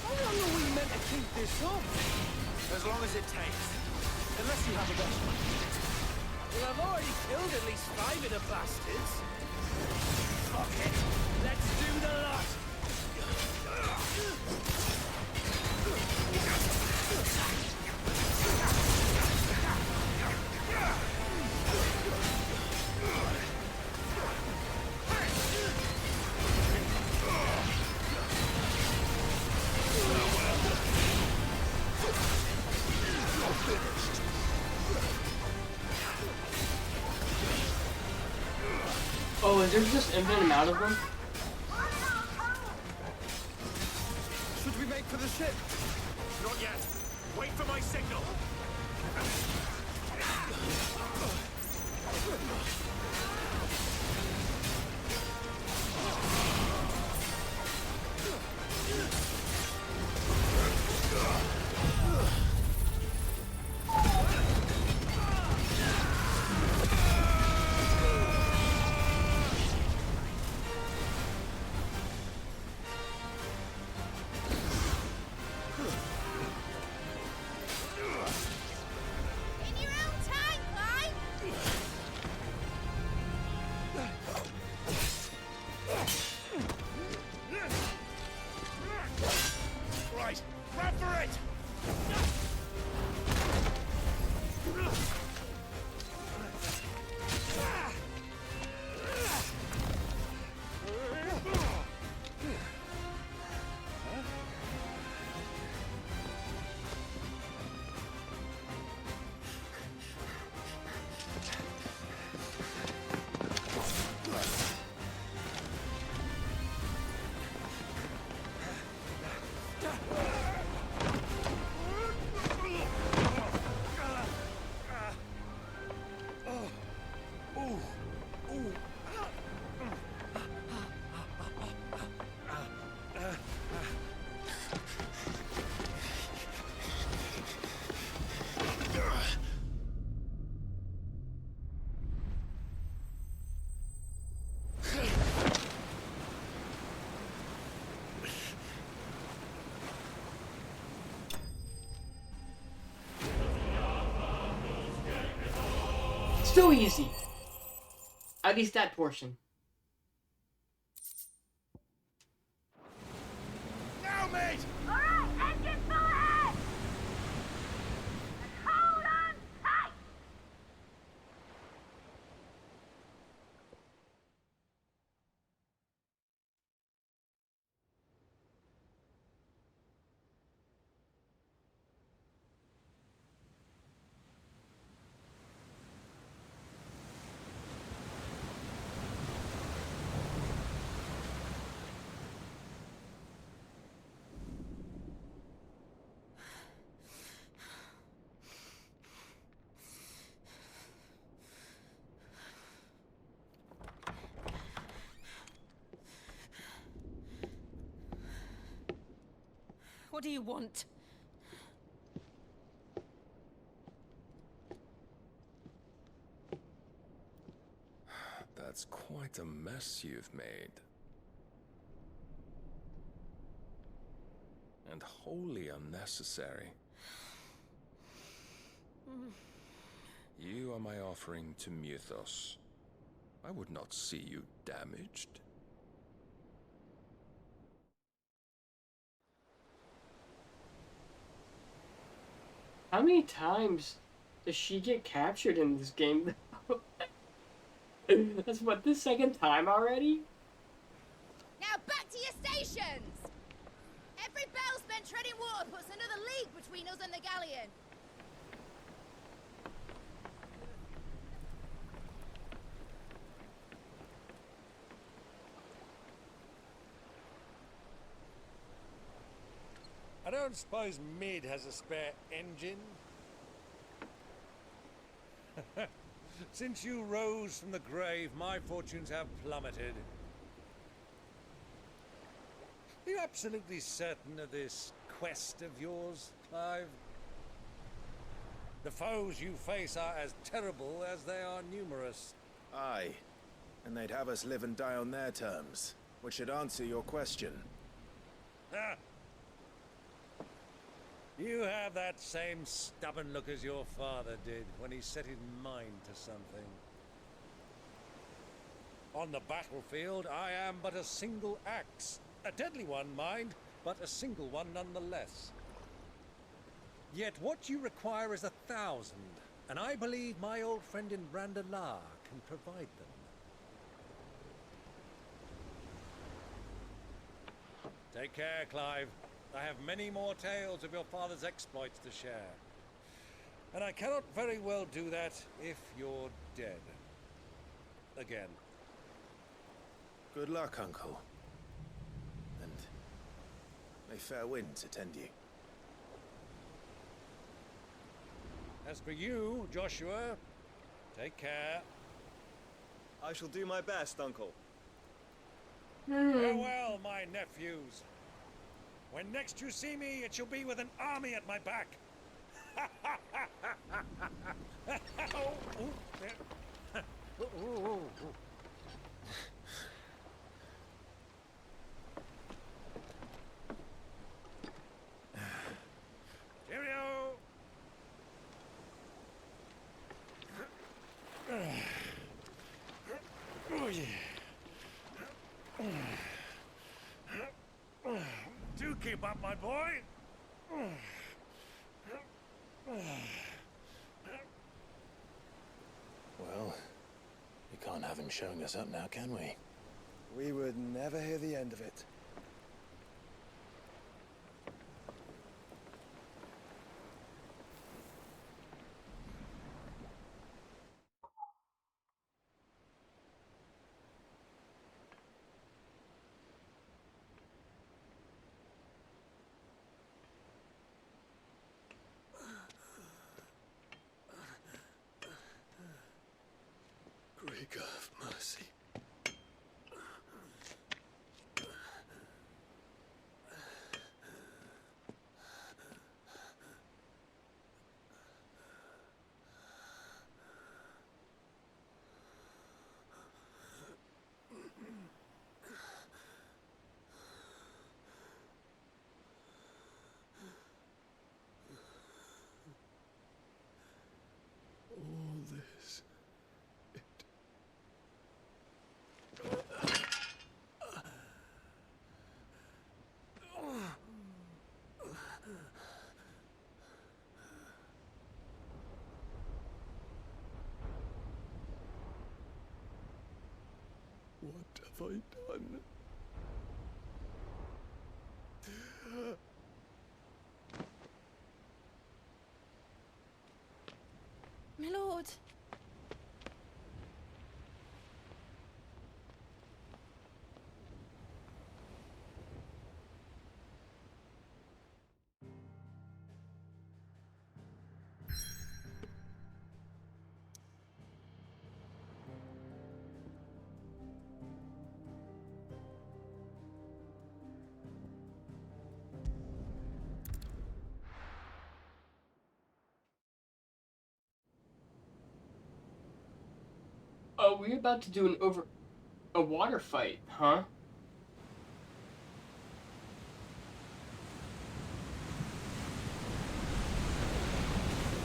How long are we meant to keep this up? As long as it takes. Unless you have a better one. Well, I've already killed at least 5 of the bastards. Fuck it. Let's do the lot. Oh, is there just infinite amount of them? Should we make for the ship? Not yet. Wait for my signal. In your own time, Clive! Right, grab for it! So easy. At least that portion. Now, mate! Alright, engine full ahead! And hold on tight! What do you want? That's quite a mess you've made. And wholly unnecessary. You are my offering to Mythos. I would not see you damaged. How many times does she get captured in this game? That's what, the second time already? Now back to your stations! Every bell spent treading water puts another league between us and the galleon. I don't suppose Mid has a spare engine? Since you rose from the grave, my fortunes have plummeted. Are you absolutely certain of this quest of yours, Clive? The foes you face are as terrible as they are numerous. Aye, and they'd have us live and die on their terms, which should answer your question. Ah. You have that same stubborn look as your father did when he set his mind to something. On the battlefield, I am but a single axe. A deadly one, mind, but a single one nonetheless. Yet what you require is 1,000, and I believe my old friend in Brandalar can provide them. Take care, Clive. I have many more tales of your father's exploits to share. And I cannot very well do that if you're dead. Again. Good luck, Uncle. And may fair winds attend you. As for you, Joshua, take care. I shall do my best, Uncle. Farewell, my nephews. When next you see me, it shall be with an army at my back. Cheerio! Oh, yeah. Do keep up, my boy. Well, we can't have him showing us up now, can we? We would never hear the end of it. Great God of mercy. All this. What have I done? My lord. Oh, we're about to do a water fight, huh?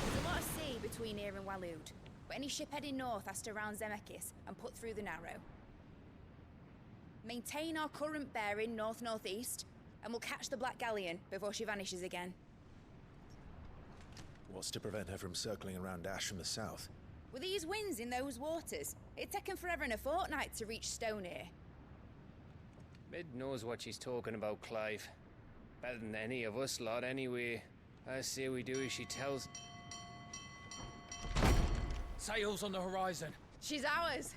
There's a lot of sea between here and Waloed, but any ship heading north has to round Zemeckis and put through the Narrow. Maintain our current bearing north-northeast, and we'll catch the Black Galleon before she vanishes again. What's to prevent her from circling around Ash from the south? With these winds in those waters, it'd taken forever and a fortnight to reach Stonehere. Mid knows what she's talking about, Clive. Better than any of us lot, anyway. I say we do as she tells. Sails on the horizon. She's ours.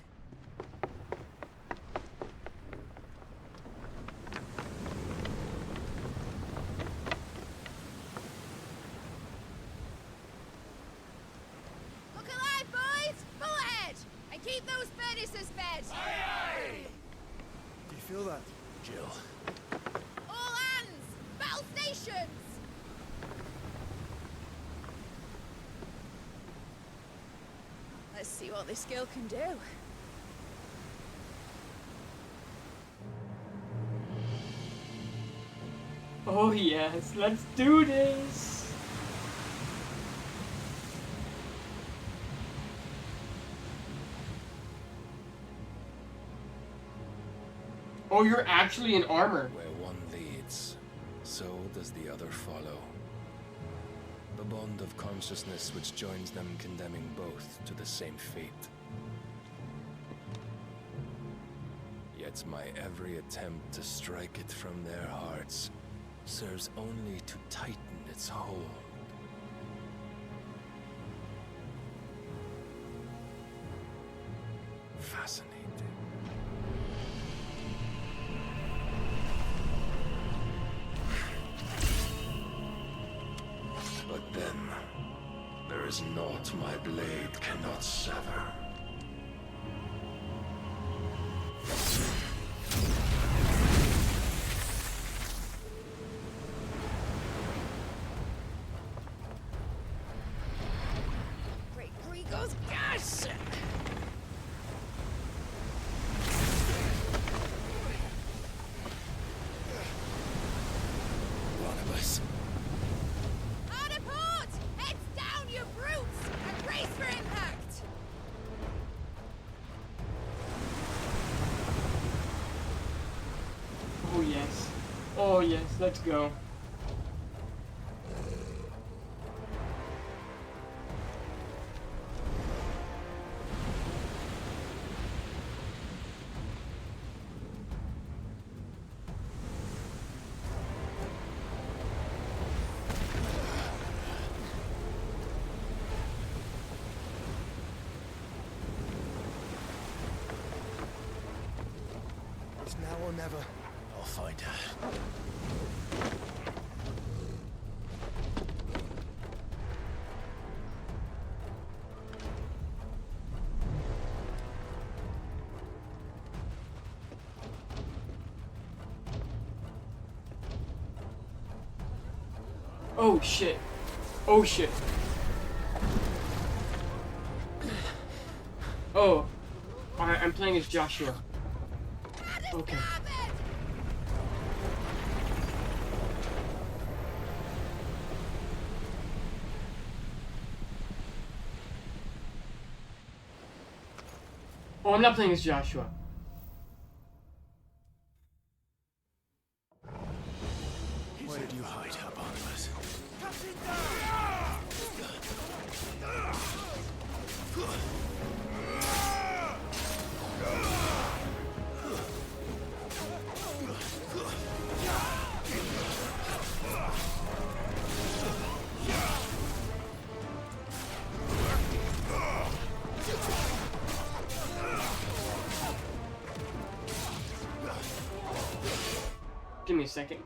Look alive, boys! Pull ahead! And keep those furnaces fed! Do you feel that? Jill. All hands! Battle stations! Let's see what this girl can do. Oh yes, let's do this! Oh, you're actually in armor. Where one leads, so does the other follow. The bond of consciousness which joins them condemning both to the same fate. Yet my every attempt to strike it from their hearts serves only to tighten its hold. Fascinating. But then, there is naught my blade cannot sever. Great Gregor's gosh! Barnabas. Hard a port! Heads down, you brutes! And brace for impact! Oh yes. Oh yes, let's go. It's now or never. I'll find her. Oh shit. Oh shit. Oh. I'm playing as Joshua. Okay. Oh, I'm not playing as Joshua. Where did you hide her, Barnabas? Give me a second.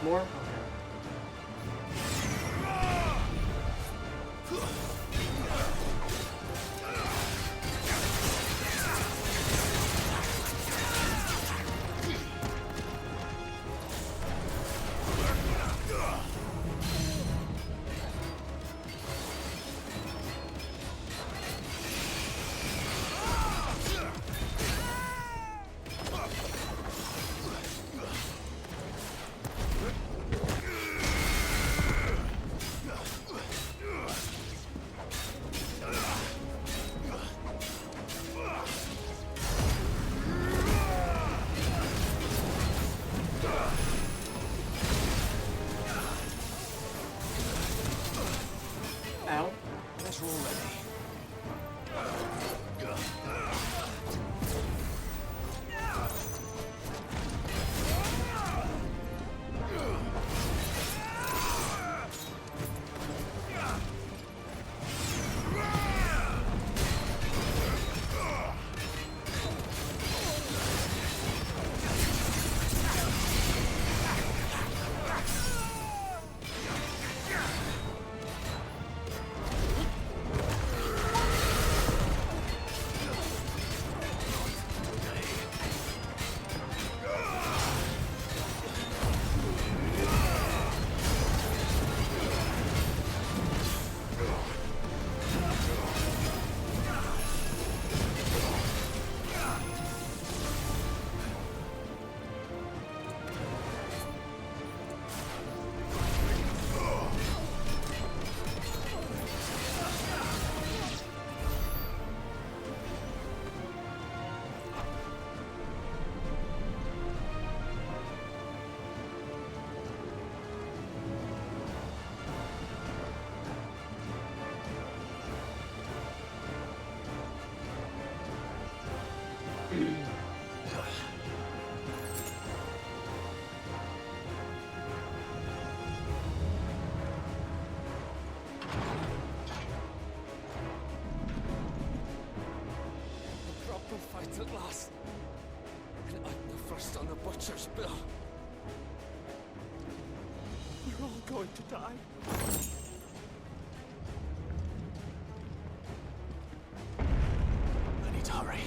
More? Ow. Let's roll ready. Proper fight at last. And I'm the first on the butcher's bill. We're all going to die. I need to hurry.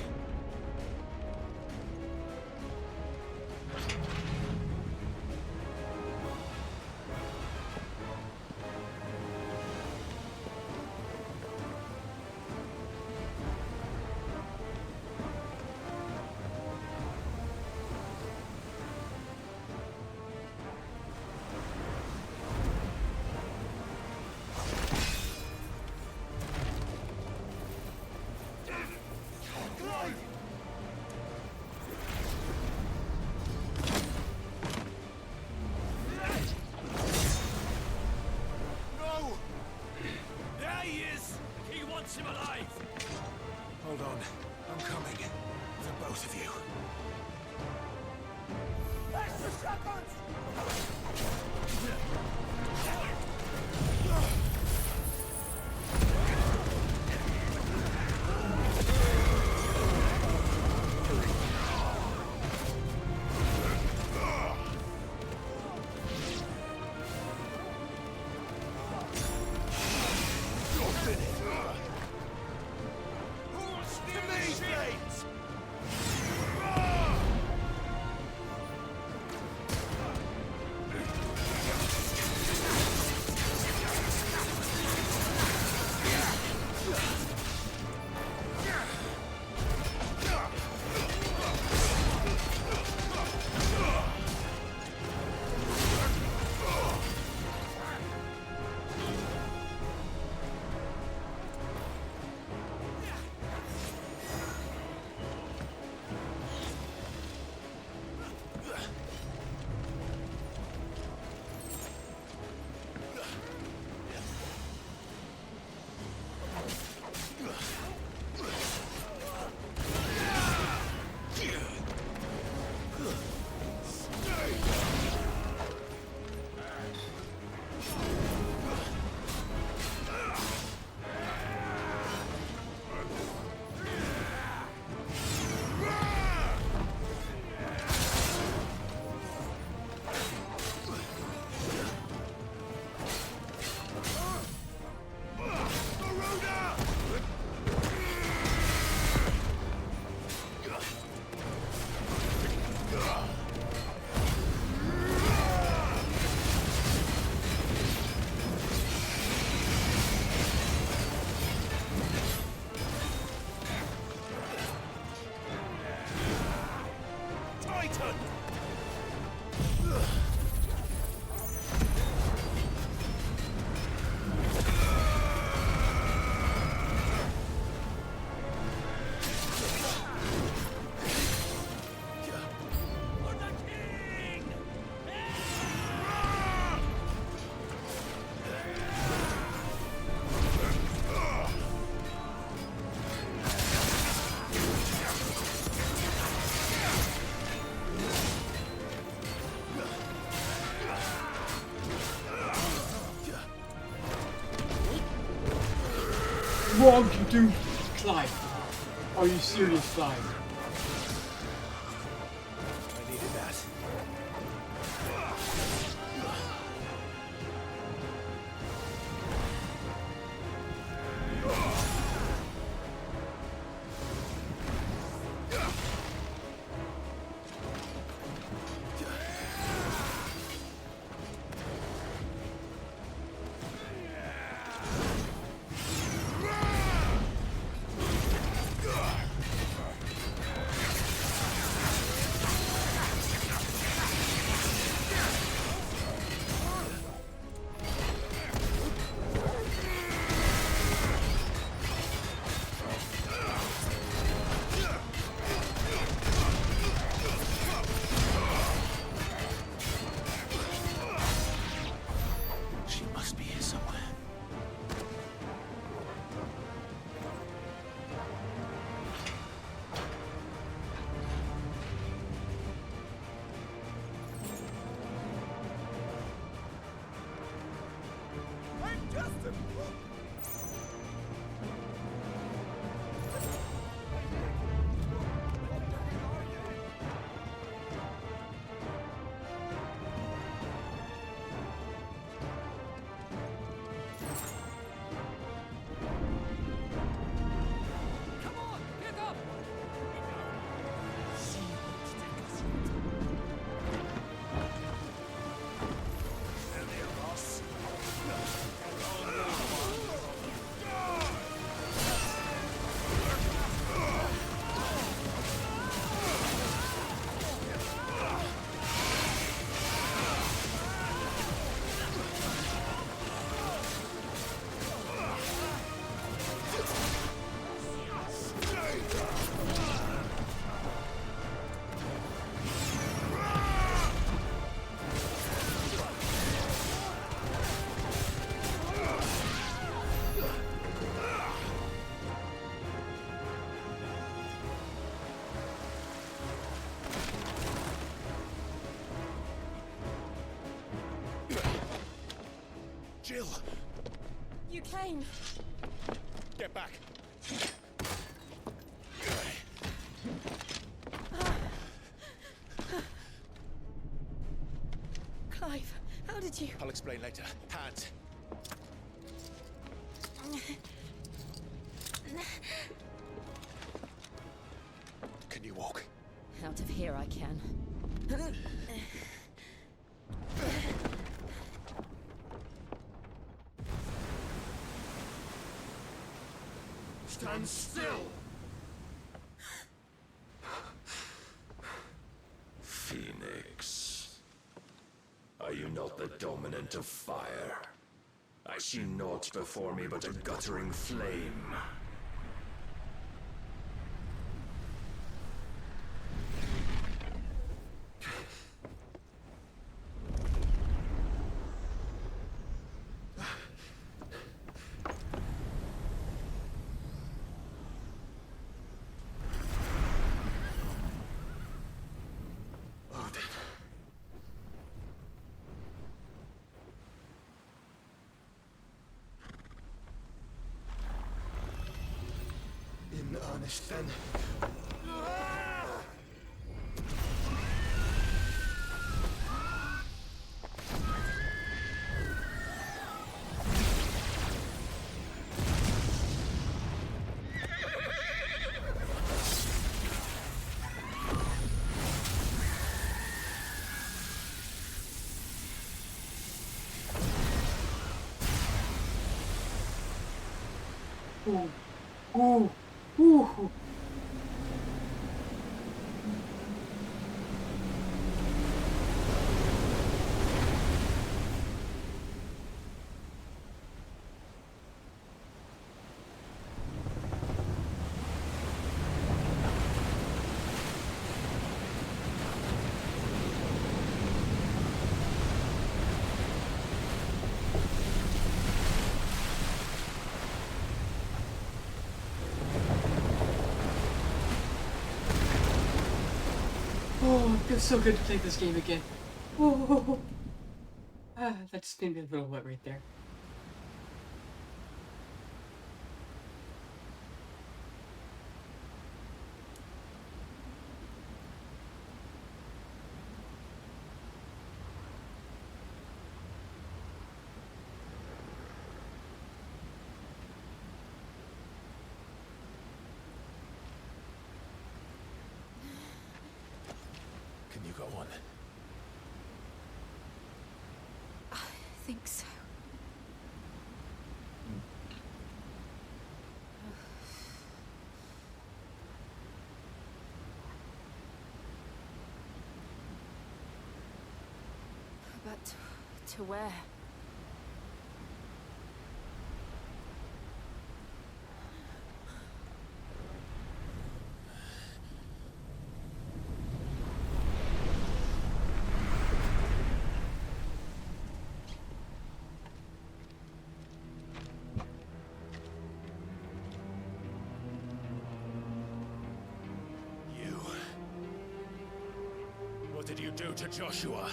Him alive! Hold on. I'm coming. For both of you. Extra seconds! frightened! What would you do, Clive? Are you serious, Clive? I needed that. Jill! You came. Get back! Clive, how did you... I'll explain later. Hands! Can you walk? Out of here I can. Stand still! Phoenix. Are you not the dominant of fire? I see naught before me but a guttering flame. In earnest, then. Ooh. Ooh. Ooh. Oh, it feels so good to play this game again. Oh, that just made me a little wet right there. Can you go on? I think so. But to where? You. What did you do to Joshua?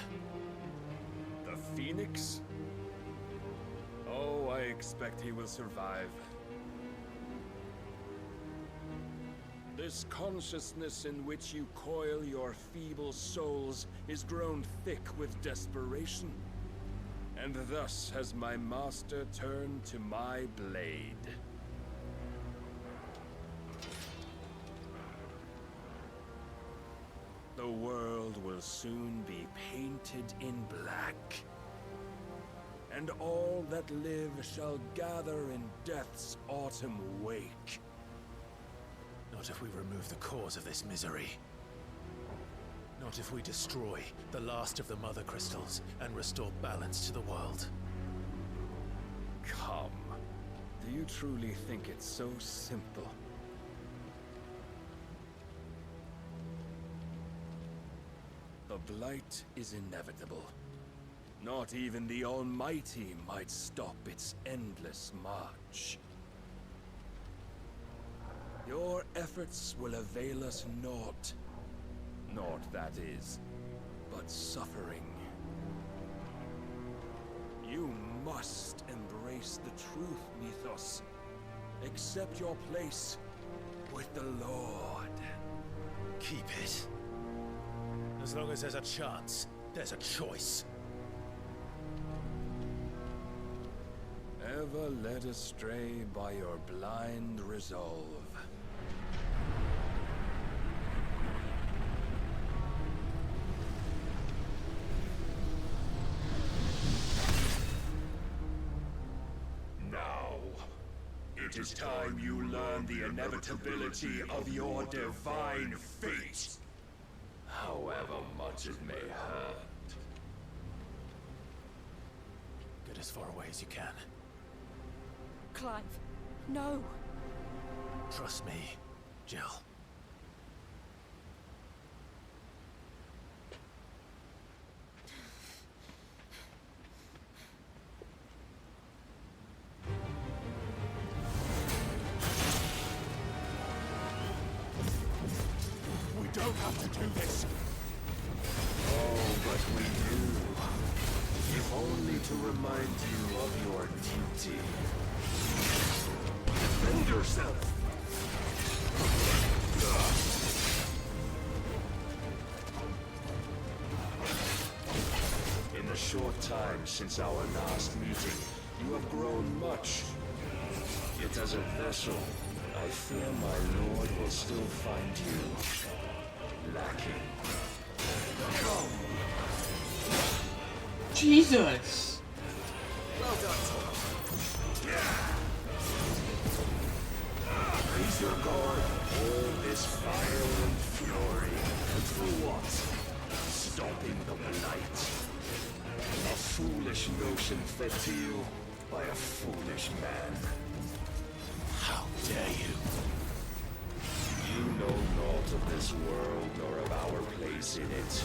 The Phoenix? Oh, I expect he will survive. This consciousness in which you coil your feeble souls is grown thick with desperation. And thus has my master turned to my blade. The world will soon be painted in black. And all that live shall gather in death's autumn wake. Not if we remove the cause of this misery. Not if we destroy the last of the Mother Crystals and restore balance to the world. Come. Do you truly think it's so simple? The blight is inevitable. Not even the Almighty might stop its endless march. Your efforts will avail us naught. Naught, that is, but suffering. You must embrace the truth, Mythos. Accept your place with the Lord. Keep it. As long as there's a chance, there's a choice. Ever led astray by your blind resolve. Now, it is time you learn the inevitability of your divine fate. However much it may hurt. Get as far away as you can. Clive, no. Trust me, Jill. We don't have to do this. Oh, but we do. If only to remind you of your duty. Defend yourself! In the short time since our last meeting, you have grown much. Yet as a vessel, I fear my lord will still find you lacking. Come! Jesus! Well done, Raise your guard. All this fire and fury. For what? Stopping the blight. A foolish notion fed to you by a foolish man. How dare you? You know naught of this world nor of our place in it.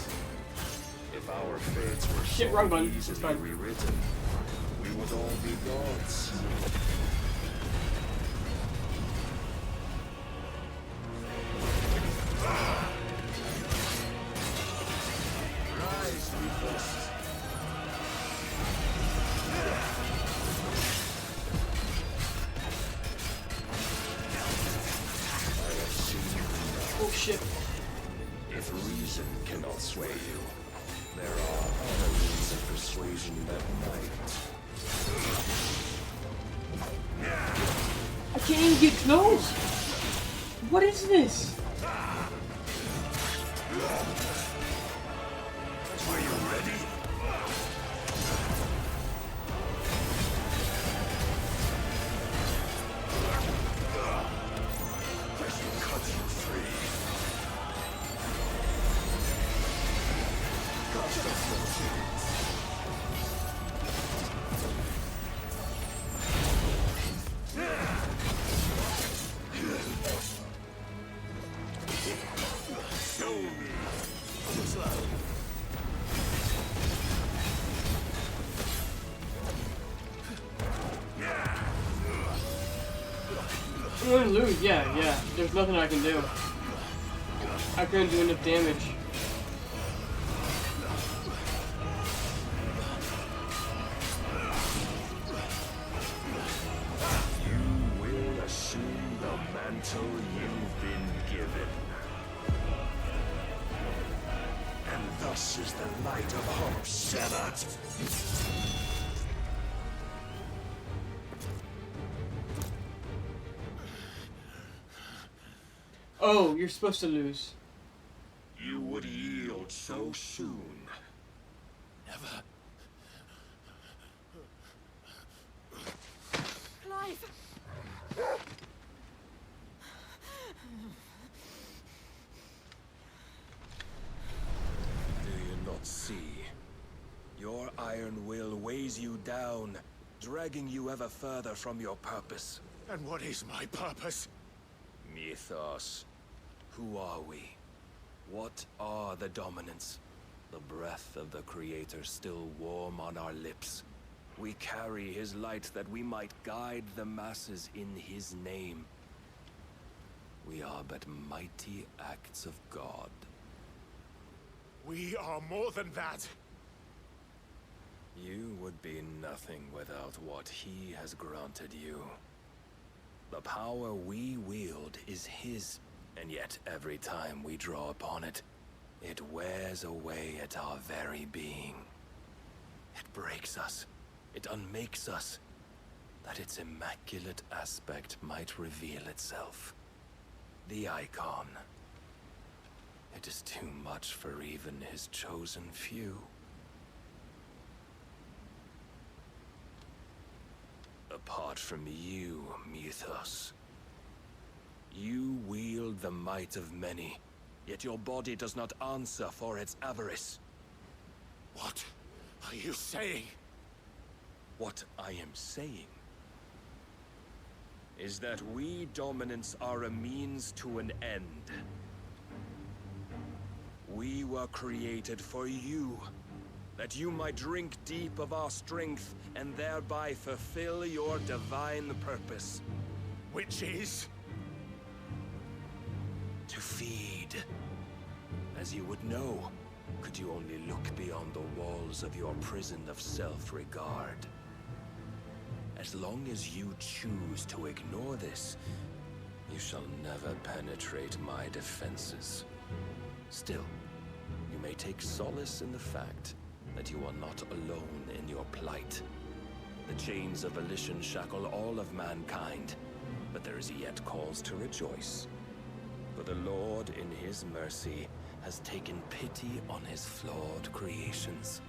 If our fates were so easily rewritten, we would all be gods. first. I have seen enough. Oh shit. If reason cannot sway you, there are other means of persuasion that might. I can't even get close! What is this? Are you ready? Let me cut you free. Got just no chance. Show me. Slow. I'm gonna lose, yeah. There's nothing I can do. I couldn't do enough damage. You will assume the mantle you've been given. And thus is the light of hope severed. Oh, you're supposed to lose. You would yield so soon. Never. Clive! Do you not see? Your iron will weighs you down, dragging you ever further from your purpose. And what is my purpose? Mythos. Who are we? What are the dominants? The breath of the Creator still warm on our lips. We carry his light that we might guide the masses in his name. We are but mighty acts of God. We are more than that. You would be nothing without what he has granted you. The power we wield is his, and yet every time we draw upon it, it wears away at our very being. It breaks us. It unmakes us, that its immaculate aspect might reveal itself. The icon. It is too much for even his chosen few. Apart from you, Mythos, you wield the might of many, yet your body does not answer for its avarice. What are you saying? What I am saying is that we dominants are a means to an end. We were created for you, that you might drink deep of our strength and thereby fulfill your divine purpose. Which is? To feed. As you would know, could you only look beyond the walls of your prison of self-regard. As long as you choose to ignore this, you shall never penetrate my defenses. Still, you may take solace in the fact that you are not alone in your plight. The chains of volition shackle all of mankind, but there is yet cause to rejoice. For the Lord, in his mercy, has taken pity on his flawed creations,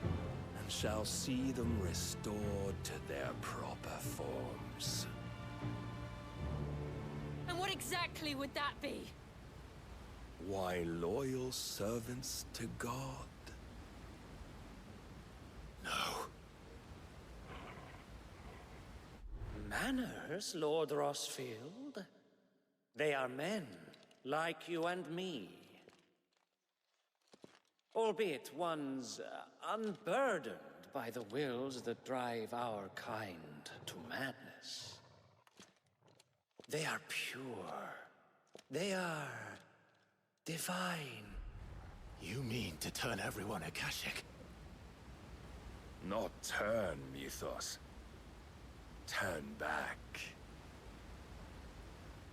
and shall see them restored to their proper forms. And what exactly would that be? Why, loyal servants to God. No. Manners, Lord Rossfield? They are men, like you and me. Albeit ones unburdened by the wills that drive our kind to madness. They are pure. They are divine. You mean to turn everyone Akashic. Not turn, Mythos. Turn back.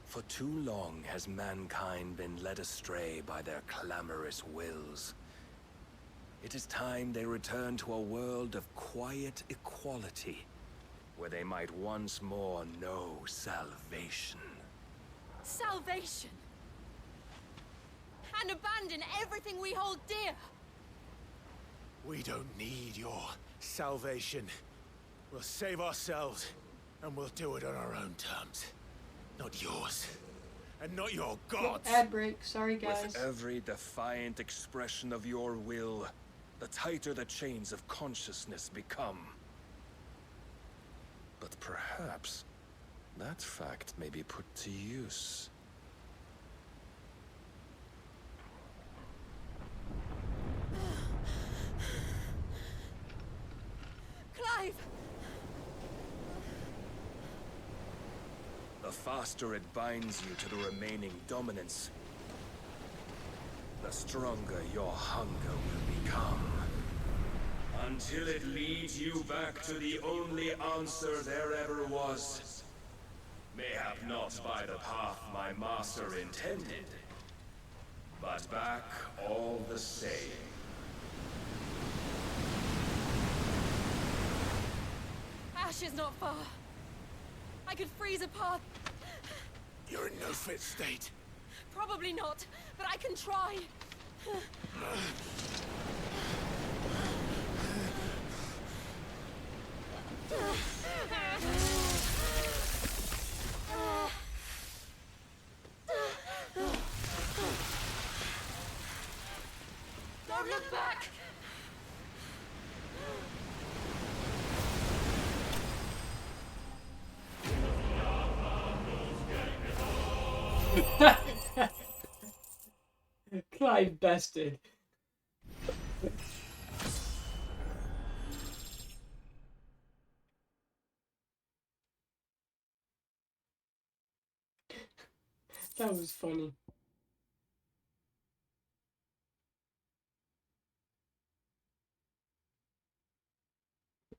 For too long has mankind been led astray by their clamorous wills. It is time they return to a world of quiet equality, where they might once more know salvation. Salvation! And abandon everything we hold dear! We don't need your salvation. We'll save ourselves, and we'll do it on our own terms. Not yours. And not your gods! Ad break, sorry guys. With every defiant expression of your will, the tighter the chains of consciousness become. But perhaps that fact may be put to use. Clive! The faster it binds you to the remaining dominance, the stronger your hunger will become. Until it leads you back to the only answer there ever was. Mayhap not by the path my master intended, but back all the same. Ash is not far. I could freeze a path. You're in no fit state. Probably not, but I can try. Don't look back! Clive bested. That was funny.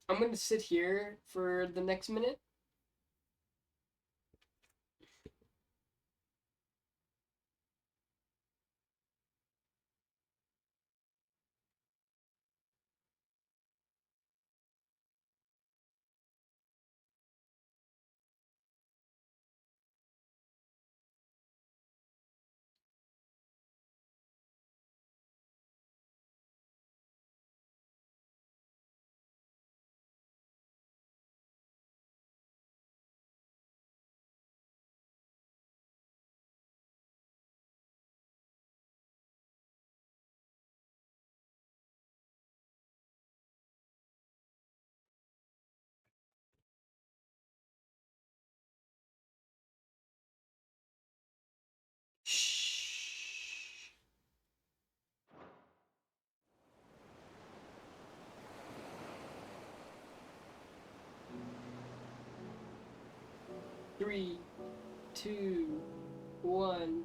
I'm gonna sit here for the next minute. Three, two, one.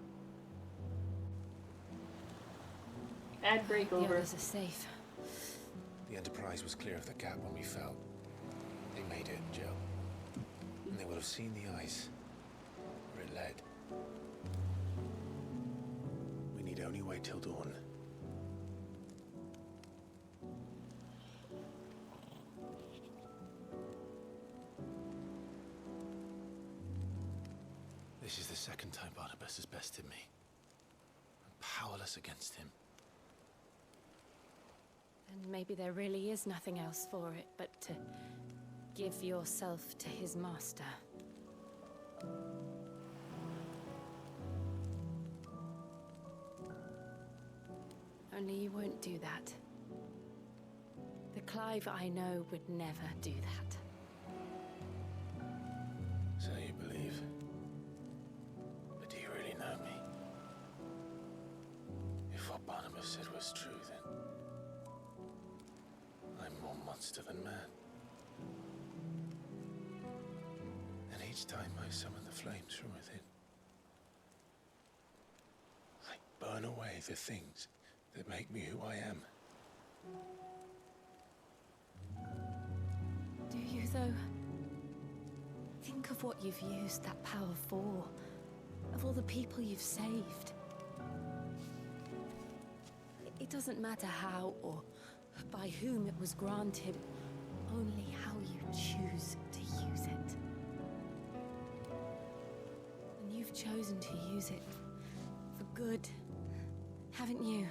Ad break over. The others are safe. The Enterprise was clear of the gap when we fell. They made it, Jill. And they will have seen the ice where it led. We need only wait till dawn. This is the second time Barnabas has bested me. I'm powerless against him. Then maybe there really is nothing else for it but to give yourself to his master. Only you won't do that. The Clive I know would never do that. So you believe? But do you really know me? If what Barnabas said was true, then I'm more monster than man. And each time I summon the flames from within, I burn away the things that make me who I am. Do you, though? Think of what you've used that power for. Of all the people you've saved. It doesn't matter how or by whom it was granted, only how you choose to use it. And you've chosen to use it for good, haven't you?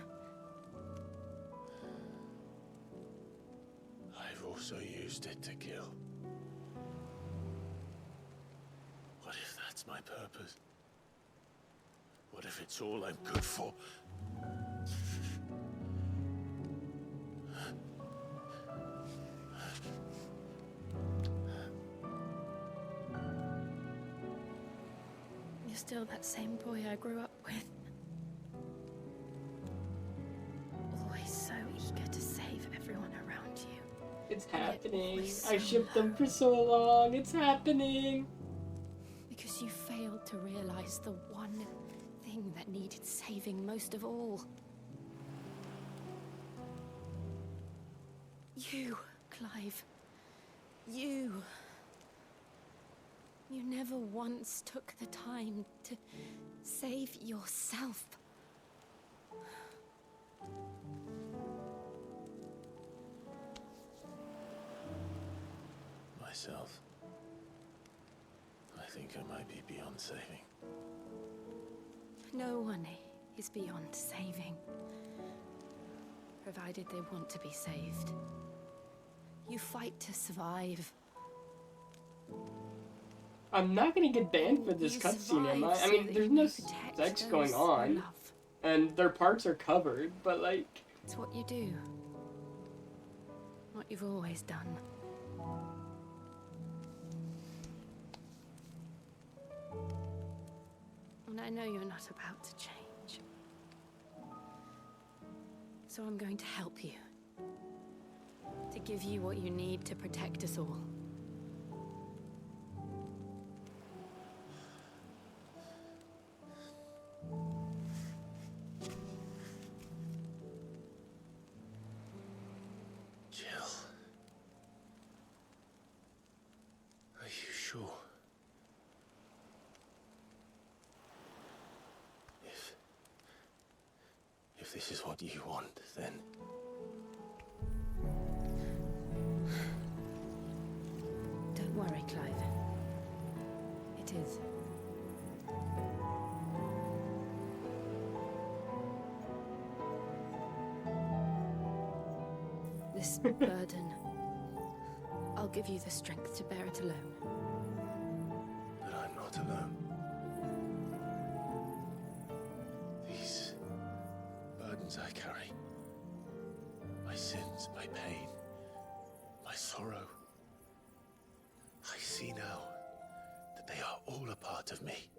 I've also used it to kill. What if that's my purpose? What if it's all I'm good for? You're still that same boy I grew up with. Always so eager to save everyone around you. It's happening. I shipped them for so long. It's happening. Because you failed to realize the one thing that needed saving most of all. You, Clive. You. You never once took the time to save yourself. Myself. I think I might be beyond saving. No one is beyond saving. Provided they want to be saved. You fight to survive. I'm not gonna get banned for this cutscene, am I? I mean, there's no sex going on, and their parts are covered, but like... It's what you do. What you've always done. And I know you're not about to change. So I'm going to help you. To give you what you need to protect us all. Jill. Are you sure? If this is what you want, then... Don't worry, Clive. It is. This burden, I'll give you the strength to bear it alone. But I'm not alone. These burdens I carry, my sins, my pain, my sorrow, I see now that they are all a part of me.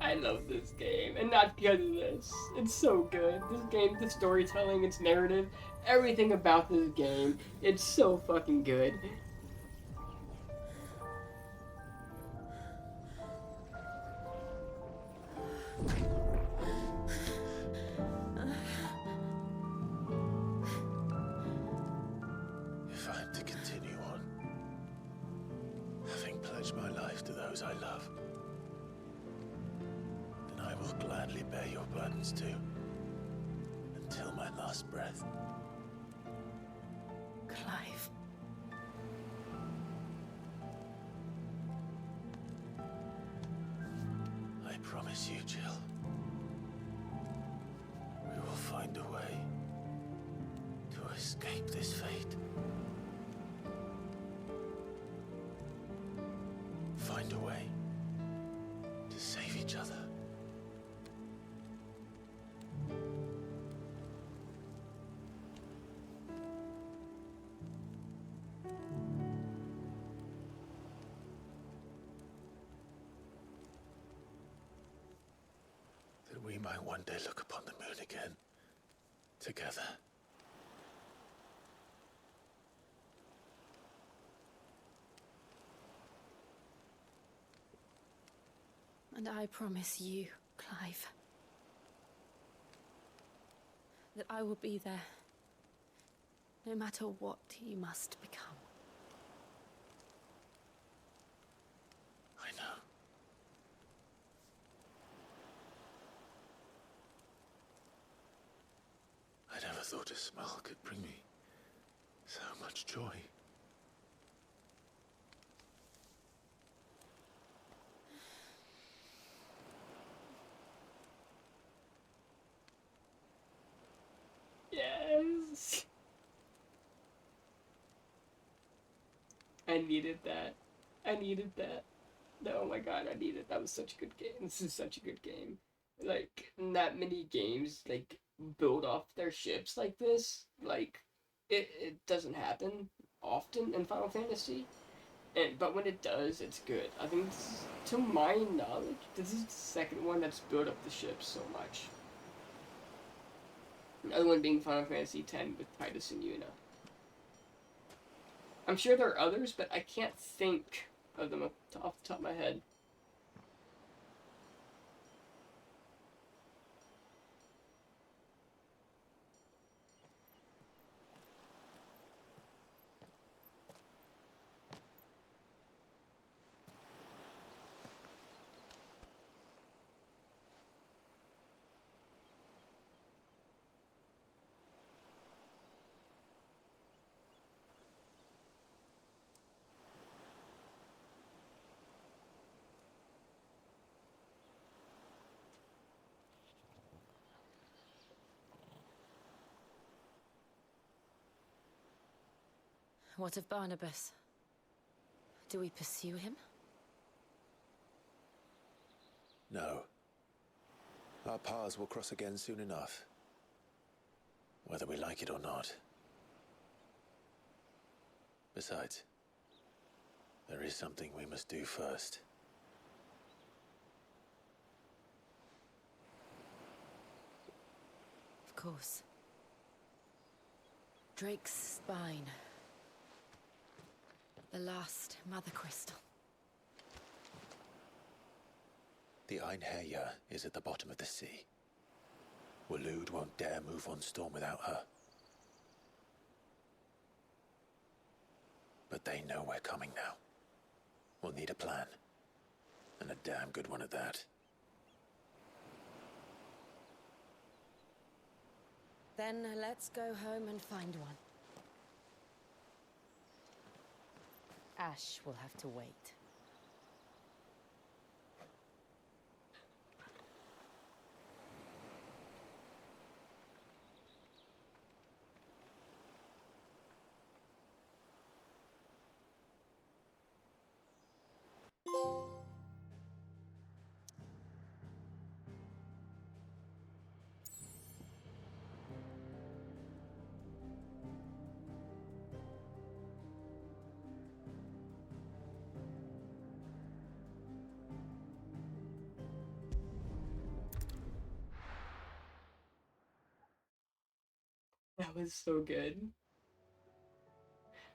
I love this game, and not because of this. It's so good. This game, the storytelling, its narrative, everything about this game, it's so fucking good. If I'm to continue on, having pledged my life to those I love, then I will gladly bear your burdens too, until my last breath. Clive. I promise you, Jill, we will find a way to escape this fate. Find a way to save each other. we might one day look upon the moon again, together. And I promise you, Clive, that I will be there, no matter what you must become. I know. I never thought a smile could bring me so much joy. Yes. I needed that. I needed that. Oh my god, I needed that. Was such a good game. This is such a good game. Like, not many games, like, build off their ships like this. Like, it doesn't happen often in Final Fantasy. But when it does, it's good. I think, to my knowledge, this is the second one that's built up the ship so much. Another one being Final Fantasy X with Titus and Yuna. I'm sure there are others, but I can't think of them off the top of my head. What of Barnabas? Do we pursue him? No. Our paths will cross again soon enough. Whether we like it or not. Besides, there is something we must do first. Of course. Drake's spine. The last Mother Crystal. The Einherjar is at the bottom of the sea. Waloed won't dare move on Storm without her. But they know we're coming now. We'll need a plan. And a damn good one at that. Then let's go home and find one. Ash will have to wait. That was so good.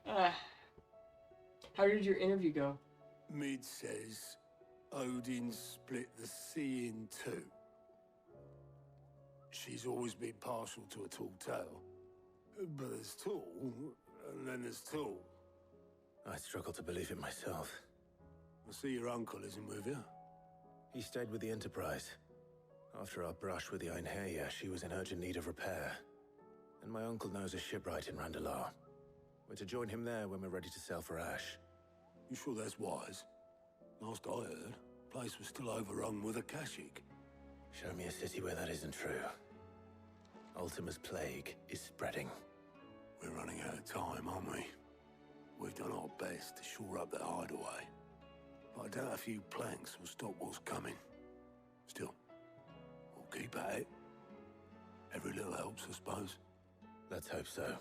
How did your interview go? Mid says Odin split the sea in two. She's always been partial to a tall tale. But there's tall, and then there's tall. I struggle to believe it myself. I see your uncle isn't with you. He stayed with the Enterprise. After our brush with the Einherjar, she was in urgent need of repair. And my uncle knows a shipwright in Randalar. We're to join him there when we're ready to sail for Ash. You sure that's wise? Last I heard, the place was still overrun with Akashic. Show me a city where that isn't true. Ultima's plague is spreading. We're running out of time, aren't we? We've done our best to shore up that hideaway. But I doubt a few planks will stop what's coming. Still, we'll keep at it. Every little helps, I suppose. Let's hope so.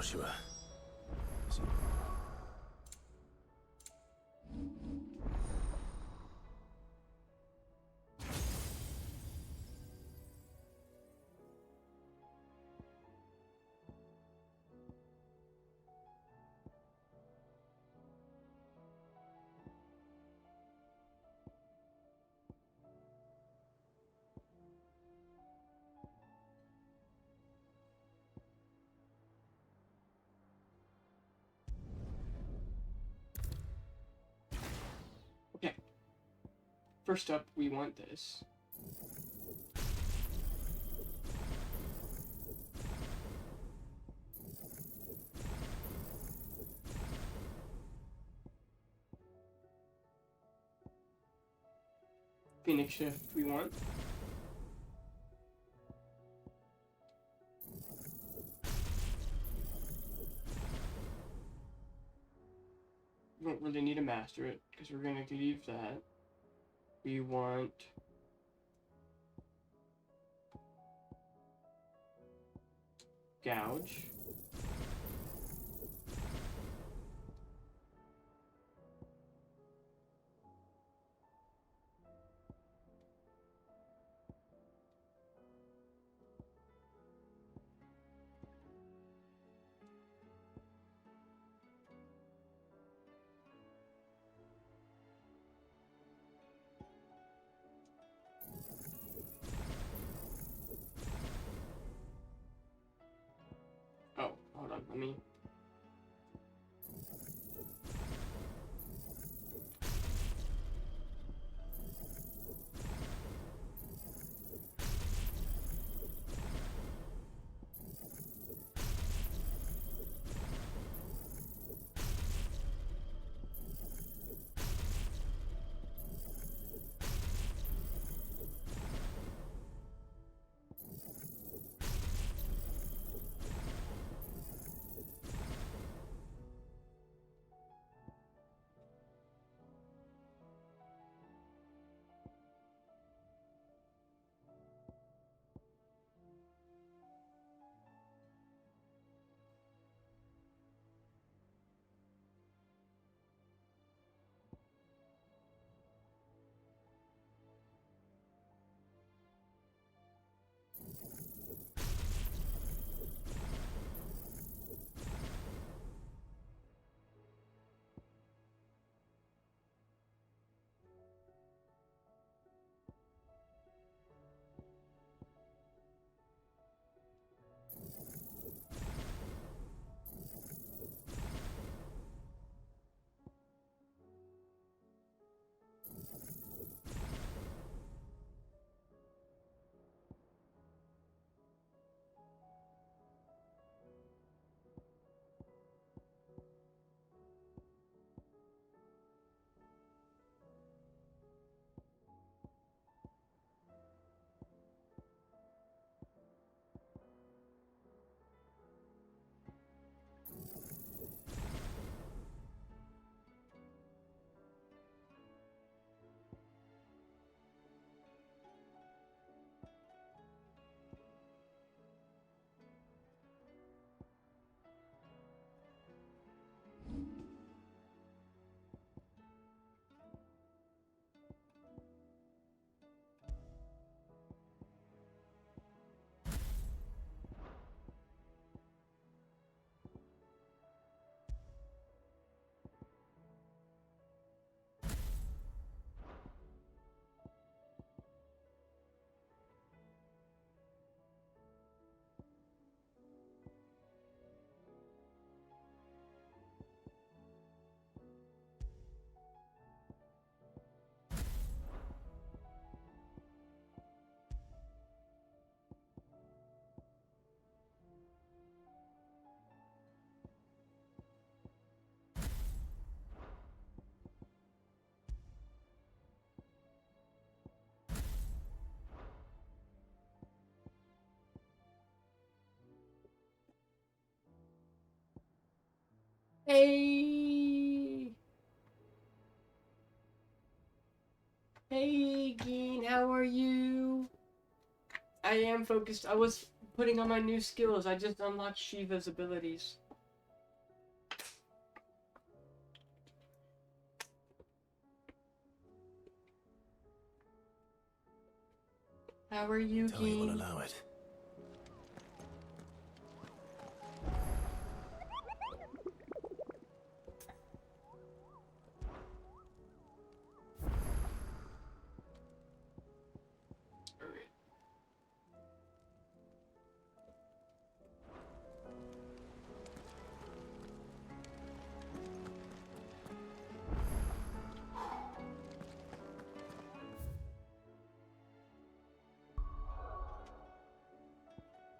Joshua. Okay. First up, we want this. Phoenix shift we want. We don't really need to master it because we're going to leave that. We want gouge. Oh, hold on, let me... Hey! Hey, Geen, how are you? I am focused. I was putting on my new skills. I just unlocked Shiva's abilities. How are you, Tell you will Keen? allow it.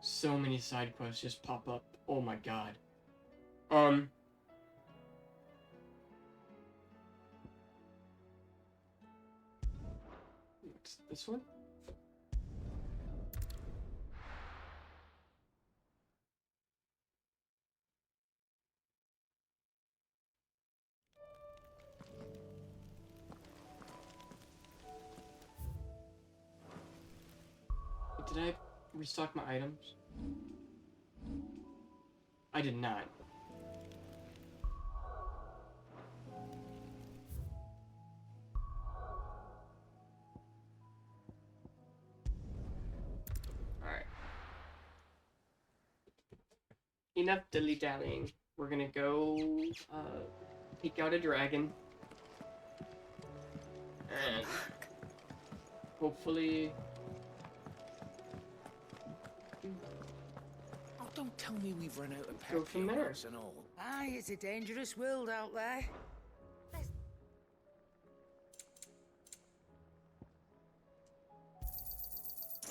So many side quests just pop up. Oh my god. It's this one? Did I restock my items? I did not. Alright. Enough dilly-dallying. We're gonna go, take out a dragon. And hopefully... Oh, don't tell me we've run out of Go from there. heroes and all. Aye, it's a dangerous world out there.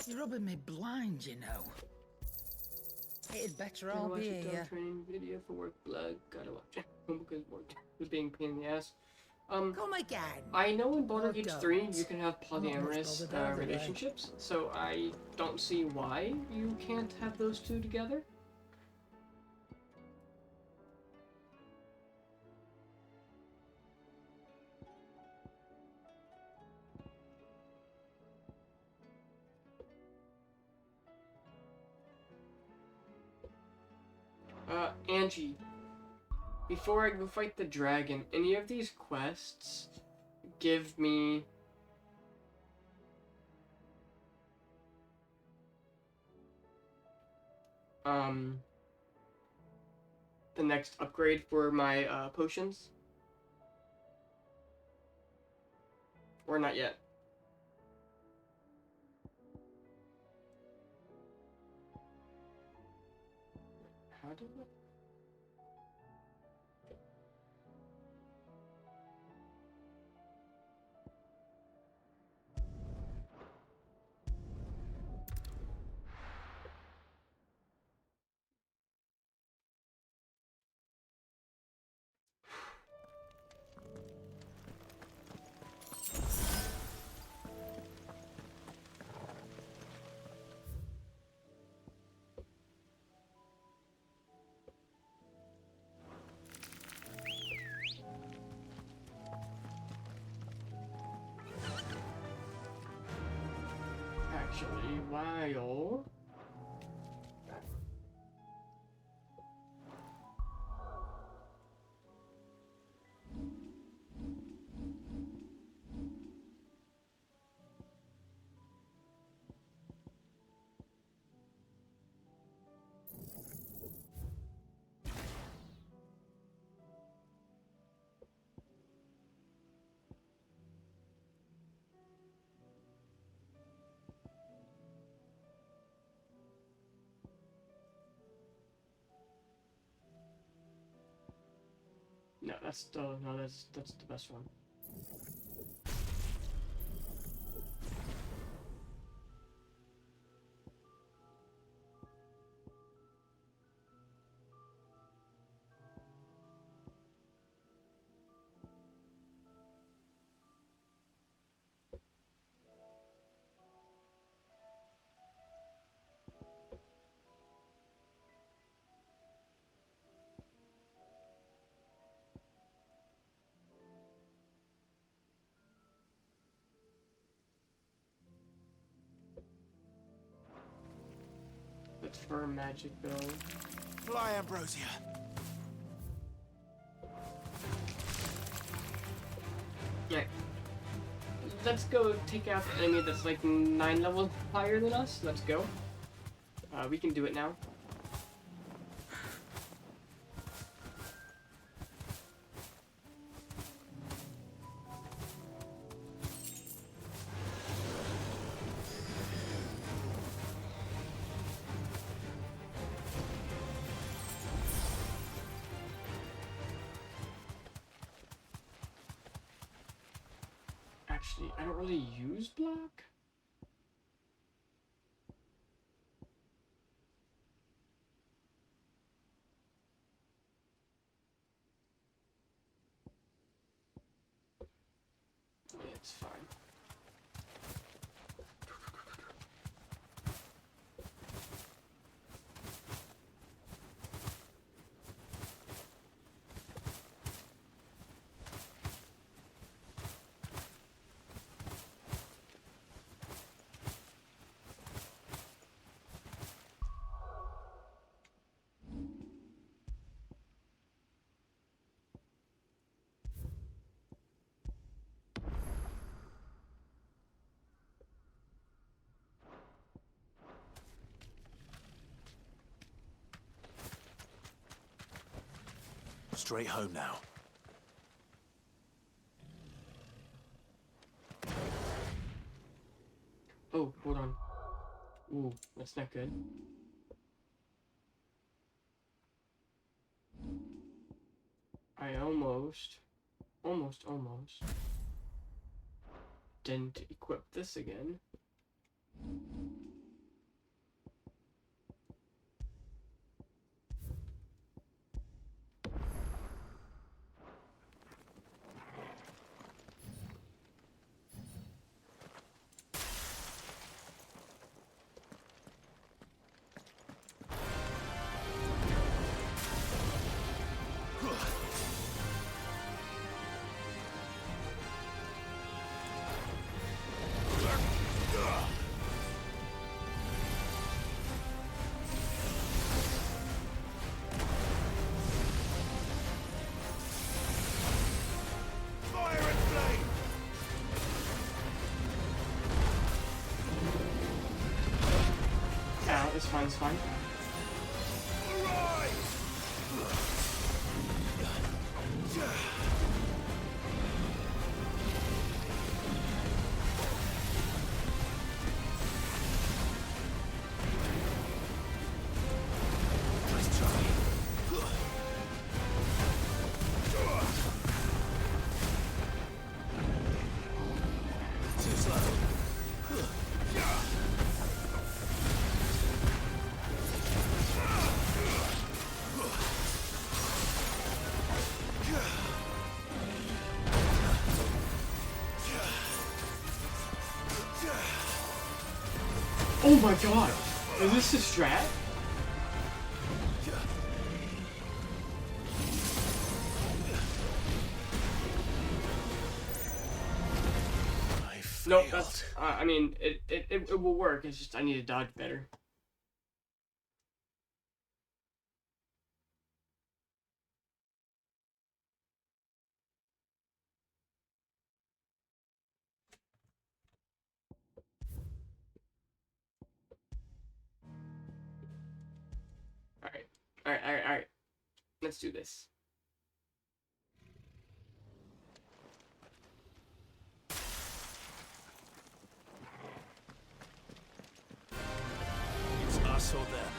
You're rubbing me blind, you know. It'd better all be a here. training video for work blood. Gotta watch it because work was being a pain in the ass. Come again. I know in Baldur's Gate 3 don't. you can have I'm not much polyamorous bothered either way. relationships, so I don't see why you can't have those two together. Angie, before I go fight the dragon, any of these quests give me the next upgrade for my potions? Or not yet? How did it? Actually, while no, that's still no, that's the best one. That's for a magic build. Fly, Ambrosia. Yeah. let's go take out the enemy that's like 9 levels higher than us. Let's go. We can do it now. Actually, I don't really use block. Yeah, it's fine. Straight home now. Oh, hold on. Ooh, that's not good. I almost didn't equip this again. It's fine, it's fine. Oh my god! Is this a strat? No, that's. I mean, it will work. It's just I need to dodge better. Alright. Let's do this. It's us or them.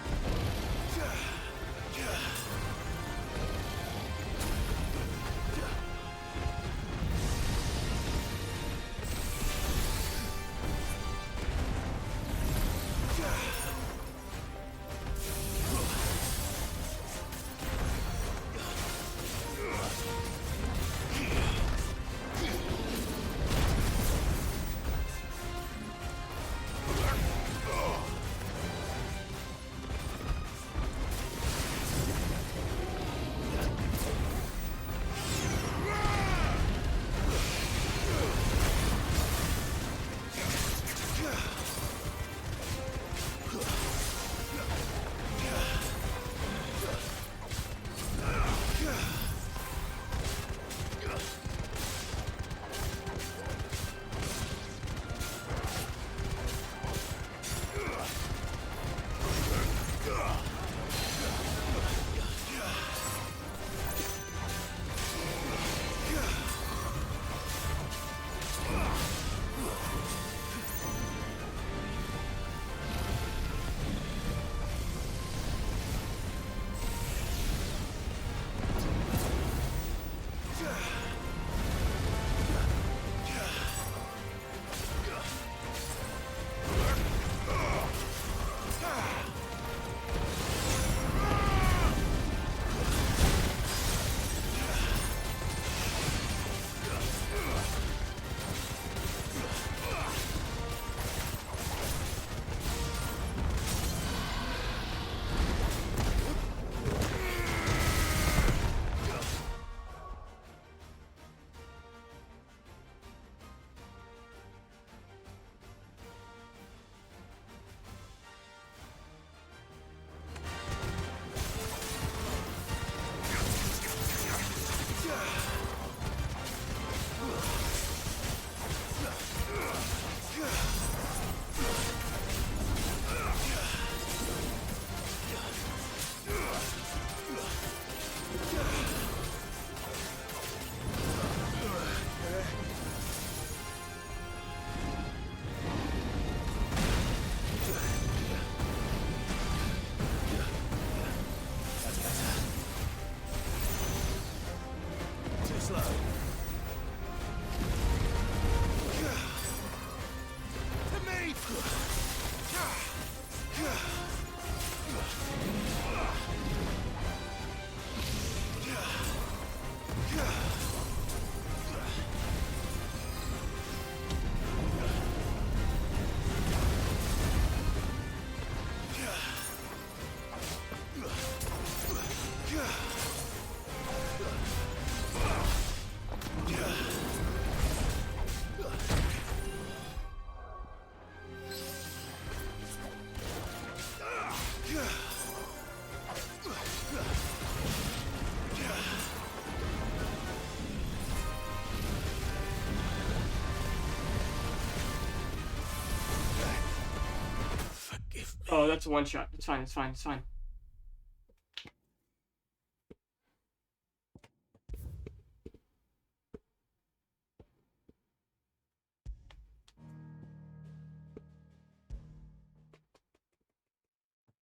Oh, that's a one shot. It's fine, it's fine, it's fine.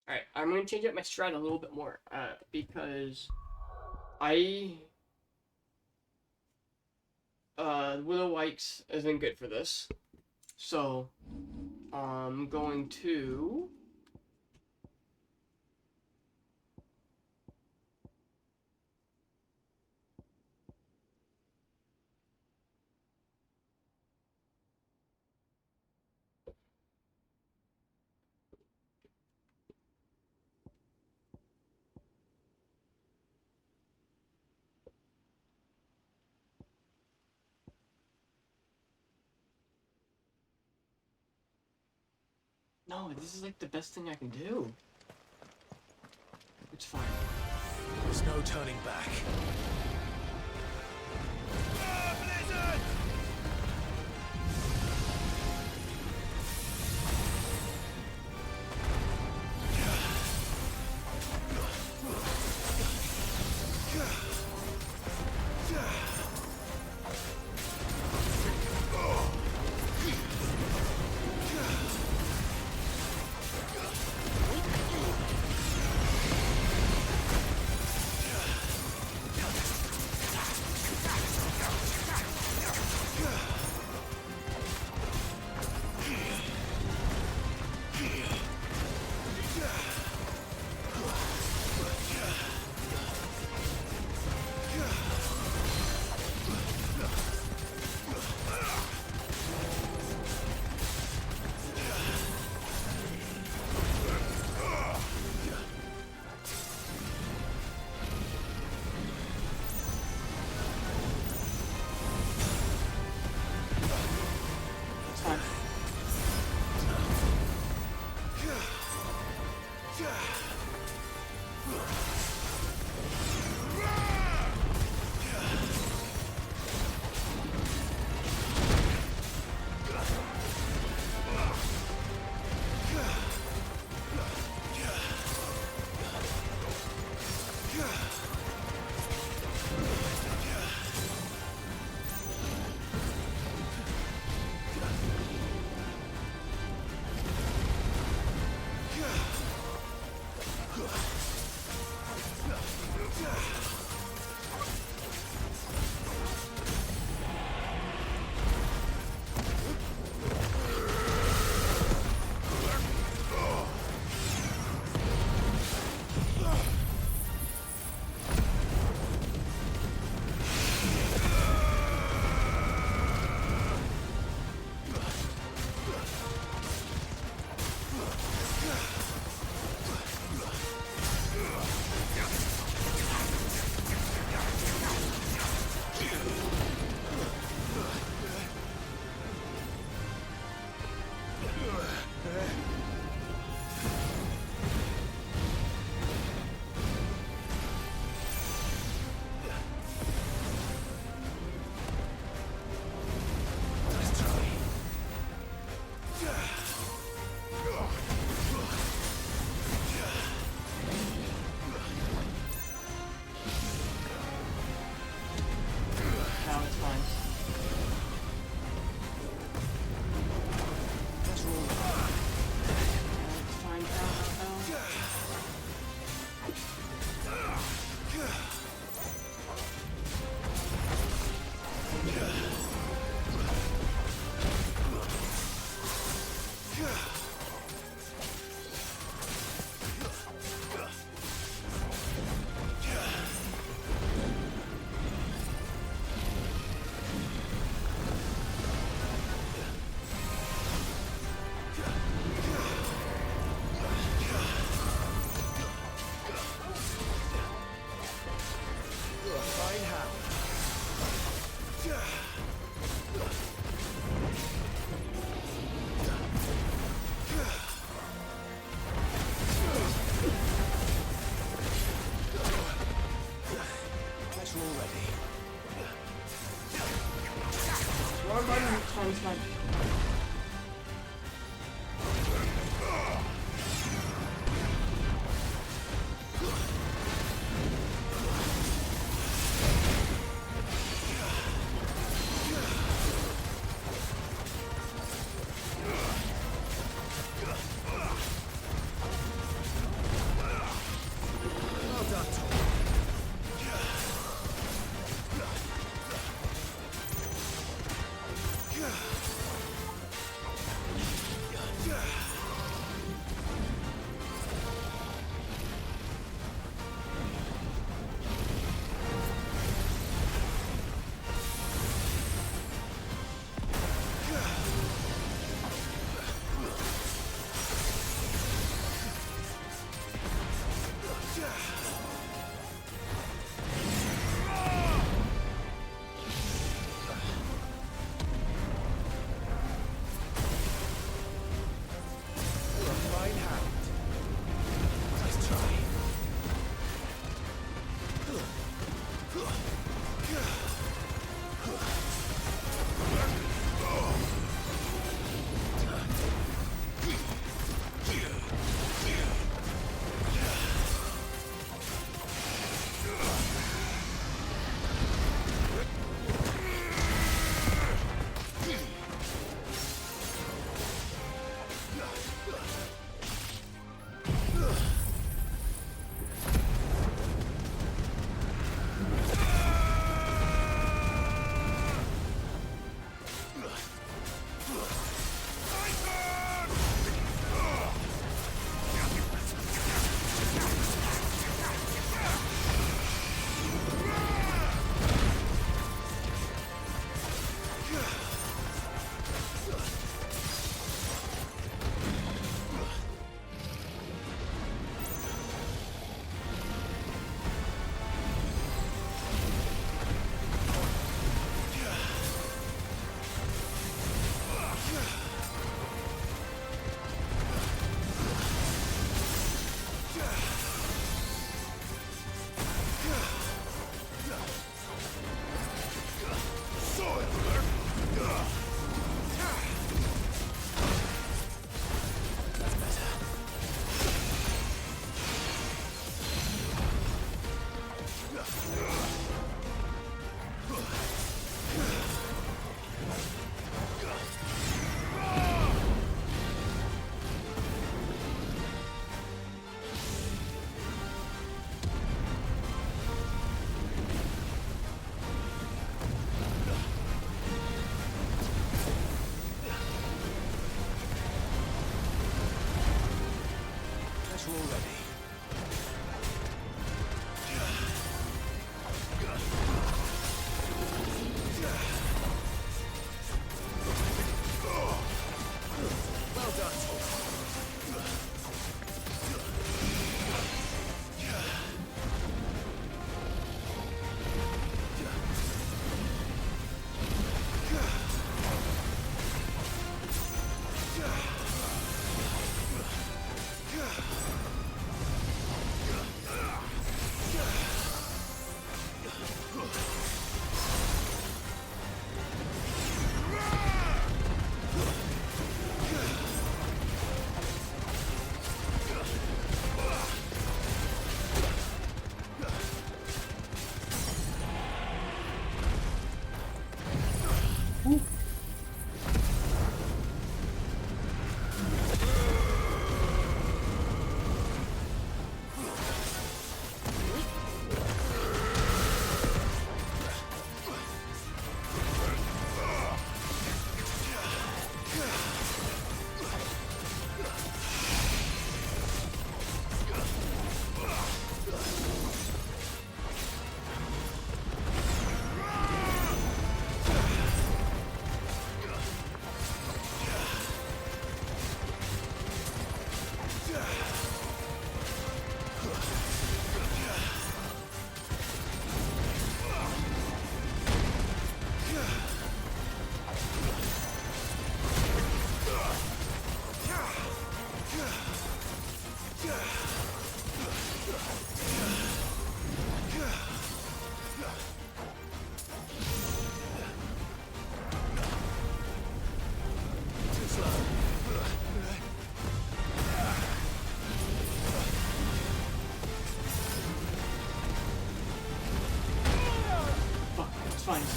Alright, I'm going to change up my strat a little bit more, because Willow Wikes isn't good for this. So, I'm going to... No, this is like the best thing I can do. It's fine. There's no turning back. It's fine.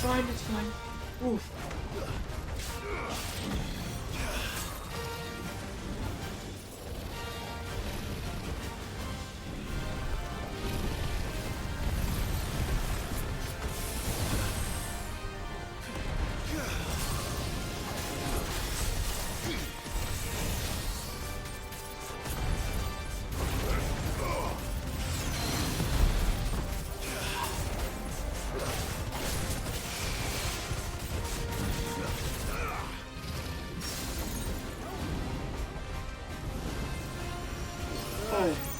fine, it's fine. Oof. Oh.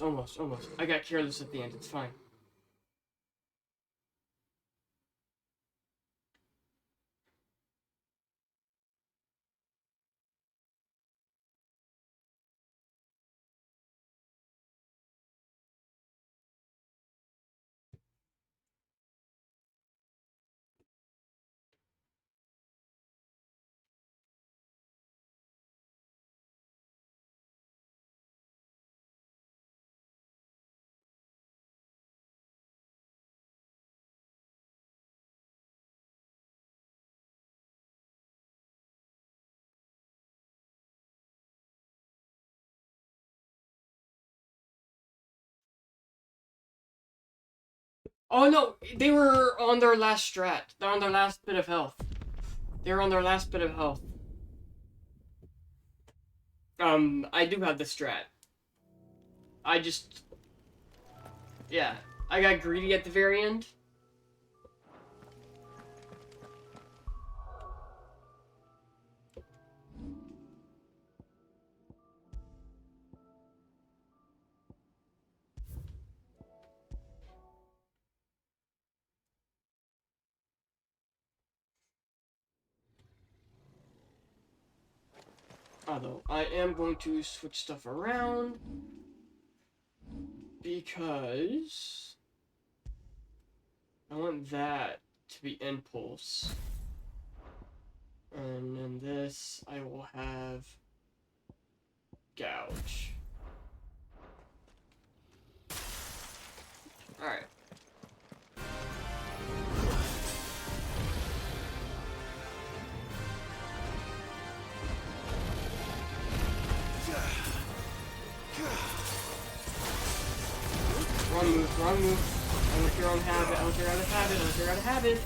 Almost. Almost. I got careless at the end. It's fine. Oh no, they were on their last strat. They're on their last bit of health. They're on their last bit of health. I do have the strat. I just... Yeah. I got greedy at the very end. Although, I am going to switch stuff around because I want that to be impulse. And then this, I will have gouge. Alright. Wrong move, wrong move. I want your own habit, I want your other habit, I want your other habit.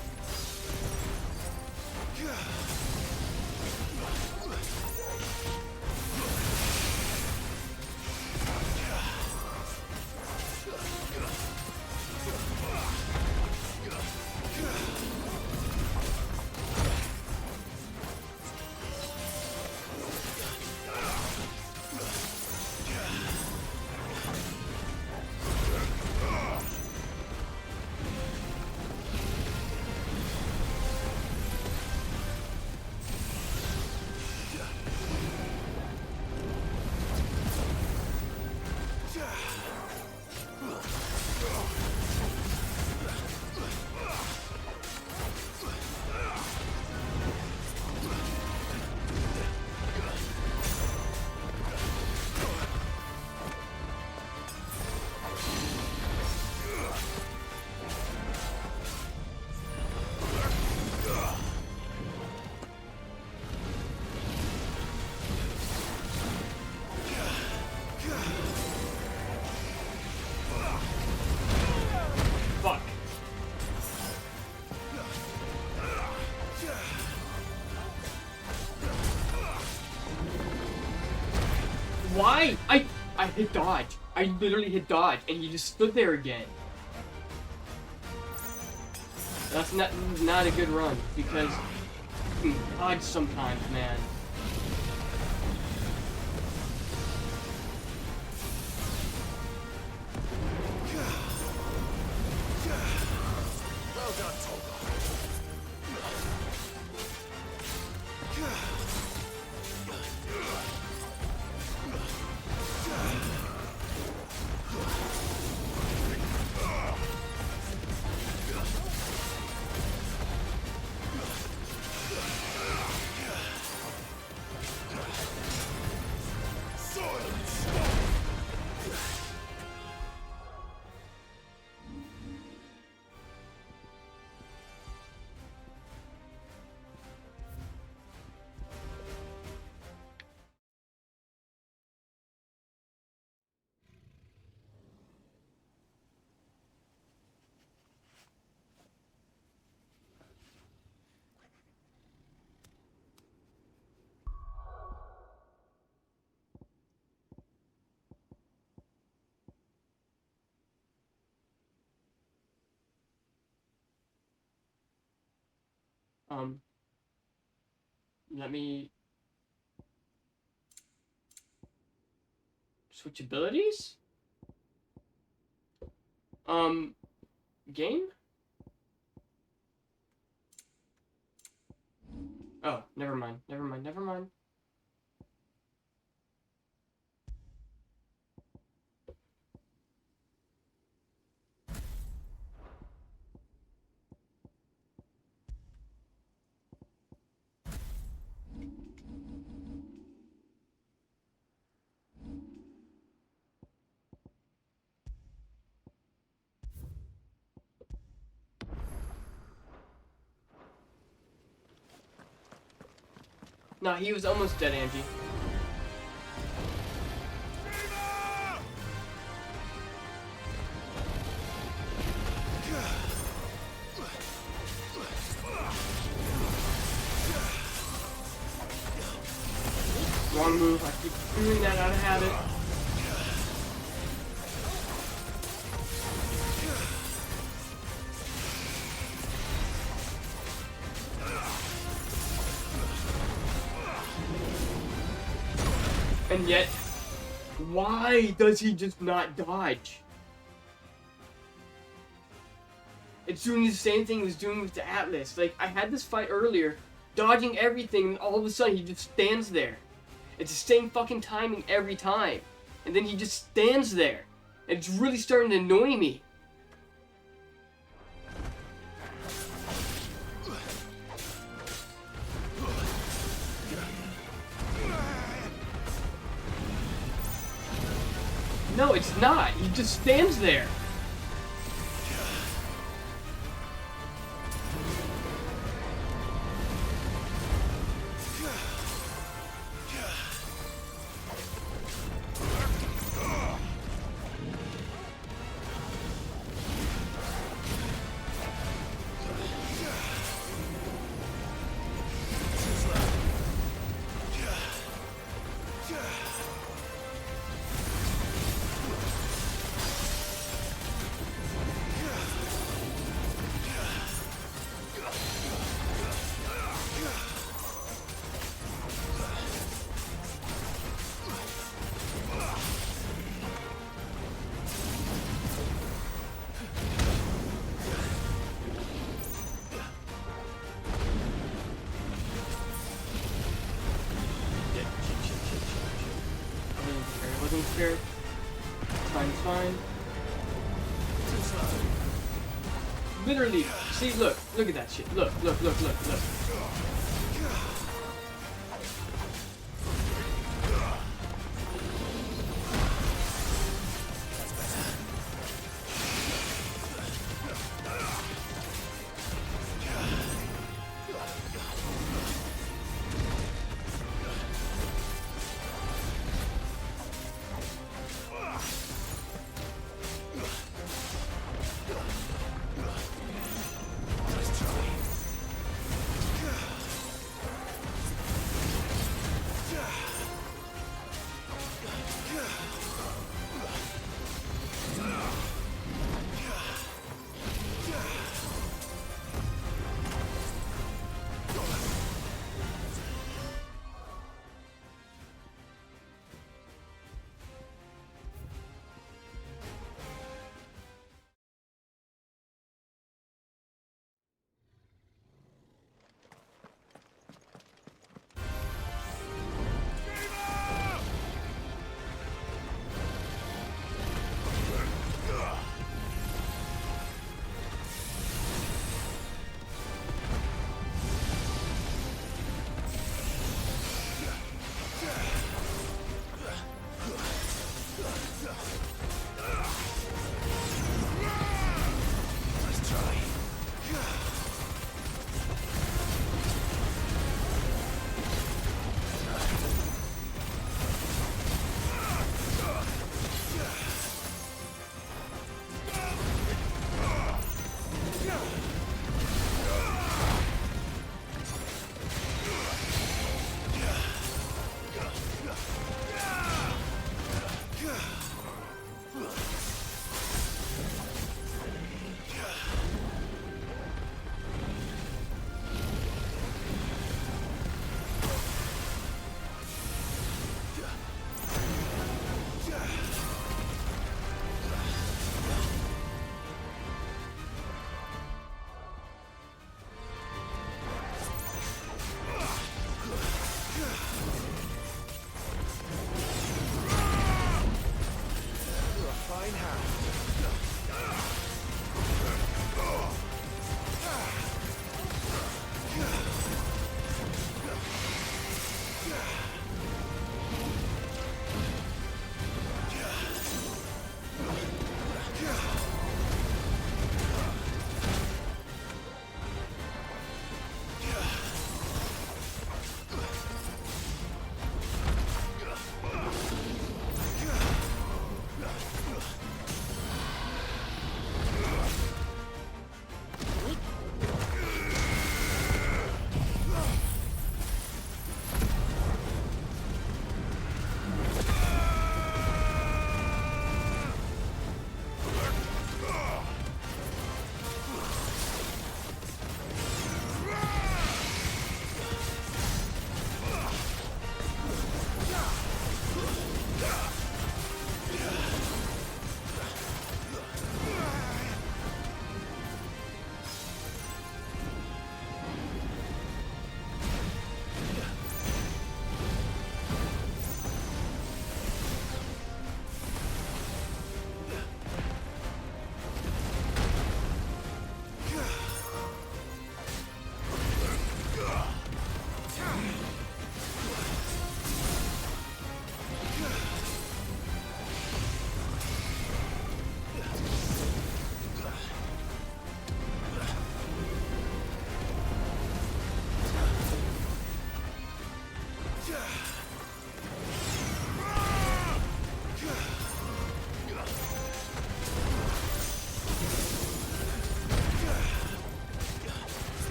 Why? I hit dodge. I literally hit dodge, and you just stood there again. That's not a good run, because dodge sometimes, man. Well done, Tolga. Let me switch abilities? Game? Oh, never mind. No, he was almost dead, Angie. Wrong move. move. I keep doing that out of habit. And yet, why does he just not dodge? It's doing the same thing he was doing with the Atlas. Like, I had this fight earlier, dodging everything, and all of a sudden he just stands there. It's the same fucking timing every time. And then he just stands there. And it's really starting to annoy me. No, it's not. He just stands there. Scared. It's fine. Literally, see, look at that shit. Look.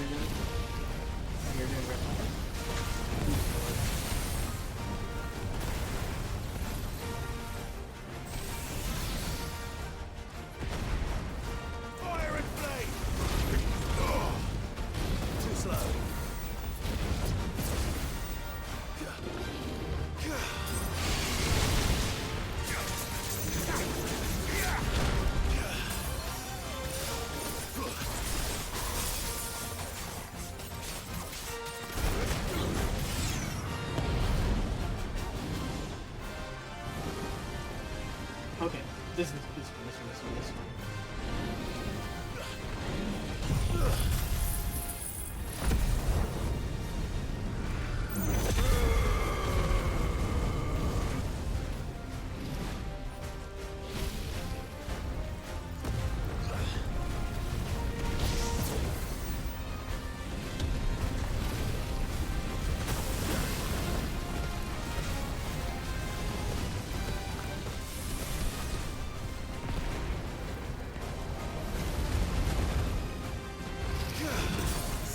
doing? Oh, you're doing red light. Fire and flame! Too slow. Okay, this one.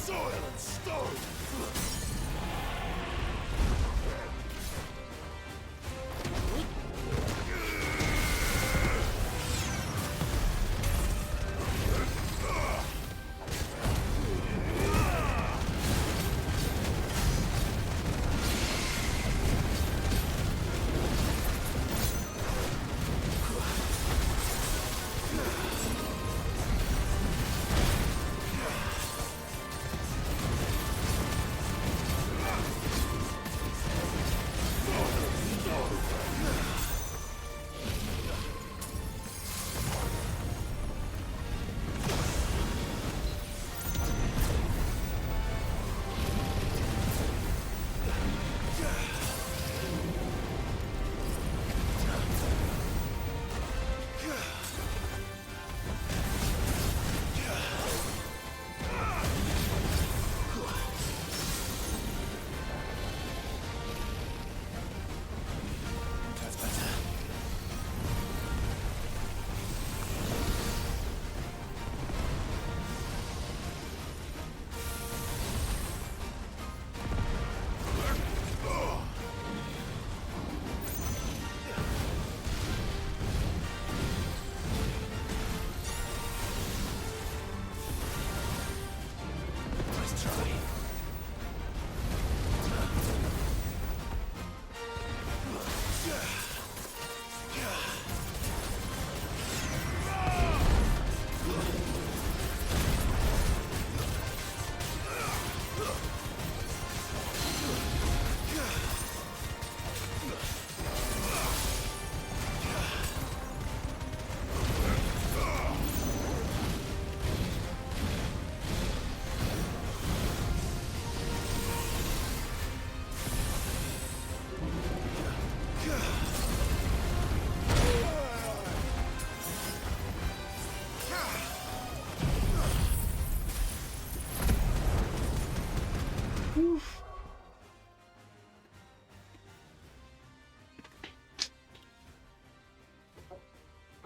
Soil and stone!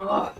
Ugh.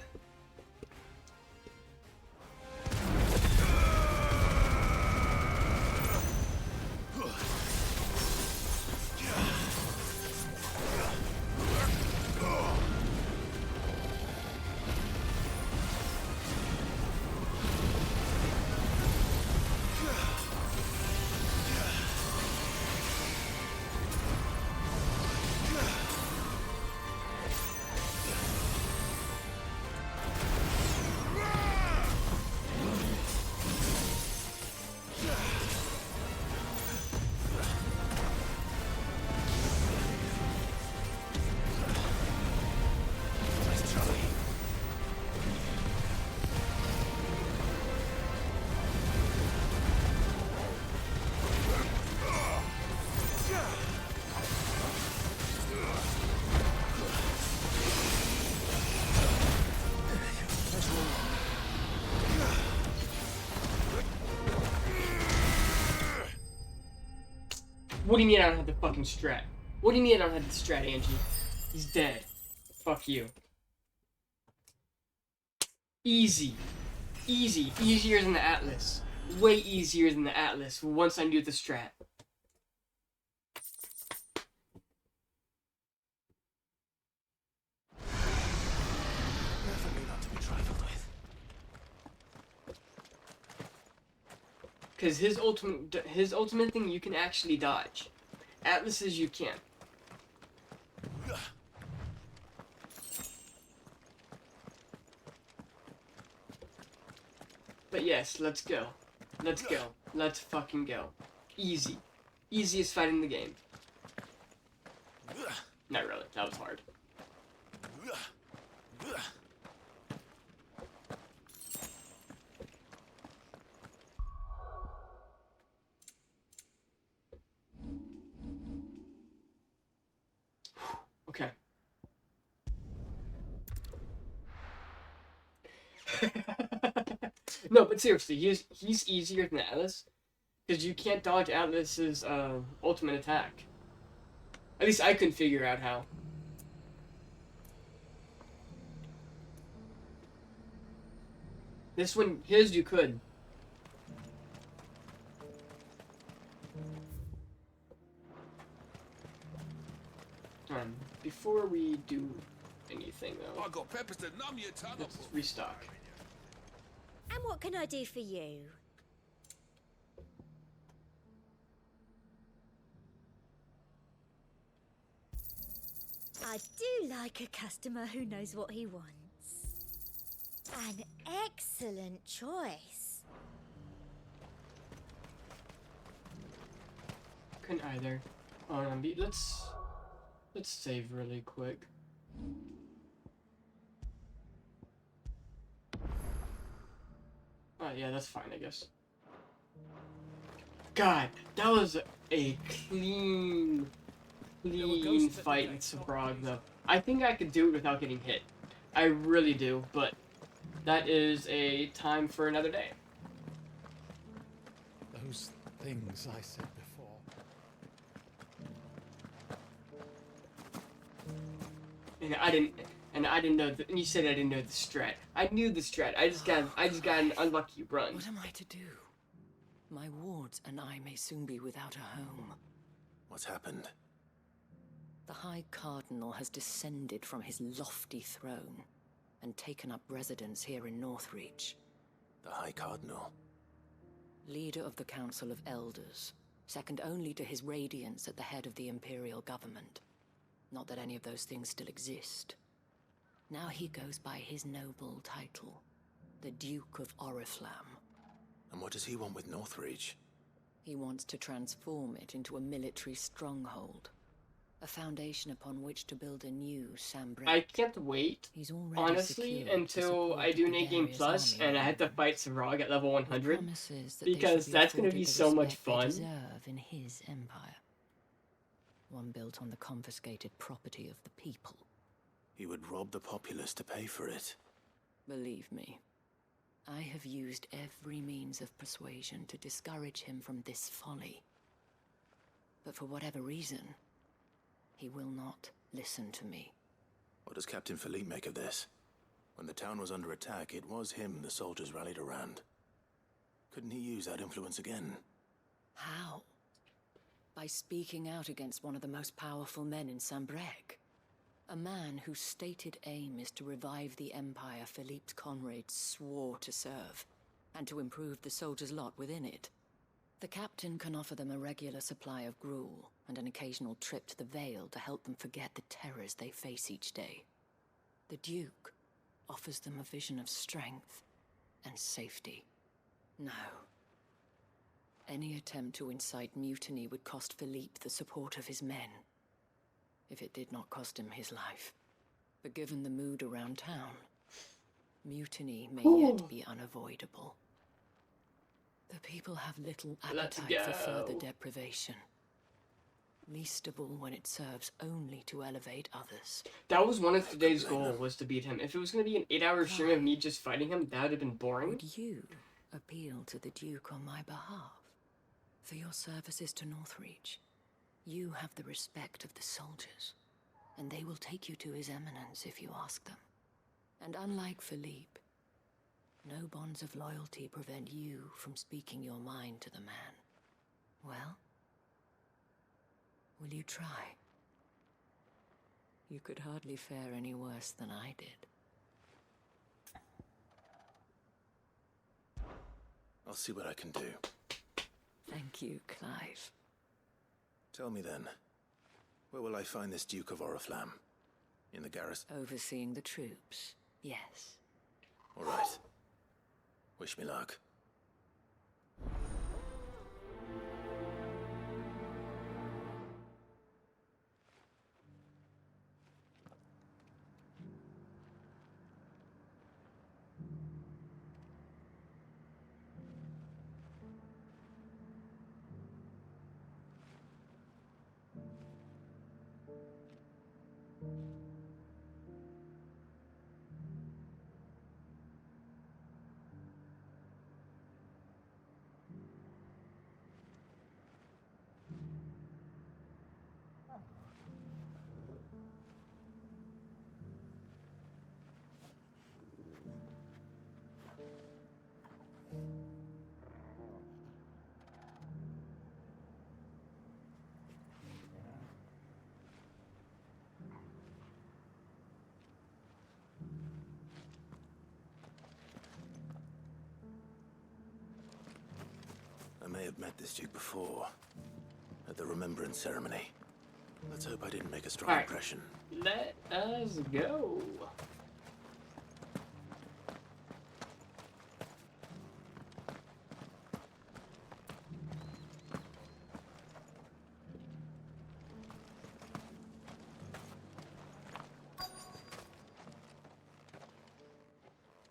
What do you mean I don't have the fucking strat? What do you mean I don't have the strat, Angie? He's dead. Fuck you. Easy. Easy. Easier than the Atlas. way easier than the Atlas once I knew the strat. Definitely not to be trifled with. Because his ultimate thing you can actually dodge. Atlas's you can't. But yes, let's go. Let's go. Let's fucking go. Easy. Easiest fight in the game. Not really. That was hard. Okay. No, but seriously, he's easier than Atlas, because you can't dodge Atlas's ultimate attack. At least I couldn't figure out how. This one, his you could. Before we do anything though, I got peppers to numb your tongue. let's restock. And what can I do for you? I do like a customer who knows what he wants. An excellent choice. Couldn't either. Let's save really quick. Oh yeah, that's fine, I guess. God, that was a clean fight in Sabrog, though. I think I could do it without getting hit. I really do, but that is a time for another day. Those things I said before. And I didn't know. And you said I didn't know the strat. I knew the strat. I just got an unlucky run. What am I to do? My wards and I may soon be without a home. What's happened? The High Cardinal has descended from his lofty throne and taken up residence here in Northreach. The High Cardinal? Leader of the Council of Elders, second only to his Radiance at the head of the Imperial government. Not that any of those things still exist. Now he goes by his noble title, the Duke of Oriflamme. And what does he want with Northreach? He wants to transform it into a military stronghold. A foundation upon which to build a new Sambre. I can't wait, honestly, until I do Nate Game Plus and I have to fight Sabrog at level 100. Because that's going to be so much fun. Deserve in his empire. One built on the confiscated property of the people. He would rob the populace to pay for it. Believe me, I have used every means of persuasion to discourage him from this folly. But for whatever reason, he will not listen to me. What does Captain Philippe make of this? When the town was under attack, it was him the soldiers rallied around. Couldn't he use that influence again? How? By speaking out against one of the most powerful men in Sambreg. A man whose stated aim is to revive the empire Philippe's comrades swore to serve, and to improve the soldiers' lot within it. The captain can offer them a regular supply of gruel, and an occasional trip to the Vale to help them forget the terrors they face each day. The Duke offers them a vision of strength and safety. No. Any attempt to incite mutiny would cost Philippe the support of his men. If it did not cost him his life. But given the mood around town, mutiny may yet be unavoidable. The people have little appetite for further deprivation. Least of all when it serves only to elevate others. That was one of today's goals, was to beat him. If it was going to be an 8-hour stream of me just fighting him, that would have been boring. Would you appeal to the Duke on my behalf? For your services to Northreach, you have the respect of the soldiers, and they will take you to His Eminence if you ask them. And unlike Philippe, No bonds of loyalty prevent you from speaking your mind to the man. Well, will you try? You could hardly fare any worse than I did. I'll see what I can do. Thank you, Clive. Tell me then, where will I find this Duke of Oriflamme? In the garrison? Overseeing the troops, yes. All right. Wish me luck. I may have met this Duke before, at the Remembrance Ceremony. Let's hope I didn't make a strong impression. Let us go.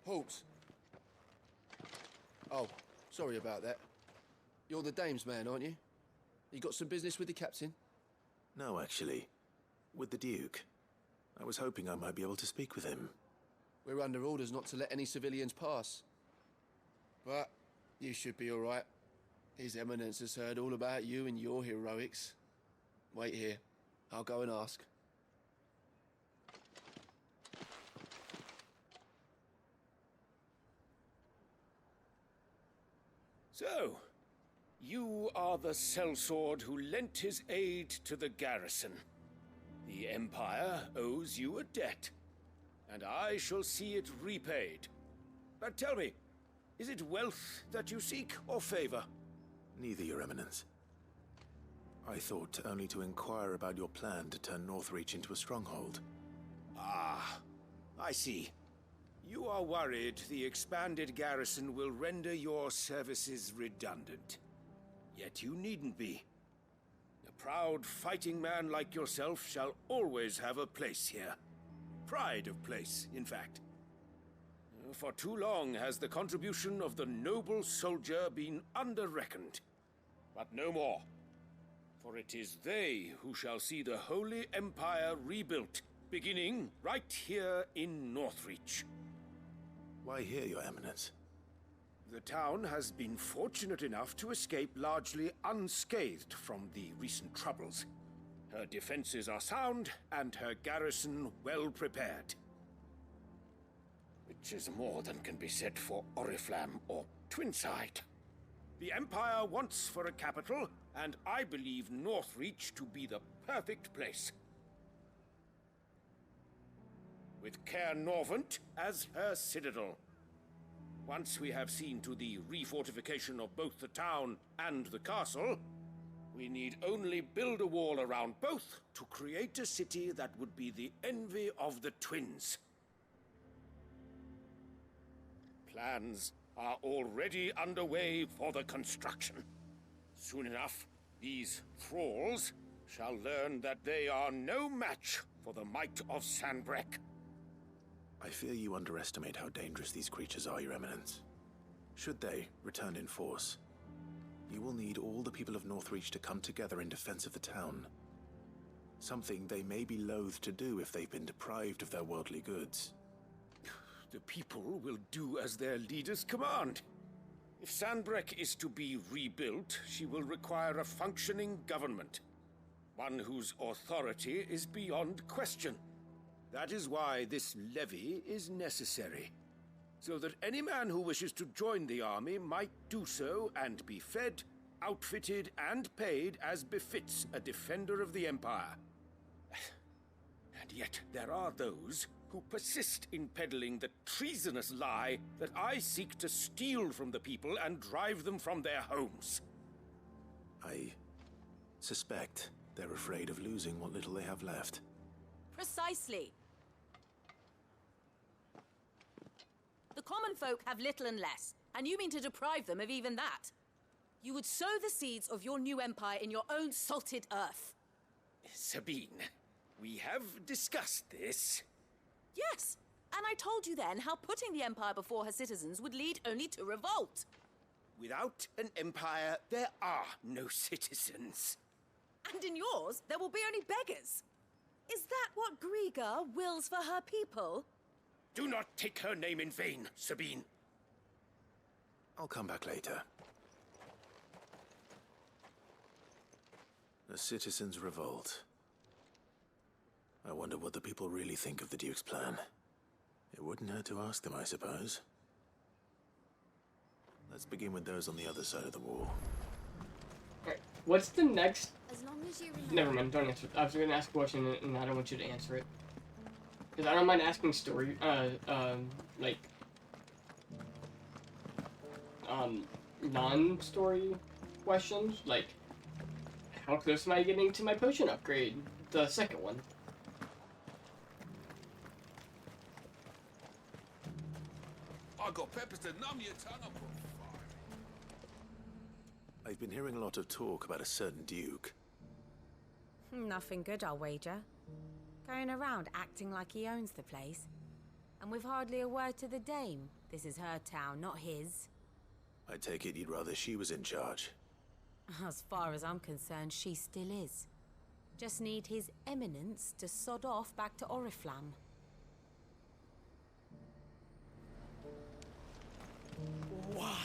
Holmes. Oh, sorry about that. You're the dame's man, aren't you? You got some business with the captain? No, actually. With the Duke. I was hoping I might be able to speak with him. We're under orders not to let any civilians pass. But you should be all right. His Eminence has heard all about you and your heroics. Wait here. I'll go and ask. So, you are the sellsword who lent his aid to the garrison. The Empire owes you a debt, and I shall see it repaid. But tell me, is it wealth that you seek, or favor? Neither, Your Eminence. I thought only to inquire about your plan to turn Northreach into a stronghold. Ah, I see. You are worried the expanded garrison will render your services redundant. Yet you needn't be. A proud fighting man like yourself shall always have a place here. Pride of place, in fact. For too long has the contribution of the noble soldier been under-reckoned. But no more. For it is they who shall see the Holy Empire rebuilt, beginning right here in Northreach. Why here, Your Eminence? The town has been fortunate enough to escape largely unscathed from the recent troubles. Her defenses are sound, and her garrison well prepared. Which is more than can be said for Oriflamme or Twinside. The Empire wants for a capital, and I believe Northreach to be the perfect place. With Caer Norvent as her citadel. Once we have seen to the refortification of both the town and the castle, we need only build a wall around both to create a city that would be the envy of the twins. Plans are already underway for the construction. Soon enough, these thralls shall learn that they are no match for the might of Sanbreque. I fear you underestimate how dangerous these creatures are, Your Eminence. Should they return in force, you will need all the people of Northreach to come together in defense of the town. Something they may be loath to do if they've been deprived of their worldly goods. The people will do as their leaders command. If Sanbreque is to be rebuilt, she will require a functioning government. One whose authority is beyond question. That is why this levy is necessary. so that any man who wishes to join the army might do so and be fed, outfitted, and paid as befits a defender of the Empire. And yet there are those who persist in peddling the treasonous lie that I seek to steal from the people and drive them from their homes. I suspect they're afraid of losing what little they have left. Precisely. The common folk have little and less, and you mean to deprive them of even that. You would sow the seeds of your new empire in your own salted earth. Sabine, we have discussed this. Yes, and I told you then how putting the empire before her citizens would lead only to revolt. Without an empire, there are no citizens. And in yours, there will be only beggars. Is that what Griga wills for her people? Do not take her name in vain, Sabine. I'll come back later. The citizens revolt. I wonder what the people really think of the Duke's plan. It wouldn't hurt to ask them, I suppose. Let's begin with those on the other side of the wall. Alright, what's the next... As long as you Never mind, don't answer it. I was going to ask a question and I don't want you to answer it. Because I don't mind asking story, non-story questions, like, how close am I getting to my potion upgrade? The second one. I got peppers to numb your tongue up. I've been hearing a lot of talk about a certain Duke. Nothing good, I'll wager. Going around acting like he owns the place. And with hardly a word to the dame. This is her town, not his. I take it you'd rather she was in charge. As far as I'm concerned, she still is. Just need his eminence to sod off back to Oriflamme. Why?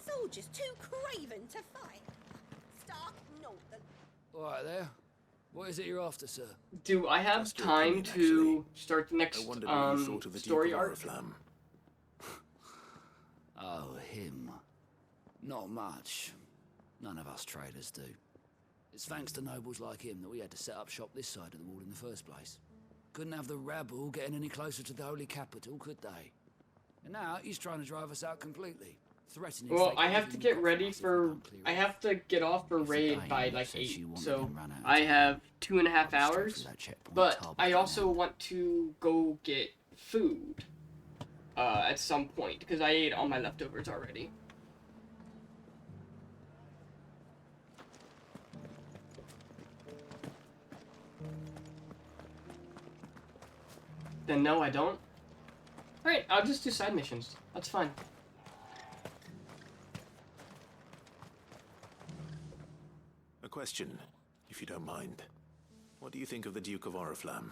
Soldiers too craven to fight. Stark Northern. All right there. What is it you're after, sir? Do I have Just your time opinion, to start the I next wondered what you thought of the story Duke of arc? Oriflamme. Oh, him. Not much. None of us traders do. It's thanks to nobles like him that we had to set up shop this side of the wall in the first place. Couldn't have the rabble getting any closer to the holy capital, could they? And now he's trying to drive us out completely. Threatening. Well, I have to get ready for... I have to get off for raid by like 8, so I have 2.5 hours. But I also want to go get food at some point, because I ate all my leftovers already. Then no, I don't. Alright, I'll just do side missions. That's fine. A question, if you don't mind. What do you think of the Duke of Oriflamme?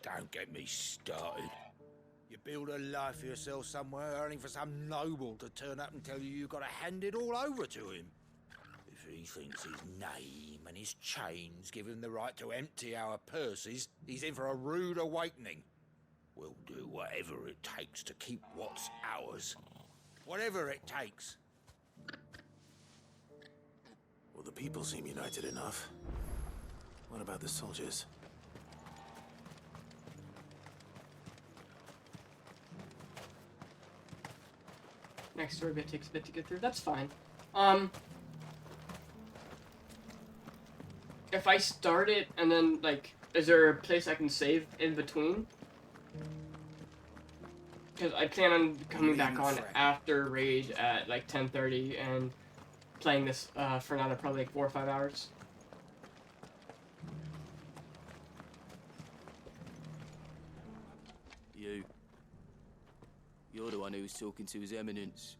Don't get me started. You build a life for yourself somewhere, only for some noble to turn up and tell you you've got to hand it all over to him. If he thinks his name and his chains give him the right to empty our purses, he's in for a rude awakening. We'll do whatever it takes to keep what's ours. Whatever it takes. Well, the people seem united enough. What about the soldiers? Next story bit takes a bit to get through. That's fine. If I start it and then, like, is there a place I can save in between? Because I plan on coming back on after raid at like 10:30 and playing this for another probably like 4 or 5 hours. You're the one who was talking to His Eminence.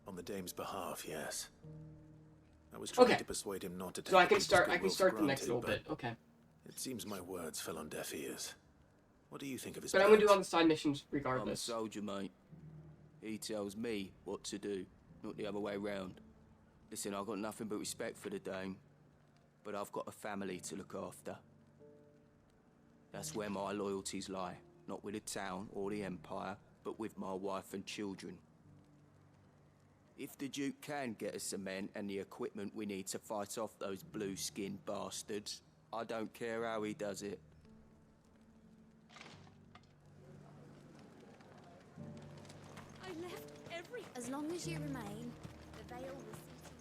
On the dame's behalf, yes. I was trying to persuade him not to take So I can the start. people's I can goodwill start for the next granted, little bit. but Okay. It seems my words fell on deaf ears. What do you think of his But I'm gonna do plans? all the side missions I'm a regardless. soldier, mate. He tells me what to do, not the other way round. Listen, I've got nothing but respect for the Dame, but I've got a family to look after. That's where my loyalties lie, not with the town or the Empire, but with my wife and children. If the Duke can get us cement and the equipment we need to fight off those blue-skinned bastards, I don't care how he does it. I left every... As long as you remain, the veil will see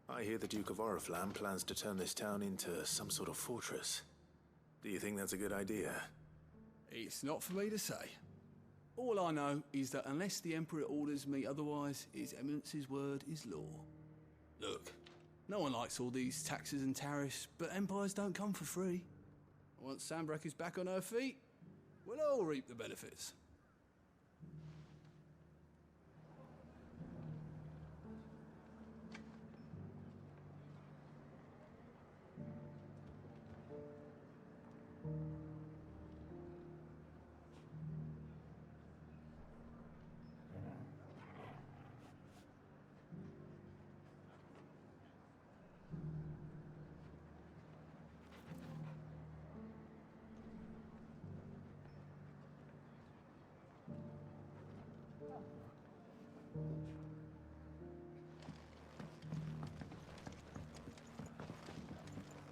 to... I hear the Duke of Oriflamme plans to turn this town into some sort of fortress. Do you think that's a good idea? It's not for me to say. All I know is that unless the Emperor orders me otherwise, His Eminence's word is law. Look, no one likes all these taxes and tariffs, but empires don't come for free. Once Sandbreak is back on her feet, we'll all reap the benefits.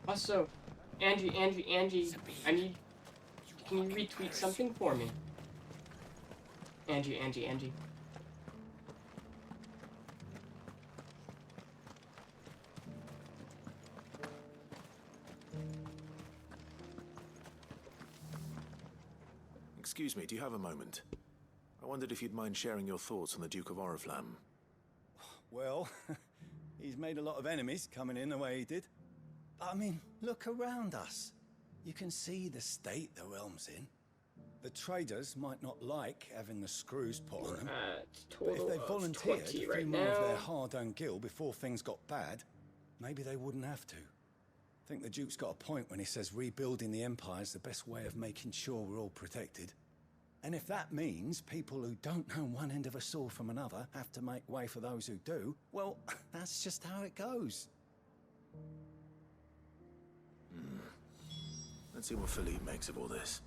Also, Angie, I need... Can you retweet something for me? Angie. Excuse me, do you have a moment? I wondered if you'd mind sharing your thoughts on the Duke of Oriflamme. Well, he's made a lot of enemies coming in the way he did. I mean, look around us. You can see the state the realm's in. The traders might not like having the screws put on them, but if they volunteered a few more of their hard-earned gil before things got bad, maybe they wouldn't have to. I think the Duke's got a point when he says rebuilding the Empire's the best way of making sure we're all protected. And if that means people who don't know one end of a sword from another have to make way for those who do, well, that's just how it goes. Let's see what Philippe makes of all this.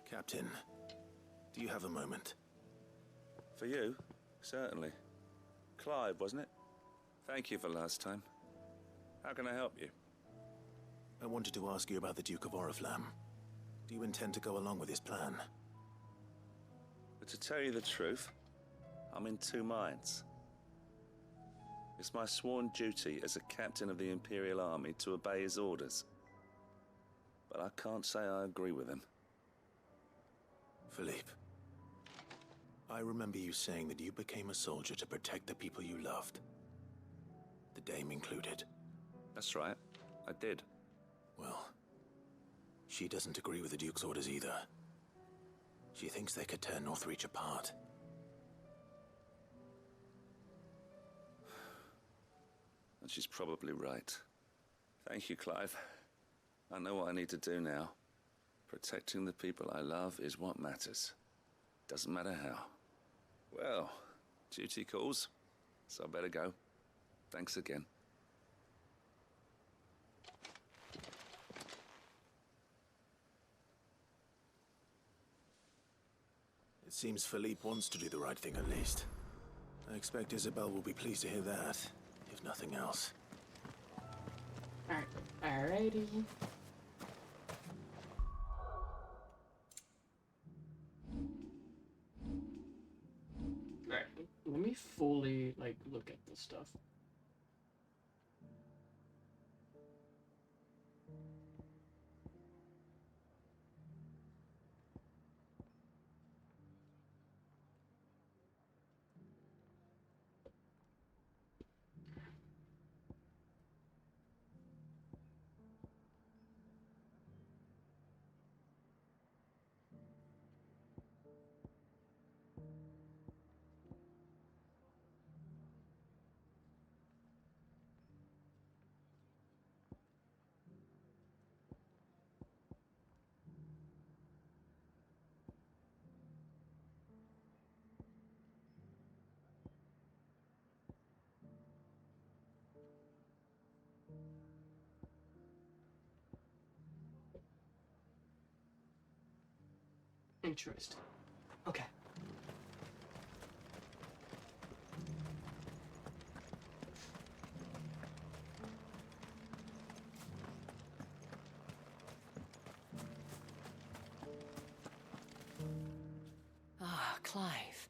Captain, do you have a moment? For you? Certainly. Clive, wasn't it? Thank you for last time. How can I help you? I wanted to ask you about the Duke of Oriflamme. Do you intend to go along with his plan? But to tell you the truth, I'm in two minds. It's my sworn duty as a captain of the Imperial Army to obey his orders. But I can't say I agree with him. Philippe, I remember you saying that you became a soldier to protect the people you loved. The Dame included. That's right, I did. Well, she doesn't agree with the Duke's orders either. She thinks they could tear Northreach apart. And she's probably right. Thank you, Clive. I know what I need to do now. Protecting the people I love is what matters. Doesn't matter how. Well, duty calls, so I better go. Thanks again. It seems Philippe wants to do the right thing at least. I expect Isabel will be pleased to hear that, if nothing else. Alrighty. Alright, let me fully, look at this stuff. Interesting. Okay. Ah, Clive.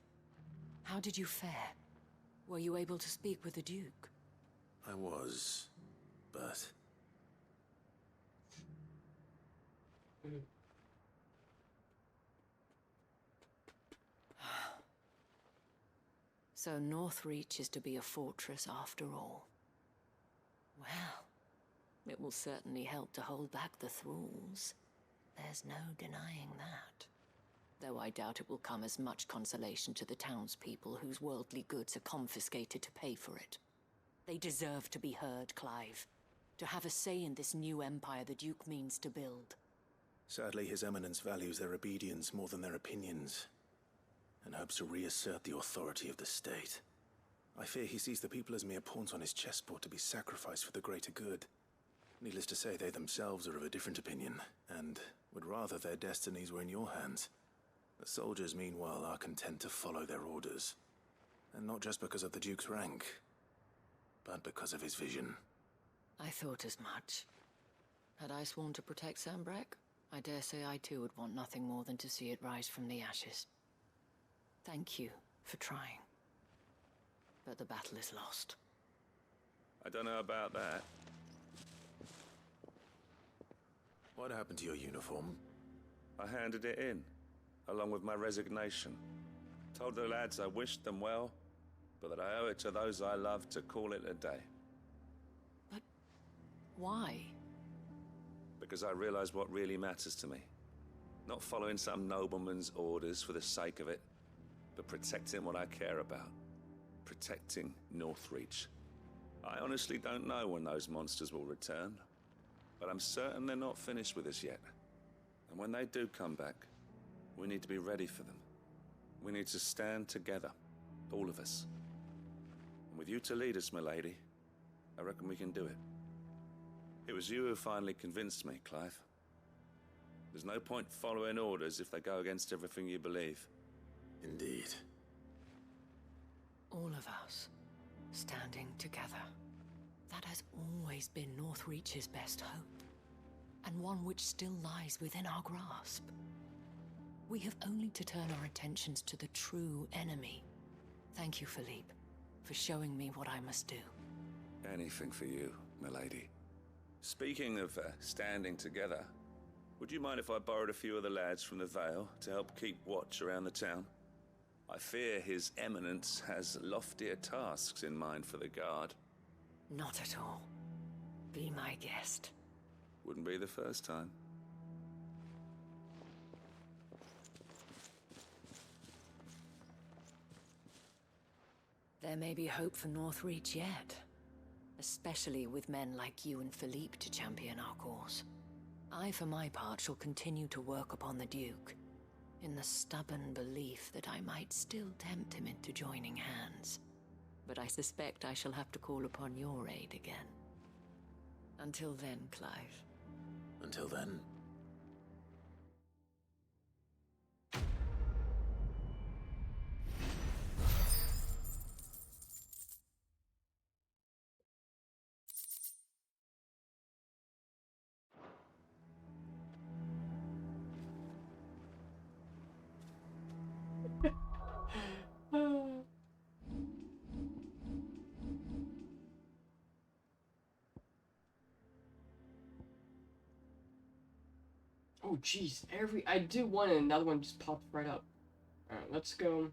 How did you fare? Were you able to speak with the Duke? I was, but... So Northreach is to be a fortress after all. Well, it will certainly help to hold back the thralls. There's no denying that. Though I doubt it will come as much consolation to the townspeople whose worldly goods are confiscated to pay for it. They deserve to be heard, Clive. To have a say in this new empire the Duke means to build. Sadly, His Eminence values their obedience more than their opinions, and hopes to reassert the authority of the state. I fear he sees the people as mere pawns on his chessboard to be sacrificed for the greater good. Needless to say, they themselves are of a different opinion, and would rather their destinies were in your hands. The soldiers, meanwhile, are content to follow their orders. And not just because of the Duke's rank, but because of his vision. I thought as much. Had I sworn to protect Sambrek, I dare say I too would want nothing more than to see it rise from the ashes. Thank you for trying. But the battle is lost. I don't know about that. What happened to your uniform? I handed it in, along with my resignation. Told the lads I wished them well, but that I owe it to those I love to call it a day. But why? Because I realize what really matters to me. Not following some nobleman's orders for the sake of it, but protecting what I care about. Protecting Northreach. I honestly don't know when those monsters will return, but I'm certain they're not finished with us yet. And when they do come back, we need to be ready for them. We need to stand together, all of us. And with you to lead us, milady, I reckon we can do it. It was you who finally convinced me, Clive. There's no point following orders if they go against everything you believe. Indeed. All of us, standing together. That has always been Northreach's best hope, and one which still lies within our grasp. We have only to turn our attentions to the true enemy. Thank you, Philippe, for showing me what I must do. Anything for you, milady. Speaking of standing together, would you mind if I borrowed a few of the lads from the Vale to help keep watch around the town? I fear His Eminence has loftier tasks in mind for the guard. Not at all. Be my guest. Wouldn't be the first time. There may be hope for Northreach yet. Especially with men like you and Philippe to champion our cause. I, for my part, shall continue to work upon the Duke, in the stubborn belief that I might still tempt him into joining hands. But I suspect I shall have to call upon your aid again. Until then, Clive. Until then. Oh jeez, I did one and another one just popped right up. Alright, let's go.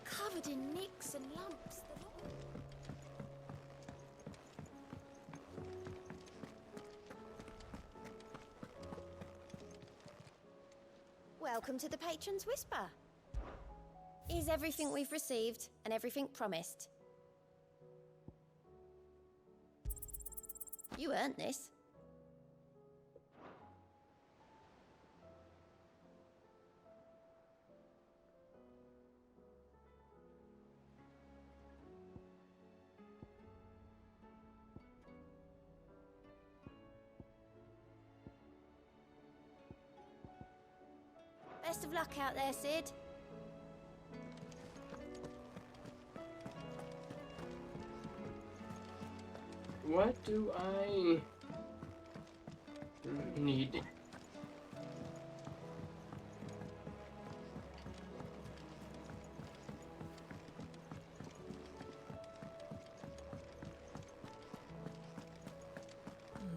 Covered in nicks and lumps. Welcome to the Patron's Whisper. Is everything we've received and everything promised? You earned this. of luck out there, Sid. What do I need?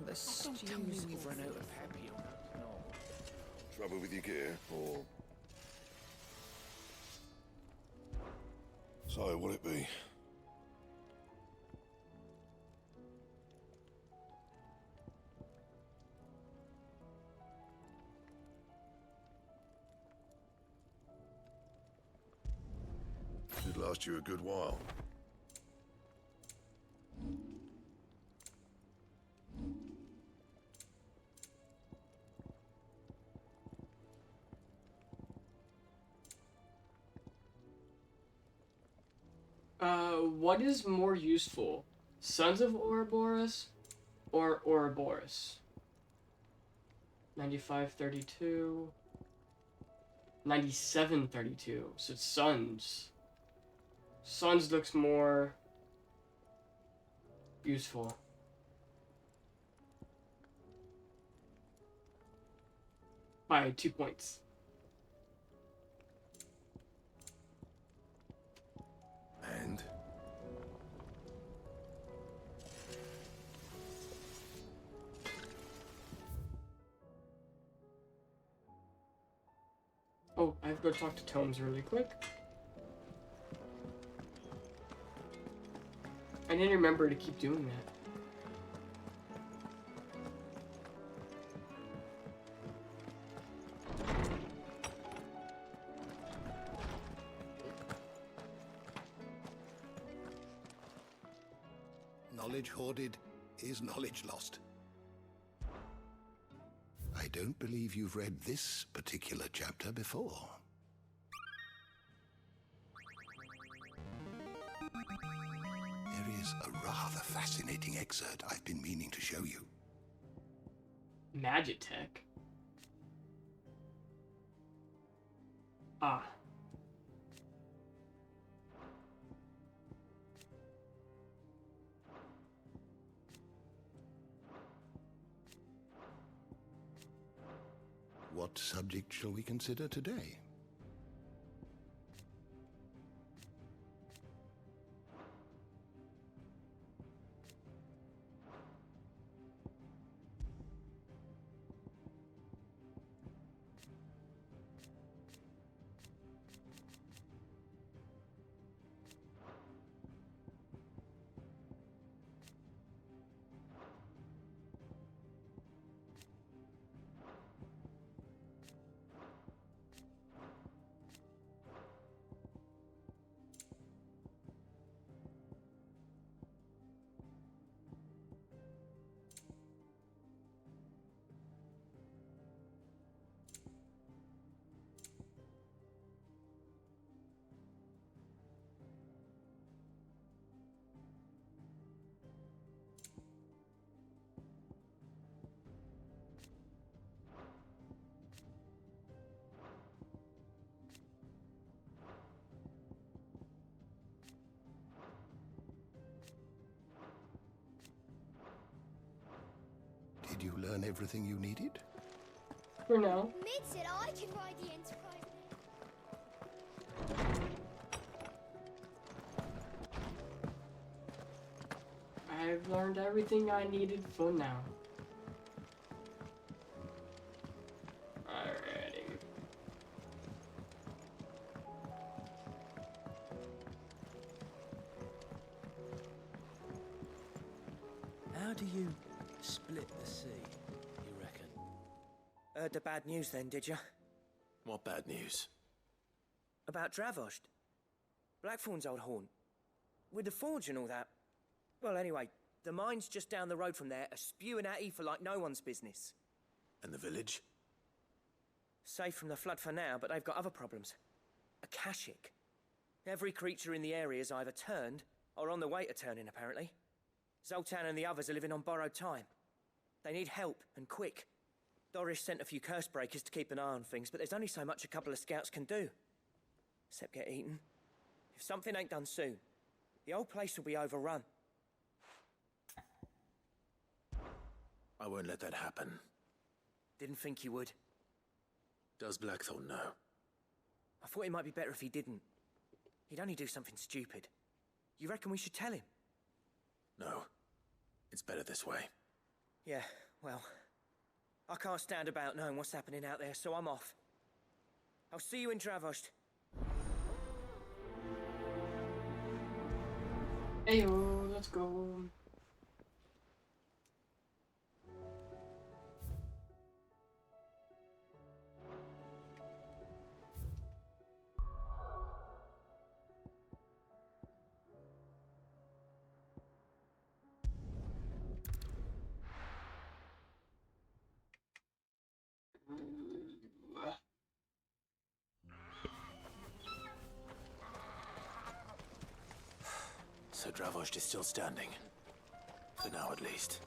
The stews we've run out of happy on that. No. Trouble with your gear, or... So, what'll it be? Should last you a good while. What is more useful? Sons of Ouroboros or Ouroboros? 9532. 9732. So it's Sons. Sons looks more useful. By 2 points. And? Oh, I have to go talk to Tomes really quick. I didn't remember to keep doing that. Knowledge hoarded is knowledge lost. I don't believe you've read this particular chapter before. There is a rather fascinating excerpt I've been meaning to show you. Magitech? Ah. What subject shall we consider today? Did you learn everything you needed? For now. Mid said I can ride the Enterprise. I've learned everything I needed for now. Alrighty. How do you split the sea, you reckon? Heard the bad news then, did you? What bad news? About Dravost. Blackthorn's old haunt. With the forge and all that. Well, anyway, the mines just down the road from there are spewing out ether like no one's business. And the village? Safe from the flood for now, but they've got other problems. Akashic. Every creature in the area's either turned or on the way to turning, apparently. Zoltan and the others are living on borrowed time. They need help, and quick. Doris sent a few curse breakers to keep an eye on things, but there's only so much a couple of scouts can do. Except get eaten. If something ain't done soon, the whole place will be overrun. I won't let that happen. Didn't think you would. Does Blackthorn know? I thought it might be better if he didn't. He'd only do something stupid. You reckon we should tell him? No. It's better this way. Yeah, well, I can't stand about knowing what's happening out there, so I'm off. I'll see you in Dravost. Heyo, let's go. So Dravost is still standing. For now, at least.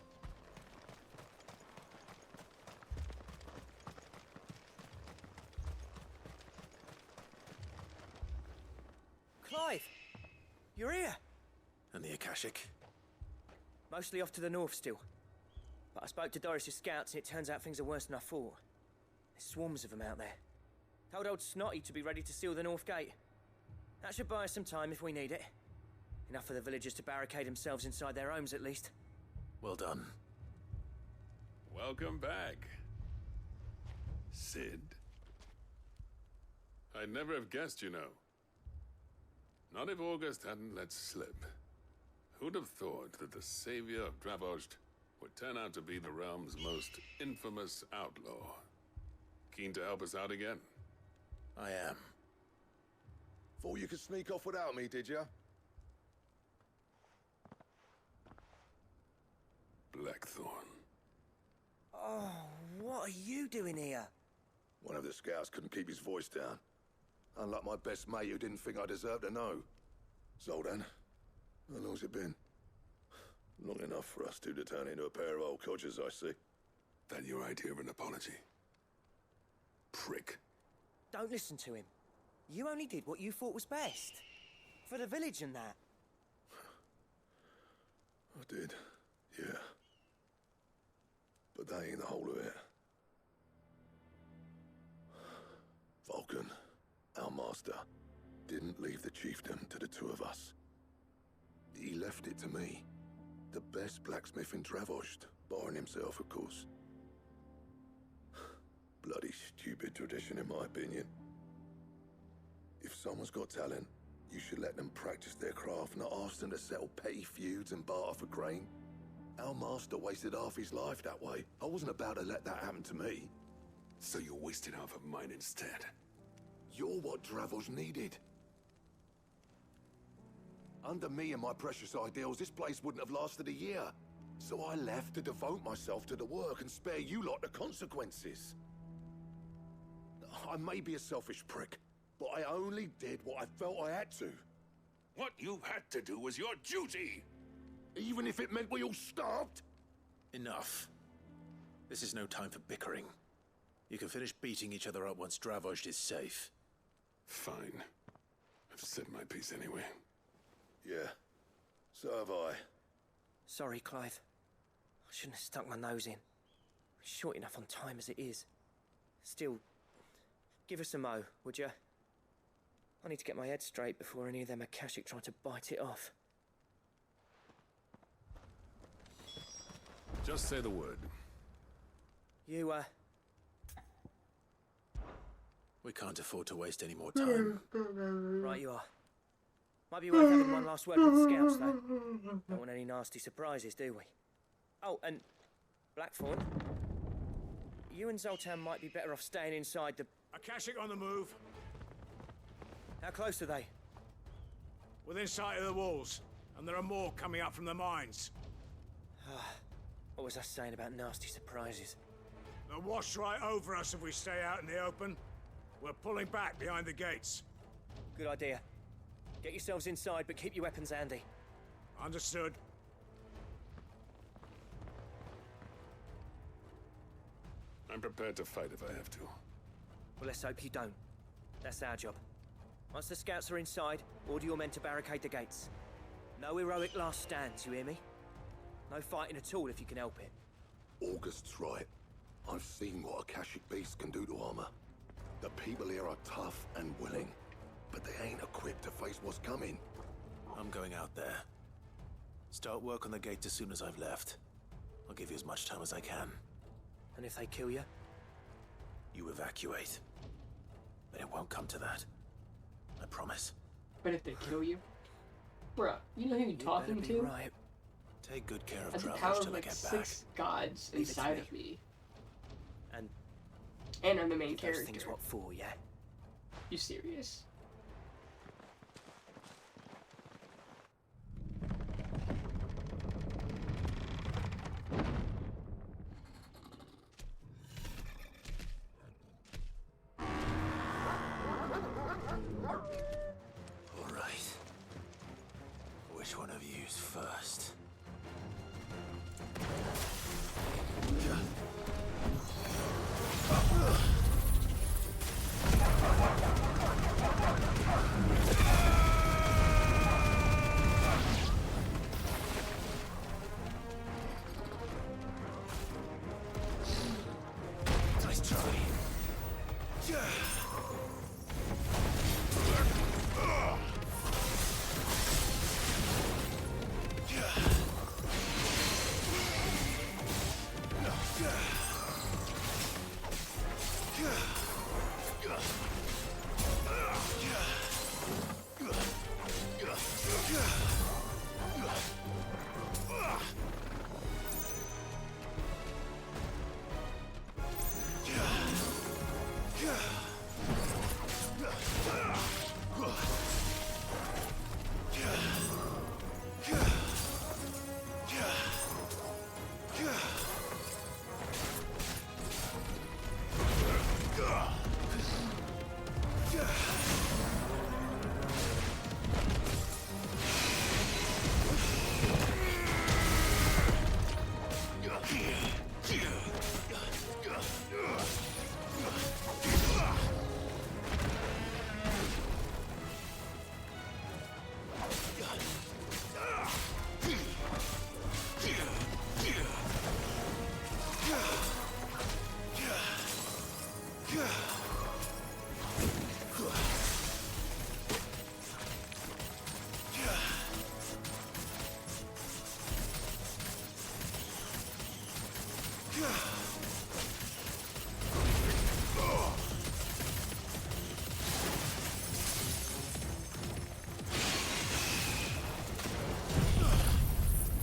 Clive! You're here! And the Akashic? Mostly off to the north still. But I spoke to Doris's scouts and it turns out things are worse than I thought. There's swarms of them out there. Told old Snotty to be ready to seal the north gate. That should buy us some time if we need it. Enough for the villagers to barricade themselves inside their homes, at least. Well done. Welcome back, Sid. I'd never have guessed, you know. Not if August hadn't let slip. Who'd have thought that the savior of Dravost would turn out to be the realm's most infamous outlaw? Keen to help us out again? I am. Thought you could sneak off without me, did you? Blackthorn. Oh, what are you doing here? One of the scouts couldn't keep his voice down. Unlike my best mate who didn't think I deserved to know. Zoldan, how long's it been? Long enough for us two to turn into a pair of old codgers, I see. That your idea of an apology? Prick. Don't listen to him. You only did what you thought was best. For the village and that. I did, yeah. But that ain't the whole of it. Vulcan, our master, didn't leave the chiefdom to the two of us. He left it to me. The best blacksmith in Dravost, barring himself, of course. Bloody stupid tradition, in my opinion. If someone's got talent, you should let them practice their craft, not ask them to settle petty feuds and barter for grain. Our master wasted half his life that way. I wasn't about to let that happen to me. So you wasted half of mine instead? You're what Dravost needed. Under me and my precious ideals, this place wouldn't have lasted a year. So I left to devote myself to the work and spare you lot the consequences. I may be a selfish prick, but I only did what I felt I had to. What you had to do was your duty! Even if it meant we all starved? Enough. This is no time for bickering. You can finish beating each other up once Dravost is safe. Fine. I've said my piece anyway. Yeah, so have I. Sorry, Clive. I shouldn't have stuck my nose in. We're short enough on time as it is. Still, give us a mo, would you? I need to get my head straight before any of them Akashic try to bite it off. Just say the word. You, We can't afford to waste any more time. Right you are. Might be worth having one last word with the scouts, though. Don't want any nasty surprises, do we? Oh, and Blackthorn, you and Zoltan might be better off staying inside the... Akashic on the move. How close are they? Within sight of the walls, and there are more coming up from the mines. What was I saying about nasty surprises? They'll wash right over us if we stay out in the open. We're pulling back behind the gates. Good idea. Get yourselves inside, but keep your weapons handy. Understood. I'm prepared to fight if I have to. Well, let's hope you don't. That's our job. Once the scouts are inside, order your men to barricade the gates. No heroic last stands, you hear me? No fighting at all if you can help it. August's right. I've seen what Akashic beasts can do to armor. The people here are tough and willing, but they ain't equipped to face what's coming. I'm going out there. Start work on the gate as soon as I've left. I'll give you as much time as I can. And if they kill you? You evacuate. But it won't come to that. I promise. But if they kill you? Bruh, you know who you're talking to? Right. Take good care of That's the Drellish power of till I like get 6 gods Leave it to inside me. of me. And I'm the main those character. things what for, yeah? You serious? All right. Which one of you's first? Nice try.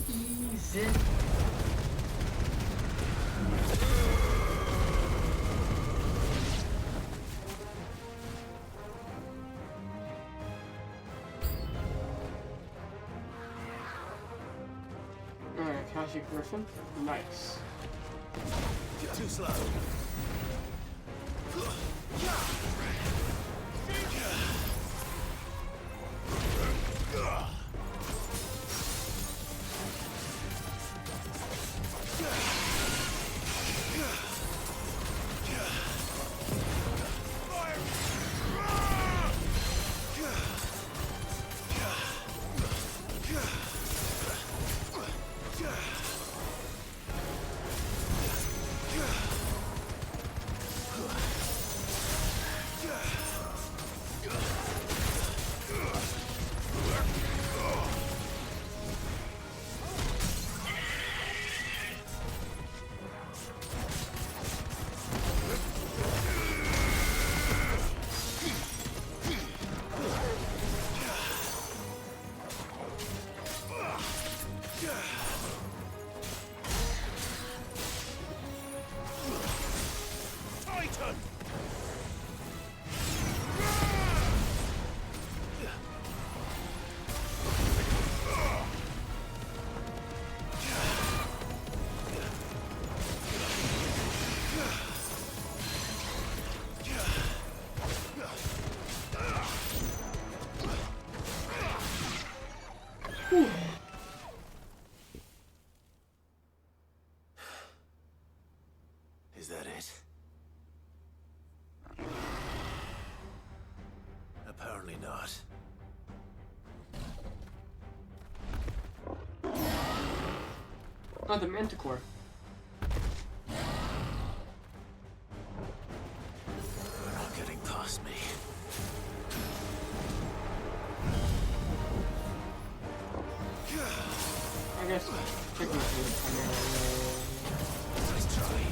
Easy. Alright, Akashic Griffin. Nice. You're too slow. Is that it? Apparently not. Oh, the Manticore. You're not getting past me. I guess technically it's primarily. Nice try.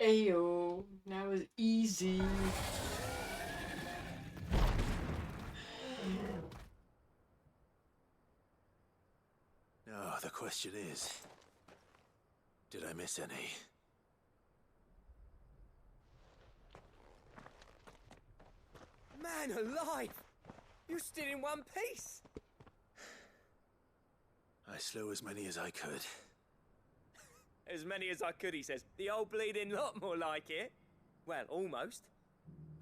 Ayo, that was easy. Now, the question is, did I miss any? Man alive! You're still in one piece! I slew as many as I could. As many as I could, he says. The old bleeding lot, more like it. Well, almost.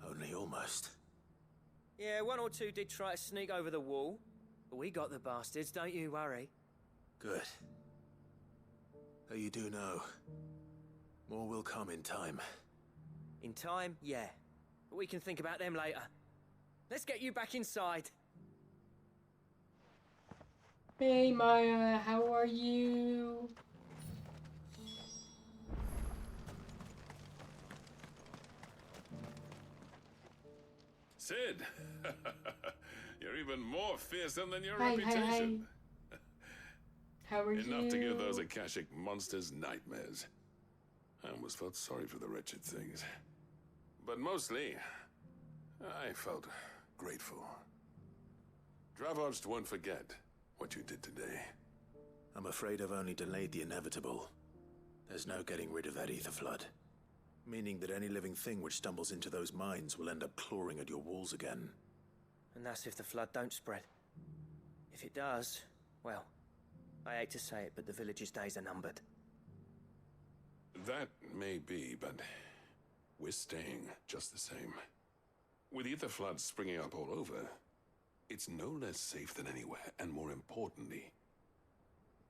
Only almost. Yeah, one or two did try to sneak over the wall. But we got the bastards, don't you worry. Good. Though you do know, more will come in time. In time, yeah. But we can think about them later. Let's get you back inside. Hey Maya, how are you? Sid! You're even more fearsome than your Hi, reputation. How are you? Enough to give those Akashic monsters nightmares. I almost felt sorry for the wretched things. But mostly, I felt grateful. Dravoged won't forget what you did today. I'm afraid I've only delayed the inevitable. There's no getting rid of that ether flood. Meaning that any living thing which stumbles into those mines will end up clawing at your walls again. And that's if the flood don't spread. If it does, well, I hate to say it, but the village's days are numbered. That may be, but we're staying just the same. With ether floods springing up all over, it's no less safe than anywhere, and more importantly,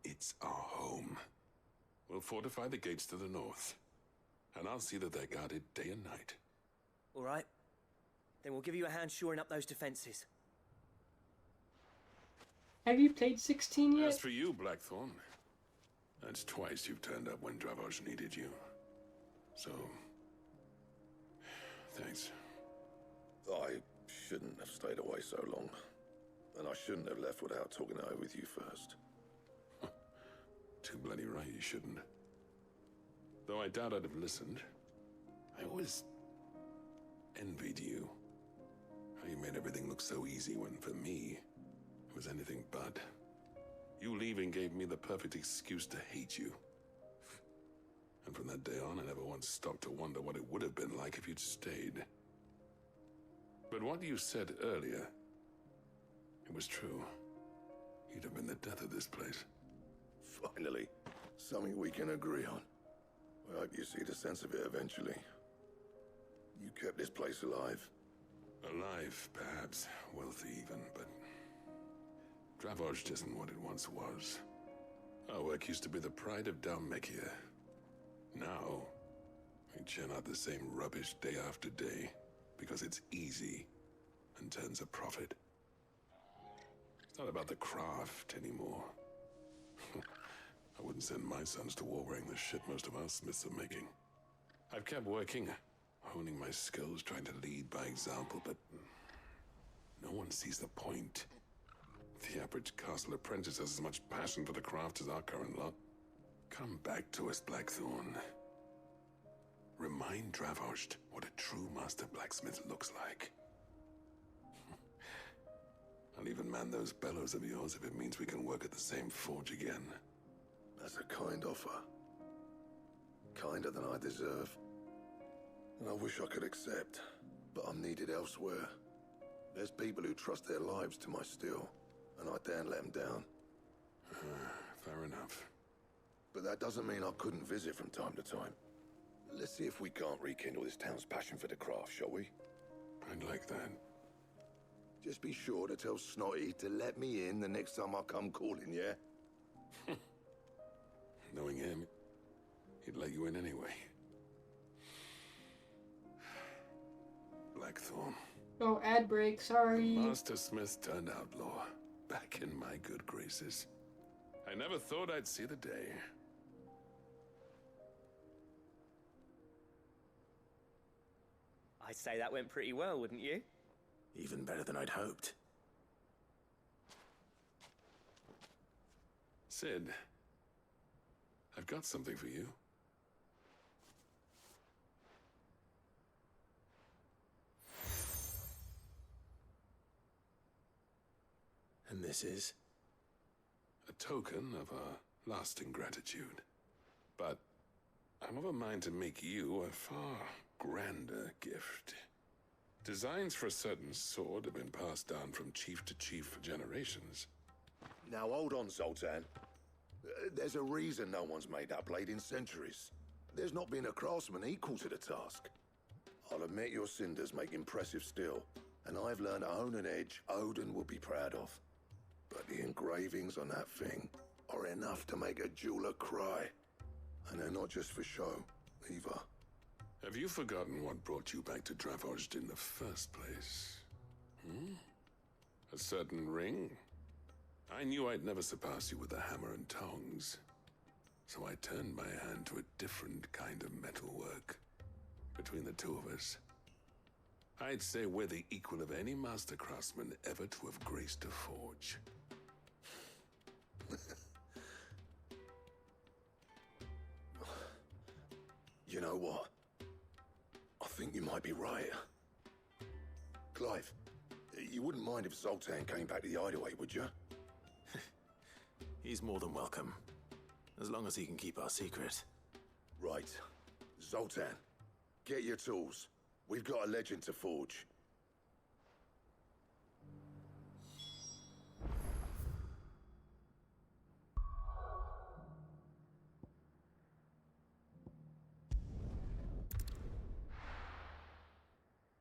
it's our home. We'll fortify the gates to the north, and I'll see that they're guarded day and night. All right. Then we'll give you a hand shoring up those defenses. Have you played 16 yet? As for you, Blackthorn, that's twice you've turned up when Dravoj needed you. So, thanks. I shouldn't have stayed away so long. And I shouldn't have left without talking it over with you first. Too bloody right you shouldn't. Though I doubt I'd have listened. I always envied you. How you made everything look so easy when, for me, it was anything but. You leaving gave me the perfect excuse to hate you. And from that day on, I never once stopped to wonder what it would have been like if you'd stayed. But what you said earlier, it was true. You'd have been the death of this place. Finally, something we can agree on. I hope you see the sense of it eventually. You kept this place alive. Alive, perhaps. Wealthy even, but Dravoj isn't what it once was. Our work used to be the pride of Dalmekia. Now, we churn out the same rubbish day after day because it's easy and turns a profit. It's not about the craft anymore. I wouldn't send my sons to war wearing the shit most of our smiths are making. I've kept working, honing my skills, trying to lead by example, but no one sees the point. The average castle apprentice has as much passion for the craft as our current lot. Come back to us, Blackthorn. Remind Dravoj what a true master blacksmith looks like. I'll even man those bellows of yours if it means we can work at the same forge again. That's a kind offer. Kinder than I deserve. And I wish I could accept, but I'm needed elsewhere. There's people who trust their lives to my steel, and I daren't let them down. Fair enough. But that doesn't mean I couldn't visit from time to time. Let's see if we can't rekindle this town's passion for the craft, shall we? I'd like that. Just be sure to tell Snotty to let me in the next time I come calling, yeah? Knowing him, he'd let you in anyway. Blackthorn. Oh, ad break, sorry. Master Smith turned outlaw, back in my good graces. I never thought I'd see the day. I'd say that went pretty well, wouldn't you? Even better than I'd hoped. Sid, I've got something for you. this is? A token of our lasting gratitude. But I'm of a mind to make you a far grander gift. Designs for a certain sword have been passed down from chief to chief for generations. Now hold on, Zoltan. There's a reason no one's made that blade in centuries. There's not been a craftsman equal to the task. I'll admit your cinders make impressive steel, and I've learned to own an edge Odin will be proud of. But the engravings on that thing are enough to make a jeweler cry. And they're not just for show, either. Have you forgotten what brought you back to Dravozd in the first place? Hmm? A certain ring? I knew I'd never surpass you with the hammer and tongs. So I turned my hand to a different kind of metalwork. Between the two of us, I'd say we're the equal of any master craftsman ever to have graced a forge. You know what? I think you might be right. Clive, you wouldn't mind if Zoltan came back to the Hideaway, would you? He's more than welcome. As long as he can keep our secret. Right. Zoltan, get your tools. We've got a legend to forge.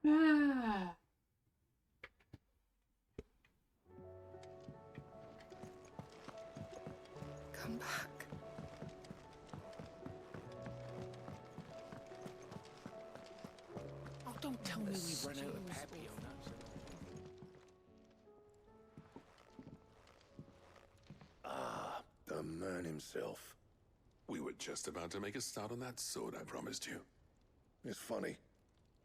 Ah. Come back. Oh, don't tell me we've run out of Papionas. Ah, the man himself. We were just about to make a start on that sword I promised you. It's funny,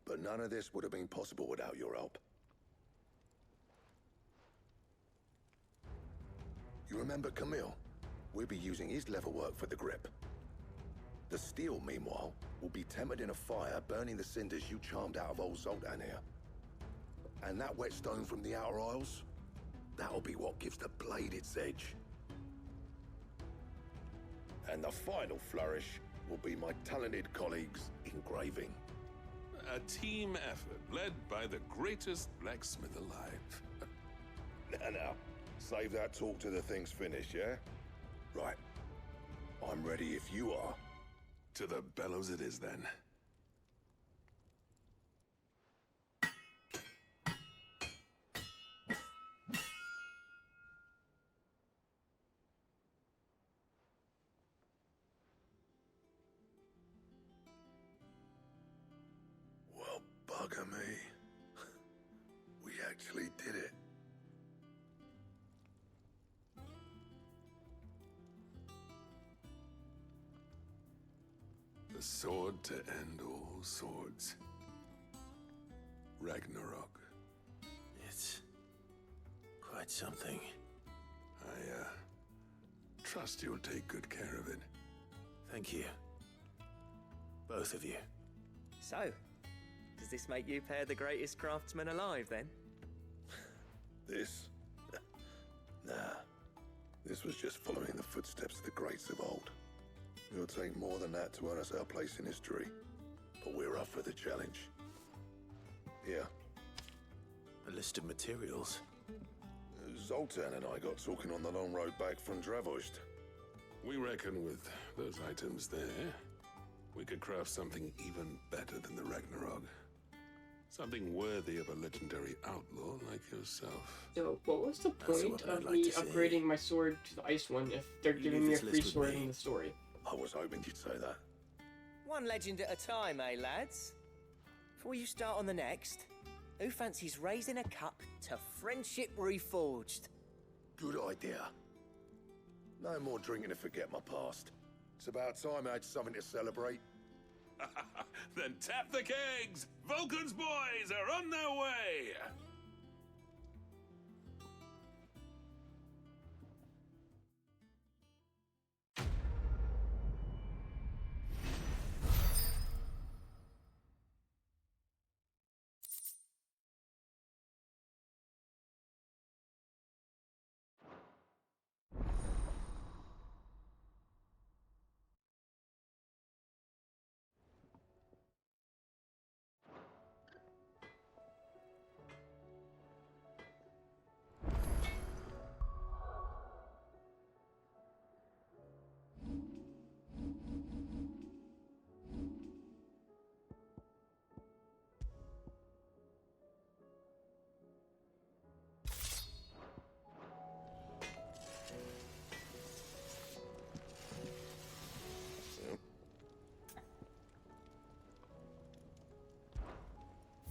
but none of this would have been possible without your help. You remember Camille? We'll be using his leatherwork for the grip. The steel, meanwhile, will be tempered in a fire, burning the cinders you charmed out of old Zoltan here. And that whetstone from the Outer Isles, that'll be what gives the blade its edge. And the final flourish will be my talented colleagues' engraving. A team effort led by the greatest blacksmith alive. Now, save that talk till the thing's finished, yeah? Right. I'm ready if you are. To the bellows it is, then. Well, bugger me. We actually did it. The sword to end all swords. Ragnarok. It's quite something. I, trust you'll take good care of it. Thank you. Both of you. So, does this make you pair the greatest craftsman alive, then? This? Nah. This was just following the footsteps of the greats of old. It'll take more than that to earn us our place in history. But we're up for the challenge. Here. A list of materials. Zoltan and I got talking on the long road back from Dravozd. We reckon with those items there, we could craft something even better than the Ragnarok. Something worthy of a legendary outlaw like yourself. So, what was the point of me upgrading my sword to the ice one if they're giving me a free sword in the story? I was hoping you'd say that. One legend at a time, eh, lads? Before you start on the next, who fancies raising a cup to Friendship Reforged? Good idea. No more drinking to forget my past. It's about time I had something to celebrate. Then tap the kegs! Vulcan's boys are on their way!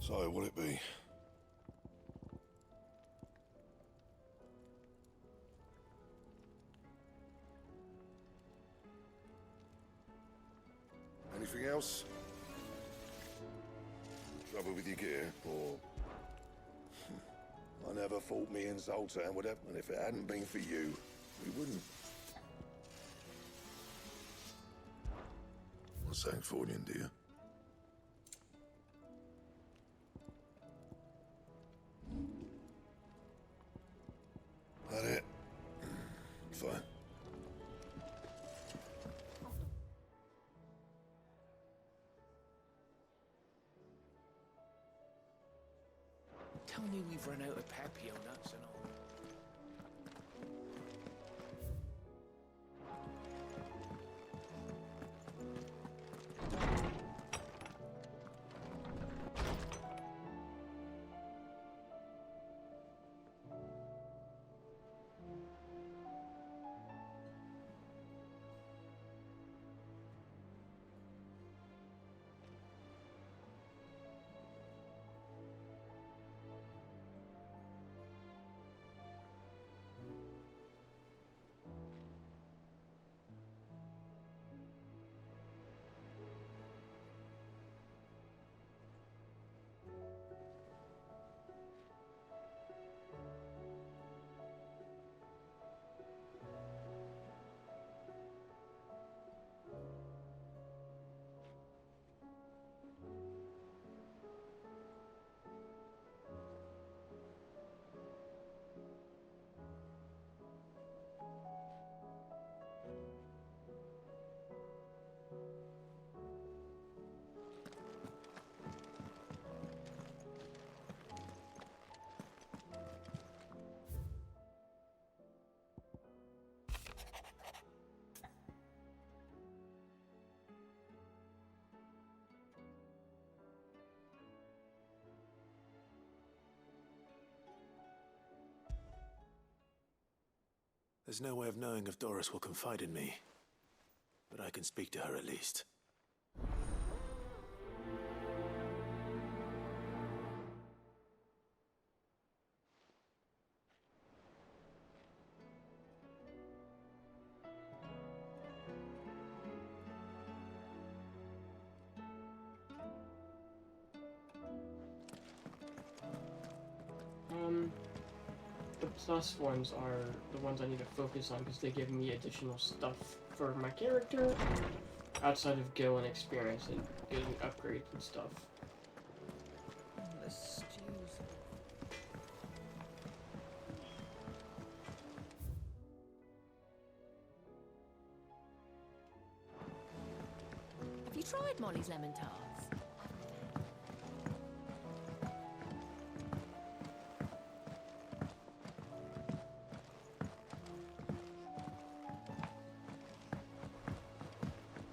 So, will it be? Anything else? Trouble with your gear, or... I never thought me and Zoltan would have, and if it hadn't been for you, we wouldn't. What's that for you, dear? That it? Fine. Tell me we've run out of Papio nuts and all. There's no way of knowing if Doris will confide in me, but I can speak to her at least. The plus ones are the ones I need to focus on because they give me additional stuff for my character outside of gil and experience and getting upgrades and stuff. The stews. Have you tried Molly's lemon tarts?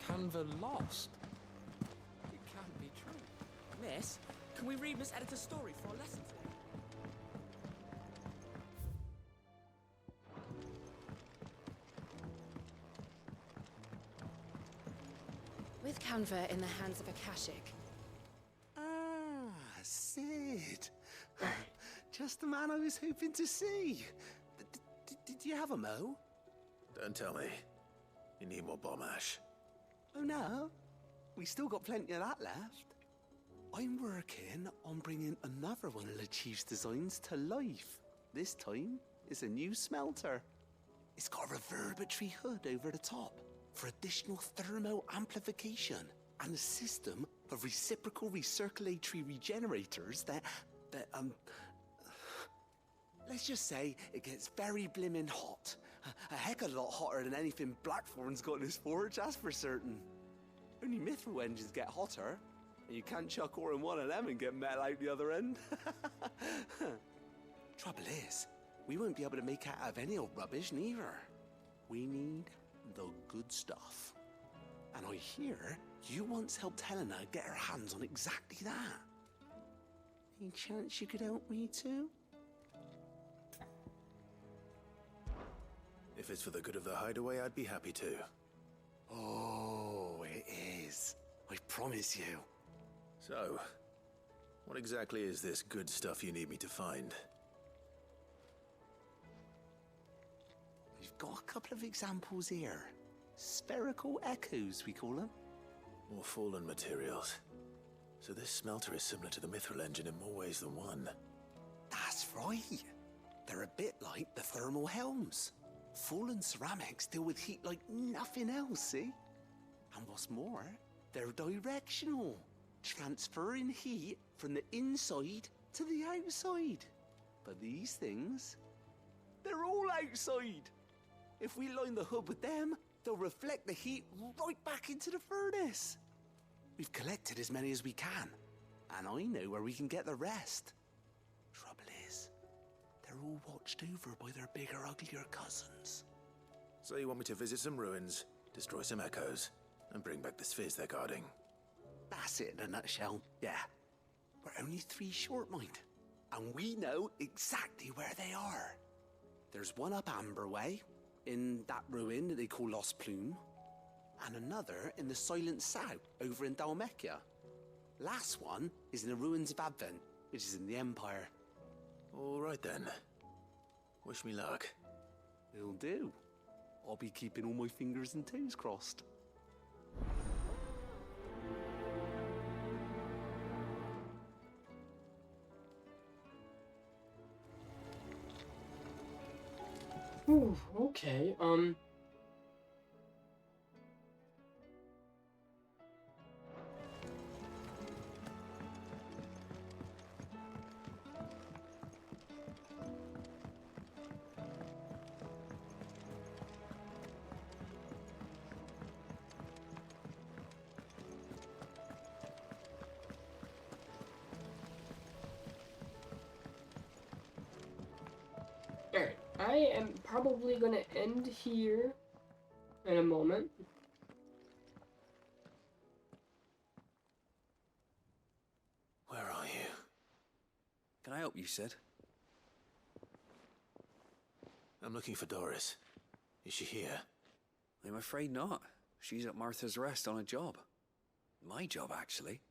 Canva lost? It can't be true. Miss, can we read Miss Editor's story for our lesson today? With Canva in the hands of Akashic. Ah, Sid. Just the man I was hoping to see. Did you have a mo? Don't tell me. You need more bomb ash. Oh no, we still got plenty of that left. I'm working on bringing another one of the Chief's designs to life. This time, it's a new smelter. It's got a reverberatory hood over the top for additional thermo amplification and a system of reciprocal recirculatory regenerators that let's just say it gets very blimmin' hot. A heck of a lot hotter than anything Blackthorn's got in his forge, that's for certain. Only mithril engines get hotter, and you can't chuck ore in one of them and get metal out the other end. Trouble is, we won't be able to make out of any old rubbish neither. We need the good stuff. And I hear you once helped Helena get her hands on exactly that. Any chance you could help me too? If it's for the good of the hideaway, I'd be happy to. Oh, it is. I promise you. So, What exactly is this good stuff you need me to find? We've got a couple of examples here. Spherical echoes, we call them. More fallen materials. So this smelter is similar to the Mithril engine in more ways than one. That's right. They're a bit like the thermal helms. Fallen ceramics deal with heat like nothing else, see? And what's more, they're directional, transferring heat from the inside to the outside. But these things, they're all outside. If we line the hood with them, they'll reflect the heat right back into the furnace. We've collected as many as we can, and I know where we can get the rest. Trouble is, they're all watched over by their bigger, uglier cousins. So you want me to visit some ruins, destroy some echoes, and bring back the spheres they're guarding? That's it in a nutshell, yeah. We're only 3 short, mind, and we know exactly where they are. There's one up Amber Way, in that ruin that they call Lost Plume, and another in the Silent South over in Dalmekia. Last one is in the ruins of Advent, which is in the Empire. All right then. Wish me luck. Will do. I'll be keeping all my fingers and toes crossed. Ooh, okay, alright, I am probably gonna end here in a moment. Where are you? Can I help you, Sid? I'm looking for Doris. Is she here? I'm afraid not. She's at Martha's Rest on a job. My job, actually.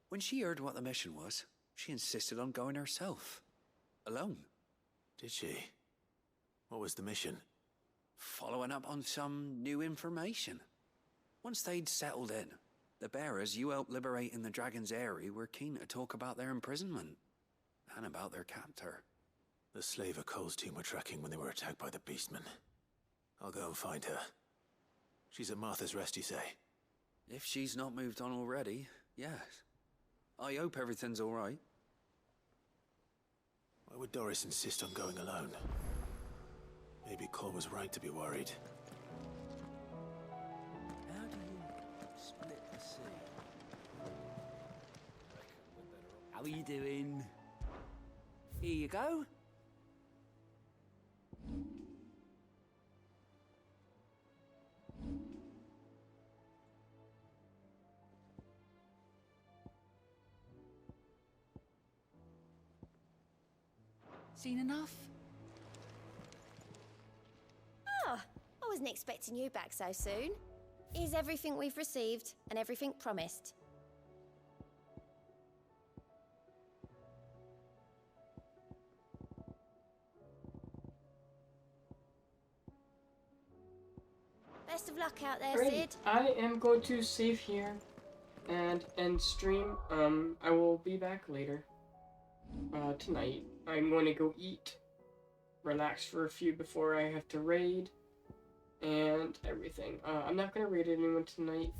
When she heard what the mission was, she insisted on going herself. Alone. Did she? What was the mission? Following up on some new information. Once they'd settled in, the bearers you helped liberate in the Dragon's Eyrie were keen to talk about their imprisonment. And about their captor. The slaver Cole's team were tracking when they were attacked by the Beastmen. I'll go and find her. She's at Martha's Rest, you say? If she's not moved on already, yes. I hope everything's all right. Why would Doris insist on going alone? Maybe Cole was right to be worried. How do you split the sea? How are you doing? Here you go. Seen enough? Ah, I wasn't expecting you back so soon. Is everything we've received and everything promised? Best of luck out there, Great. Sid. I am going to save here and end stream. I will be back later. Tonight. I'm going to go eat, relax for a few before I have to raid, and everything. I'm not going to raid anyone tonight.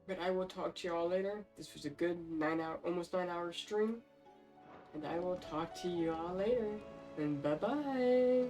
But I will talk to y'all later. This was a good almost 9 hour stream. And I will talk to y'all later. And bye-bye.